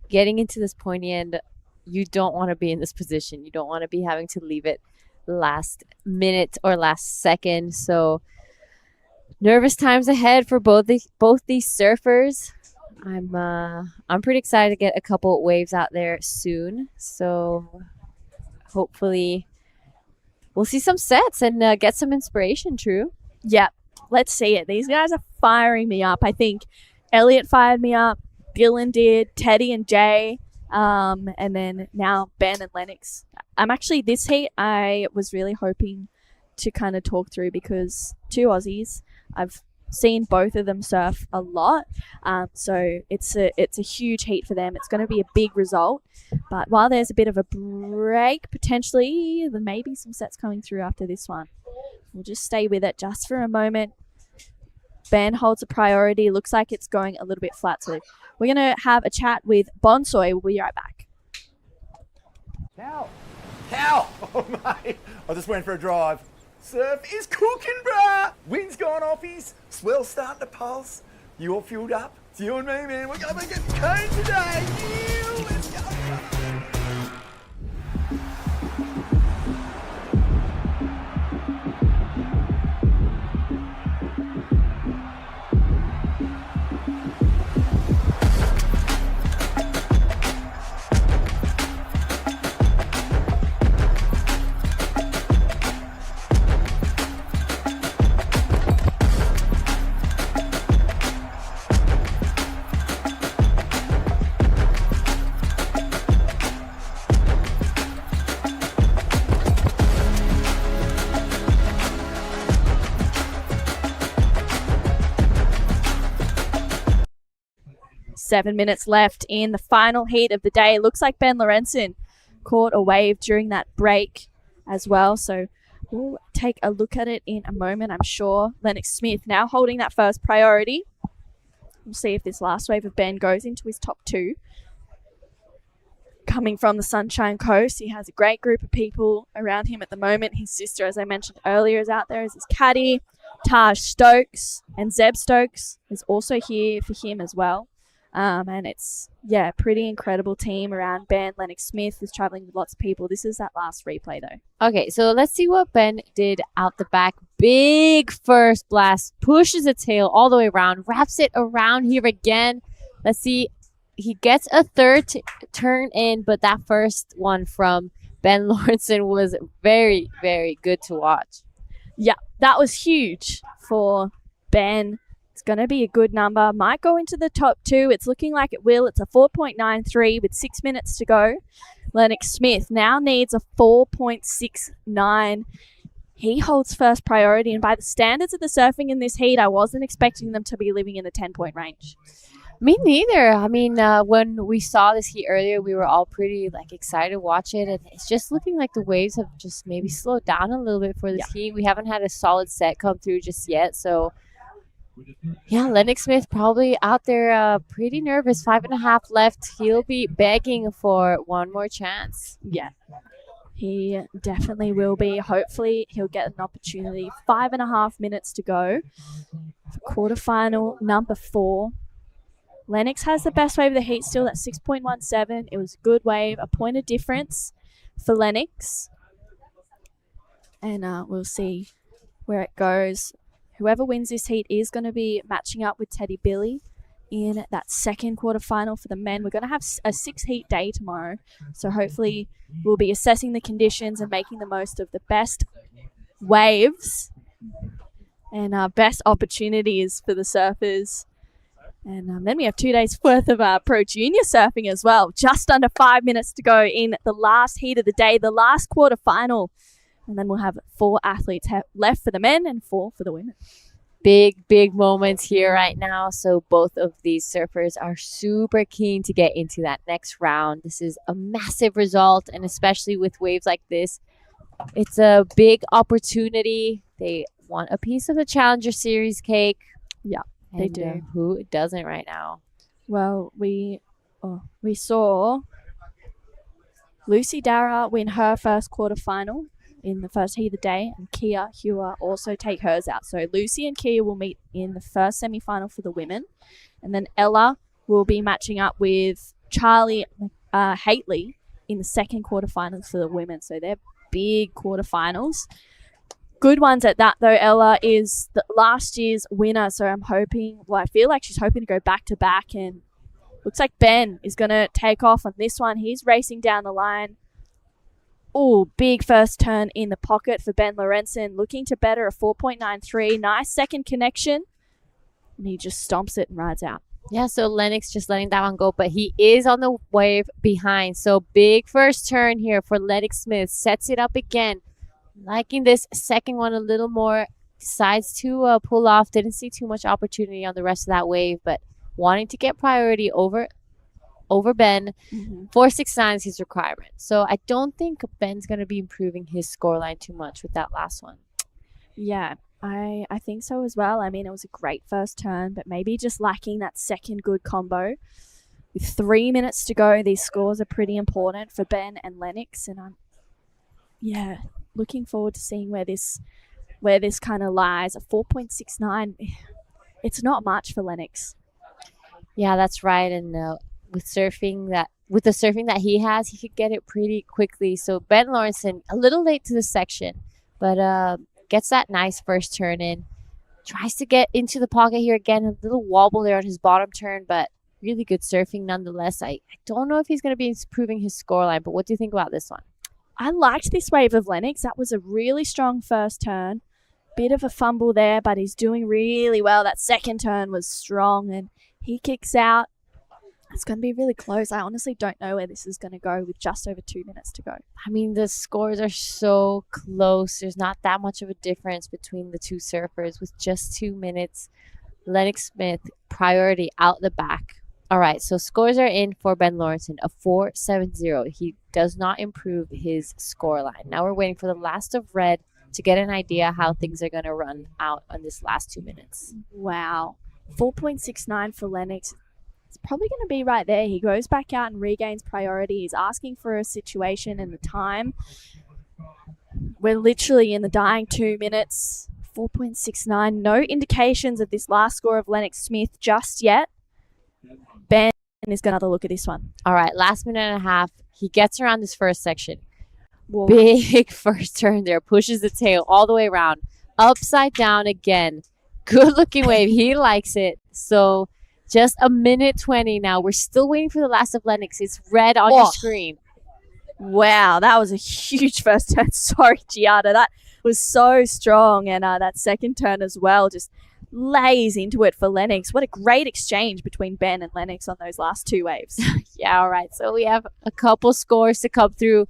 getting into this pointy end, you don't want to be in this position. You don't want to be having to leave it last minute or last second. So nervous times ahead for both these surfers. I'm pretty excited to get a couple waves out there soon. So hopefully we'll see some sets and get some inspiration, True. Yeah, let's see it. These guys are firing me up. I think Elliot fired me up. Dylan did. Teddy and Jay. And then now Ben and Lennox. This heat I was really hoping to kind of talk through, because 2 Aussies, I've seen both of them surf a lot, so it's a huge heat for them. It's going to be a big result, but while there's a bit of a break potentially, there may be some sets coming through after this one. We'll just stay with it just for a moment. Ben holds a priority. Looks like it's going a little bit flat. So we're going to have a chat with Bonsoy. We'll be right back. Cow! Oh, mate. I just went for a drive. Surf is cooking, bruh. Wind's gone off his. Swell's starting to pulse. You all fueled up? It's you and me, man. We're going to get cone today. Yeah, let's go. Seven minutes left in the final heat of the day. Looks like Ben Lorenzen caught a wave during that break as well. So we'll take a look at it in a moment, I'm sure. Lennox Smith now holding that first priority. We'll see if this last wave of Ben goes into his top two. Coming from the Sunshine Coast, he has a great group of people around him at the moment. His sister, as I mentioned earlier, is out there as his caddy. Taj Stokes and Zeb Stokes is also here for him as well. And it's, pretty incredible team around Ben. Lennox Smith is traveling with lots of people. This is that last replay, though. Okay, so let's see what Ben did out the back. Big first blast. Pushes the tail all the way around. Wraps it around here again. Let's see. He gets a third turn in, but that first one from Ben Lorenzen was very, very good to watch. Yeah, that was huge for Ben. It's going to be a good number. Might go into the top two. It's looking like it will. It's a 4.93 with 6 minutes to go. Lennox Smith now needs a 4.69. He holds first priority, and by the standards of the surfing in this heat, I wasn't expecting them to be living in the 10-point range. Me neither. I mean, when we saw this heat earlier, we were all pretty excited to watch it, and it's just looking like the waves have just maybe slowed down a little bit for this heat. We haven't had a solid set come through just yet, so yeah, Lennox Smith probably out there pretty nervous. 5.5 left. He'll be begging for one more chance. Yeah, he definitely will be. Hopefully, he'll get an opportunity. 5.5 minutes to go for quarterfinal number 4. Lennox has the best wave of the heat still at 6.17. It was a good wave, a point of difference for Lennox. And we'll see where it goes. Whoever wins this heat is going to be matching up with Teddy Billy in that second quarterfinal for the men. We're going to have a 6-heat day tomorrow. So hopefully we'll be assessing the conditions and making the most of the best waves and best opportunities for the surfers. And then we have 2 days worth of Pro Junior surfing as well. Just under 5 minutes to go in the last heat of the day, the last quarterfinal. And then we'll have 4 athletes left for the men and 4 for the women. Big moments here right now. So both of these surfers are super keen to get into that next round. This is a massive result, and especially with waves like this, it's a big opportunity. They want a piece of the Challenger Series cake. Yeah. They do. Who doesn't right now? Well, we saw Lucy Dara win her first quarterfinal in the first heat of the day, and Kia Hua also take hers out. So Lucy and Kia will meet in the first semi-final for the women, and then Ella will be matching up with Charlie Haitley in the second quarterfinals for the women. So they're big quarterfinals. Good ones at that, though. Ella is the last year's winner, so I feel like she's hoping to go back-to-back, and looks like Ben is going to take off on this one. He's racing down the line. Oh, big first turn in the pocket for Ben Lorenzen, looking to better a 4.93. Nice second connection, and he just stomps it and rides out. Yeah, so Lennox just letting that one go, but he is on the wave behind. So big first turn here for Lennox Smith. Sets it up again. Liking this second one a little more. Decides to pull off. Didn't see too much opportunity on the rest of that wave, but wanting to get priority over Ben. 4.69 is his requirement. So I don't think Ben's going to be improving his scoreline too much with that last one. Yeah, I think so as well. I mean, it was a great first turn, but maybe just lacking that second good combo. With 3 minutes to go, these scores are pretty important for Ben and Lennox, and I'm looking forward to seeing where this kind of lies. A 4.69, it's not much for Lennox. Yeah, that's right. And with the surfing that he has, he could get it pretty quickly. So Ben Lawrenson, a little late to the section, but gets that nice first turn in. Tries to get into the pocket here again. A little wobble there on his bottom turn, but really good surfing nonetheless. I don't know if he's going to be improving his scoreline, but what do you think about this one? I liked this wave of Lennox. That was a really strong first turn. Bit of a fumble there, but he's doing really well. That second turn was strong, and he kicks out. It's going to be really close. I honestly don't know where this is going to go with just over 2 minutes to go. I mean, the scores are so close. There's not that much of a difference between the two surfers with just 2 minutes. Lennox Smith, priority out the back. All right, so scores are in for Ben Lawrenson, a 4.70. He does not improve his scoreline. Now we're waiting for the last of red to get an idea how things are going to run out on this last 2 minutes. Wow. 4.69 for Lennox. It's probably going to be right there. He goes back out and regains priority. He's asking for a situation and the time. We're literally in the dying 2 minutes. 4.69. No indications of this last score of Lennox Smith just yet. Ben is going to have a look at this one. All right, last minute and a half. He gets around this first section. Whoa. Big first turn there. Pushes the tail all the way around. Upside down again. Good looking wave. He likes it. So just a minute 20 now. We're still waiting for the last of Lennox. It's red on your screen. Wow, that was a huge first turn. Sorry, Giada. That was so strong. And that second turn as well just lays into it for Lennox. What a great exchange between Ben and Lennox on those last two waves. Yeah, all right. So we have a couple scores to come through.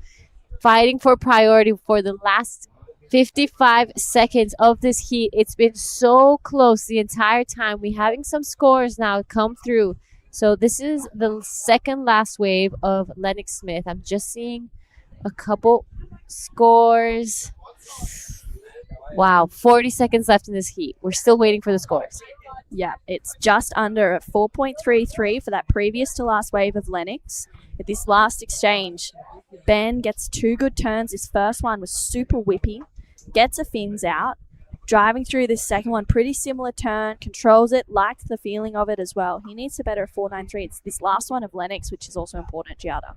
Fighting for priority for the last 55 seconds of this heat. It's been so close the entire time. We're having some scores now come through. So this is the second last wave of Lennox Smith. I'm just seeing a couple scores. Wow, 40 seconds left in this heat. We're still waiting for the scores. Yeah, it's just under a 4.33 for that previous to last wave of Lennox. At this last exchange, Ben gets two good turns. His first one was super whippy. Gets a fins out. Driving through this second one, pretty similar turn. Controls it, liked the feeling of it as well. He needs to better a 4.93. It's this last one of Lennox, which is also important, Giada.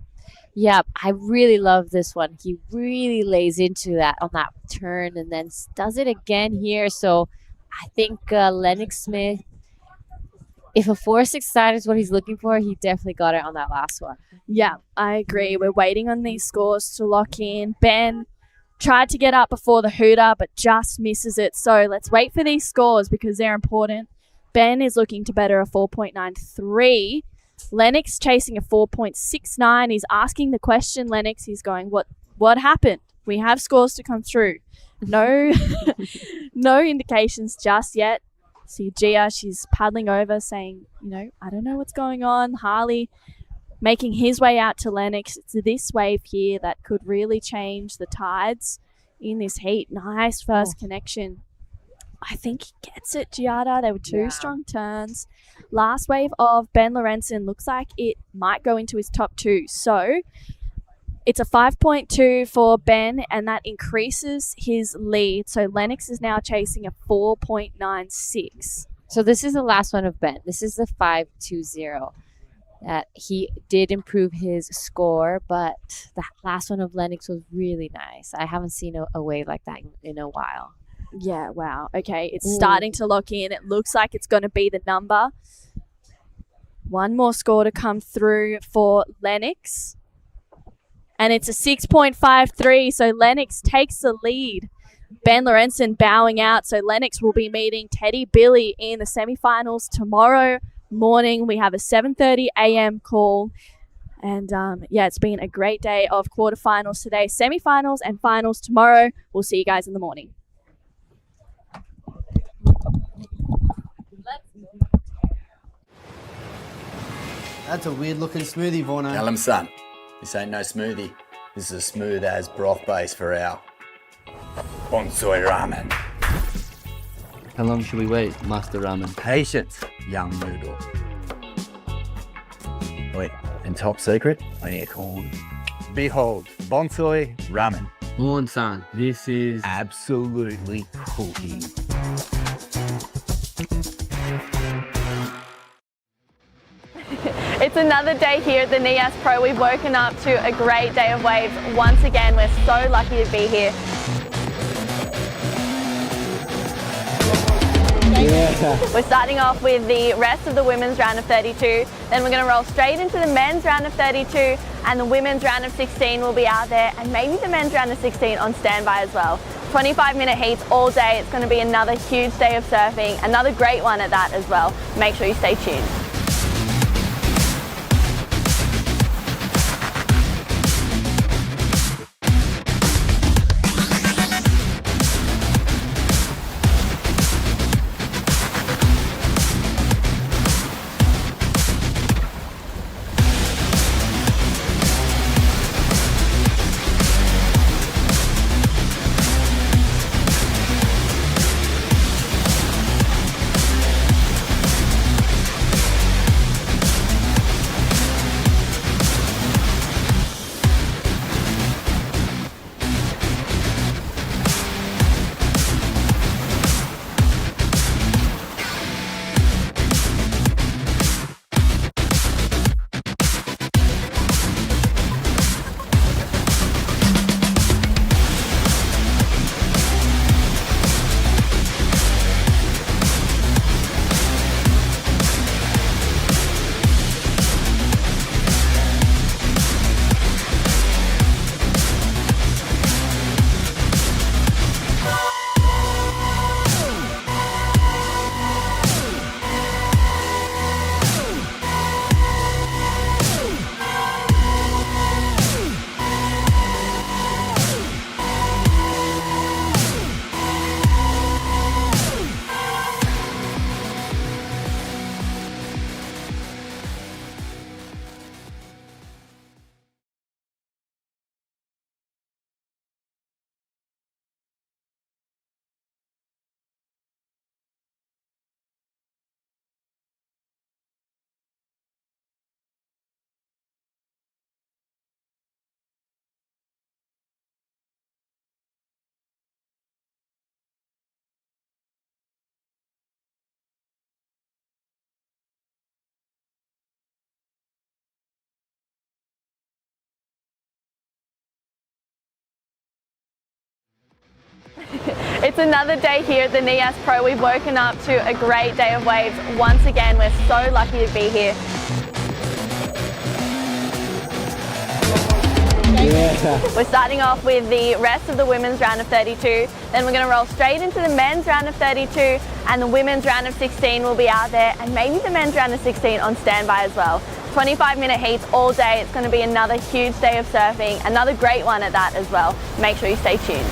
Yeah, I really love this one. He really lays into that on that turn and then does it again here. So I think Lennox Smith, if a 4.69 is what he's looking for, he definitely got it on that last one. Yeah, I agree. We're waiting on these scores to lock in. Ben tried to get up before the hooter, but just misses it. So let's wait for these scores because they're important. Ben is looking to better a 4.93. Lennox chasing a 4.69. He's asking the question, Lennox. He's going, what happened? We have scores to come through. No, no indications just yet. See Gia, she's paddling over saying, I don't know what's going on. Harley making his way out to Lennox. It's this wave here that could really change the tides in this heat. Nice first connection. I think he gets it, Giada. There were two strong turns. Last wave of Ben Lawrenson looks like it might go into his top two. So it's a 5.2 for Ben, and that increases his lead. So Lennox is now chasing a 4.96. So this is the last one of Ben. This is the 5.20. He did improve his score, but the last one of Lennox was really nice. I haven't seen a wave like that in a while. Yeah, wow. Okay, it's starting to lock in. It looks like it's going to be the number. One more score to come through for Lennox. And it's a 6.53, so Lennox takes the lead. Ben Lawrenson bowing out, so Lennox will be meeting Teddy Billy in the semifinals tomorrow morning. We have a 7:30 a.m. call. And it's been a great day of quarterfinals today. Semifinals and finals tomorrow. We'll see you guys in the morning. That's a weird looking smoothie, Vorno. Tell him, son, this ain't no smoothie. This is as smooth as broth base for our bonsai ramen. How long should we wait, Master Ramen? Patience, young noodle. Wait, and top secret, plenty of corn. Behold, bonsai ramen. Morn-san, this is Absolutely cooking. It's another day here at the Nias Pro. We've woken up to a great day of waves. Once again, we're so lucky to be here. We're starting off with the rest of the women's round of 32. Then we're going to roll straight into the men's round of 32, and the women's round of 16 will be out there, and maybe the men's round of 16 on standby as well. 25-minute heats all day. It's going to be another huge day of surfing, another great one at that as well. Make sure you stay tuned. It's another day here at the Nias Pro. We've woken up to a great day of waves. Once again, we're so lucky to be here. We're starting off with the rest of the women's round of 32. Then we're going to roll straight into the men's round of 32, and the women's round of 16 will be out there, and maybe the men's round of 16 on standby as well. 25-minute heats all day. It's going to be another huge day of surfing, another great one at that as well. Make sure you stay tuned.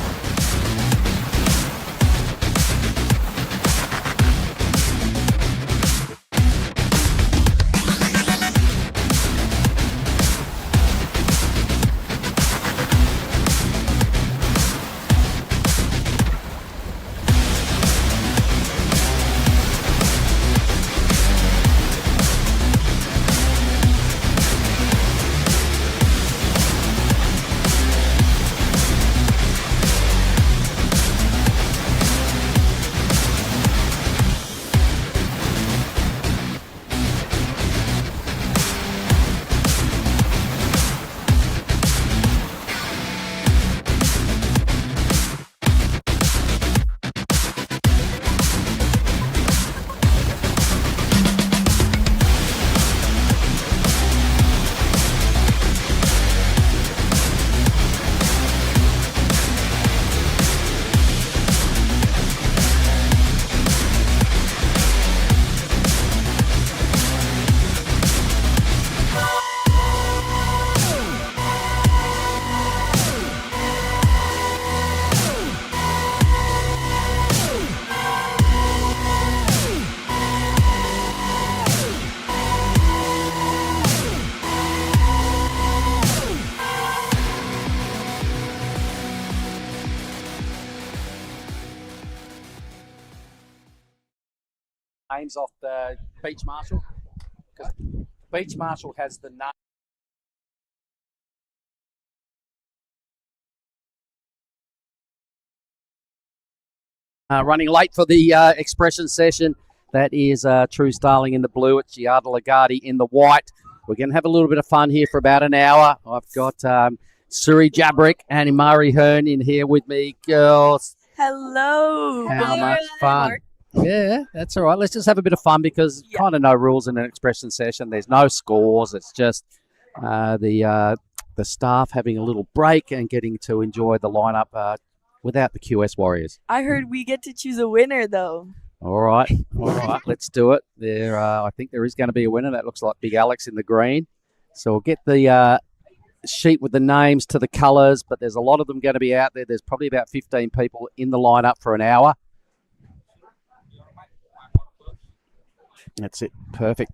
names off the beach marshal? Because beach marshal has the name. Running late for the expression session. That is True Starling in the blue. It's Giada Lagarde in the white. We're going to have a little bit of fun here for about an hour. I've got Suri Jabrick and Imari Hearn in here with me. Girls, hello. How much fun. Yeah, that's all right. Let's just have a bit of fun because kind of no rules in an expression session. There's no scores. It's just the staff having a little break and getting to enjoy the lineup without the QS Warriors. I heard we get to choose a winner, though. All right, let's do it. There, I think there is going to be a winner. That looks like Big Alex in the green. So we'll get the sheet with the names to the colours, but there's a lot of them going to be out there. There's probably about 15 people in the lineup for an hour. That's it. Perfect.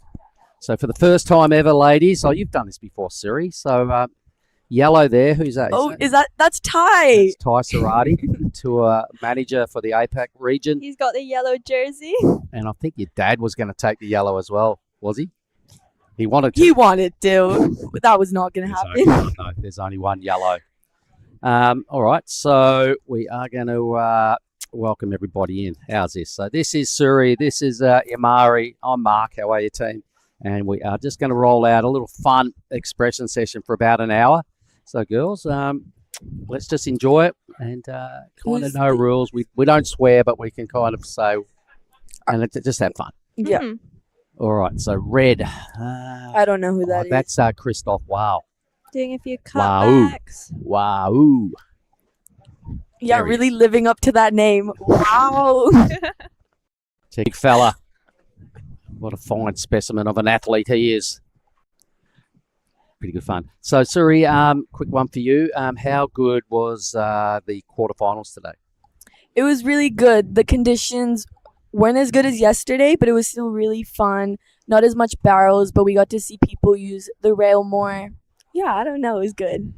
So for the first time ever, ladies, you've done this before, Siri. So yellow there. Who's that? Oh, that's Ty? That's Ty Sarati, tour manager for the APAC region. He's got the yellow jersey. And I think your dad was going to take the yellow as well, was he? He wanted to. He wanted to, but that was not going to happen. No, there's only one yellow. All right, so we are going to welcome everybody in. How's this? So this is Suri, this is Imari. I'm Mark. How are you, team? And we are just going to roll out a little fun expression session for about an hour. So, girls, let's just enjoy it and kind of no rules. We don't swear, but we can kind of say, and let's just have fun. Yeah. All right, so red. I don't know who that is. That's Christoph. Wow. Doing a few Wow. cutbacks. Wow. Yeah, really living up to that name. Wow. Big fella. What a fine specimen of an athlete he is. Pretty good fun. So, Suri, quick one for you. How good was the quarterfinals today? It was really good. The conditions weren't as good as yesterday, but it was still really fun. Not as much barrels, but we got to see people use the rail more. Yeah, I don't know. It was good.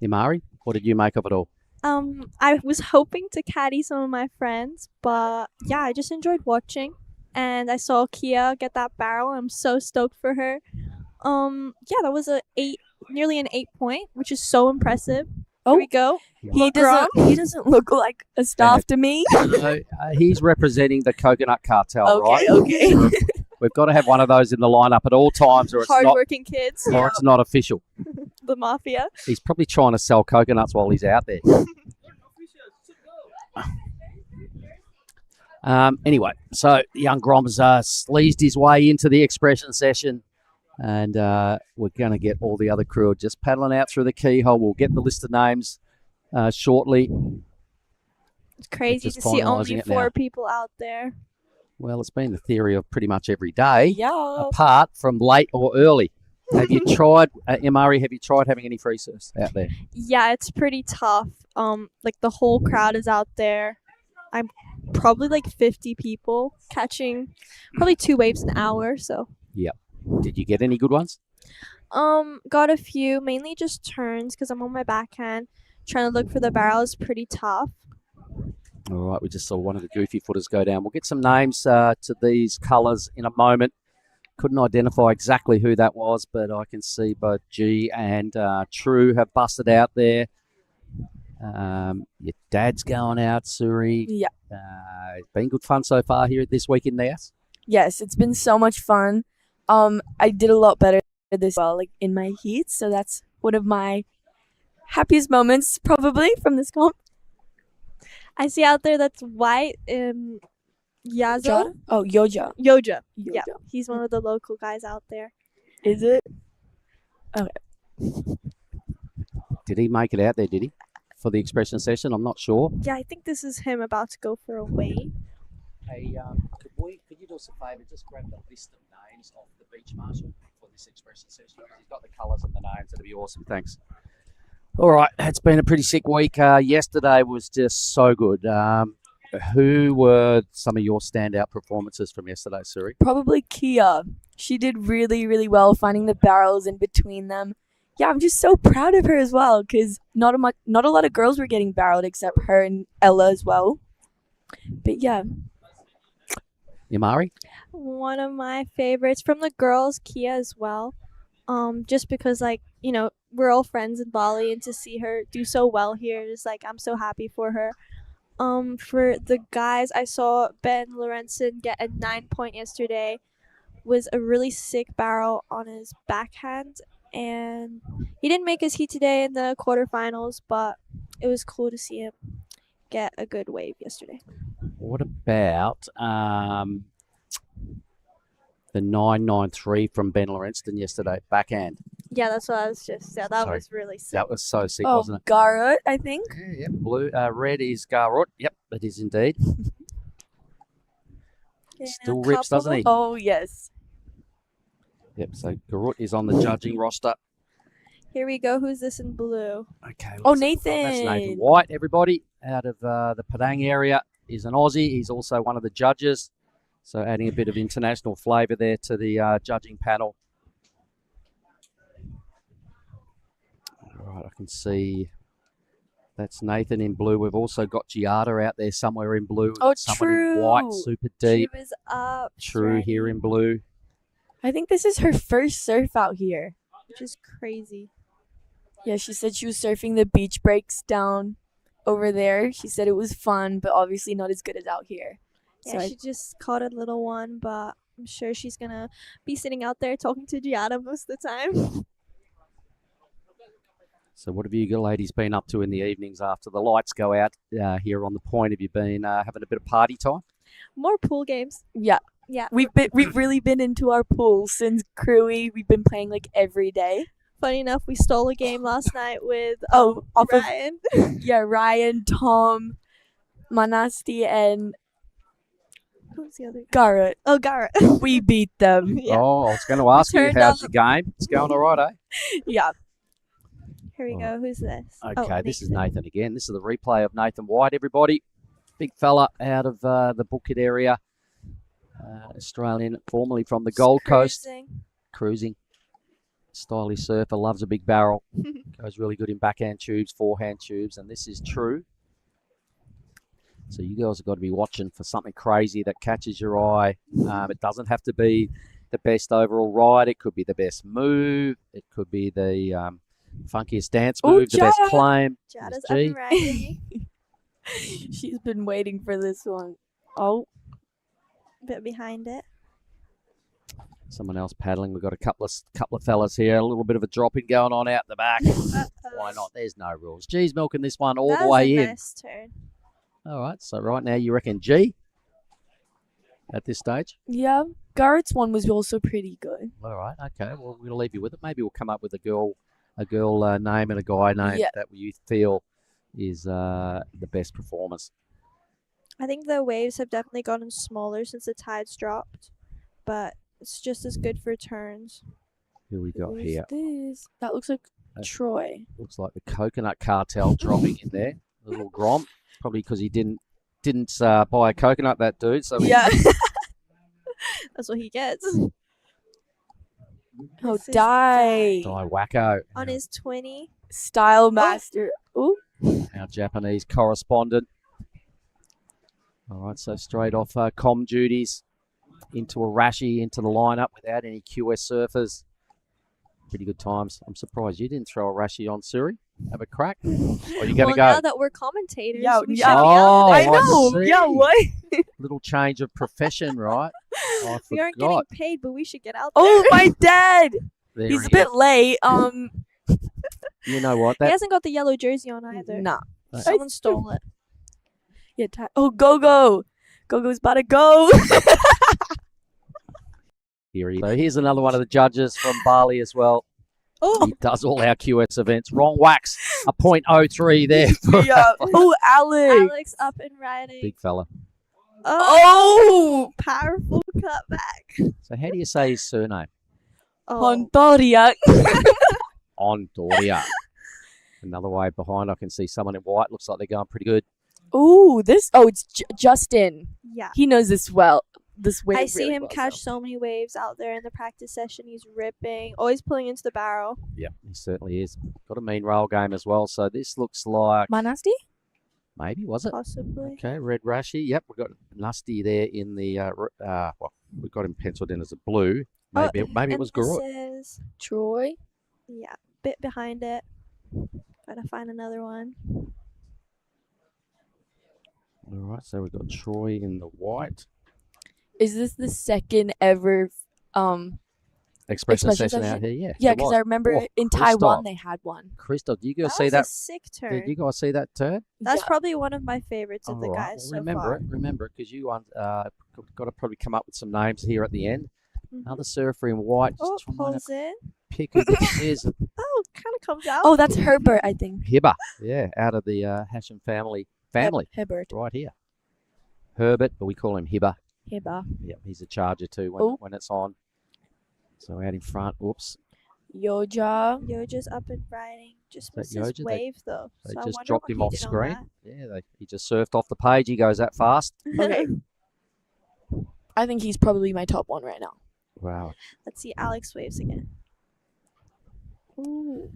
Imari, what did you make of it all? I was hoping to caddy some of my friends, but yeah, I just enjoyed watching. And I saw Kia get that barrel. I'm so stoked for her. Yeah, that was nearly an 8 point, which is so impressive. Here we go. He doesn't look like a staff to me. So, he's representing the coconut cartel, right? Okay. We've got to have one of those in the lineup at all times, or it's Hardworking kids. or it's not official. The mafia. He's probably trying to sell coconuts while he's out there. Anyway, so young Grom's sleazed his way into the expression session, and we're going to get all the other crew just paddling out through the keyhole. We'll get the list of names shortly. It's crazy Just to see finalising only it now. 4 people out there. Well, it's been the theory of pretty much every day, Yeah. apart from late or early. Have you tried, Imari, have you tried having any free surfs out there? Yeah, it's pretty tough. Like the whole crowd is out there. I'm probably like 50 people catching probably 2 waves an hour, so Yep. Did you get any good ones? got a few, mainly just turns because I'm on my backhand trying to look for the barrels. Pretty tough. All right, we just saw one of the goofy footers go down. We'll get some names to these colours in a moment. Couldn't identify exactly who that was, but I can see both G and True have busted out there. Your dad's going out, Suri. Yeah. It's been good fun so far here this week in Nias. Yes, it's been so much fun. I did a lot better this like in my heats, so that's one of my happiest moments probably from this comp. I see out there that's white. Yazo. Oh, Yoja. Yoja. Yeah, he's one of the local guys out there. Is it? Okay. Did he make it out there, did he? For the expression session? I'm not sure. Yeah, I think this is him about to go for a wave. Hey, could you do us a favour? Just grab the list of names of the beach marshal for this expression session. He's got the colours and the names. That'd be awesome. Thanks. All right, it's been a pretty sick week. Yesterday was just so good. Who were some of your standout performances from yesterday, Suri? Probably Kia. She did really, really well finding the barrels in between them. Yeah, I'm just so proud of her as well because not a lot of girls were getting barreled except her and Ella as well. But yeah. Imari? One of my favorites from the girls, Kia as well. Just because we're all friends in Bali, and to see her do so well here is I'm so happy for her. For the guys, I saw Ben Lorenzen get a 9-point yesterday. Was a really sick barrel on his backhand, and he didn't make his heat today in the quarterfinals, but it was cool to see him get a good wave yesterday. What about the 993 from Ben Lorenzen yesterday? Backhand. Yeah, that's what I was just said. That was really sick. That was so sick, Oh, wasn't it? Garrett, I think. Yeah, blue, red is Garrot. Yep, it is indeed. Still rips, doesn't he? Oh, yes. Yep, so Garrot is on the judging roster. Here we go. Who's this in blue? Okay. Oh, Nathan. That's Nathan White, everybody. Out of the Padang area is an Aussie. He's also one of the judges. So adding a bit of international flavour there to the judging panel. All right, I can see that's Nathan in blue. We've also got Giada out there somewhere in blue. Oh, someone True. in white, super deep. True is up. True here in blue. I think this is her first surf out here. Which is crazy. Yeah, she said she was surfing the beach breaks down over there. She said it was fun, but obviously not as good as out here. Yeah, she just caught a little one, but I'm sure she's going to be sitting out there talking to Giada most of the time. So what have you ladies been up to in the evenings after the lights go out here on the point? Have you been having a bit of party time? More pool games. Yeah. Yeah. We've really been into our pool since Crewy. We've been playing every day. Funny enough, we stole a game last night with Ryan. Ryan, Tom, Manasti, and who's the other guy? Garrett. Oh, Garrett. We beat them. Yeah. Oh, I was going to ask you, Turned how's up. your game? It's going all right, eh? Yeah. Here we go. Who's this? Okay, this is Nathan again. This is the replay of Nathan White, everybody. Big fella out of the Bukit area. Australian, formerly from the Gold Coast. Cruising. Stylish surfer, loves a big barrel. Goes really good in backhand tubes, forehand tubes, and this is true. So you girls have got to be watching for something crazy that catches your eye. It doesn't have to be the best overall ride. It could be the best move. It could be the funkiest dance move, the best claim. Jada's There's G. up and riding. She's been waiting for this one. Oh. A bit behind it. Someone else paddling. We've got a couple of fellas here. A little bit of a dropping going on out the back. Why not? There's no rules. G's milking this one all the way in. Nice turn. All right. So right now you reckon G at this stage? Yeah. Garrett's one was also pretty good. All right. Okay. Well, we're gonna leave you with it. Maybe we'll come up with a girl name and a guy name that you feel is the best performance. I think the waves have definitely gotten smaller since the tides dropped, but it's just as good for turns. Who we got here? This? That looks like Troy. Looks like the Coconut Cartel dropping in there. A little Grom, probably because he didn't buy a coconut, that dude. So Yeah. That's what he gets. Oh, Die Wacko, On his 20. Style Master. Ooh. our Japanese correspondent. All right, so straight off comm duties into a Rashi, into the lineup without any QS surfers. Pretty good times. I'm surprised you didn't throw a Rashi on, Suri. Have a crack. Or are you going to go? Now that we're commentators, we should be Oh, out there. I know. see. Yeah, what? Little change of profession, right? I We aren't forgot. getting paid, but we should get out there. Oh, my dad. There He's he a bit is. late. You know what? He That hasn't got the yellow jersey on either. Nah. Someone stole it. Yeah, oh, Go-Go. Go-Go's about to go. Here he is. So here's another one of the judges from Bali as well. Oh. He does all our QS events. Wrong wax. A .03 there. Yeah. Oh, Alex. Alex up and riding. Big fella. Oh, powerful cutback. So how do you say his surname? Hontoria. Ondoria. Another wave behind. I can see someone in white. Looks like they're going pretty good. Ooh, it's Justin. Yeah. He knows this well. This wave I see really him well, catch so many waves out there in the practice session. He's ripping, always pulling into the barrel. Yeah, he certainly is. Got a mean rail game as well. So this looks like Manasti? Maybe, was it? Possibly. Okay, Red Rashi. Yep, we've got Lusty there in the, well, we've got him penciled in as a blue. Maybe it and was this Garot. is Troy. yeah, bit behind it. Gotta find another one. All right, so we've got Troy in the white. Is this the second ever Expression session out here, yeah. Yeah, it because was. I remember Oh, in Taiwan Christoph. they had one. Christoph, do you guys That see was that? a sick Did turn. you guys see that turn? That's probably one of my favorites of the All right, guys well, so far. remember it, because you got to probably come up with some names here at the end. Mhm. Another surfer in white. Oh, Just trying pulls to in. pick who this is. Oh, kind of comes out. Oh, that's Herbert, I think. Hibber, yeah, out of the Hashem family. Herbert. Right here. Herbert, but we call him Hibber. Hibber. Yep, he's a charger too when it's on. So out in front, oops. Yoja. Yoja's up and riding. Just That missed his Yoja? wave though. They So I just wonder dropped what him he off did on screen. that. Yeah, he just surfed off the page. He goes that fast. Okay. I think he's probably my top one right now. Wow. Let's see Alex waves again. Ooh,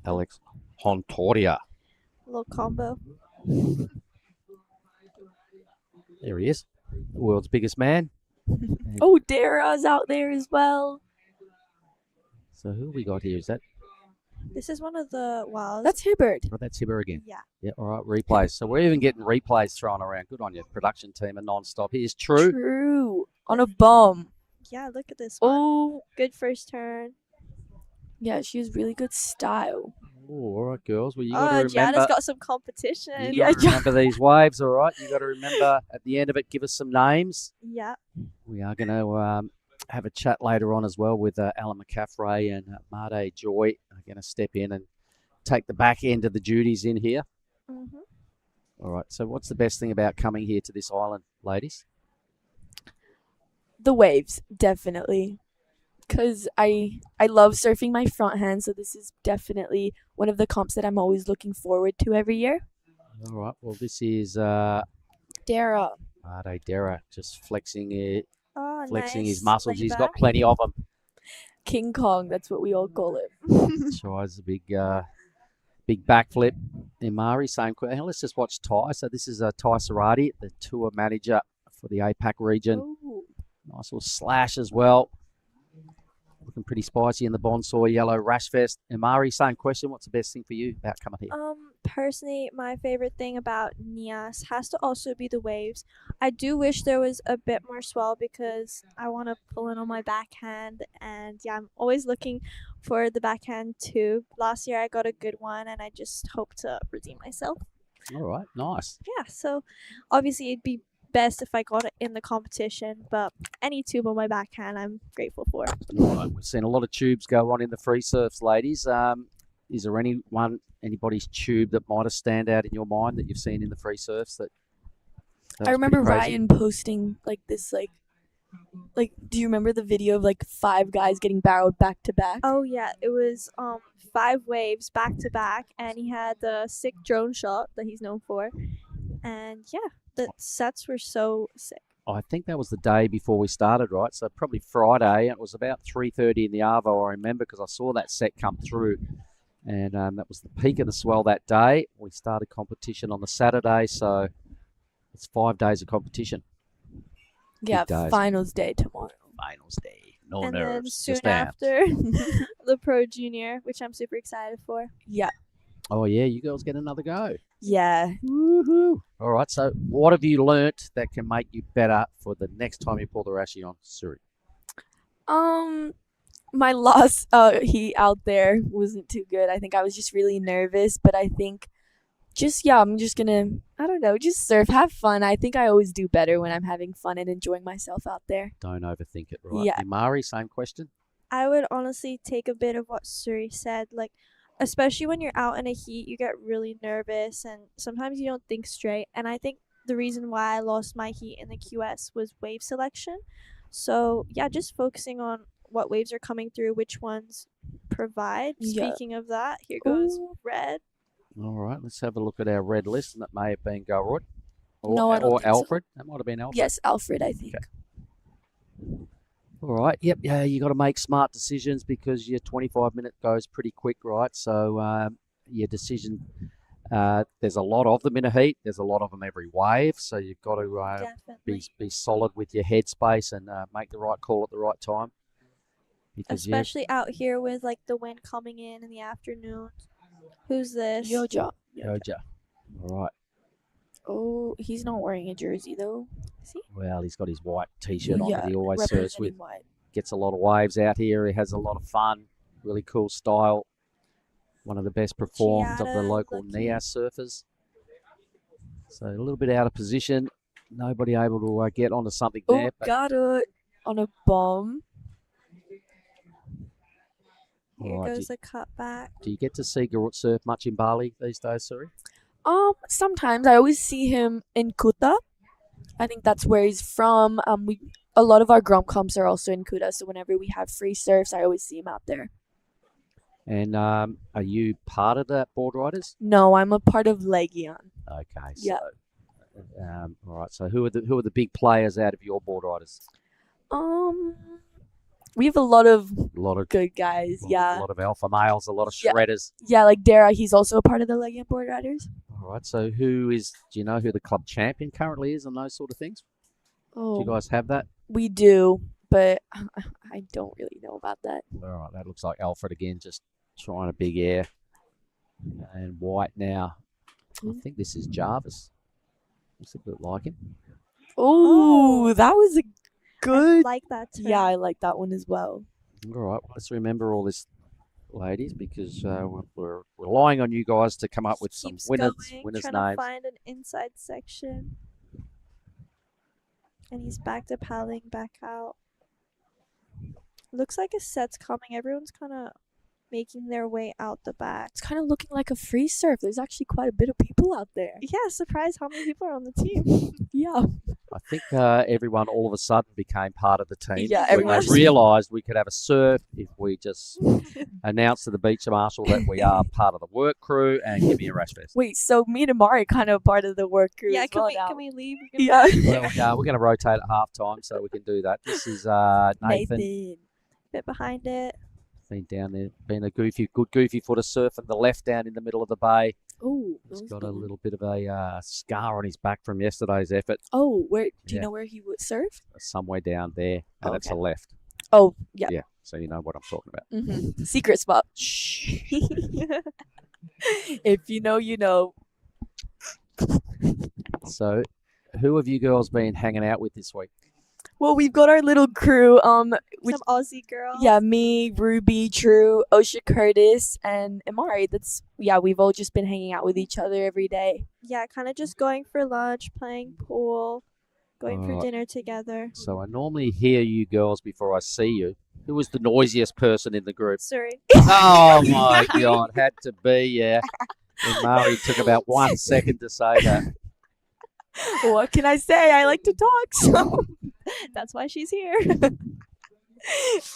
Alex Hontoria. little combo. There he is. The world's biggest man. And Oh, Dara's out there as well. so who we got here? Is that? This is one of the wilds. That's Hibbert. Oh, that's Hibber again. Yeah. Yeah, all right, replays. So we're even getting replays thrown around. Good on you, production team, and non-stop. Here's True. True. On a bum. Yeah, look at this one. Oh. Good first turn. Yeah, she has really good style. Oh, all right, girls. Well, you got Oh, to remember. Jada's got some competition. You got to remember these waves, all right? You got to remember at the end of it, give us some names. Yeah. We are going to have a chat later on as well with Alan McCaffrey and Made Joy. Are going to step in and take the back end of the duties in here. Mm-hmm. All right. So, what's the best thing about coming here to this island, ladies? The waves, definitely. Because I love surfing my front hand, so this is definitely one of the comps that I'm always looking forward to every year. All right. Well, this is Dara. Made Dara just flexing it, Oh, flexing nice. his muscles. He's got Layback. plenty of them. King Kong, that's what we all call it. Tries a big backflip. Imari, same question. Let's just watch Ty. So this is Ty Sorake, the tour manager for the APAC region. Ooh. Nice little slash as well. Looking pretty spicy in the Bonsai Yellow Rash Vest. Imari, same question. What's the best thing for you about coming here? Personally, my favorite thing about Nias has to also be the waves. I do wish there was a bit more swell because I want to pull in on my backhand, and yeah, I'm always looking for the backhand too. Last year I got a good one, and I just hope to redeem myself. All right, nice. Yeah, so obviously it'd be best if I got it in the competition, but any tube on my backhand I'm grateful for. All right, we've seen a lot of tubes go on in the free surfs, ladies. Is there anybody's tube that might have stand out in your mind that you've seen in the free surfs that I remember pretty crazy? Ryan posting like this, like do you remember the video of like 5 guys getting barreled back to back? Oh yeah, it was 5 waves back to back, and he had the sick drone shot that he's known for, and yeah, the sets were so sick. I think that was the day before we started, right? So probably Friday. It was about 3:30 in the Arvo, I remember, because I saw that set come through. And that was the peak of the swell that day. We started competition on the Saturday, so it's 5 days of competition. Yeah, Big days. finals day tomorrow. Finals day. No And then nerves. soon just abs. after, the Pro Junior, which I'm super excited for. Yeah. Oh, yeah, you girls get another go. Yeah. Woohoo. All right, so what have you learnt that can make you better for the next time you pull the Rashi on Suri? My last heat out there wasn't too good. I think I was just really nervous, but I think I'm just gonna, I don't know, just surf, have fun. I think I always do better when I'm having fun and enjoying myself out there. Don't overthink it, right? Yeah. Imari, same question. I would honestly take a bit of what Suri said, like, especially when you're out in a heat, you get really nervous and sometimes you don't think straight. And I think the reason why I lost my heat in the QS was wave selection. So yeah, just focusing on what waves are coming through, which ones provide. Yeah. Speaking of that, here goes Ooh. red. All right, let's have a look at our red list, and it may have been Garrod No, I don't or think so. Alfred. That might have been Alfred. Yes, Alfred, I think. All right. Yep. Yeah, you got to make smart decisions because your 25-minute goes pretty quick, right? So your decision There's a lot of them in a heat. There's a lot of them every wave, so you've got to be solid with your headspace and make the right call at the right time. Because, Especially out here with like the wind coming in the afternoon. Who's this? Yoja. Yoja. All right. Oh, he's not wearing a jersey though. Is he? Well, he's got his white T-shirt on that he always serves representing with. white. Gets a lot of waves out here. He has a lot of fun. Really cool style. One of the best performed of the local Nias surfers. So a little bit out of position. Nobody able to get onto something there. Oh, got it on a bomb. Here Alright, goes a cutback. do you get to see Garut surf much in Bali these days, Suri? Sometimes I always see him in Kuta. I think that's where he's from. A lot of our Grom comps are also in Kuta, so whenever we have free surfs, I always see him out there. And are you part of that board riders? No, I'm a part of Legion. Okay. Yeah. So, all right. So who are the big players out of your board riders? We have a lot of good guys. A Yeah. lot of alpha males, a lot of shredders. Yeah, like Dara, he's also a part of the Legion board riders. All right. So do you know who the club champion currently is and those sort of things? Oh, Do you guys have that? we do, but I don't really know about that. All right. That looks like Alfred again, just trying a big air. And white now. I think this is Jarvis. Looks a bit like him. Oh, that was a good. I like that too. Yeah, I like that one as well. All right. Let's remember all this, ladies, because we're relying on you guys to come up with some Keeps winners going, trying names. to find an inside section. And he's back to paddling back out. Looks like a set's coming. Everyone's kind of making their way out the back. It's kind of looking like a free surf. There's actually quite a bit of people out there. Yeah, surprised how many people are on the team. Yeah. I think everyone all of a sudden became part of the team. Yeah, when everyone they realised we could have a surf if we just announced to the beach marshal that we are part of the work crew and give me a rash vest. Wait, so me and Amari kind of part of the work crew Yeah, as can well we now. can we leave? Yeah. Well, we're going to rotate at half time so we can do that. This is Nathan. Bit behind it. Been down there, been a good goofy footer surfing the left down in the middle of the bay. Oh, He's got a little bit of a scar on his back from yesterday's effort. Oh, where do you Yeah. know where he would surf? Somewhere down there, and it's a left. Oh, yeah. Yeah, so you know what I'm talking about. Mm-hmm. Secret spot. If you know, you know. So, who have you girls been hanging out with this week? Well, we've got our little crew. Which, Some Aussie girls. yeah, me, Ruby, True, Osha, Curtis, and Amari. We've all just been hanging out with each other every day. Yeah, kind of just going for lunch, playing pool, going for Alright. dinner together. So I normally hear you girls before I see you. Who was the noisiest person in the group? Sorry. Oh my God, had to be, yeah. And Mari took about 1 second to say that. What can I say? I like to talk, so That's why she's here.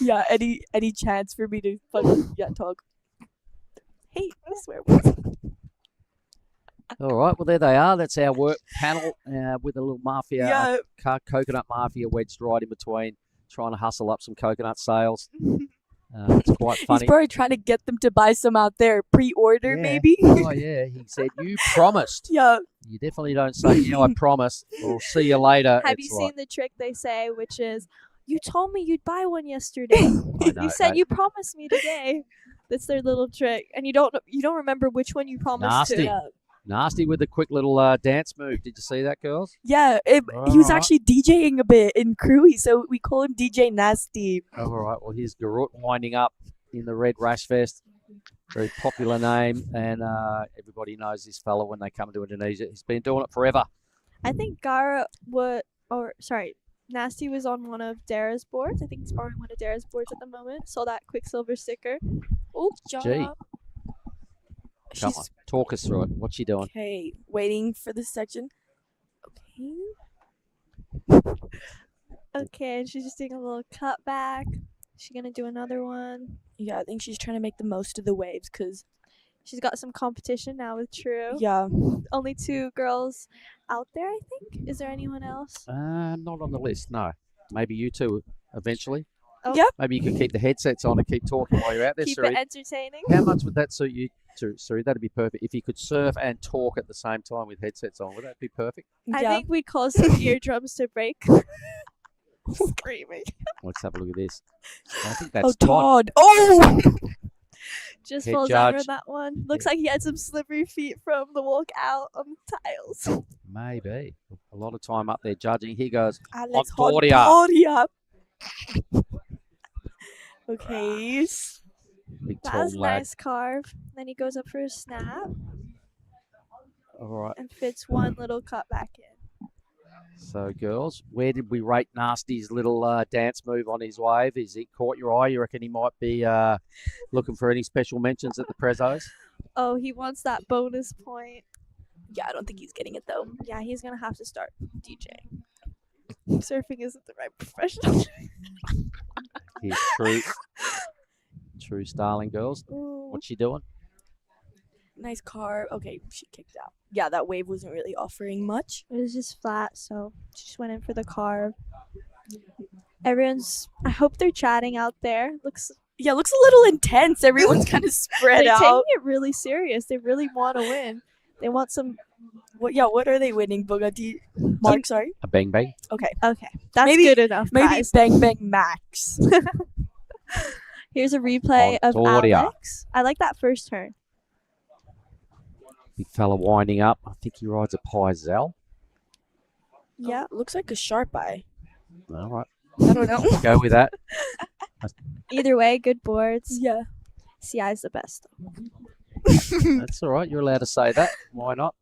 yeah. Any chance for me to talk? Hey, I swear. All right, well, there they are. That's our work panel with a little mafia, coconut mafia wedged right in between, trying to hustle up some coconut sales. It's quite funny. He's probably trying to get them to buy some out there, pre-order Yeah. maybe. Oh, yeah. He said, you promised. Yeah. You definitely don't say, I promised. We'll see you later. Have It's you like, seen the trick they say, which is, you told me you'd buy one yesterday. I know, You said mate. you promised me today. That's their little trick, and you don't remember which one you promised Nasty. to. Nasty with the quick little dance move. Did you see that, girls? Yeah, he was Alright. actually DJing a bit in Crewy, so we call him DJ Nasty. All right. Well, here's Garut winding up in the red rash vest. Very popular name, and everybody knows this fella when they come to Indonesia. He's been doing it forever. I think Nasty was on one of Dara's boards. I think he's borrowing one of Dara's boards at the moment. Saw that Quicksilver sticker. Oh, Gee. Come on, talk us through it. What's she doing? Okay, waiting for the section. Okay, and she's just doing a little cutback. She gonna do another one. Yeah, I think she's trying to make the most of the waves because She's got some competition now with True. Yeah. Only 2 girls out there, I think. Is there anyone else? Not on the list, no. Maybe you two eventually. Yep. Maybe you could keep the headsets on and keep talking while you're out there, Keep Suri. it entertaining. How much would that suit you, Suri? That'd be perfect. If you could surf and talk at the same time with headsets on, would that be perfect? I think we'd cause some eardrums to break. Screaming. Let's have a look at this. I think that's Todd. Oh! Just Head falls judge. over that one. Looks like he had some slippery feet from the walk out on the tiles. Maybe. A lot of time up there judging. Here goes Alex Hontoria. Hontoria. Okay. Big That tall was a lad. nice carve. Then he goes up for a snap All right. and fits one little cut back in. So, girls, where did we rate Nasty's little dance move on his wave? Is it caught your eye? You reckon he might be looking for any special mentions at the Prezos? Oh, he wants that bonus point. Yeah, I don't think he's getting it though. Yeah, he's gonna have to start DJing. Surfing isn't the right profession. Here's true Starling, girls. What's she doing? Nice carve. Okay, she kicked out. Yeah, that wave wasn't really offering much. It was just flat, so she just went in for the carve. I hope they're chatting out there. Looks a little intense. Everyone's kind of spread they're out. taking it really serious. They really want to win. They want some. What are they winning, Bugatti? Mark, sorry. A bang bang. Okay. That's maybe, good enough, Maybe guys. bang bang max. Here's a replay of Hontoria. Alex. I like that first turn. Big fella winding up. I think he rides a Pizel. Yeah. Looks like a sharp eye. All right. I don't know. Go with that. Either way, good boards. Yeah. CI's the best. That's all right. You're allowed to say that. Why not?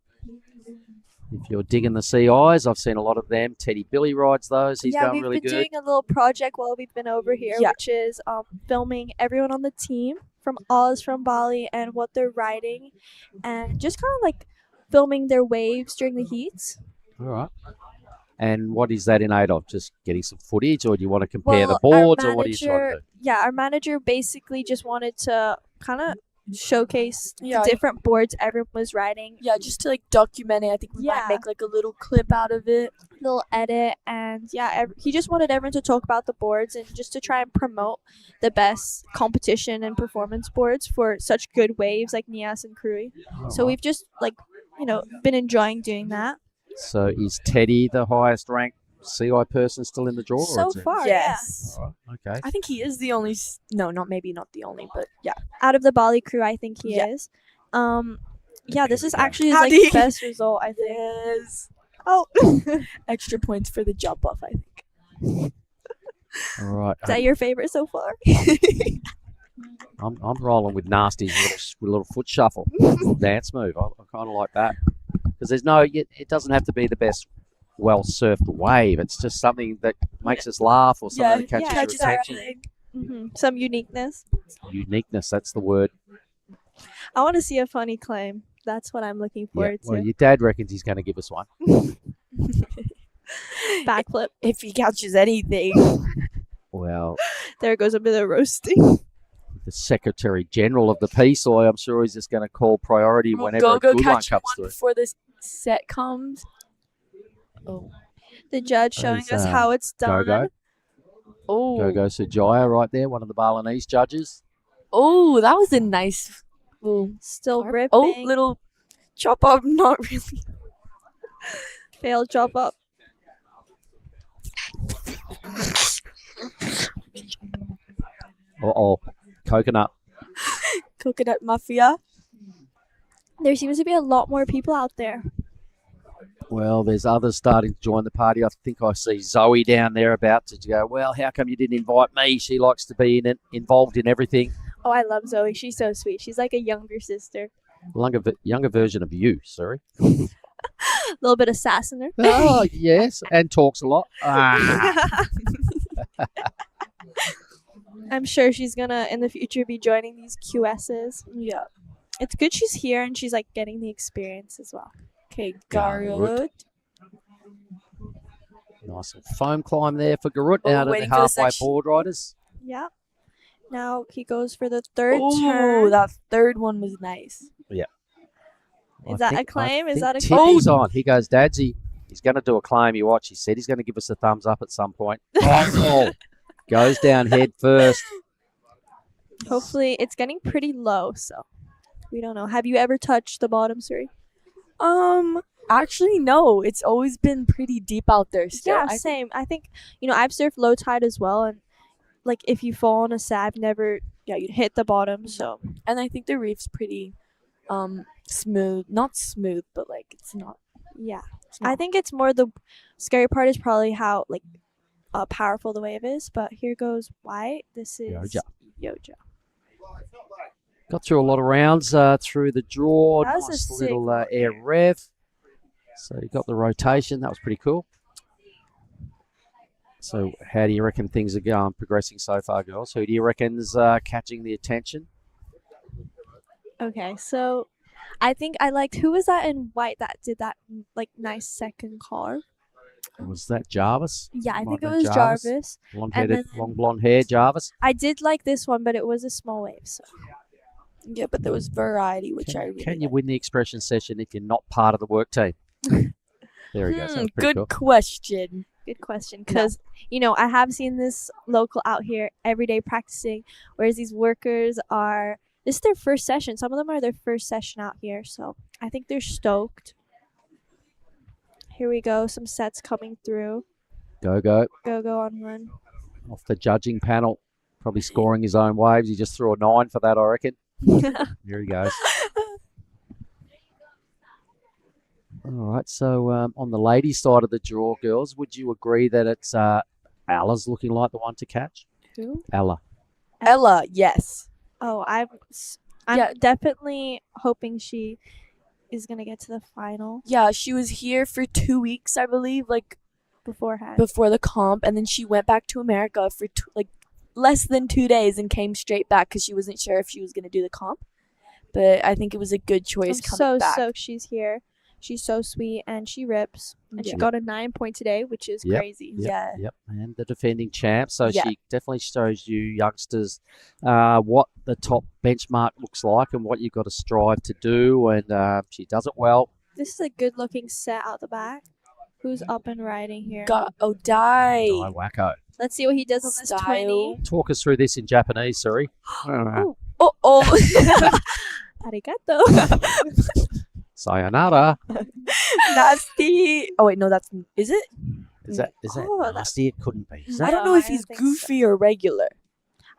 If you're digging the CIs, I've seen a lot of them. Teddy Billy rides those. He's going really we've been good. doing a little project while we've been over here, which is filming everyone on the team from Oz, from Bali, and what they're riding, and just kind of like filming their waves during the heats. All right. And what is that in aid of? Just getting some footage, or do you want to compare the boards, or what are you trying to do? Yeah, our manager basically just wanted to kind of showcase Yeah. the different boards everyone was riding. Yeah, just to like document it. I think we might make like a little clip out of it. Little edit, and he just wanted everyone to talk about the boards and just to try and promote the best competition and performance boards for such good waves like Nias and Krui. So we've just been enjoying doing that. So is Teddy the highest ranked CI person still in the draw? or So is it- far, Yes. All right, okay. I think he is the only. No, not the only, but yeah. Out of the Bali crew, I think he is. This is actually his Howdy. best result, I think. Yes. Oh, Extra points for the jump off, I think. All right. is that your favorite so far? I'm rolling with Nasty's little foot shuffle, little dance move. I kind of like that because it doesn't have to be the best well surfed wave. It's just something that makes us laugh or something that catches your attention. Some uniqueness. Uniqueness, that's the word. I want to see a funny claim. That's what I'm looking forward Well, to. your dad reckons he's going to give us one. Backflip. If he catches anything. Well, There goes a bit of roasting. the Secretary General of the Peace Oil, I'm sure he's just going to call priority whenever a Go good one catch comes one through. before this set comes. Oh. The judge showing There's, us how it's done. Go-Go. Oh. Go-Go Sujaya right there, one of the Balinese judges. Oh, that was a nice little Still carve. ripping. Oh, little chop up, not really. Failed chop up. Uh-oh, coconut. Coconut mafia. There seems to be a lot more people out there. Well, there's others starting to join the party. I think I see Zoe down there about to go, well, how come you didn't invite me? She likes to be involved in everything. Oh, I love Zoe. She's so sweet. She's like a younger sister. Younger version of you, sorry. A little bit of sass in her. Oh, yes, and talks a lot. Ah. I'm sure she's gonna in the future be joining these QSs. Yeah. It's good she's here and she's like getting the experience as well. Okay, Garut. Nice little foam climb there for Garut out of the waiting for the halfway section. board riders. Yeah. Now he goes for the third Oh, turn. that third one was nice. Yeah. Is that a claim? Is that a Tippy's claim? on. He goes, Dadsy. He's going to do a claim. You watch. He said he's going to give us a thumbs up at some point. Oh, Goes down head first. Hopefully, it's getting pretty low, so we don't know. Have you ever touched the bottom, Suri? Actually, no. It's always been pretty deep out there still. Yeah, same. I think I've surfed low tide as well, and like if you fall on a set, I've never you'd hit the bottom. So And I think the reef's pretty smooth. Not smooth, but like it's not. yeah, I think it's more the scary part is probably how like powerful the wave is. But here goes white. This is Yoja. Got through a lot of rounds through the draw. That was a Nice sick little one. air rev. So you got the rotation. That was pretty cool. So how do you reckon things are going, progressing so far, girls? Who do you reckon's catching the attention? Okay, so I think I liked who was that in white that did that like nice second carve. Was that Jarvis? Yeah, I Might think it have was been Jarvis. Long-headed, And then- long blonde hair, Jarvis. I did like this one, but it was a small wave. So Yeah, but there was variety, which I really Can you win the expression session if you're not part of the work team? There he goes. That was pretty good cool. question. good question, because I have seen this local out here every day practicing, whereas these workers are. This is their first session. Some of them are their first session out here, so I think they're stoked. Here we go. Some sets coming through. Go. Go on one. Off the judging panel. Probably scoring his own waves. He just threw a 9 for that, I reckon. Here he goes. All right, so on the ladies' side of the draw, girls, would you agree that it's Ella's looking like the one to catch? Who? Ella. Ella, yes. Oh, I'm definitely hoping she is gonna get to the final Yeah, she was here for 2 weeks, I believe, like beforehand. before the comp, and then she went back to America for like less than 2 days and came straight back because she wasn't sure if she was going to do the comp. But I think it was a good choice I'm coming back. so she's here. She's so sweet and she rips. And she Yeah. got a 9 point today, which is Yep, crazy. Yep. And the defending champ. So Yeah. she definitely shows you youngsters what the top benchmark looks like and what you've got to strive to do. And she does it well. This is a good looking set out the back. Who's up and riding here? Got Odai. Oh, wacko. Let's see what he does on this 20. Talk us through this in Japanese, sorry. Arigato. Sayonara. Nasty. Oh wait, no, that's is it? Is that Oh, nasty? It couldn't be. Is I that don't know if he's think goofy or regular.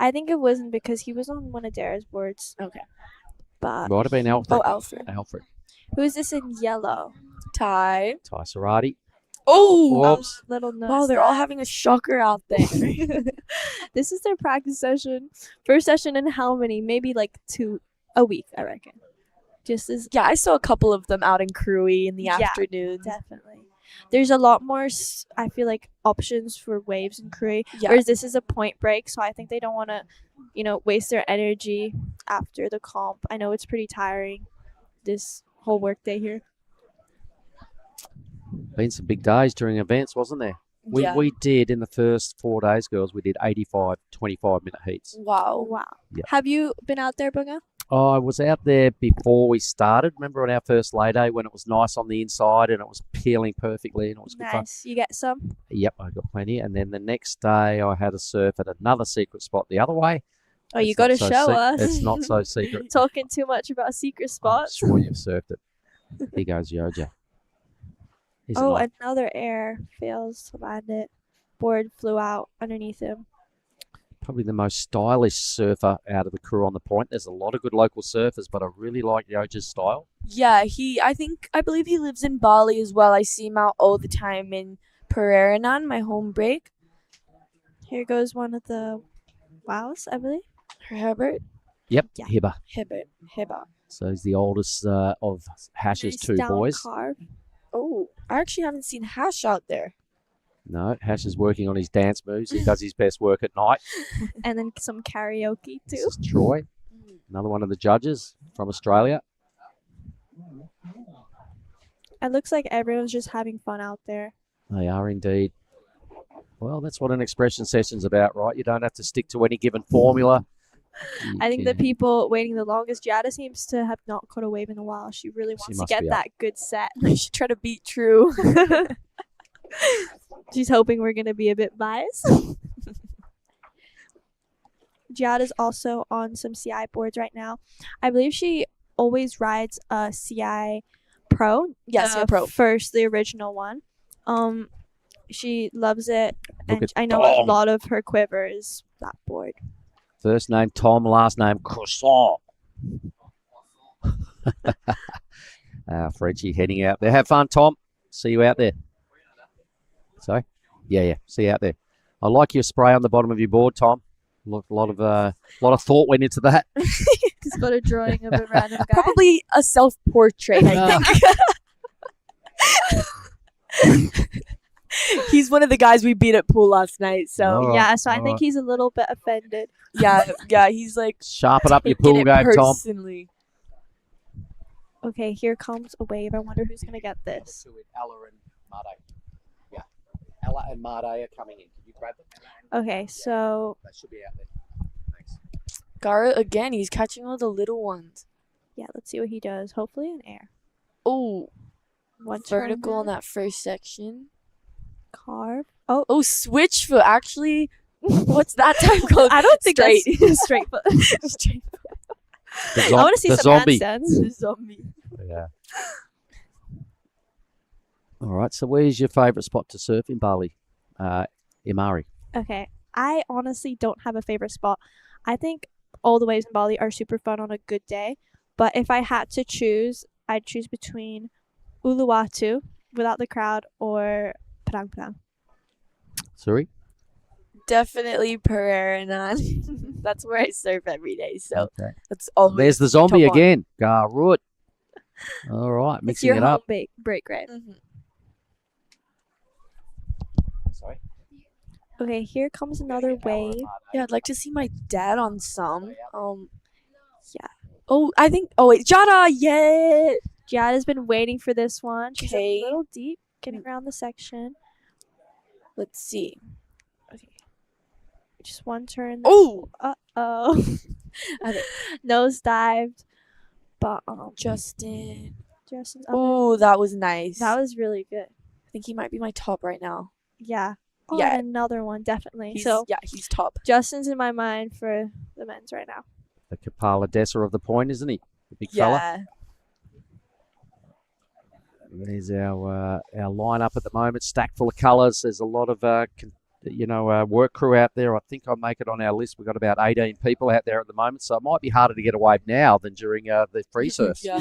I think it wasn't because he was on one of Dara's boards. Okay. But Might have been Alfred. Oh, Alfred. Alfred. who is this in yellow? Ty. Ty Sarati. Oh, Whoops. Little notes. wow, they're all having a shocker out there. This is their practice session. First session in how many? Maybe like 2 a week, I reckon. Just as Yeah, I saw a couple of them out in Crewy in the Yeah, afternoon. definitely. There's a lot more, I feel like, options for waves and Crewy. Yeah. Whereas this is a point break, so I think they don't want to, waste their energy after the comp. I know it's pretty tiring, this whole work day here. Been some big days during events, wasn't there? Yeah. We did in the first 4 days, girls, we did 85 25-minute heats. Wow. Yeah. Have you been out there, Bunga? I was out there before we started. Remember on our first lay day when it was nice on the inside and it was peeling perfectly and it was good fun? Nice. You get some? Yep, I got plenty. And then the next day I had a surf at another secret spot the other way. Oh, you It's got to not so show sec- us. It's not so secret. Talking too much about secret spots. Sure, you've surfed it. Here goes Yoja. Isn't Oh, like- another air fails to land it. Board flew out underneath him. probably the most stylish surfer out of the crew on the point. There's a lot of good local surfers, but I really like Yoja's style. Yeah, I believe he lives in Bali as well. I see him out all the time in Pereranan, my home break. Here goes one of the wows, I believe. Herbert. Yep, Yeah. Hibba. Hibba. So he's the oldest of Hash's Nice two down boys. carve. Oh, I actually haven't seen Hash out there. No, Hash is working on his dance moves. He does his best work at night. And then some karaoke This too. is Troy, another one of the judges from Australia. It looks like everyone's just having fun out there. They are indeed. Well, that's what an expression session's about, right? You don't have to stick to any given formula. I think the people waiting the longest, Giada seems to have not caught a wave in a while. She really wants to must get be that good set. She tried to beat True. She's hoping we're going to be a bit biased. Giada's also on some CI boards right now. I believe she always rides a CI Pro. Yeah, CI Pro. The original one. She loves it, Look and at I know Tom. a lot of her quiver is that board. First name Tom, last name Croissant. Frenchie heading out there. Have fun, Tom. See you out there. Sorry? Yeah. See you out there. I like your spray on the bottom of your board, Tom. A lot of thought went into that. He's got a drawing of a random guy. Probably a self-portrait, I think. He's one of the guys we beat at pool last night, so All right, yeah, so I all think right. he's a little bit offended. yeah, he's like Sharpen up your taking pool it game, Tom. personally. Okay, here comes a wave. I wonder who's gonna get this. Ella and Marte. Yeah. Ella and Marte are coming in. Can you grab them? Okay, so They should be out there. Thanks. Gara again, he's catching all the little ones. yeah, let's see what he does. Hopefully in air. Oh, One turn vertical on there. that first section. Carve. Oh, switch foot. Actually, what's that time called? I don't think Straight. that's straight foot. Straight The I want to see the some zombie. handstands. The zombie. Yeah. All right. So, where's your favourite spot to surf in Bali? Imari. Okay, I honestly don't have a favorite spot. I think all the waves in Bali are super fun on a good day, but if I had to choose, I'd choose between Uluwatu without the crowd or Padang Padang. Sorry. Definitely Pereranan. That's where I surf every day, so Okay. that's always There's the zombie top one. again. Garut. All right, It's mixing your it home up. break, right? Sorry. Okay, here comes another wave. Yeah, I'd like to see my dad on some. Yeah. Oh, I think. Oh wait, Jada. Yeah. Giada's been waiting for this one. She's Okay. a little deep, getting around the section. Let's see. Okay. Just one turn. Oh. Uh-oh. Okay. Nose dived. But Justin's up Oh, that was nice. That was really good. I think he might be my top right now. Yeah. Oh, Yeah. and another one, definitely. He's, So yeah, he's top. Justin's in my mind for the men's right now. The Kapala Dessa of the point, isn't he? The big fella. Yeah. There's our lineup at the moment, stacked full of colours. There's a lot of work crew out there. I think I'll make it on our list. We've got about 18 people out there at the moment, so it might be harder to get a wave now than during the free surf. Yeah.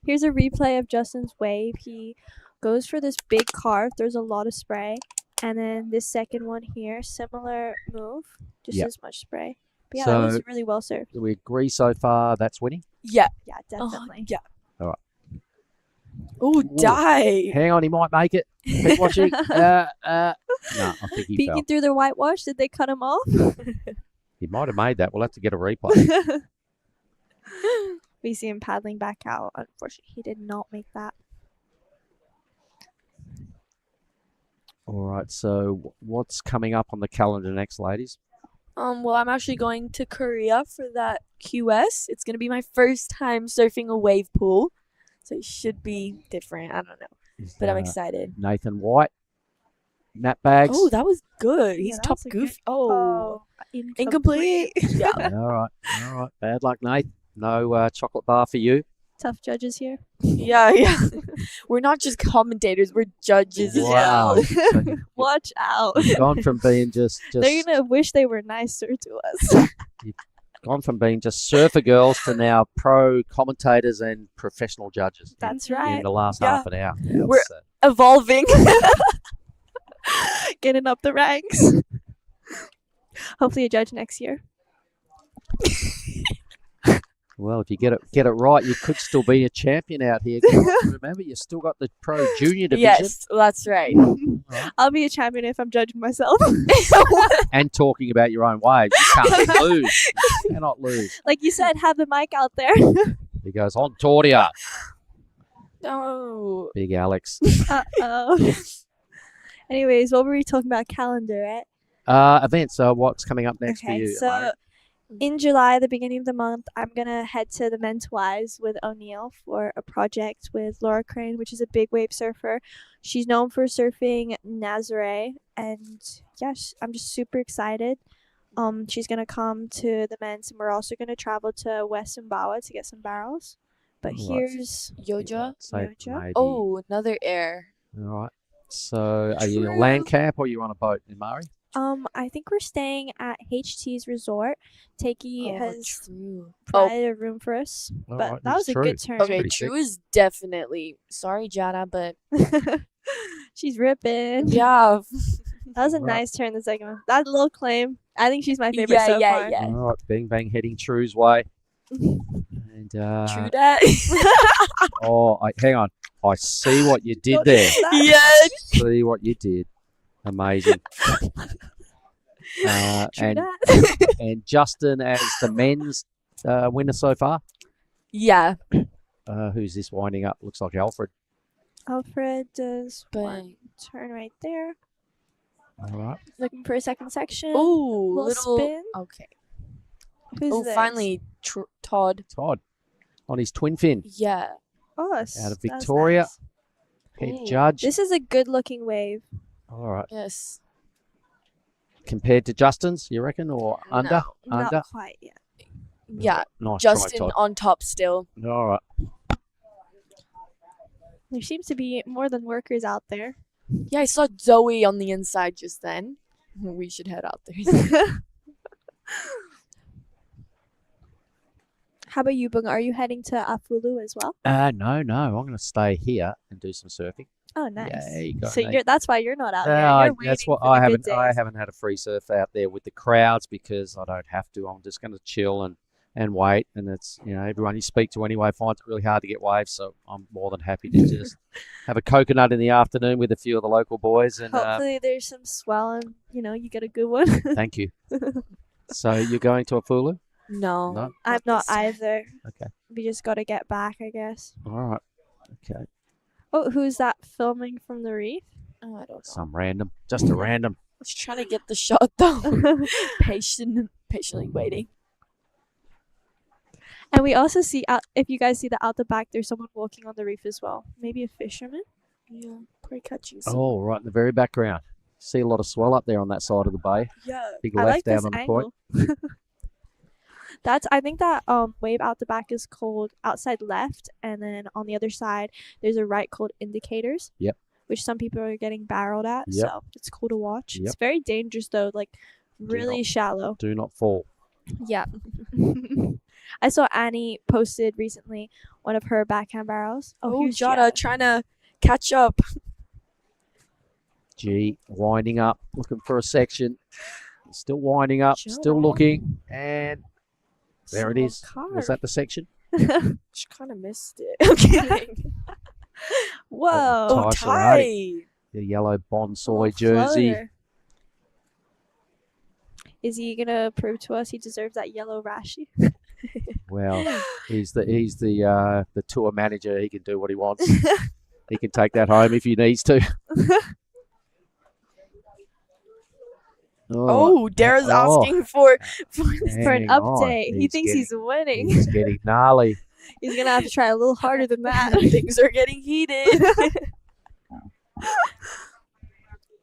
Here's a replay of Justin's wave. He goes for this big carve. There's a lot of spray. And then this second one here, similar move, just Yep. as much spray. But yeah, that was So- really well served. We agree so far that's winning. Yeah. Yeah, definitely. Yeah. All right. Oh, die. Hang on, he might make it. Keep watching. No, I think he Peeking fell. through their whitewash, did they cut him off? He might have made that. We'll have to get a replay. We see him paddling back out. Unfortunately, he did not make that. All right, so what's coming up on the calendar next, ladies? Well, I'm actually going to Korea for that QS. It's gonna be my first time surfing a wave pool, so it should be different. I don't know, but I'm excited. Nathan White, Nat Bags. Oh, that was good. He's that top was a good- goofy. Oh, incomplete. Yeah. All right. Bad luck, Nate. No chocolate bar for you. Tough judges here. Yeah. We're not just commentators. We're judges Wow. as well. Watch out. You've gone from being just They're gonna wish they were nicer to us. gone from being just surfer girls to now pro commentators and professional judges. That's in right. the last Yeah. half an hour. We're evolving. Getting up the ranks. Hopefully a judge next year. Well, if you get it right, you could still be a champion out here. Guys. Remember, you still got the pro junior division Yes, that's right. I'll be a champion if I'm judging myself. and talking about your own waves. You can't lose. You cannot lose. Like you said, have the mic out there. He goes on Tordia. No. Big Alex. Uh-oh. Anyways, what were we talking about? Calendar, right? Events. So what's coming up next for Okay, you? so Amari? in July, the beginning of the month, I'm going to head to the Men's Wise with O'Neill for a project with Laura Crane, which is a big wave surfer. She's known for surfing Nazare, and yes, I'm just super excited. She's gonna come to the men's, and we're also gonna travel to West Sumbawa to get some barrels. But Right. here's Yoja. So maybe. Oh, another air. All right. So are you in a land camp or are you on a boat in Mari? I think we're staying at HT's resort. Takey has True. provided a room for us, All but right, that was who's a True? good turn. Okay, pretty True sick. is definitely. Sorry, Jana, but She's ripping. yeah. That was a Right. nice turn the second one. That little claim. I think she's my favorite Yeah, so yeah, far. yeah. All right. Bing bang heading True's way. And True that. hang on. I see what you did there. Yeah. See what you did. Amazing. True and that. and Justin as the men's winner so far. Yeah. Who's this winding up? Looks like Alfred. Alfred does Bang. one turn right there. All right. Looking for a second section. Ooh, little spin. Okay. Who's this? Finally, Todd. Todd on his twin fin Yeah. Oh, out of that's Victoria. nice. Head Ooh. judge. This is a good looking wave. All right. Yes. Compared to Justin's, you reckon, or under? No, Under. Not quite yet. Yeah. Nice Justin try, Todd. on top still. All right. There seems to be more than workers out there. Yeah, I saw Zoe on the inside just then. We should head out there. How about you, Bunga? Are you heading to Afulu as well? No. I'm going to stay here and do some surfing. Oh, nice. Yeah, you got So me. that's why you're not out there. Yeah, You're that's waiting what for I the haven't. good I days. haven't had a free surf out there with the crowds because I don't have to. I'm just going to chill and wait. And it's everyone you speak to anyway finds it really hard to get waves. So I'm more than happy to just have a coconut in the afternoon with a few of the local boys. And Hopefully there's some swell and, you get a good one. thank you. So you're going to Afulu? No. No. I'm not either. Okay. We just got to get back, I guess. All right. Okay. Oh, who's that filming from the reef? Oh, I don't know. Some random, just a random. I was trying to get the shot though. Patiently waiting. And we also see, if you guys see that out the back, there's someone walking on the reef as well. Maybe a fisherman? Yeah, probably catching some. Oh, right in the very background. See a lot of swell up there on that side of the bay. Yeah. Big I left like down this on the angle. point. I think that wave out the back is called outside left, and then on the other side there's a right called indicators. Yep. Which some people are getting barreled at, Yep. so it's cool to watch. Yep. It's very dangerous though, like really shallow. Do not fall. Yeah. I saw Annie posted recently one of her backhand barrels. Oh, here's Jada trying to catch up. G winding up, looking for a section. Still winding up, still looking, and there it is. Was that the section? She kind of missed it. I'm kidding. Whoa. Oh, Ty Ty. Sorake, the yellow bonsai jersey. Floater. Is he gonna prove to us he deserves that yellow rashi? Well, he's the tour manager. He can do what he wants. He can take that home if he needs to. Oh, Dara's asking for an hang on. update. He thinks he's winning. He's getting gnarly. He's gonna have to try a little harder than that. Things are getting heated.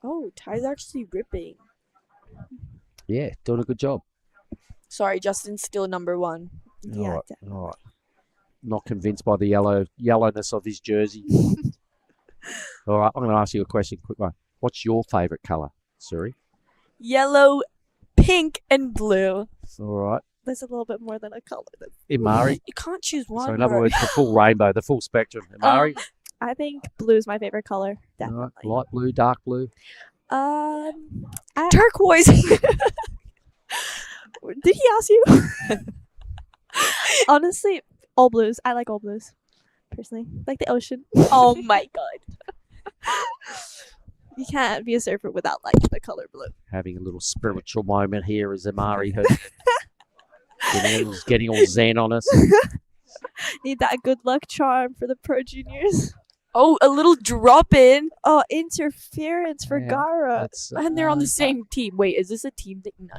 Oh, Ty's actually ripping. Yeah, doing a good job. Sorry, Justin's still number one. All right. Not convinced by the yellowness of his jersey. All right, I'm going to ask you a question, quick one. What's your favourite colour, Suri? Yellow, pink, and blue. All right. There's a little bit more than a color. Imari. You can't choose one. So in other bro. words, the full rainbow, the full spectrum. Imari. I think blue is my favorite color. All right. Light blue, dark blue. Turquoise. Did he ask you? Honestly, all blues. I like all blues, personally. Like the ocean. Oh my god. You can't be a surfer without liking the color blue. Having a little spiritual moment here as Imari getting all zen on us. Need that good luck charm for the pro juniors. Oh, a little drop in. Oh, interference for Yeah, Gara. that's, And they're on the same team. Wait, is this a team thing? No.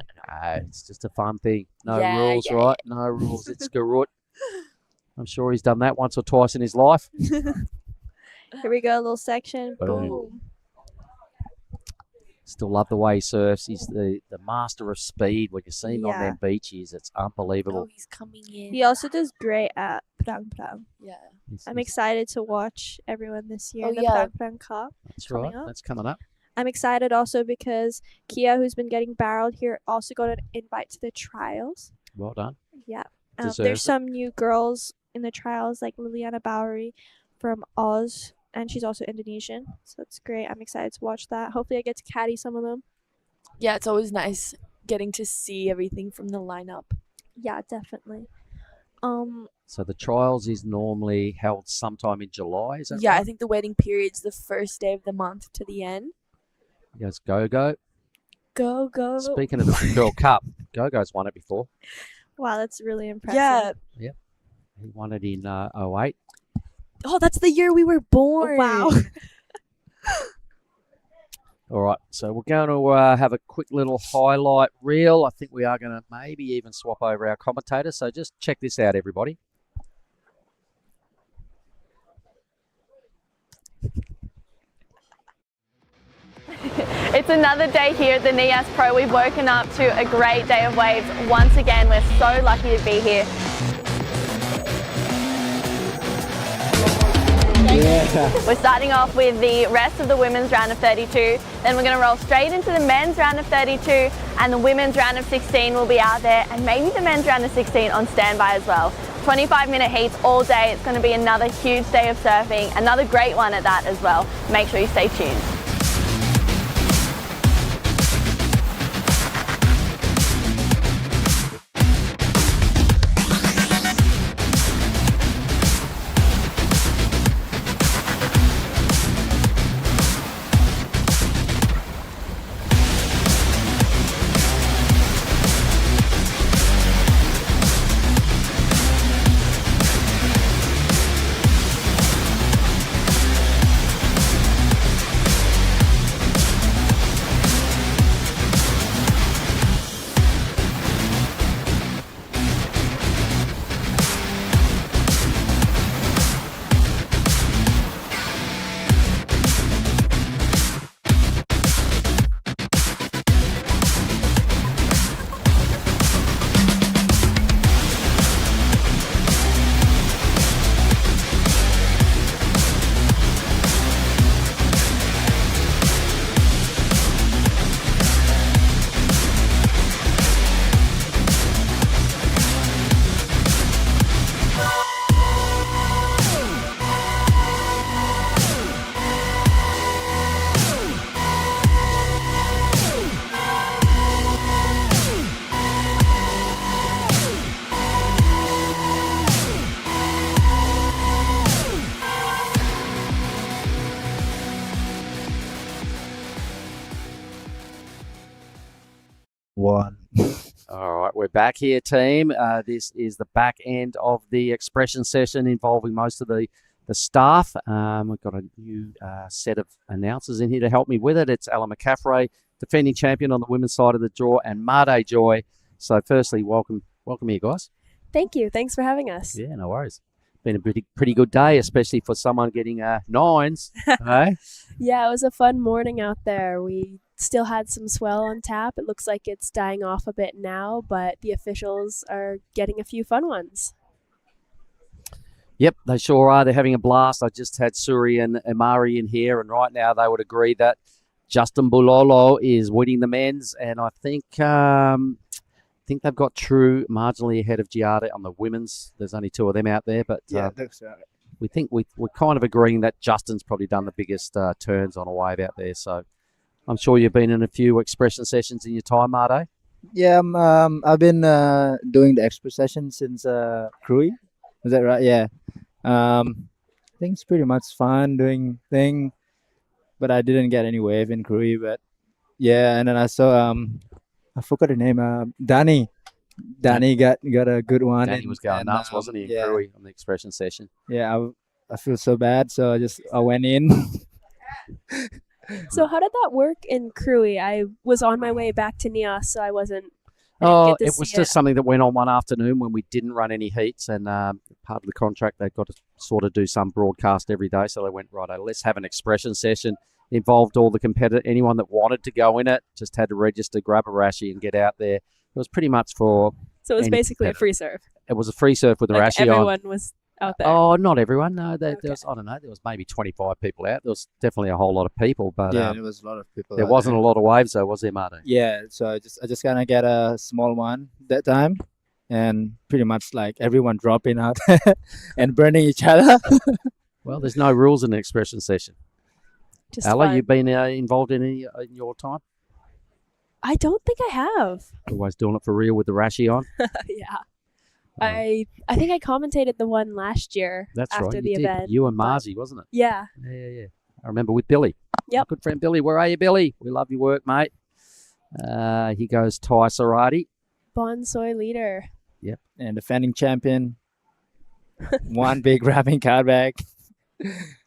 It's just a fun thing. No Yeah, rules, yeah, right? No rules. It's garut. I'm sure he's done that once or twice in his life. Here we go, a little section. Boom. Boom. Still love the way he surfs. He's the master of speed. When you see him on Yeah. them beaches, it's unbelievable. He's coming in. He also does great at Prang Prang. Yeah. I'm excited to watch everyone this year Oh, in the yeah. Prang Prang Cup. That's coming right. up. That's coming up. I'm excited also because Kia, who's been getting barreled here, also got an invite to the trials. Well done. Yeah. Deserves There's it. some new girls in the trials, like Liliana Bowery from Oz, and she's also Indonesian. So that's great. I'm excited to watch that. Hopefully I get to caddy some of them. Yeah, it's always nice getting to see everything from the lineup. Yeah, definitely. So the trials is normally held sometime in July, is that Yeah, right? I think the waiting period's the first day of the month to the end. Yes, Go-Go. Go, go. Speaking of the World Cup, Go-Go's won it before. Wow, that's really impressive. Yeah. Yep. He won it in 08. Oh, that's the year we were born. Wow. All right, so we're going to have a quick little highlight reel. I think we are going to maybe even swap over our commentator. So just check this out, everybody. It's another day here at the Nias Pro. We've woken up to a great day of waves. Once again, we're so lucky to be here. We're starting off with the rest of the women's round of 32. Then we're going to roll straight into the men's round of 32, and the women's round of 16 will be out there, and maybe the men's round of 16 on standby as well. 25-minute heats all day. It's going to be another huge day of surfing, another great one at that as well. Make sure you stay tuned. One. All right, we're back here, team. This is the back end of the expression session involving most of the staff. We've got a new set of announcers in here to help me with it. It's Ella McCaffrey, defending champion on the women's side of the draw, and Made Joy. So firstly, welcome here, guys. Thank you. Thanks for having us. Yeah, no worries. Been a pretty good day, especially for someone getting nines. Hey? Yeah, it was a fun morning out there. We still had some swell on tap. It looks like it's dying off a bit now, but the officials are getting a few fun ones. Yep, they sure are. They're having a blast. I just had Suri and Amari in here, and right now they would agree that Justin Bulolo is winning the men's, and I think they've got True marginally ahead of Giada on the women's. There's only two of them out there, but Yeah, that's right. we think we're kind of agreeing that Justin's probably done the biggest turns on a wave out there. So I'm sure you've been in a few expression sessions in your time, Made. Yeah, I've been doing the express session since Krui. Is that right? Yeah. I think it's pretty much fun doing thing, but I didn't get any wave in Krui. But yeah, and then I saw I forgot the name. Danny. Danny got a good one. Danny was going nuts, wasn't he? In Yeah. Krui on the expression session. Yeah, I feel so bad, so I went in. So how did that work in Krui? I was on my way back to Nias, so I didn't Oh, get to it was see just something that went on one afternoon when we didn't run any heats, and part of the contract they've got to sort of do some broadcast every day. So they went, right, let's have an expression session involved all the competitor. Anyone that wanted to go in it just had to register, grab a rashie, and get out there. It was pretty much for. So it was any basically a competitor. free serve. It was a free surf with a Like rashie on. everyone was out there. Oh, not everyone. No, there was. I don't know. There was maybe 25 people out. There was definitely a whole lot of people, but Yeah, there was a lot of people. there out wasn't there. a lot of waves, though, was there, Marty? Yeah, so I just gonna get a small one that time, and pretty much like everyone dropping out and burning each other. Well, there's no rules in the expression session. Just Ella, fun. you've been involved in any in your time? I don't think I have. Always doing it for real with the rashie on. Yeah. I think I commentated the one last year That's after right. the You did. event. You and but- Marzi, wasn't it? Yeah. Yeah. I remember with Billy. Yep. My good friend Billy. Where are you, Billy? We love your work, mate. He goes Ty Sorake. Bonsoi leader. Yep. And defending champion. One big wrapping card bag.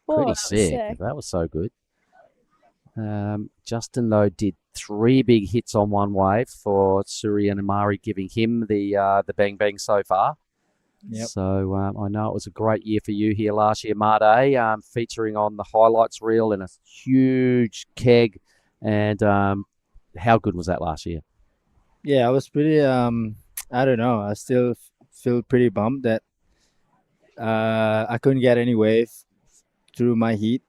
Oh, Pretty that was sick. sick. That was so good. Justin, though, did 3 big hits on one wave for Suri and Amari, giving him the bang bang so far. Yep. So I know it was a great year for you here last year, Marte, featuring on the highlights reel in a huge keg. And how good was that last year? Yeah, I was pretty. I don't know. I still feel pretty bummed that I couldn't get any wave through my heat.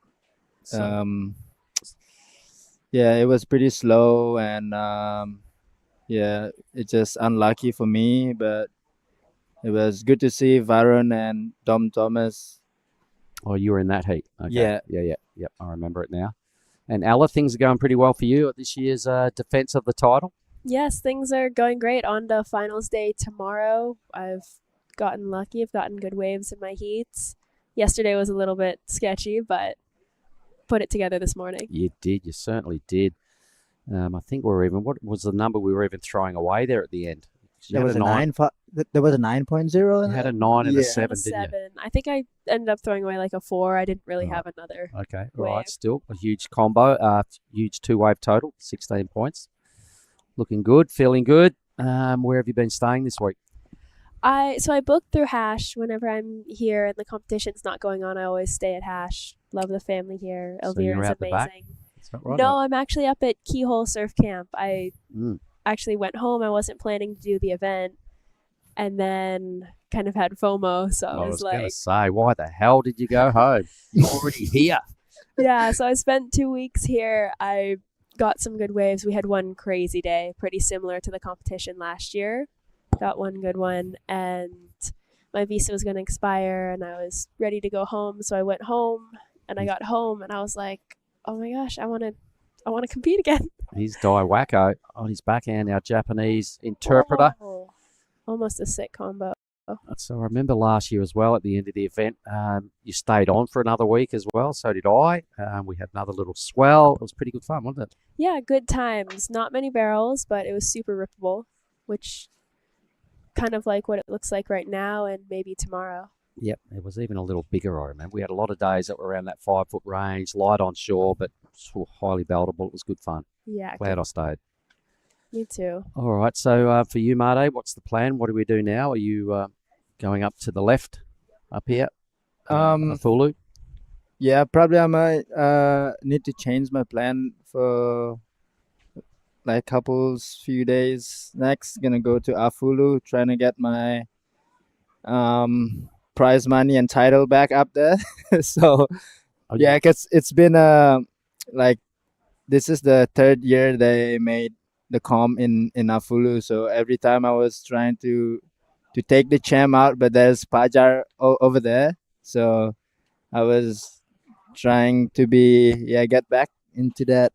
Yeah, it was pretty slow, and yeah, it's just unlucky for me. But it was good to see Varun and Dom Thomas. Oh, you were in that heat. Okay. Yeah. Yep. I remember it now. And Ella, things are going pretty well for you at this year's defense of the title. Yes, things are going great. On to finals day tomorrow. I've gotten lucky. I've gotten good waves in my heats. Yesterday was a little bit sketchy, but put it together this morning. You did. You certainly did. I think what was the number we were even throwing away there at the end? There was a 9. There was a 9.0. You had a 9 and a 7, A didn't you? 7. I think I ended up throwing away like a 4. I didn't really have another. Okay, all wave. right. Still a huge combo, huge 2-wave total, 16 points. Looking good, feeling good. Where have you been staying this week? So I booked through Hash whenever I'm here and the competition's not going on. I always stay at Hash. Love the family here. So Elvira you're is out the back? amazing. Is that right? No, I'm actually up at Keyhole Surf Camp. I Mm. actually went home. I wasn't planning to do the event, and then kind of had FOMO. So I I was was going to like, say, why the hell did you go home? You're already here. yeah. So I spent 2 weeks here. I got some good waves. We had one crazy day, pretty similar to the competition last year. Got one good one, and my visa was going to expire, and I was ready to go home. So I went home, and I got home, and I was like, oh my gosh, I want to compete again. He's Dai Wacko on his backhand, our Japanese interpreter. Oh, almost a sick combo. So I remember last year as well at the end of the event, you stayed on for another week as well. So did I. We had another little swell. It was pretty good fun, wasn't it? Yeah, good times. Not many barrels, but it was super rippable, which kind of like what it looks like right now and maybe tomorrow. Yep, it was even a little bigger, I remember. We had a lot of days that were around that 5-foot range, light on shore, but highly beltable. It was good fun. Yeah, Glad good. I stayed. Me too. All right, so for you, Marte, what's the plan? What do we do now? Are you going up to the left up here? Fulu? Yeah, probably I might need to change my plan for like few days. Next, gonna go to Afulu, trying to get my prize money and title back up there. So yeah, because it's been like this is the 3rd year they made the comp in Afulu. So every time I was trying to take the champ out, but there's Pajar over there. So I was trying to get back into that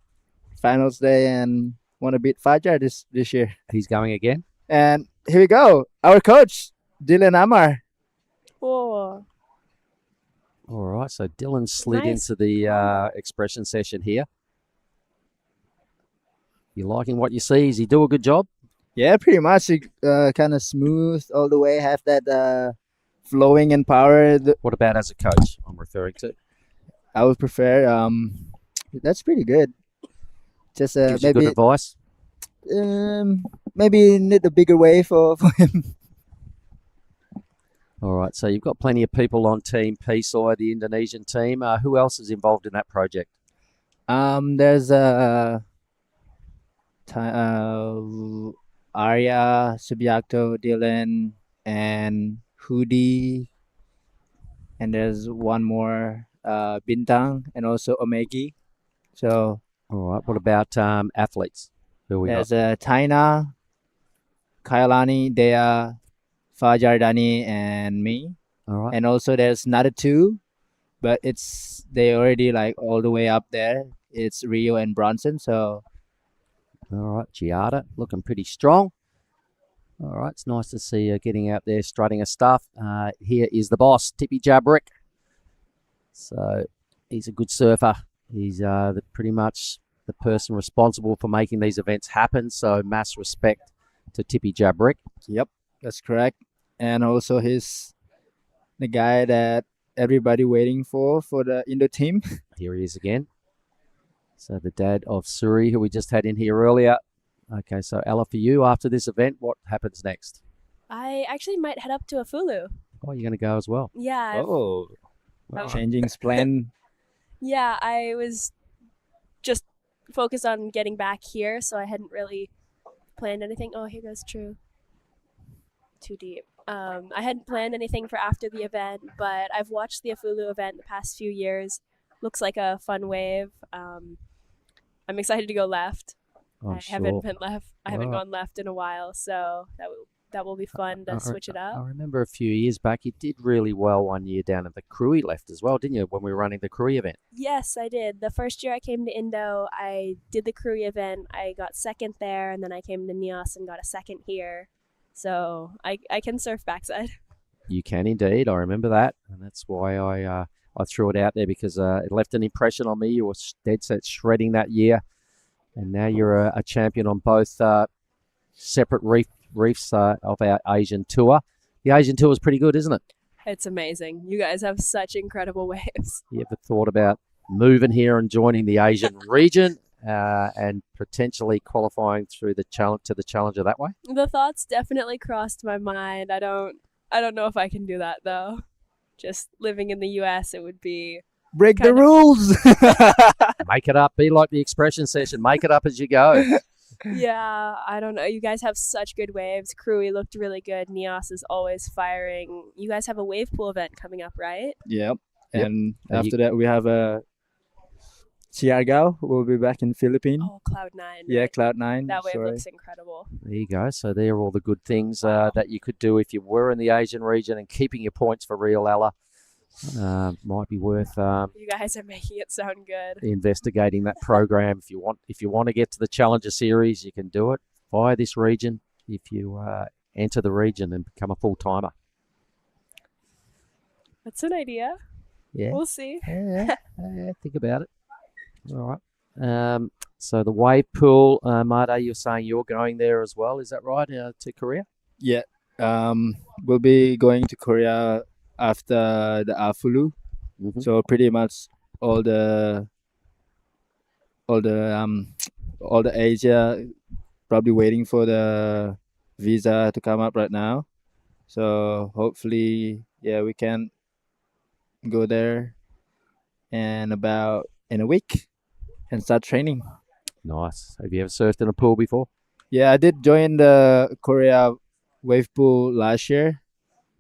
finals day and want to beat Fajar this year. He's going again. And here we go. Our coach, Dylan Amar. Oh. All right, so Dylan slid Nice. into the expression session here. You liking what you see? Does he do a good job? Yeah, pretty much. Kind of smooth all the way. Have that flowing and power. What about as a coach? I'm referring to. I would prefer. That's pretty good. Just Gives you maybe good advice. Maybe need a bigger way for him. All right, so you've got plenty of people on Team Pisoi, the Indonesian team. Who else is involved in that project? There's Arya, Subiakto, Dylan, and Hoodie, and there's one more, Bintang, and also Omegi. So All right. What about athletes? Who we got? there's Taina, Kailani, Dea, Fajardani, and me. All right. And also there's another two, but they already like all the way up there. It's Rio and Bronson. So All right. Giada looking pretty strong. All right. It's nice to see her getting out there, strutting her stuff. Here is the boss, Tippy Jabrick. So he's a good surfer. He's pretty much the person responsible for making these events happen. So mass respect to Tippy Jabrick. yep, that's correct. And also he's the guy that everybody waiting for the Indo team. Here he is again. So the dad of Suri, who we just had in here earlier. Okay, so Ella, for you, after this event, what happens next? I actually might head up to Afulu. Oh, you're going to go as well? Yeah. I've- Oh, Wow. changing plan. Yeah, I was just focused on getting back here, so I hadn't really planned anything. Oh, here goes True. Too deep. I hadn't planned anything for after the event, but I've watched the Afulu event the past few years. Looks like a fun wave. I'm excited to go left. I haven't been left. I haven't Right. gone left in a while, so that will be fun to switch it I up. remember a few years back, you did really well one year down at the Cruy left as well, didn't you, when we were running the Cruy event? Yes, I did. The first year I came to Indo, I did the Cruy event. I got second there, and then I came to Nias and got a second here. So I can surf backside. You can indeed. I remember that, and that's why I threw it out there because it left an impression on me. You were dead set shredding that year, and now you're a champion on both separate reefs of our Asian tour. The Asian tour is pretty good, isn't it? It's amazing. You guys have such incredible waves. You ever thought about moving here and joining the Asian region and potentially qualifying through the challenger that way? The thoughts definitely crossed my mind. I don't know if I can do that though. Just living in the US, it would be Break the rules. Make it up. Be like the expression session. Make it up as you go. Yeah, I don't know. You guys have such good waves. Cruy looked really good. Nias is always firing. You guys have a wave pool event coming up, right? Yep. Yep. And after that, we have a Siargao. We'll be back in Philippines. Oh, Cloud9. Yeah, right? Cloud9. That wave sorry. looks incredible. There you go. So there are all the good things that you could do if you were in the Asian region, and keeping your points for real, Ella, might be worth You guys are making it sound good. investigating that program. If you want to get to the Challenger Series, you can do it via this region if you enter the region and become a full timer. That's an idea. Yeah. We'll see. Yeah, think about it. All right. So the wave pool, Mada, you're saying you're going there as well. Is that right? To Korea? Yeah. We'll be going to Korea after the Afulu. Mm-hmm. So pretty much all the Asia probably waiting for the visa to come up right now. So hopefully, yeah, we can go there in a week and start training. Nice. Have you ever surfed in a pool before? Yeah, I did join the Korea wave pool last year,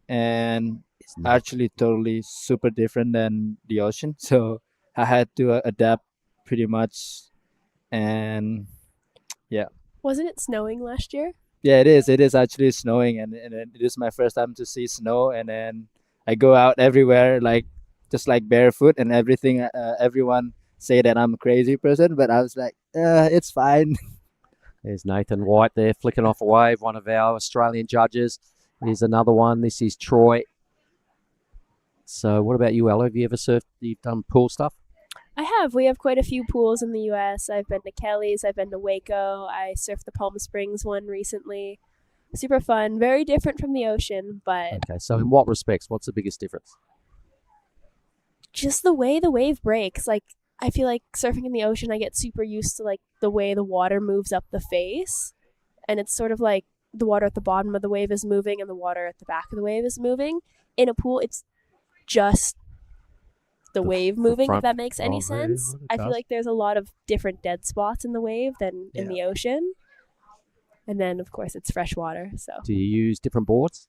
and it's actually totally super different than the ocean. So I had to adapt pretty much, and yeah. Wasn't it snowing last year? Yeah, it is. It is actually snowing, and it is my first time to see snow. And then I go out everywhere, just like barefoot and everything. Everyone say that I'm a crazy person, but I was like, it's fine. There's Nathan White there flicking off a wave, one of our Australian judges. Here's another one. This is Troy. So what about you, Ella? Have you ever surfed? You've done pool stuff? I have. We have quite a few pools in the US. I've been to Kelly's, I've been to Waco. I surfed the Palm Springs one recently. Super fun. Very different from the ocean, but Okay, so in what respects? What's the biggest difference? just the way the wave breaks. Like, I feel like surfing in the ocean, I get super used to like the way the water moves up the face. And it's sort of like the water at the bottom of the wave is moving and the water at the back of the wave is moving. In a pool, it's just the wave moving, front- if that makes any oh, yeah, sense. it I feel does. like there's a lot of different dead spots in the wave than in the ocean. And then, of course, it's fresh water. So Do you use different boards?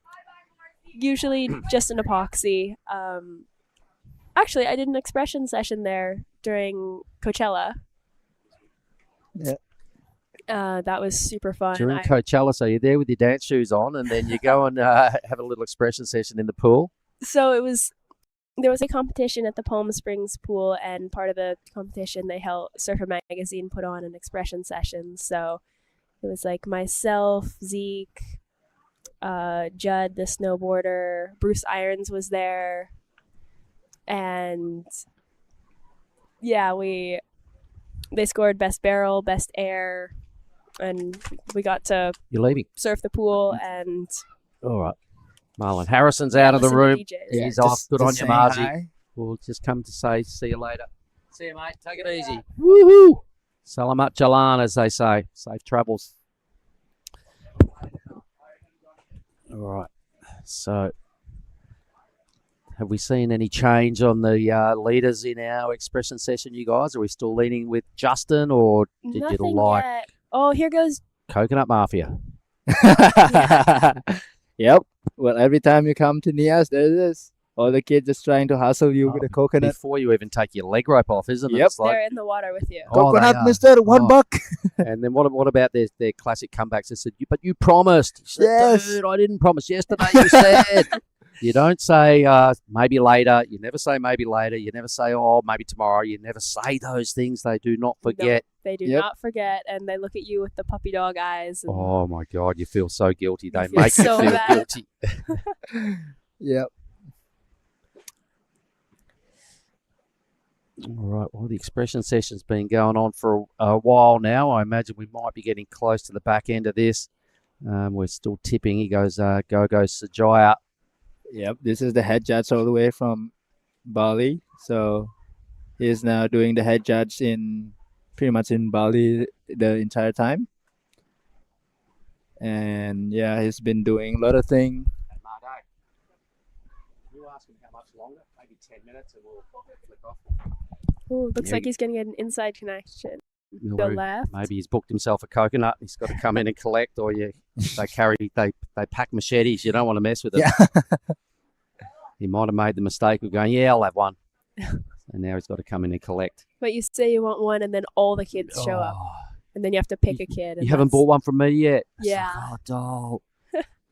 usually just an epoxy. Actually, I did an expression session there during Coachella. Yeah. That was super fun. During Coachella, so you're there with your dance shoes on, and then you go and have a little expression session in the pool. So there was a competition at the Palm Springs pool, and part of the competition they held Surfer Magazine put on an expression session. So it was like myself, Zeke, Judd, the snowboarder, Bruce Irons was there, and yeah, they scored best barrel, best air, and we got to You're leaving. surf the pool and All right. Marlon Harrison's out of the listen to room. DJs. He's Yeah, off. just- Good just on you, saying Margie. hi. We'll just come to say see you later. See you, mate. Take it easy. Woohoo! Salamat jalan, as they say. Safe travels. All right. So, have we seen any change on the leaders in our expression session, you guys? Are we still leaning with Justin, or did nothing you like yet. Oh, here goes. Coconut Mafia? Yep. Well, every time you come to Nias, there's this. All the kids just trying to hustle you with a coconut. Before you even take your leg rope off, isn't it? Yep. It's like, They're in the water with you. oh, they Coconut, are. mister, $1. And then what about their classic comebacks? They said, but you promised. She said, Yes. Dude, I didn't promise. Yesterday you said. You don't say maybe later. You never say maybe later. You never say, oh, maybe tomorrow. You never say those things. They do not forget. No, they do Yep. not forget, and they look at you with the puppy dog eyes. And Oh, my God. You feel so guilty. They feel make so you feel bad. guilty. Yep. All right. Well, the expression session's been going on for a while now. I imagine we might be getting close to the back end of this. We're still tipping. He goes, go Sajaya. Yep. This is the head judge all the way from Bali. So he's now doing the head judge pretty much in Bali the entire time. And yeah, he's been doing a lot of things. You ask him how much longer? Maybe 10 minutes and we'll flick off. Ooh, looks Yeah. like he's getting an inside connection. No, Go left. Maybe he's booked himself a coconut. He's got to come in and collect, or they pack machetes. You don't want to mess with it. Yeah. He might have made the mistake of going, yeah, I'll have one. And now he's got to come in and collect. But you say you want one, and then all the kids show up, and then you have to pick a kid. And You haven't that's- bought one from me yet. Yeah. Oh, doll.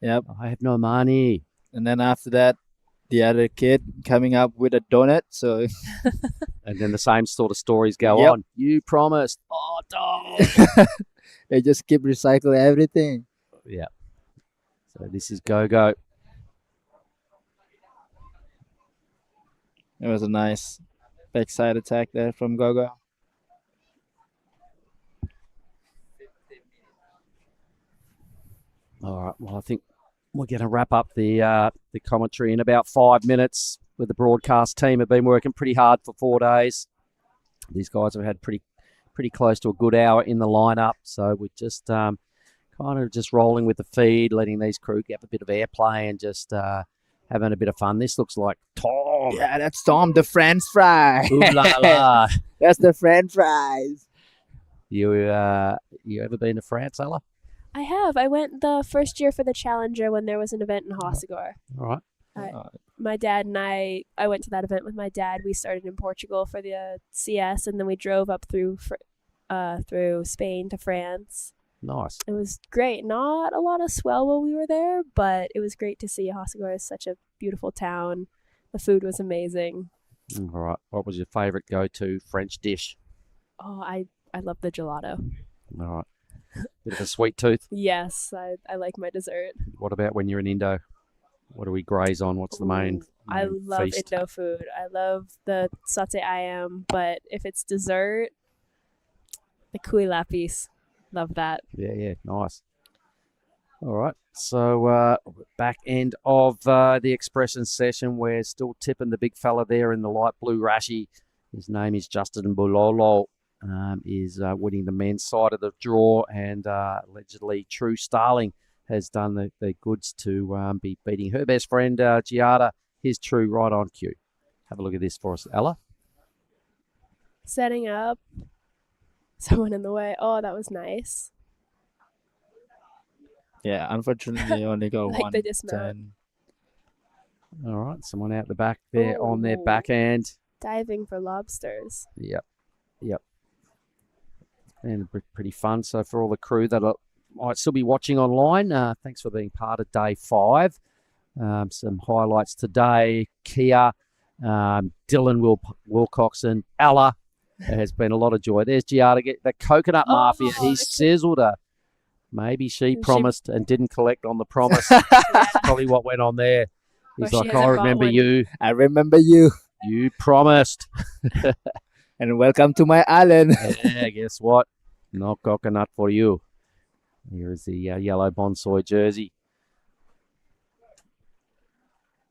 Yep. I have no money. And then after that, the other kid coming up with a donut. So And then the same sort of stories go Yep. on. You promised. Oh, doll. they just keep recycling everything. Yeah. So this is go-go. It was a nice backside attack there from Gogo. All right. Well, I think we're going to wrap up the commentary in about 5 minutes. With the broadcast team, have been working pretty hard for 4 days. These guys have had pretty close to a good hour in the lineup. So we're just kind of just rolling with the feed, letting these crew get a bit of airplay and just having a bit of fun. This looks like Tom. Yeah, that's Tom, the French fry. Ooh la la. That's the French fries. You ever been to France, Ella? I have. I went the first year for the Challenger when there was an event in Hossegor. All right. My dad and I went to that event with my dad. We started in Portugal for the CS, and then we drove up through Spain to France. Nice. It was great. Not a lot of swell while we were there, but it was great to see. Hossegor is such a beautiful town. The food was amazing. All right. What was your favourite go-to French dish? Oh, I love the gelato. All right. Bit of a sweet tooth. Yes, I like my dessert. What about when you're in Indo? What do we graze on? What's the main I love feast? Indo food. I love the satay ayam, but if it's dessert, the kui lapis. Love that. Yeah, nice. All right. So back end of the expression session, we're still tipping the big fella there in the light blue rashi. His name is Justin Bulolo. Is winning the men's side of the draw, and allegedly True Starling has done the goods to be beating her best friend Giada, his True, right on cue. Have a look at this for us, Ella. Setting up. Someone in the way. Oh, that was nice. Yeah, unfortunately, only got Like one the dismount. turn. All right, someone out the back there on their Oh. backhand. Diving for lobsters. Yep. And pretty fun. So for all the crew that might still be watching online, thanks for being part of day 5. Some highlights today. Kia, Dylan Wilcoxon, Ella. There has been a lot of joy. There's Giada, the coconut mafia. He sizzled her. Maybe she promised and didn't collect on the promise. That's probably what went on there. He's like, I remember you. I remember you. You promised. And welcome to my island. Yeah, guess what? No coconut for you. Here's the yellow bonsai jersey.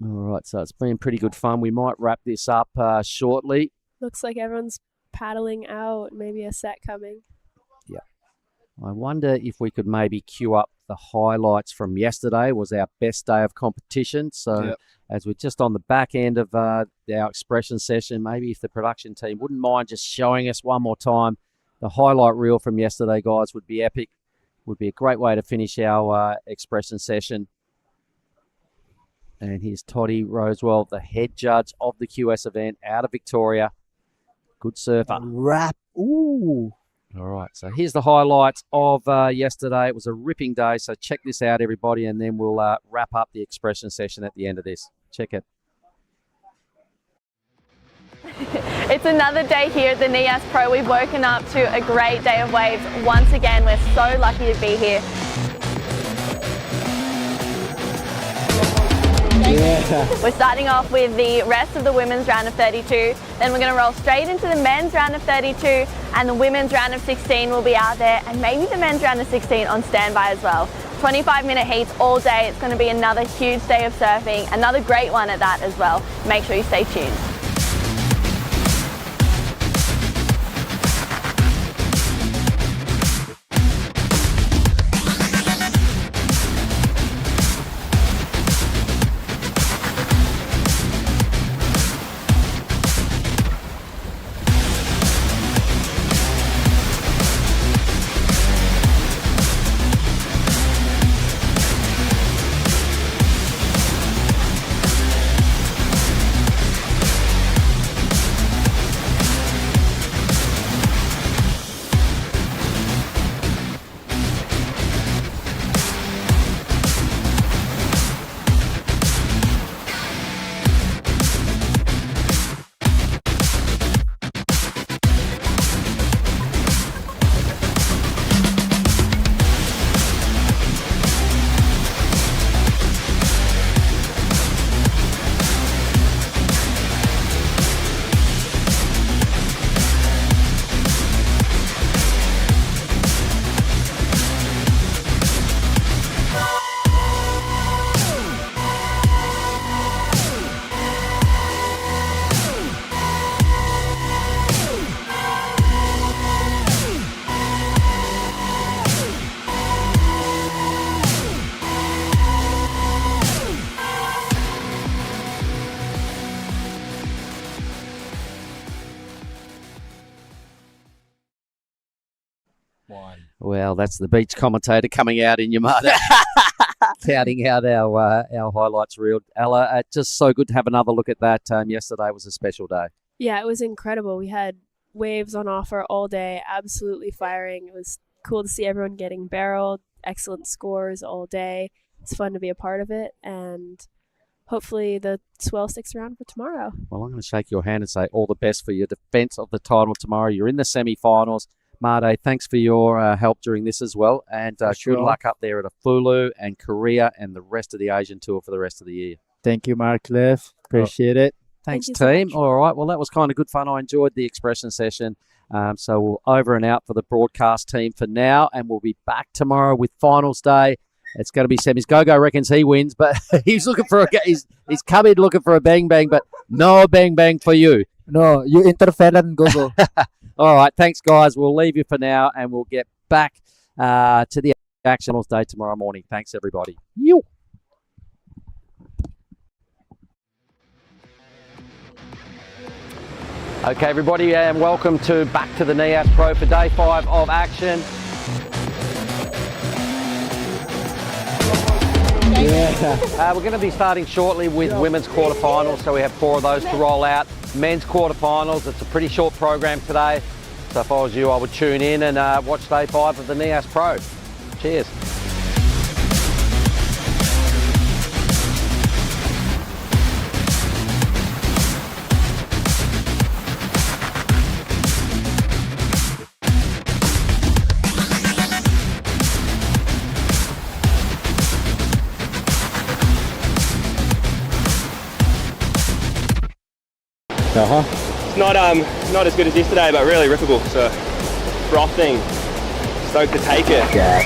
All right, so it's been pretty good fun. We might wrap this up shortly. Looks like everyone's paddling out. Maybe a set coming. Yeah. I wonder if we could maybe queue up the highlights from yesterday. It was our best day of competition. So as we're just on the back end of our expression session, maybe if the production team wouldn't mind just showing us one more time, the highlight reel from yesterday, guys, would be epic. Would be a great way to finish our expression session. And here's Toddy Rosewell, the head judge of the QS event out of Victoria. Good surfer. Wrap. Ooh. All right, so here's the highlights of yesterday. It was a ripping day, so check this out, everybody, and then we'll wrap up the expression session at the end of this. Check it. It's another day here at the Nias Pro. We've woken up to a great day of waves. Once again, we're so lucky to be here. Yeah. We're starting off with the rest of the women's round of 32. Then we're going to roll straight into the men's round of 32, and the women's round of 16 will be out there, and maybe the men's round of 16 on standby as well. 25-minute heats all day. It's going to be another huge day of surfing, another great one at that as well. Make sure you stay tuned. Well, that's the beach commentator coming out in Yamada, counting out our highlights reel. Ella, just so good to have another look at that. Yesterday was a special day. Yeah, it was incredible. We had waves on offer all day, absolutely firing. It was cool to see everyone getting barreled, excellent scores all day. It's fun to be a part of it, and hopefully the swell sticks around for tomorrow. Well, I'm going to shake your hand and say all the best for your defence of the title tomorrow. You're in the semi-finals. Made, thanks for your help during this as well. And good luck up there at Afulu and Korea and the rest of the Asian tour for the rest of the year. Thank you, Mark Cliff. Appreciate it. Thanks, team. All right. Well, that was kind of good fun. I enjoyed the expression session. So we'll over and out for the broadcast team for now. And we'll be back tomorrow with finals day. It's going to be semis. Gogo reckons he wins, but he's looking for he's come in looking for a bang bang, but no bang bang for you. No, you interfere and Gogo. All right, thanks, guys. We'll leave you for now, and we'll get back to the Actionals Day tomorrow morning. Thanks, everybody. You. Okay, everybody, and welcome back to the Nias Pro for day 5 of action. We're going to be starting shortly with women's quarterfinals, so we have 4 of those to roll out. Men's quarterfinals, it's a pretty short program today, so if I was you, I would tune in and watch day 5 of the Nias Pro. Cheers. It's not as good as yesterday, but really rippable. So frothing, stoked to take it. Yeah.